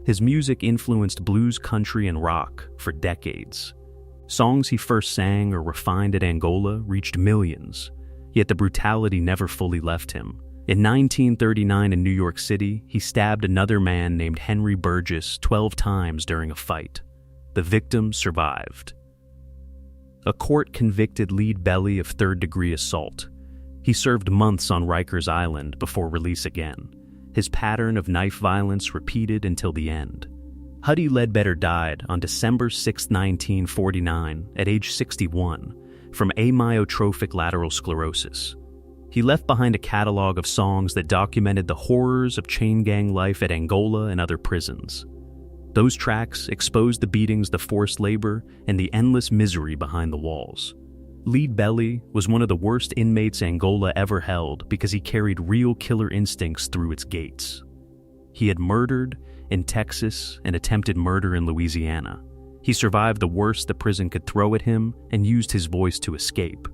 His music influenced blues, country, and rock for decades. Songs he first sang or refined at Angola reached millions, yet the brutality never fully left him. In 1939 in New York City, he stabbed another man named Henry Burgess 12 times during a fight. The victim survived. A court convicted Lead Belly of third-degree assault. He served months on Rikers Island before release again. His pattern of knife violence repeated until the end. Huddy Ledbetter died on December 6, 1949, at age 61, from amyotrophic lateral sclerosis. He left behind a catalog of songs that documented the horrors of chain gang life at Angola and other prisons. Those tracks exposed the beatings, the forced labor, and the endless misery behind the walls. Lead Belly was one of the worst inmates Angola ever held because he carried real killer instincts through its gates. He had murdered in Texas and attempted murder in Louisiana. He survived the worst the prison could throw at him and used his voice to escape.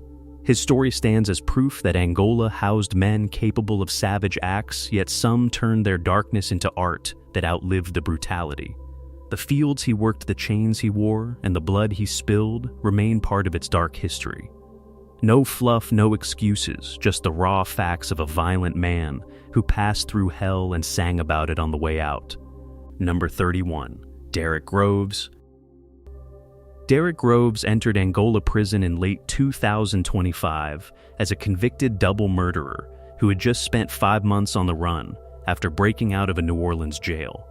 His story stands as proof that Angola housed men capable of savage acts, yet some turned their darkness into art that outlived the brutality. The fields he worked, the chains he wore, and the blood he spilled remain part of its dark history. No fluff, no excuses, just the raw facts of a violent man who passed through hell and sang about it on the way out. Number 31. Derek Groves. Derek Groves entered Angola prison in late 2025 as a convicted double murderer who had just spent 5 months on the run after breaking out of a New Orleans jail.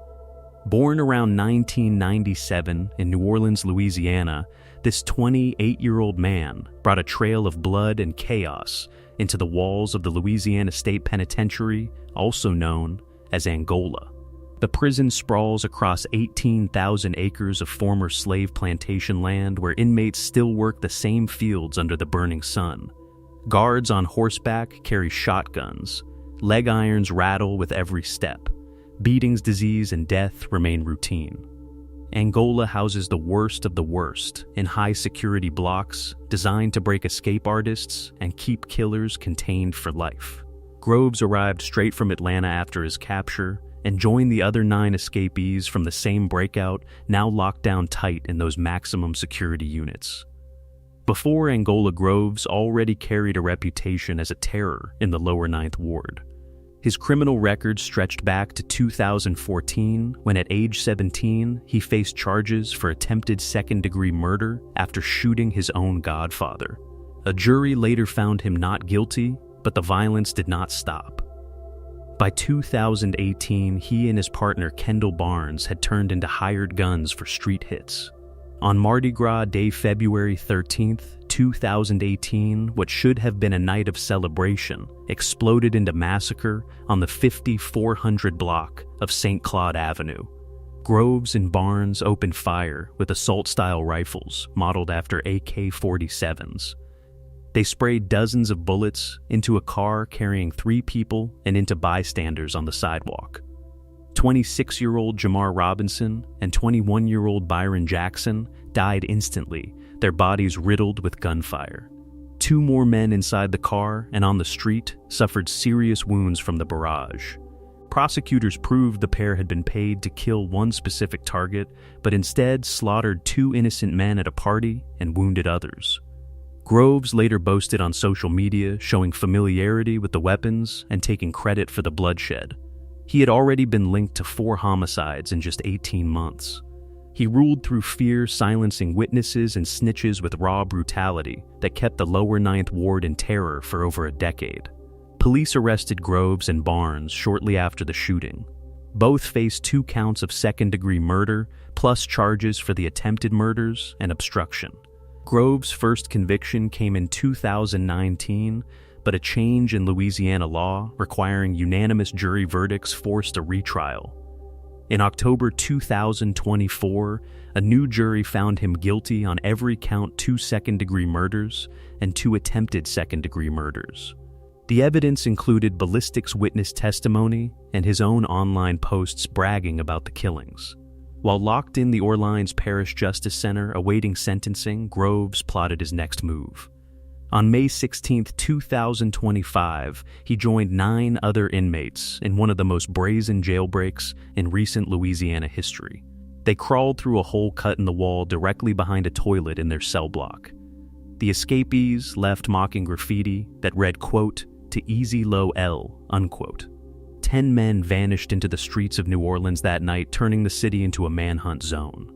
Born around 1997 in New Orleans, Louisiana, this 28-year-old man brought a trail of blood and chaos into the walls of the Louisiana State Penitentiary, also known as Angola. The prison sprawls across 18,000 acres of former slave plantation land where inmates still work the same fields under the burning sun. Guards on horseback carry shotguns. Leg irons rattle with every step. Beatings, disease, and death remain routine. Angola houses the worst of the worst in high-security blocks designed to break escape artists and keep killers contained for life. Groves arrived straight from Atlanta after his capture and joined the other 9 escapees from the same breakout, now locked down tight in those maximum security units. Before Angola, Groves already carried a reputation as a terror in the lower 9th Ward. His criminal record stretched back to 2014, when at age 17, he faced charges for attempted second-degree murder after shooting his own godfather. A jury later found him not guilty, but the violence did not stop. By 2018, he and his partner Kendall Barnes had turned into hired guns for street hits. On Mardi Gras Day, February 13th, 2018, what should have been a night of celebration exploded into massacre on the 5400 block of St. Claude Avenue. Groves and Barnes opened fire with assault-style rifles modeled after AK-47s. They sprayed dozens of bullets into a car carrying 3 people and into bystanders on the sidewalk. 26-year-old Jamar Robinson and 21-year-old Byron Jackson died instantly, their bodies riddled with gunfire. 2 more men inside the car and on the street suffered serious wounds from the barrage. Prosecutors proved the pair had been paid to kill one specific target, but instead slaughtered 2 innocent men at a party and wounded others. Groves later boasted on social media, showing familiarity with the weapons and taking credit for the bloodshed. He had already been linked to 4 homicides in just 18 months. He ruled through fear, silencing witnesses and snitches with raw brutality that kept the Lower Ninth Ward in terror for over a decade. Police arrested Groves and Barnes shortly after the shooting. Both faced 2 counts of second-degree murder, plus charges for the attempted murders and obstruction. Groves' first conviction came in 2019, but a change in Louisiana law requiring unanimous jury verdicts forced a retrial. In October 2024, a new jury found him guilty on every count 2 second-degree murders and 2 attempted second-degree murders. The evidence included ballistics witness testimony and his own online posts bragging about the killings. While locked in the Orleans Parish Justice Center awaiting sentencing, Groves plotted his next move. On May 16, 2025, he joined 9 other inmates in one of the most brazen jailbreaks in recent Louisiana history. They crawled through a hole cut in the wall directly behind a toilet in their cell block. The escapees left mocking graffiti that read, quote, "To Easy Low L," unquote. 10 men vanished into the streets of New Orleans that night, turning the city into a manhunt zone.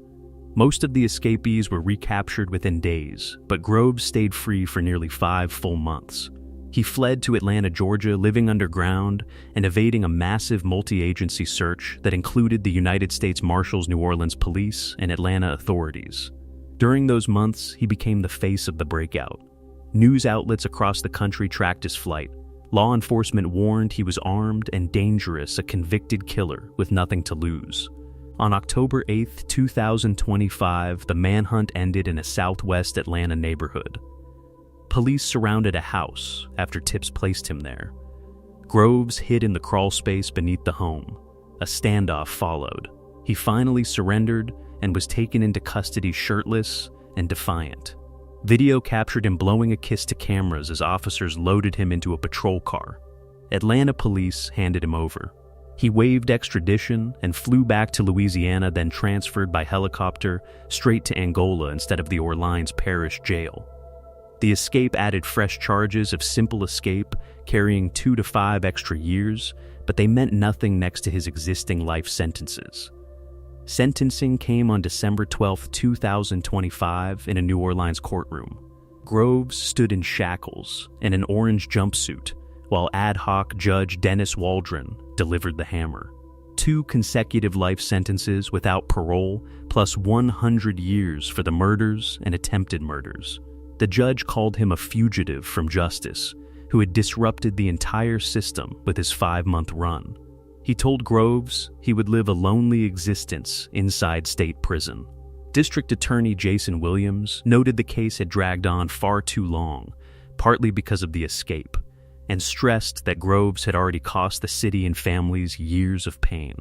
Most of the escapees were recaptured within days, but Groves stayed free for nearly 5 full months. He fled to Atlanta, Georgia, living underground and evading a massive multi-agency search that included the United States Marshals, New Orleans Police, and Atlanta authorities. During those months, he became the face of the breakout. News outlets across the country tracked his flight. Law enforcement warned he was armed and dangerous, a convicted killer with nothing to lose. On October 8, 2025, the manhunt ended in a southwest Atlanta neighborhood. Police surrounded a house after tips placed him there. Groves hid in the crawl space beneath the home. A standoff followed. He finally surrendered and was taken into custody shirtless and defiant. Video captured him blowing a kiss to cameras as officers loaded him into a patrol car. Atlanta police handed him over. He waived extradition and flew back to Louisiana, then transferred by helicopter straight to Angola instead of the Orleans Parish jail. The escape added fresh charges of simple escape, carrying 2 to 5 extra years, but they meant nothing next to his existing life sentences. Sentencing came on December 12, 2025 in a New Orleans courtroom. Groves stood in shackles and an orange jumpsuit, while ad hoc Judge Dennis Waldron delivered the hammer. 2 consecutive life sentences without parole, plus 100 years for the murders and attempted murders. The judge called him a fugitive from justice, who had disrupted the entire system with his 5-month run. He told Groves he would live a lonely existence inside state prison. District Attorney Jason Williams noted the case had dragged on far too long, partly because of the escape, and stressed that Groves had already cost the city and families years of pain.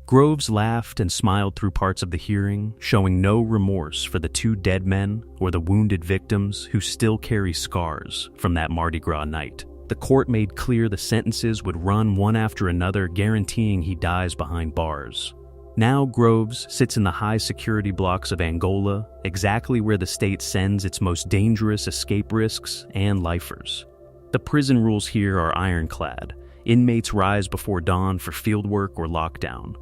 Groves laughed and smiled through parts of the hearing, showing no remorse for the 2 dead men or the wounded victims who still carry scars from that Mardi Gras night. The court made clear the sentences would run one after another, guaranteeing he dies behind bars. Now Groves sits in the high-security blocks of Angola, exactly where the state sends its most dangerous escape risks and lifers. The prison rules here are ironclad. Inmates rise before dawn for fieldwork or lockdown.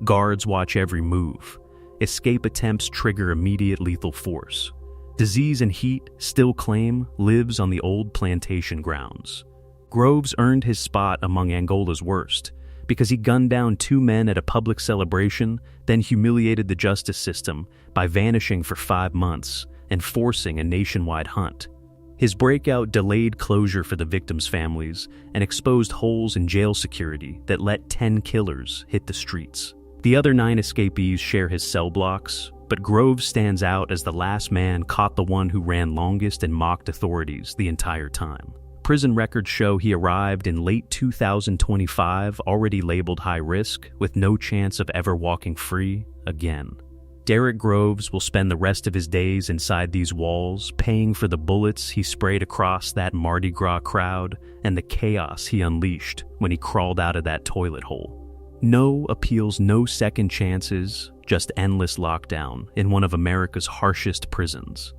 Guards watch every move. Escape attempts trigger immediate lethal force. Disease and heat, still claim, lives on the old plantation grounds. Groves earned his spot among Angola's worst, because he gunned down 2 men at a public celebration, then humiliated the justice system by vanishing for 5 months and forcing a nationwide hunt. His breakout delayed closure for the victims' families and exposed holes in jail security that let 10 killers hit the streets. The other 9 escapees share his cell blocks, but Groves stands out as the last man caught, the one who ran longest and mocked authorities the entire time. Prison records show he arrived in late 2025, already labeled high risk, with no chance of ever walking free again. Derek Groves will spend the rest of his days inside these walls, paying for the bullets he sprayed across that Mardi Gras crowd and the chaos he unleashed when he crawled out of that toilet hole. No appeals, no second chances, just endless lockdown in one of America's harshest prisons.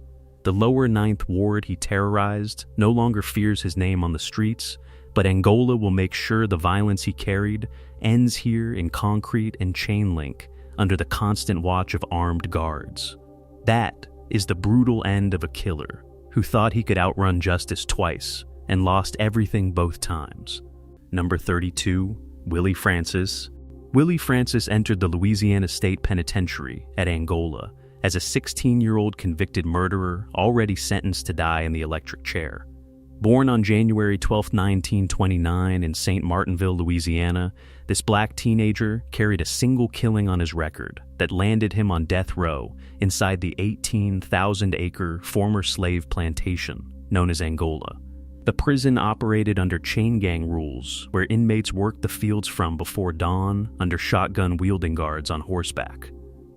The lower 9th Ward he terrorized no longer fears his name on the streets, but Angola will make sure the violence he carried ends here in concrete and chain link under the constant watch of armed guards. That is the brutal end of a killer who thought he could outrun justice twice and lost everything both times. Number 32, Willie Francis. Willie Francis entered the Louisiana State Penitentiary at Angola as a 16-year-old convicted murderer already sentenced to die in the electric chair. Born on January 12, 1929 in St. Martinville, Louisiana, this black teenager carried a single killing on his record that landed him on death row inside the 18,000-acre former slave plantation known as Angola. The prison operated under chain gang rules, where inmates worked the fields from before dawn under shotgun-wielding guards on horseback.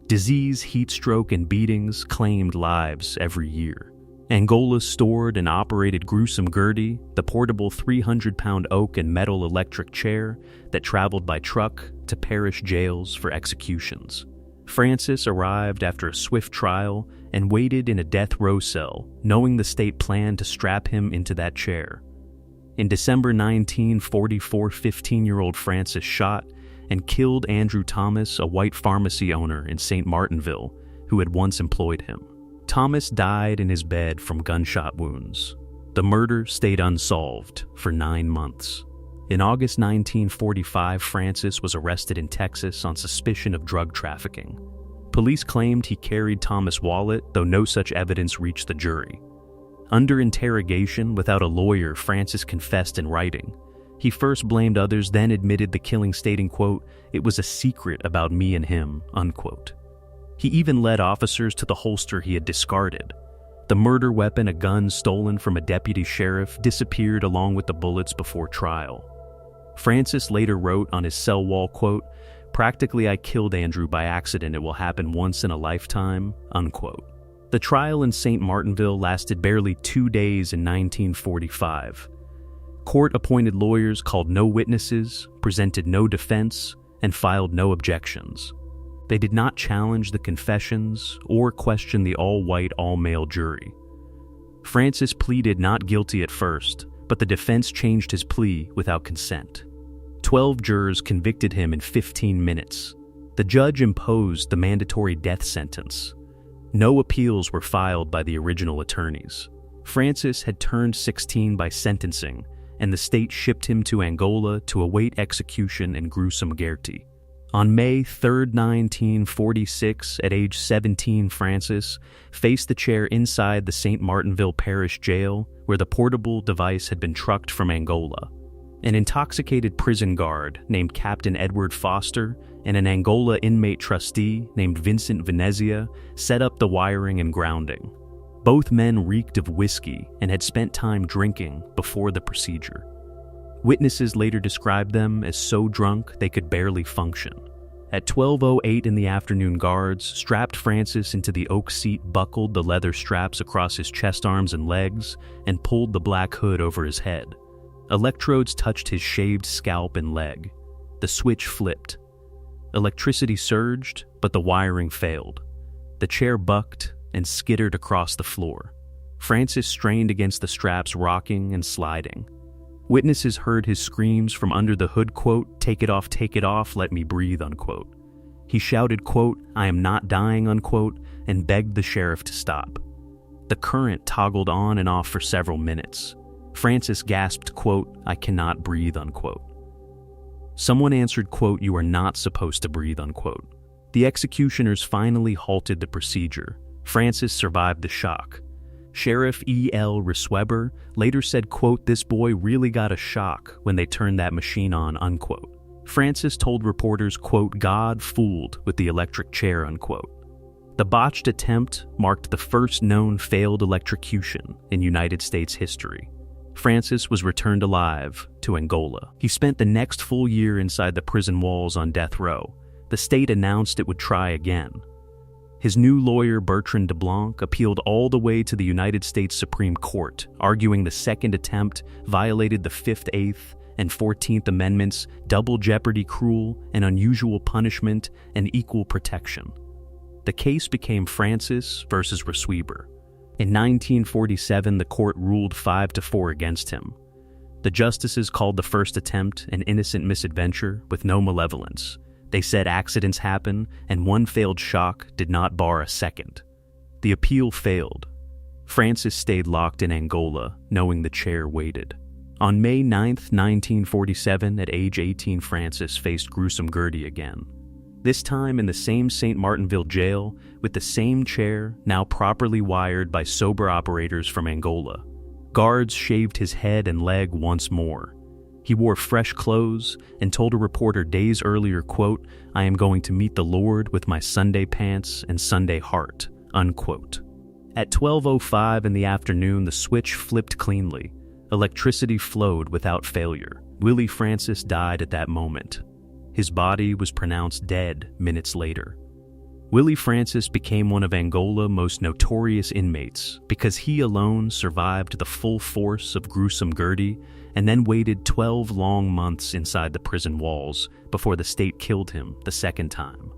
Disease, heat stroke, and beatings claimed lives every year. Angola stored and operated gruesome Gotti, the portable 300-pound oak and metal electric chair that traveled by truck to parish jails for executions. Francis arrived after a swift trial and waited in a death row cell, knowing the state planned to strap him into that chair. In December 1944, 15-year-old Francis shot and killed Andrew Thomas, a white pharmacy owner in St. Martinville, who had once employed him. Thomas died in his bed from gunshot wounds. The murder stayed unsolved for 9 months. In August 1945, Francis was arrested in Texas on suspicion of drug trafficking. Police claimed he carried Thomas' wallet, though no such evidence reached the jury. Under interrogation without a lawyer, Francis confessed in writing. He first blamed others, then admitted the killing, stating, quote, "It was a secret about me and him," unquote. He even led officers to the holster he had discarded. The murder weapon, a gun stolen from a deputy sheriff, disappeared along with the bullets before trial. Francis later wrote on his cell wall, quote, "Practically I killed Andrew by accident. It will happen once in a lifetime," unquote. The trial in St. Martinville lasted barely 2 days in 1945. Court-appointed lawyers called no witnesses, presented no defense, and filed no objections. They did not challenge the confessions or question the all-white, all-male jury. Francis pleaded not guilty at first, but the defense changed his plea without consent. 12 jurors convicted him in 15 minutes. The judge imposed the mandatory death sentence. No appeals were filed by the original attorneys. Francis had turned 16 by sentencing, and the state shipped him to Angola to await execution in gruesome Gotti. On May 3, 1946, at age 17, Francis faced the chair inside the St. Martinville Parish Jail, where the portable device had been trucked from Angola. An intoxicated prison guard named Captain Edward Foster and an Angola inmate trustee named Vincent Venezia set up the wiring and grounding. Both men reeked of whiskey and had spent time drinking before the procedure. Witnesses later described them as so drunk they could barely function. At 12:08 in the afternoon, guards strapped Francis into the oak seat, buckled the leather straps across his chest, arms, and legs, and pulled the black hood over his head. Electrodes touched his shaved scalp and leg. The switch flipped. Electricity surged, but the wiring failed. The chair bucked and skittered across the floor. Francis strained against the straps, rocking and sliding. Witnesses heard his screams from under the hood, quote, take it off, let me breathe," unquote. He shouted, quote, "I am not dying," unquote, and begged the sheriff to stop. The current toggled on and off for several minutes. Francis gasped, quote, "I cannot breathe," unquote. Someone answered, quote, "You are not supposed to breathe," unquote. The executioners finally halted the procedure. Francis survived the shock. Sheriff E.L. Risweber later said, quote, "This boy really got a shock when they turned that machine on," unquote. Francis told reporters, quote, "God fooled with the electric chair," unquote. The botched attempt marked the first known failed electrocution in United States history. Francis was returned alive to Angola. He spent the next full year inside the prison walls on death row. The state announced it would try again. His new lawyer, Bertrand de Blanc, appealed all the way to the United States Supreme Court, arguing the second attempt violated the 5th, 8th, and 14th Amendments, double jeopardy, cruel and unusual punishment, and equal protection. The case became Francis versus Risweber. In 1947, the court ruled 5-4 against him. The justices called the first attempt an innocent misadventure with no malevolence. They said accidents happen, and one failed shock did not bar a second. The appeal failed. Francis stayed locked in Angola, knowing the chair waited. On May 9, 1947, at age 18, Francis faced gruesome Gotti again. This time in the same St. Martinville jail, with the same chair, now properly wired by sober operators from Angola. Guards shaved his head and leg once more. He wore fresh clothes and told a reporter days earlier, quote, "I am going to meet the Lord with my Sunday pants and Sunday heart," unquote. At 12:05 in the afternoon, the switch flipped cleanly. Electricity flowed without failure. Willie Francis died at that moment. His body was pronounced dead minutes later. Willie Francis became one of Angola's most notorious inmates because he alone survived the full force of gruesome Gotti and then waited 12 long months inside the prison walls before the state killed him the second time.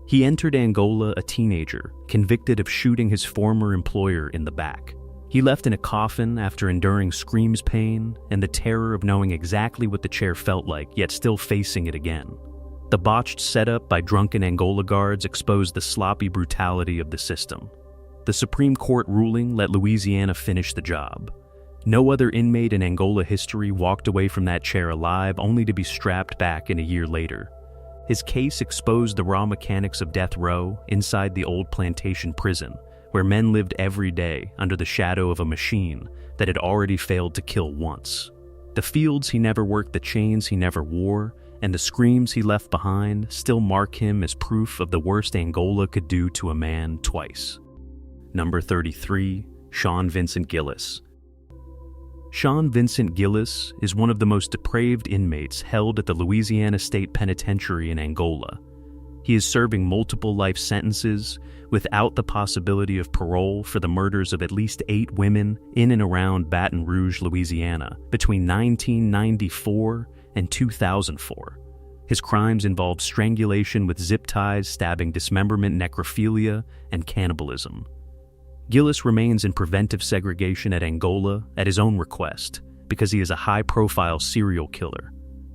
He entered Angola a teenager, convicted of shooting his former employer in the back. He left in a coffin after enduring screams, pain, and the terror of knowing exactly what the chair felt like, yet still facing it again. The botched setup by drunken Angola guards exposed the sloppy brutality of the system. The Supreme Court ruling let Louisiana finish the job. No other inmate in Angola history walked away from that chair alive, only to be strapped back in a year later. His case exposed the raw mechanics of death row inside the old plantation prison, where men lived every day under the shadow of a machine that had already failed to kill once. The fields he never worked, the chains he never wore, and the screams he left behind still mark him as proof of the worst Angola could do to a man twice. Number 33, Sean Vincent Gillis. Sean Vincent Gillis is one of the most depraved inmates held at the Louisiana State Penitentiary in Angola. He is serving multiple life sentences without the possibility of parole for the murders of at least 8 women in and around Baton Rouge, Louisiana, between 1994 and 2004. His crimes involved strangulation with zip ties, stabbing, dismemberment, necrophilia, and cannibalism. Gillis remains in preventive segregation at Angola at his own request because he is a high-profile serial killer.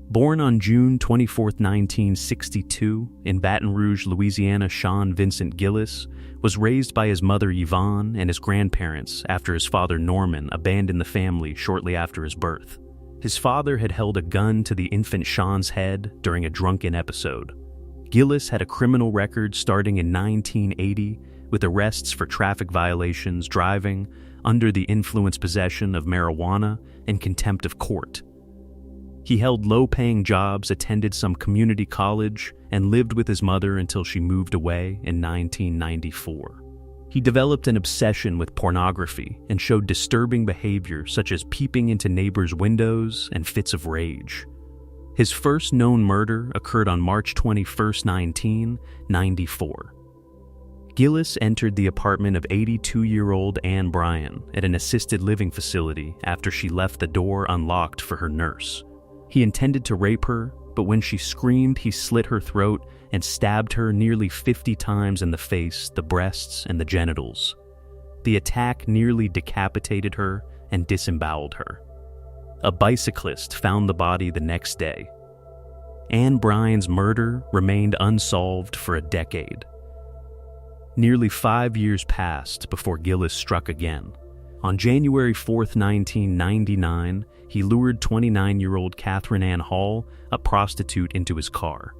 Born on June 24, 1962, in Baton Rouge, Louisiana, Sean Vincent Gillis was raised by his mother Yvonne and his grandparents after his father Norman abandoned the family shortly after his birth. His father had held a gun to the infant Sean's head during a drunken episode. Gillis had a criminal record starting in 1980 with arrests for traffic violations, driving under the influence, possession of marijuana, and contempt of court. He held low-paying jobs, attended some community college, and lived with his mother until she moved away in 1994. He developed an obsession with pornography and showed disturbing behavior such as peeping into neighbors' windows and fits of rage. His first known murder occurred on March 21, 1994. Gillis entered the apartment of 82-year-old Ann Bryan at an assisted living facility after she left the door unlocked for her nurse. He intended to rape her, but when she screamed, he slit her throat and stabbed her nearly 50 times in the face, the breasts, and the genitals. The attack nearly decapitated her and disemboweled her. A bicyclist found the body the next day. Ann Bryan's murder remained unsolved for a decade. Nearly 5 years passed before Gillis struck again. On January 4, 1999, he lured 29-year-old Catherine Ann Hall, a prostitute, into his car.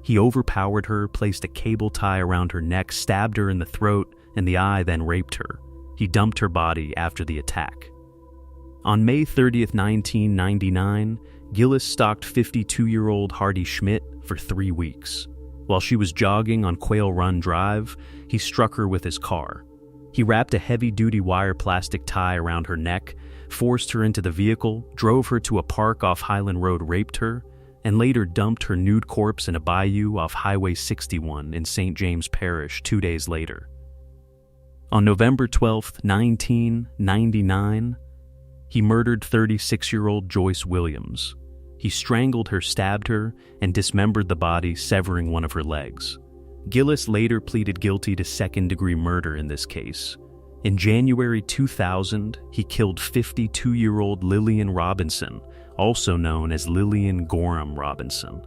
He overpowered her, placed a cable tie around her neck, stabbed her in the throat and the eye, then raped her. He dumped her body after the attack. On May 30th, 1999, Gillis stalked 52-year-old Hardy Schmidt for 3 weeks. While she was jogging on Quail Run Drive, he struck her with his car. He wrapped a heavy-duty wire plastic tie around her neck, forced her into the vehicle, drove her to a park off Highland Road, raped her, and later dumped her nude corpse in a bayou off Highway 61 in St. James Parish 2 days later. On November 12, 1999, he murdered 36-year-old Joyce Williams. He strangled her, stabbed her, and dismembered the body, severing one of her legs. Gillis later pleaded guilty to second-degree murder in this case. In January 2000, he killed 52-year-old Lillian Robinson, also known as Lillian Gorham Robinson.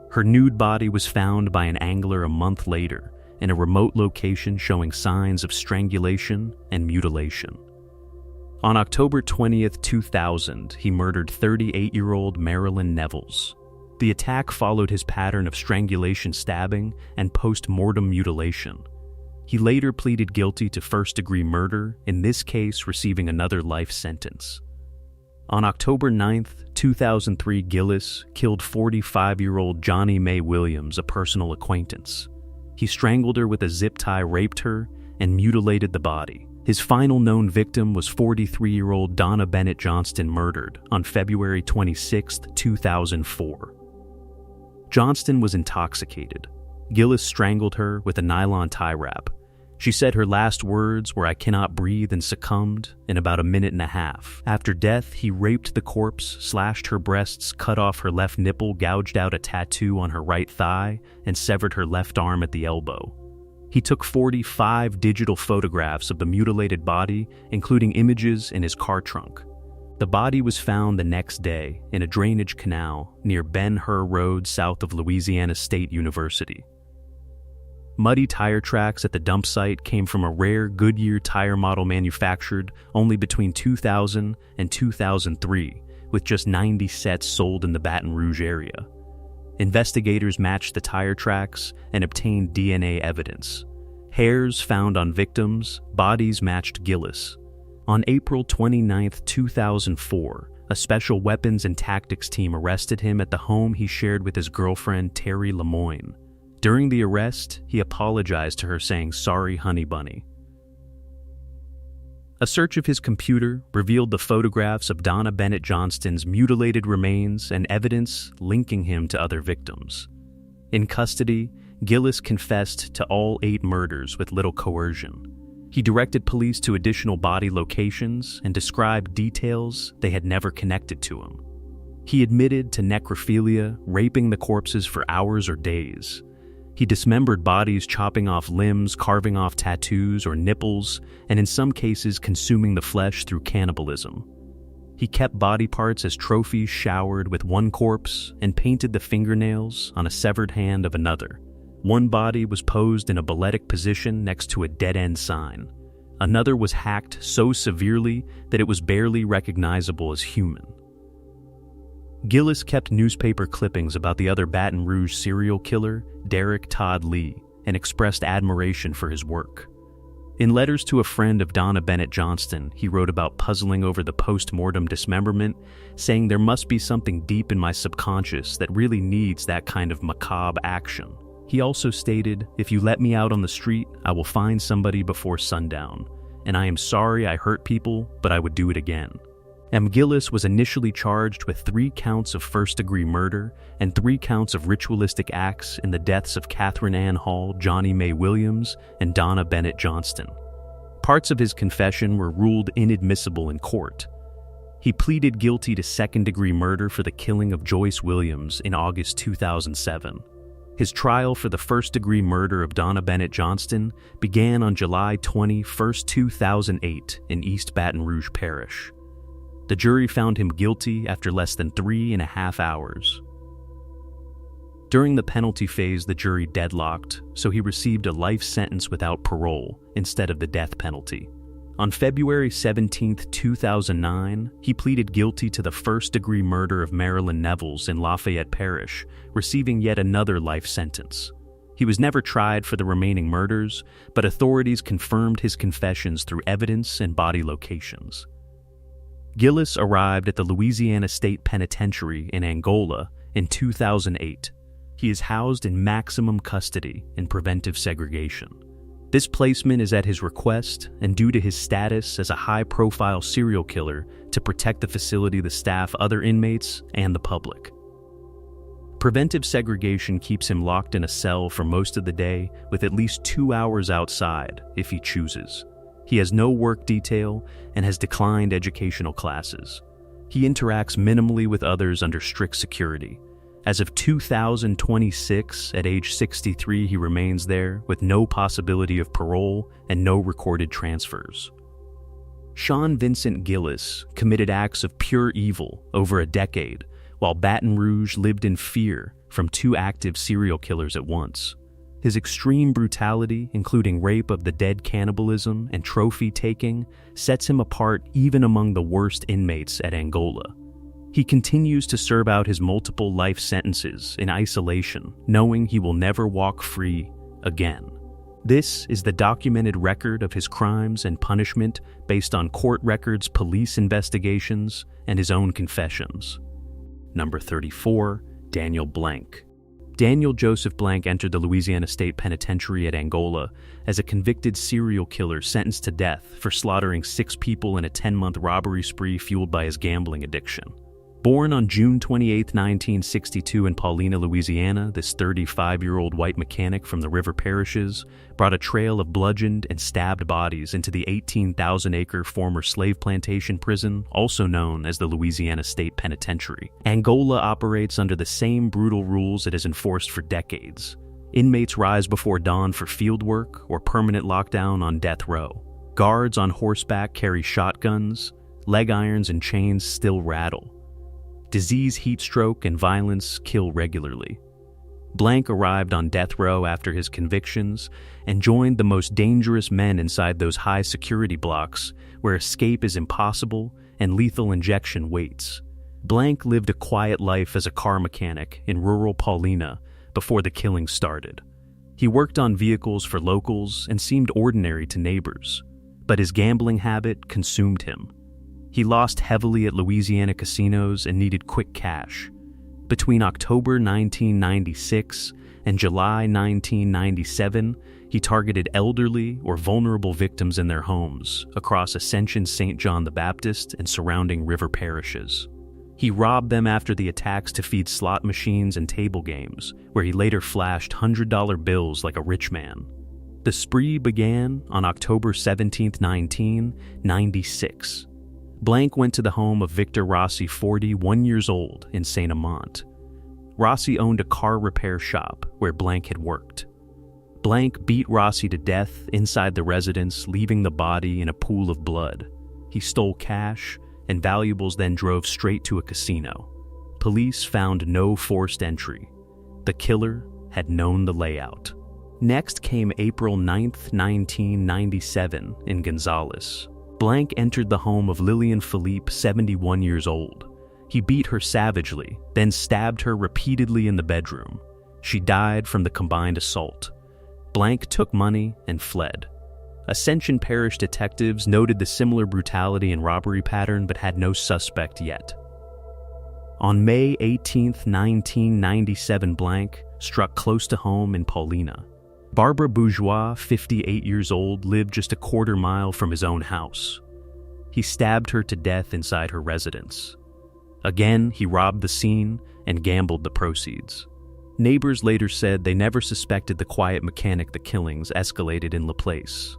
Her nude body was found by an angler a month later in a remote location showing signs of strangulation and mutilation. On October 20th, 2000, he murdered 38-year-old Marilyn Nevels. The attack followed his pattern of strangulation, stabbing, and post-mortem mutilation. He later pleaded guilty to first-degree murder, in this case receiving another life sentence. On October 9th, 2003, Gillis killed 45-year-old Johnny Mae Williams, a personal acquaintance. He strangled her with a zip tie, raped her, and mutilated the body. His final known victim was 43-year-old Donna Bennett Johnston, murdered on February 26, 2004. Johnston was intoxicated. Gillis strangled her with a nylon tie wrap. She said her last words were, "I cannot breathe," and succumbed in about a minute and a half. After death, he raped the corpse, slashed her breasts, cut off her left nipple, gouged out a tattoo on her right thigh, and severed her left arm at the elbow. He took 45 digital photographs of the mutilated body, including images in his car trunk. The body was found the next day in a drainage canal near Ben-Hur Road south of Louisiana State University. Muddy tire tracks at the dump site came from a rare Goodyear tire model manufactured only between 2000 and 2003, with just 90 sets sold in the Baton Rouge area. Investigators matched the tire tracks and obtained DNA evidence. Hairs found on victims, bodies matched Gillis. On April 29, 2004, a special weapons and tactics team arrested him at the home he shared with his girlfriend, Terry Lemoyne. During the arrest, he apologized to her, saying, "Sorry, honey bunny." A search of his computer revealed the photographs of Donna Bennett Johnston's mutilated remains and evidence linking him to other victims. In custody, Gillis confessed to all 8 murders with little coercion. He directed police to additional body locations and described details they had never connected to him. He admitted to necrophilia, raping the corpses for hours or days. He dismembered bodies, chopping off limbs, carving off tattoos or nipples, and in some cases consuming the flesh through cannibalism. He kept body parts as trophies, showered with one corpse, and painted the fingernails on a severed hand of another. One body was posed in a balletic position next to a dead-end sign. Another was hacked so severely that it was barely recognizable as human. Gillis kept newspaper clippings about the other Baton Rouge serial killer, Derek Todd Lee, and expressed admiration for his work. In letters to a friend of Donna Bennett Johnston, he wrote about puzzling over the post-mortem dismemberment, saying, "There must be something deep in my subconscious that really needs that kind of macabre action." He also stated, "If you let me out on the street, I will find somebody before sundown, and I am sorry I hurt people, but I would do it again." M. Gillis was initially charged with 3 counts of first-degree murder and 3 counts of ritualistic acts in the deaths of Catherine Ann Hall, Johnny Mae Williams, and Donna Bennett Johnston. Parts of his confession were ruled inadmissible in court. He pleaded guilty to second-degree murder for the killing of Joyce Williams in August 2007. His trial for the first-degree murder of Donna Bennett Johnston began on July 21, 2008 in East Baton Rouge Parish. The jury found him guilty after less than 3.5 hours. During the penalty phase, the jury deadlocked, so he received a life sentence without parole instead of the death penalty. On February 17, 2009, he pleaded guilty to the first-degree murder of Marilyn Nichols in Lafayette Parish, receiving yet another life sentence. He was never tried for the remaining murders, but authorities confirmed his confessions through evidence and body locations. Gillis arrived at the Louisiana State Penitentiary in Angola in 2008. He is housed in maximum custody in preventive segregation. This placement is at his request and due to his status as a high-profile serial killer to protect the facility, the staff, other inmates, and the public. Preventive segregation keeps him locked in a cell for most of the day with at least 2 hours outside if he chooses. He has no work detail and has declined educational classes. He interacts minimally with others under strict security. As of 2026, at age 63, he remains there with no possibility of parole and no recorded transfers. Sean Vincent Gillis committed acts of pure evil over a decade, while Baton Rouge lived in fear from 2 active serial killers at once. His extreme brutality, including rape of the dead, cannibalism, and trophy taking, sets him apart even among the worst inmates at Angola. He continues to serve out his multiple life sentences in isolation, knowing he will never walk free again. This is the documented record of his crimes and punishment based on court records, police investigations, and his own confessions. Number 34, Daniel Blank. Daniel Joseph Blank entered the Louisiana State Penitentiary at Angola as a convicted serial killer sentenced to death for slaughtering 6 people in a 10-month robbery spree fueled by his gambling addiction. Born on June 28, 1962 in Paulina, Louisiana, this 35-year-old white mechanic from the river parishes brought a trail of bludgeoned and stabbed bodies into the 18,000-acre former slave plantation prison, also known as the Louisiana State Penitentiary. Angola operates under the same brutal rules it has enforced for decades. Inmates rise before dawn for field work or permanent lockdown on death row. Guards on horseback carry shotguns. Leg irons and chains still rattle. Disease, heat stroke, and violence kill regularly. Blank arrived on death row after his convictions and joined the most dangerous men inside those high security blocks where escape is impossible and lethal injection waits. Blank lived a quiet life as a car mechanic in rural Paulina before the killings started. He worked on vehicles for locals and seemed ordinary to neighbors, but his gambling habit consumed him. He lost heavily at Louisiana casinos and needed quick cash. Between October 1996 and July 1997, he targeted elderly or vulnerable victims in their homes across Ascension, St. John the Baptist, and surrounding river parishes. He robbed them after the attacks to feed slot machines and table games, where he later flashed $100 bills like a rich man. The spree began on October 17, 1996. Blank went to the home of Victor Rossi, 41 years old, in St. Amant. Rossi owned a car repair shop where Blank had worked. Blank beat Rossi to death inside the residence, leaving the body in a pool of blood. He stole cash and valuables, then drove straight to a casino. Police found no forced entry. The killer had known the layout. Next came April 9, 1997, in Gonzales. Blank entered the home of Lillian Philippe, 71 years old. He beat her savagely, then stabbed her repeatedly in the bedroom. She died from the combined assault. Blank took money and fled. Ascension Parish detectives noted the similar brutality and robbery pattern but had no suspect yet. On May 18, 1997, Blank struck close to home in Paulina. Barbara Bourgeois, 58 years old, lived just a quarter mile from his own house. He stabbed her to death inside her residence. Again, he robbed the scene and gambled the proceeds. Neighbors later said they never suspected the quiet mechanic the killings escalated in LaPlace.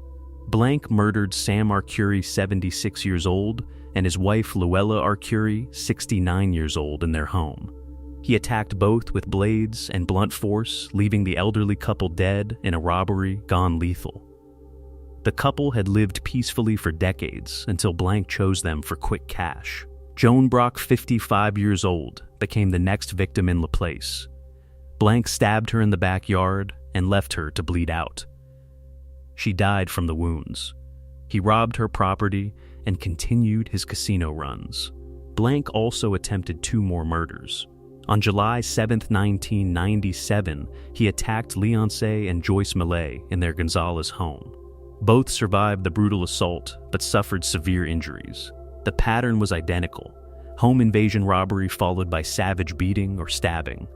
Blank murdered Sam Arcuri, 76 years old, and his wife Luella Arcuri, 69 years old, in their home. He attacked both with blades and blunt force, leaving the elderly couple dead in a robbery gone lethal. The couple had lived peacefully for decades until Blank chose them for quick cash. Joan Brock, 55 years old, became the next victim in LaPlace. Blank stabbed her in the backyard and left her to bleed out. She died from the wounds. He robbed her property and continued his casino runs. Blank also attempted 2 more murders. On July 7, 1997, he attacked Leonce and Joyce Millay in their Gonzales home. Both survived the brutal assault, but suffered severe injuries. The pattern was identical: home invasion robbery followed by savage beating or stabbing.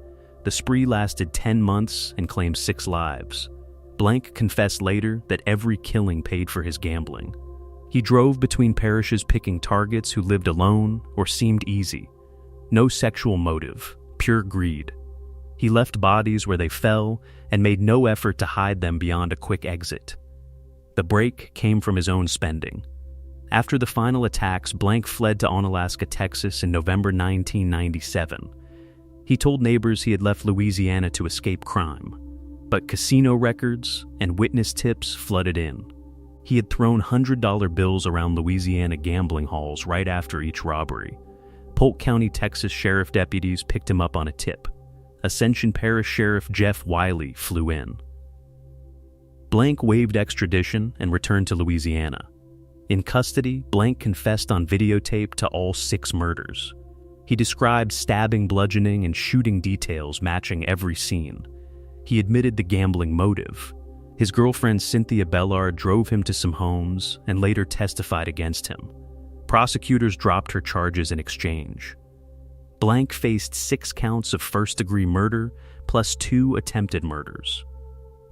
The spree lasted 10 months and claimed 6 lives. Blank confessed later that every killing paid for his gambling. He drove between parishes picking targets who lived alone or seemed easy. No sexual motive, pure greed. He left bodies where they fell and made no effort to hide them beyond a quick exit. The break came from his own spending. After the final attacks, Blank fled to Onalaska, Texas in November 1997. He told neighbors he had left Louisiana to escape crime, but casino records and witness tips flooded in. He had thrown $100 bills around Louisiana gambling halls right after each robbery. Polk County, Texas sheriff deputies picked him up on a tip. Ascension Parish Sheriff Jeff Wiley flew in. Blank waived extradition and returned to Louisiana. In custody, Blank confessed on videotape to all 6 murders. He described stabbing, bludgeoning, and shooting details matching every scene. He admitted the gambling motive. His girlfriend Cynthia Bellard drove him to some homes and later testified against him. Prosecutors dropped her charges in exchange. Blank faced 6 counts of first-degree murder plus 2 attempted murders.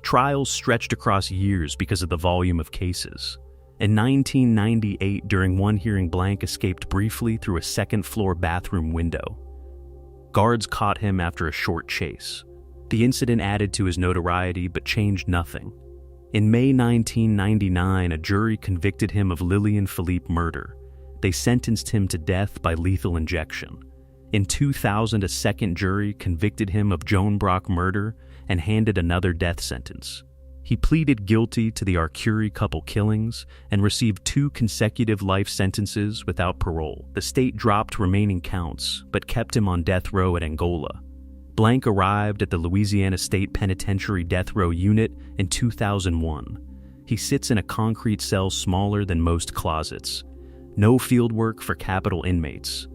Trials stretched across years because of the volume of cases. In 1998, during one hearing, Blank escaped briefly through a second-floor bathroom window. Guards caught him after a short chase. The incident added to his notoriety but changed nothing. In May 1999, a jury convicted him of Lillian Philippe murder. They sentenced him to death by lethal injection. In 2000, a second jury convicted him of Joan Brock murder and handed another death sentence. He pleaded guilty to the Arcuri couple killings and received 2 consecutive life sentences without parole. The state dropped remaining counts, but kept him on death row at Angola. Blank arrived at the Louisiana State Penitentiary death row unit in 2001. He sits in a concrete cell smaller than most closets. No field work for capital inmates.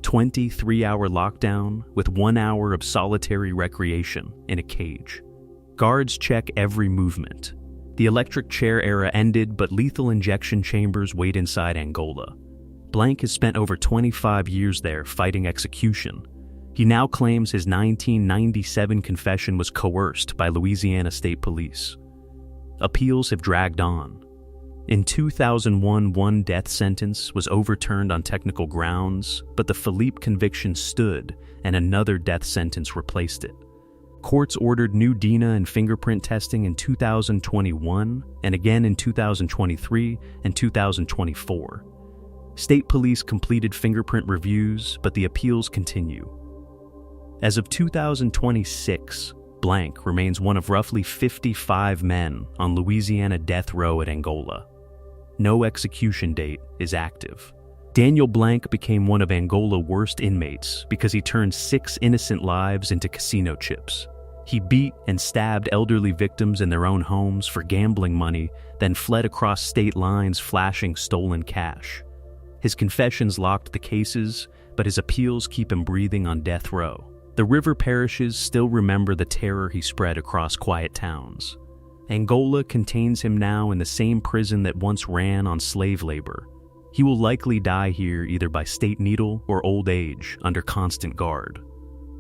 23-hour lockdown with 1 hour of solitary recreation in a cage. Guards check every movement. The electric chair era ended, but lethal injection chambers wait inside Angola. Blank has spent over 25 years there fighting execution. He now claims his 1997 confession was coerced by Louisiana State Police. Appeals have dragged on. In 2001, 1 death sentence was overturned on technical grounds, but the Philippe conviction stood and another death sentence replaced it. Courts ordered new DNA and fingerprint testing in 2021 and again in 2023 and 2024. State police completed fingerprint reviews, but the appeals continue. As of 2026, Blank remains one of roughly 55 men on Louisiana death row at Angola. No execution date is active. Daniel Blank became one of Angola's worst inmates because he turned 6 innocent lives into casino chips. He beat and stabbed elderly victims in their own homes for gambling money, then fled across state lines flashing stolen cash. His confessions locked the cases, but his appeals keep him breathing on death row. The river parishes still remember the terror he spread across quiet towns. Angola contains him now in the same prison that once ran on slave labor. He will likely die here either by state needle or old age under constant guard.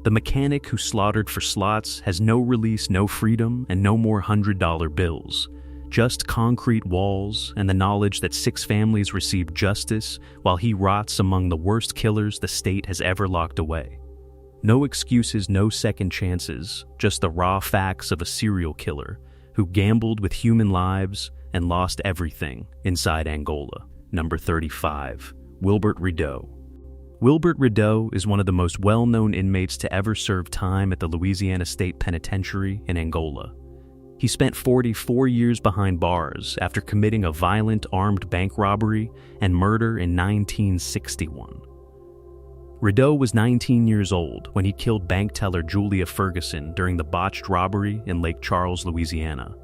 The mechanic who slaughtered for slots has no release, no freedom, and no more $100 bills. Just concrete walls and the knowledge that 6 families received justice while he rots among the worst killers the state has ever locked away. No excuses, no second chances, just the raw facts of a serial killer who gambled with human lives and lost everything inside Angola. Number 35, Wilbert Rideau. Wilbert Rideau is one of the most well-known inmates to ever serve time at the Louisiana State Penitentiary in Angola. He spent 44 years behind bars after committing a violent armed bank robbery and murder in 1961. Rideau was 19 years old when he killed bank teller Julia Ferguson during the botched robbery in Lake Charles, Louisiana.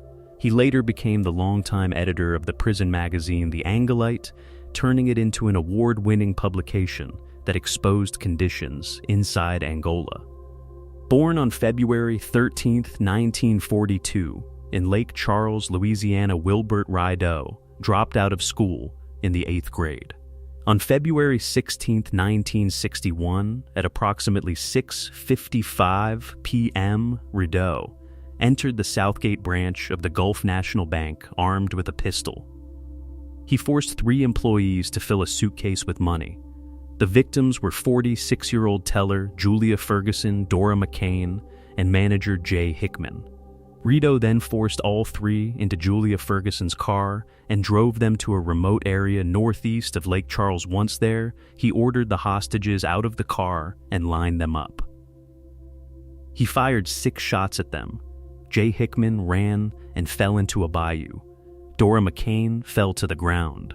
He later became the longtime editor of the prison magazine The Angolite, turning it into an award-winning publication that exposed conditions inside Angola. Born on February 13, 1942, in Lake Charles, Louisiana, Wilbert Rideau dropped out of school in the 8th grade. On February 16, 1961, at approximately 6:55 p.m., Rideau entered the Southgate branch of the Gulf National Bank armed with a pistol. He forced 3 employees to fill a suitcase with money. The victims were 46-year-old teller Julia Ferguson, Dora McCain, and manager Jay Hickman. Rideau then forced all 3 into Julia Ferguson's car and drove them to a remote area northeast of Lake Charles. Once there, he ordered the hostages out of the car and lined them up. He fired 6 shots at them. Jay Hickman ran and fell into a bayou. Dora McCain fell to the ground.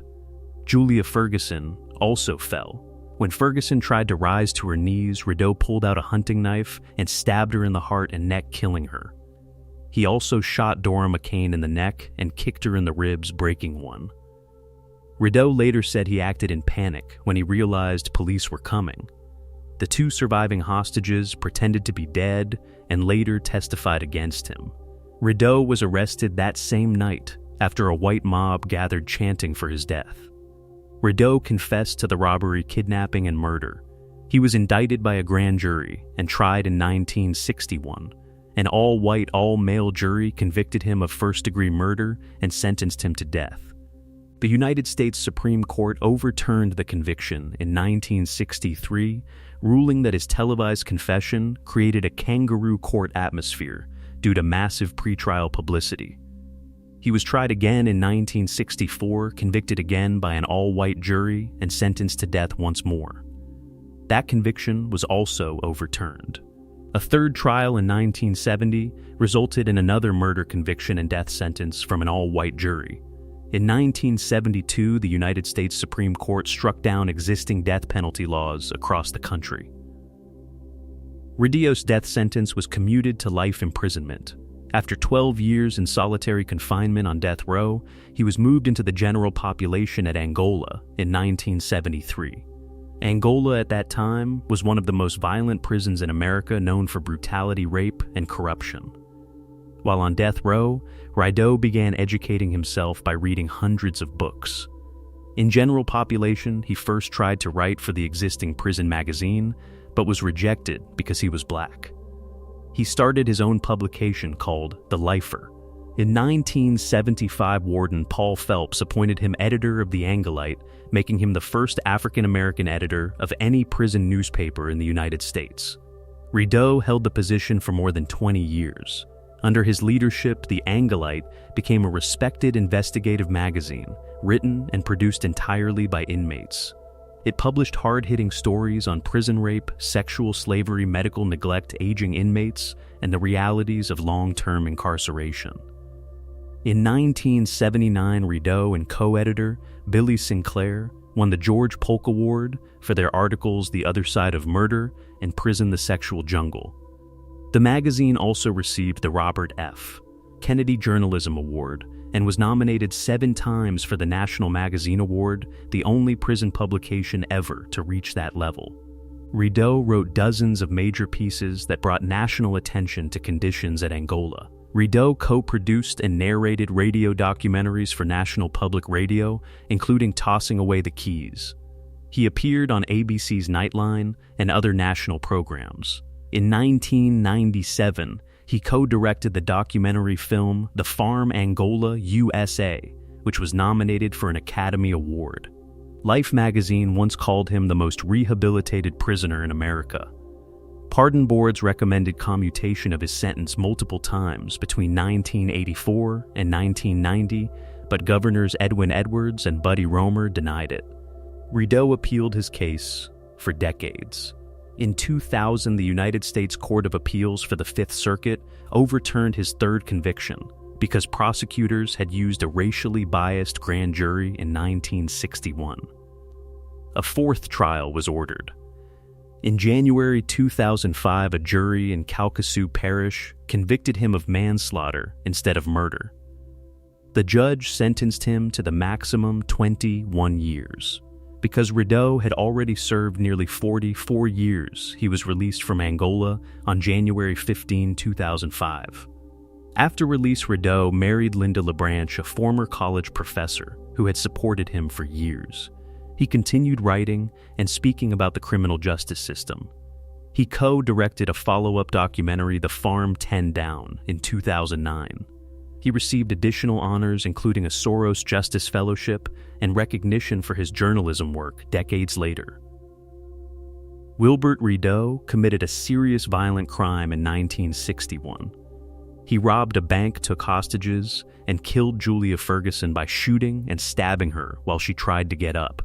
Julia Ferguson also fell. When Ferguson tried to rise to her knees, Rideau pulled out a hunting knife and stabbed her in the heart and neck, killing her. He also shot Dora McCain in the neck and kicked her in the ribs, breaking one. Rideau later said he acted in panic when he realized police were coming. The 2 surviving hostages pretended to be dead and later testified against him. Rideau was arrested that same night after a white mob gathered chanting for his death. Rideau confessed to the robbery, kidnapping, and murder. He was indicted by a grand jury and tried in 1961. An all-white, all-male jury convicted him of first-degree murder and sentenced him to death. The United States Supreme Court overturned the conviction in 1963, ruling that his televised confession created a kangaroo court atmosphere due to massive pretrial publicity. He was tried again in 1964, convicted again by an all-white jury, and sentenced to death once more. That conviction was also overturned. A third trial in 1970 resulted in another murder conviction and death sentence from an all-white jury. In 1972, the United States Supreme Court struck down existing death penalty laws across the country. Rideau's death sentence was commuted to life imprisonment. After 12 years in solitary confinement on death row, he was moved into the general population at Angola in 1973. Angola at that time was one of the most violent prisons in America, known for brutality, rape, and corruption. While on death row, Rideau began educating himself by reading hundreds of books. In general population, he first tried to write for the existing prison magazine, but was rejected because he was black. He started his own publication called The Lifer. In 1975, Warden Paul Phelps appointed him editor of The Angolite, making him the first African-American editor of any prison newspaper in the United States. Rideau held the position for more than 20 years. Under his leadership, The Angolite became a respected investigative magazine, written and produced entirely by inmates. It published hard-hitting stories on prison rape, sexual slavery, medical neglect, aging inmates, and the realities of long-term incarceration. In 1979, Rideau and co-editor Billy Sinclair won the George Polk Award for their articles The Other Side of Murder and Prison: The Sexual Jungle. The magazine also received the Robert F. Kennedy Journalism Award and was nominated 7 times for the National Magazine Award, the only prison publication ever to reach that level. Rideau wrote dozens of major pieces that brought national attention to conditions at Angola. Rideau co-produced and narrated radio documentaries for National Public Radio, including Tossing Away the Keys. He appeared on ABC's Nightline and other national programs. In 1997, he co-directed the documentary film The Farm Angola, USA, which was nominated for an Academy Award. Life magazine once called him the most rehabilitated prisoner in America. Pardon boards recommended commutation of his sentence multiple times between 1984 and 1990, but Governors Edwin Edwards and Buddy Roemer denied it. Rideau appealed his case for decades. In 2000, the United States Court of Appeals for the Fifth Circuit overturned his third conviction because prosecutors had used a racially biased grand jury in 1961. A fourth trial was ordered. In January 2005, a jury in Calcasieu Parish convicted him of manslaughter instead of murder. The judge sentenced him to the maximum 21 years. Because Rideau had already served nearly 44 years, he was released from Angola on January 15, 2005. After release, Rideau married Linda LeBranche, a former college professor who had supported him for years. He continued writing and speaking about the criminal justice system. He co-directed a follow-up documentary, The Farm 10 Down, in 2009. He received additional honors, including a Soros Justice Fellowship and recognition for his journalism work decades later. Wilbert Rideau committed a serious violent crime in 1961. He robbed a bank, took hostages, and killed Julia Ferguson by shooting and stabbing her while she tried to get up.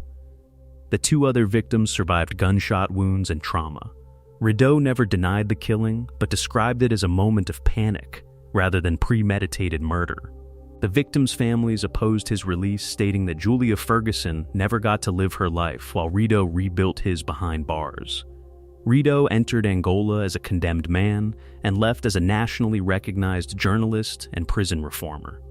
The two other victims survived gunshot wounds and trauma. Rideau never denied the killing, but described it as a moment of panic rather than premeditated murder. The victims' families opposed his release, stating that Julia Ferguson never got to live her life while Rideau rebuilt his behind bars. Rideau entered Angola as a condemned man and left as a nationally recognized journalist and prison reformer.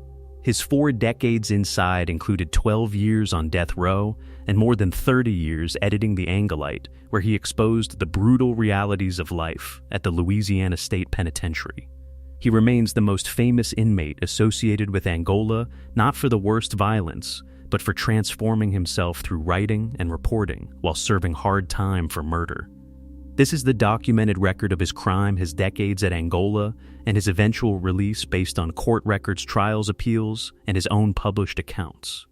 His 4 decades inside included 12 years on death row and more than 30 years editing The Angolite, where he exposed the brutal realities of life at the Louisiana State Penitentiary. He remains the most famous inmate associated with Angola, not for the worst violence, but for transforming himself through writing and reporting while serving hard time for murder. This is the documented record of his crime, his decades at Angola, and his eventual release based on court records, trials, appeals, and his own published accounts.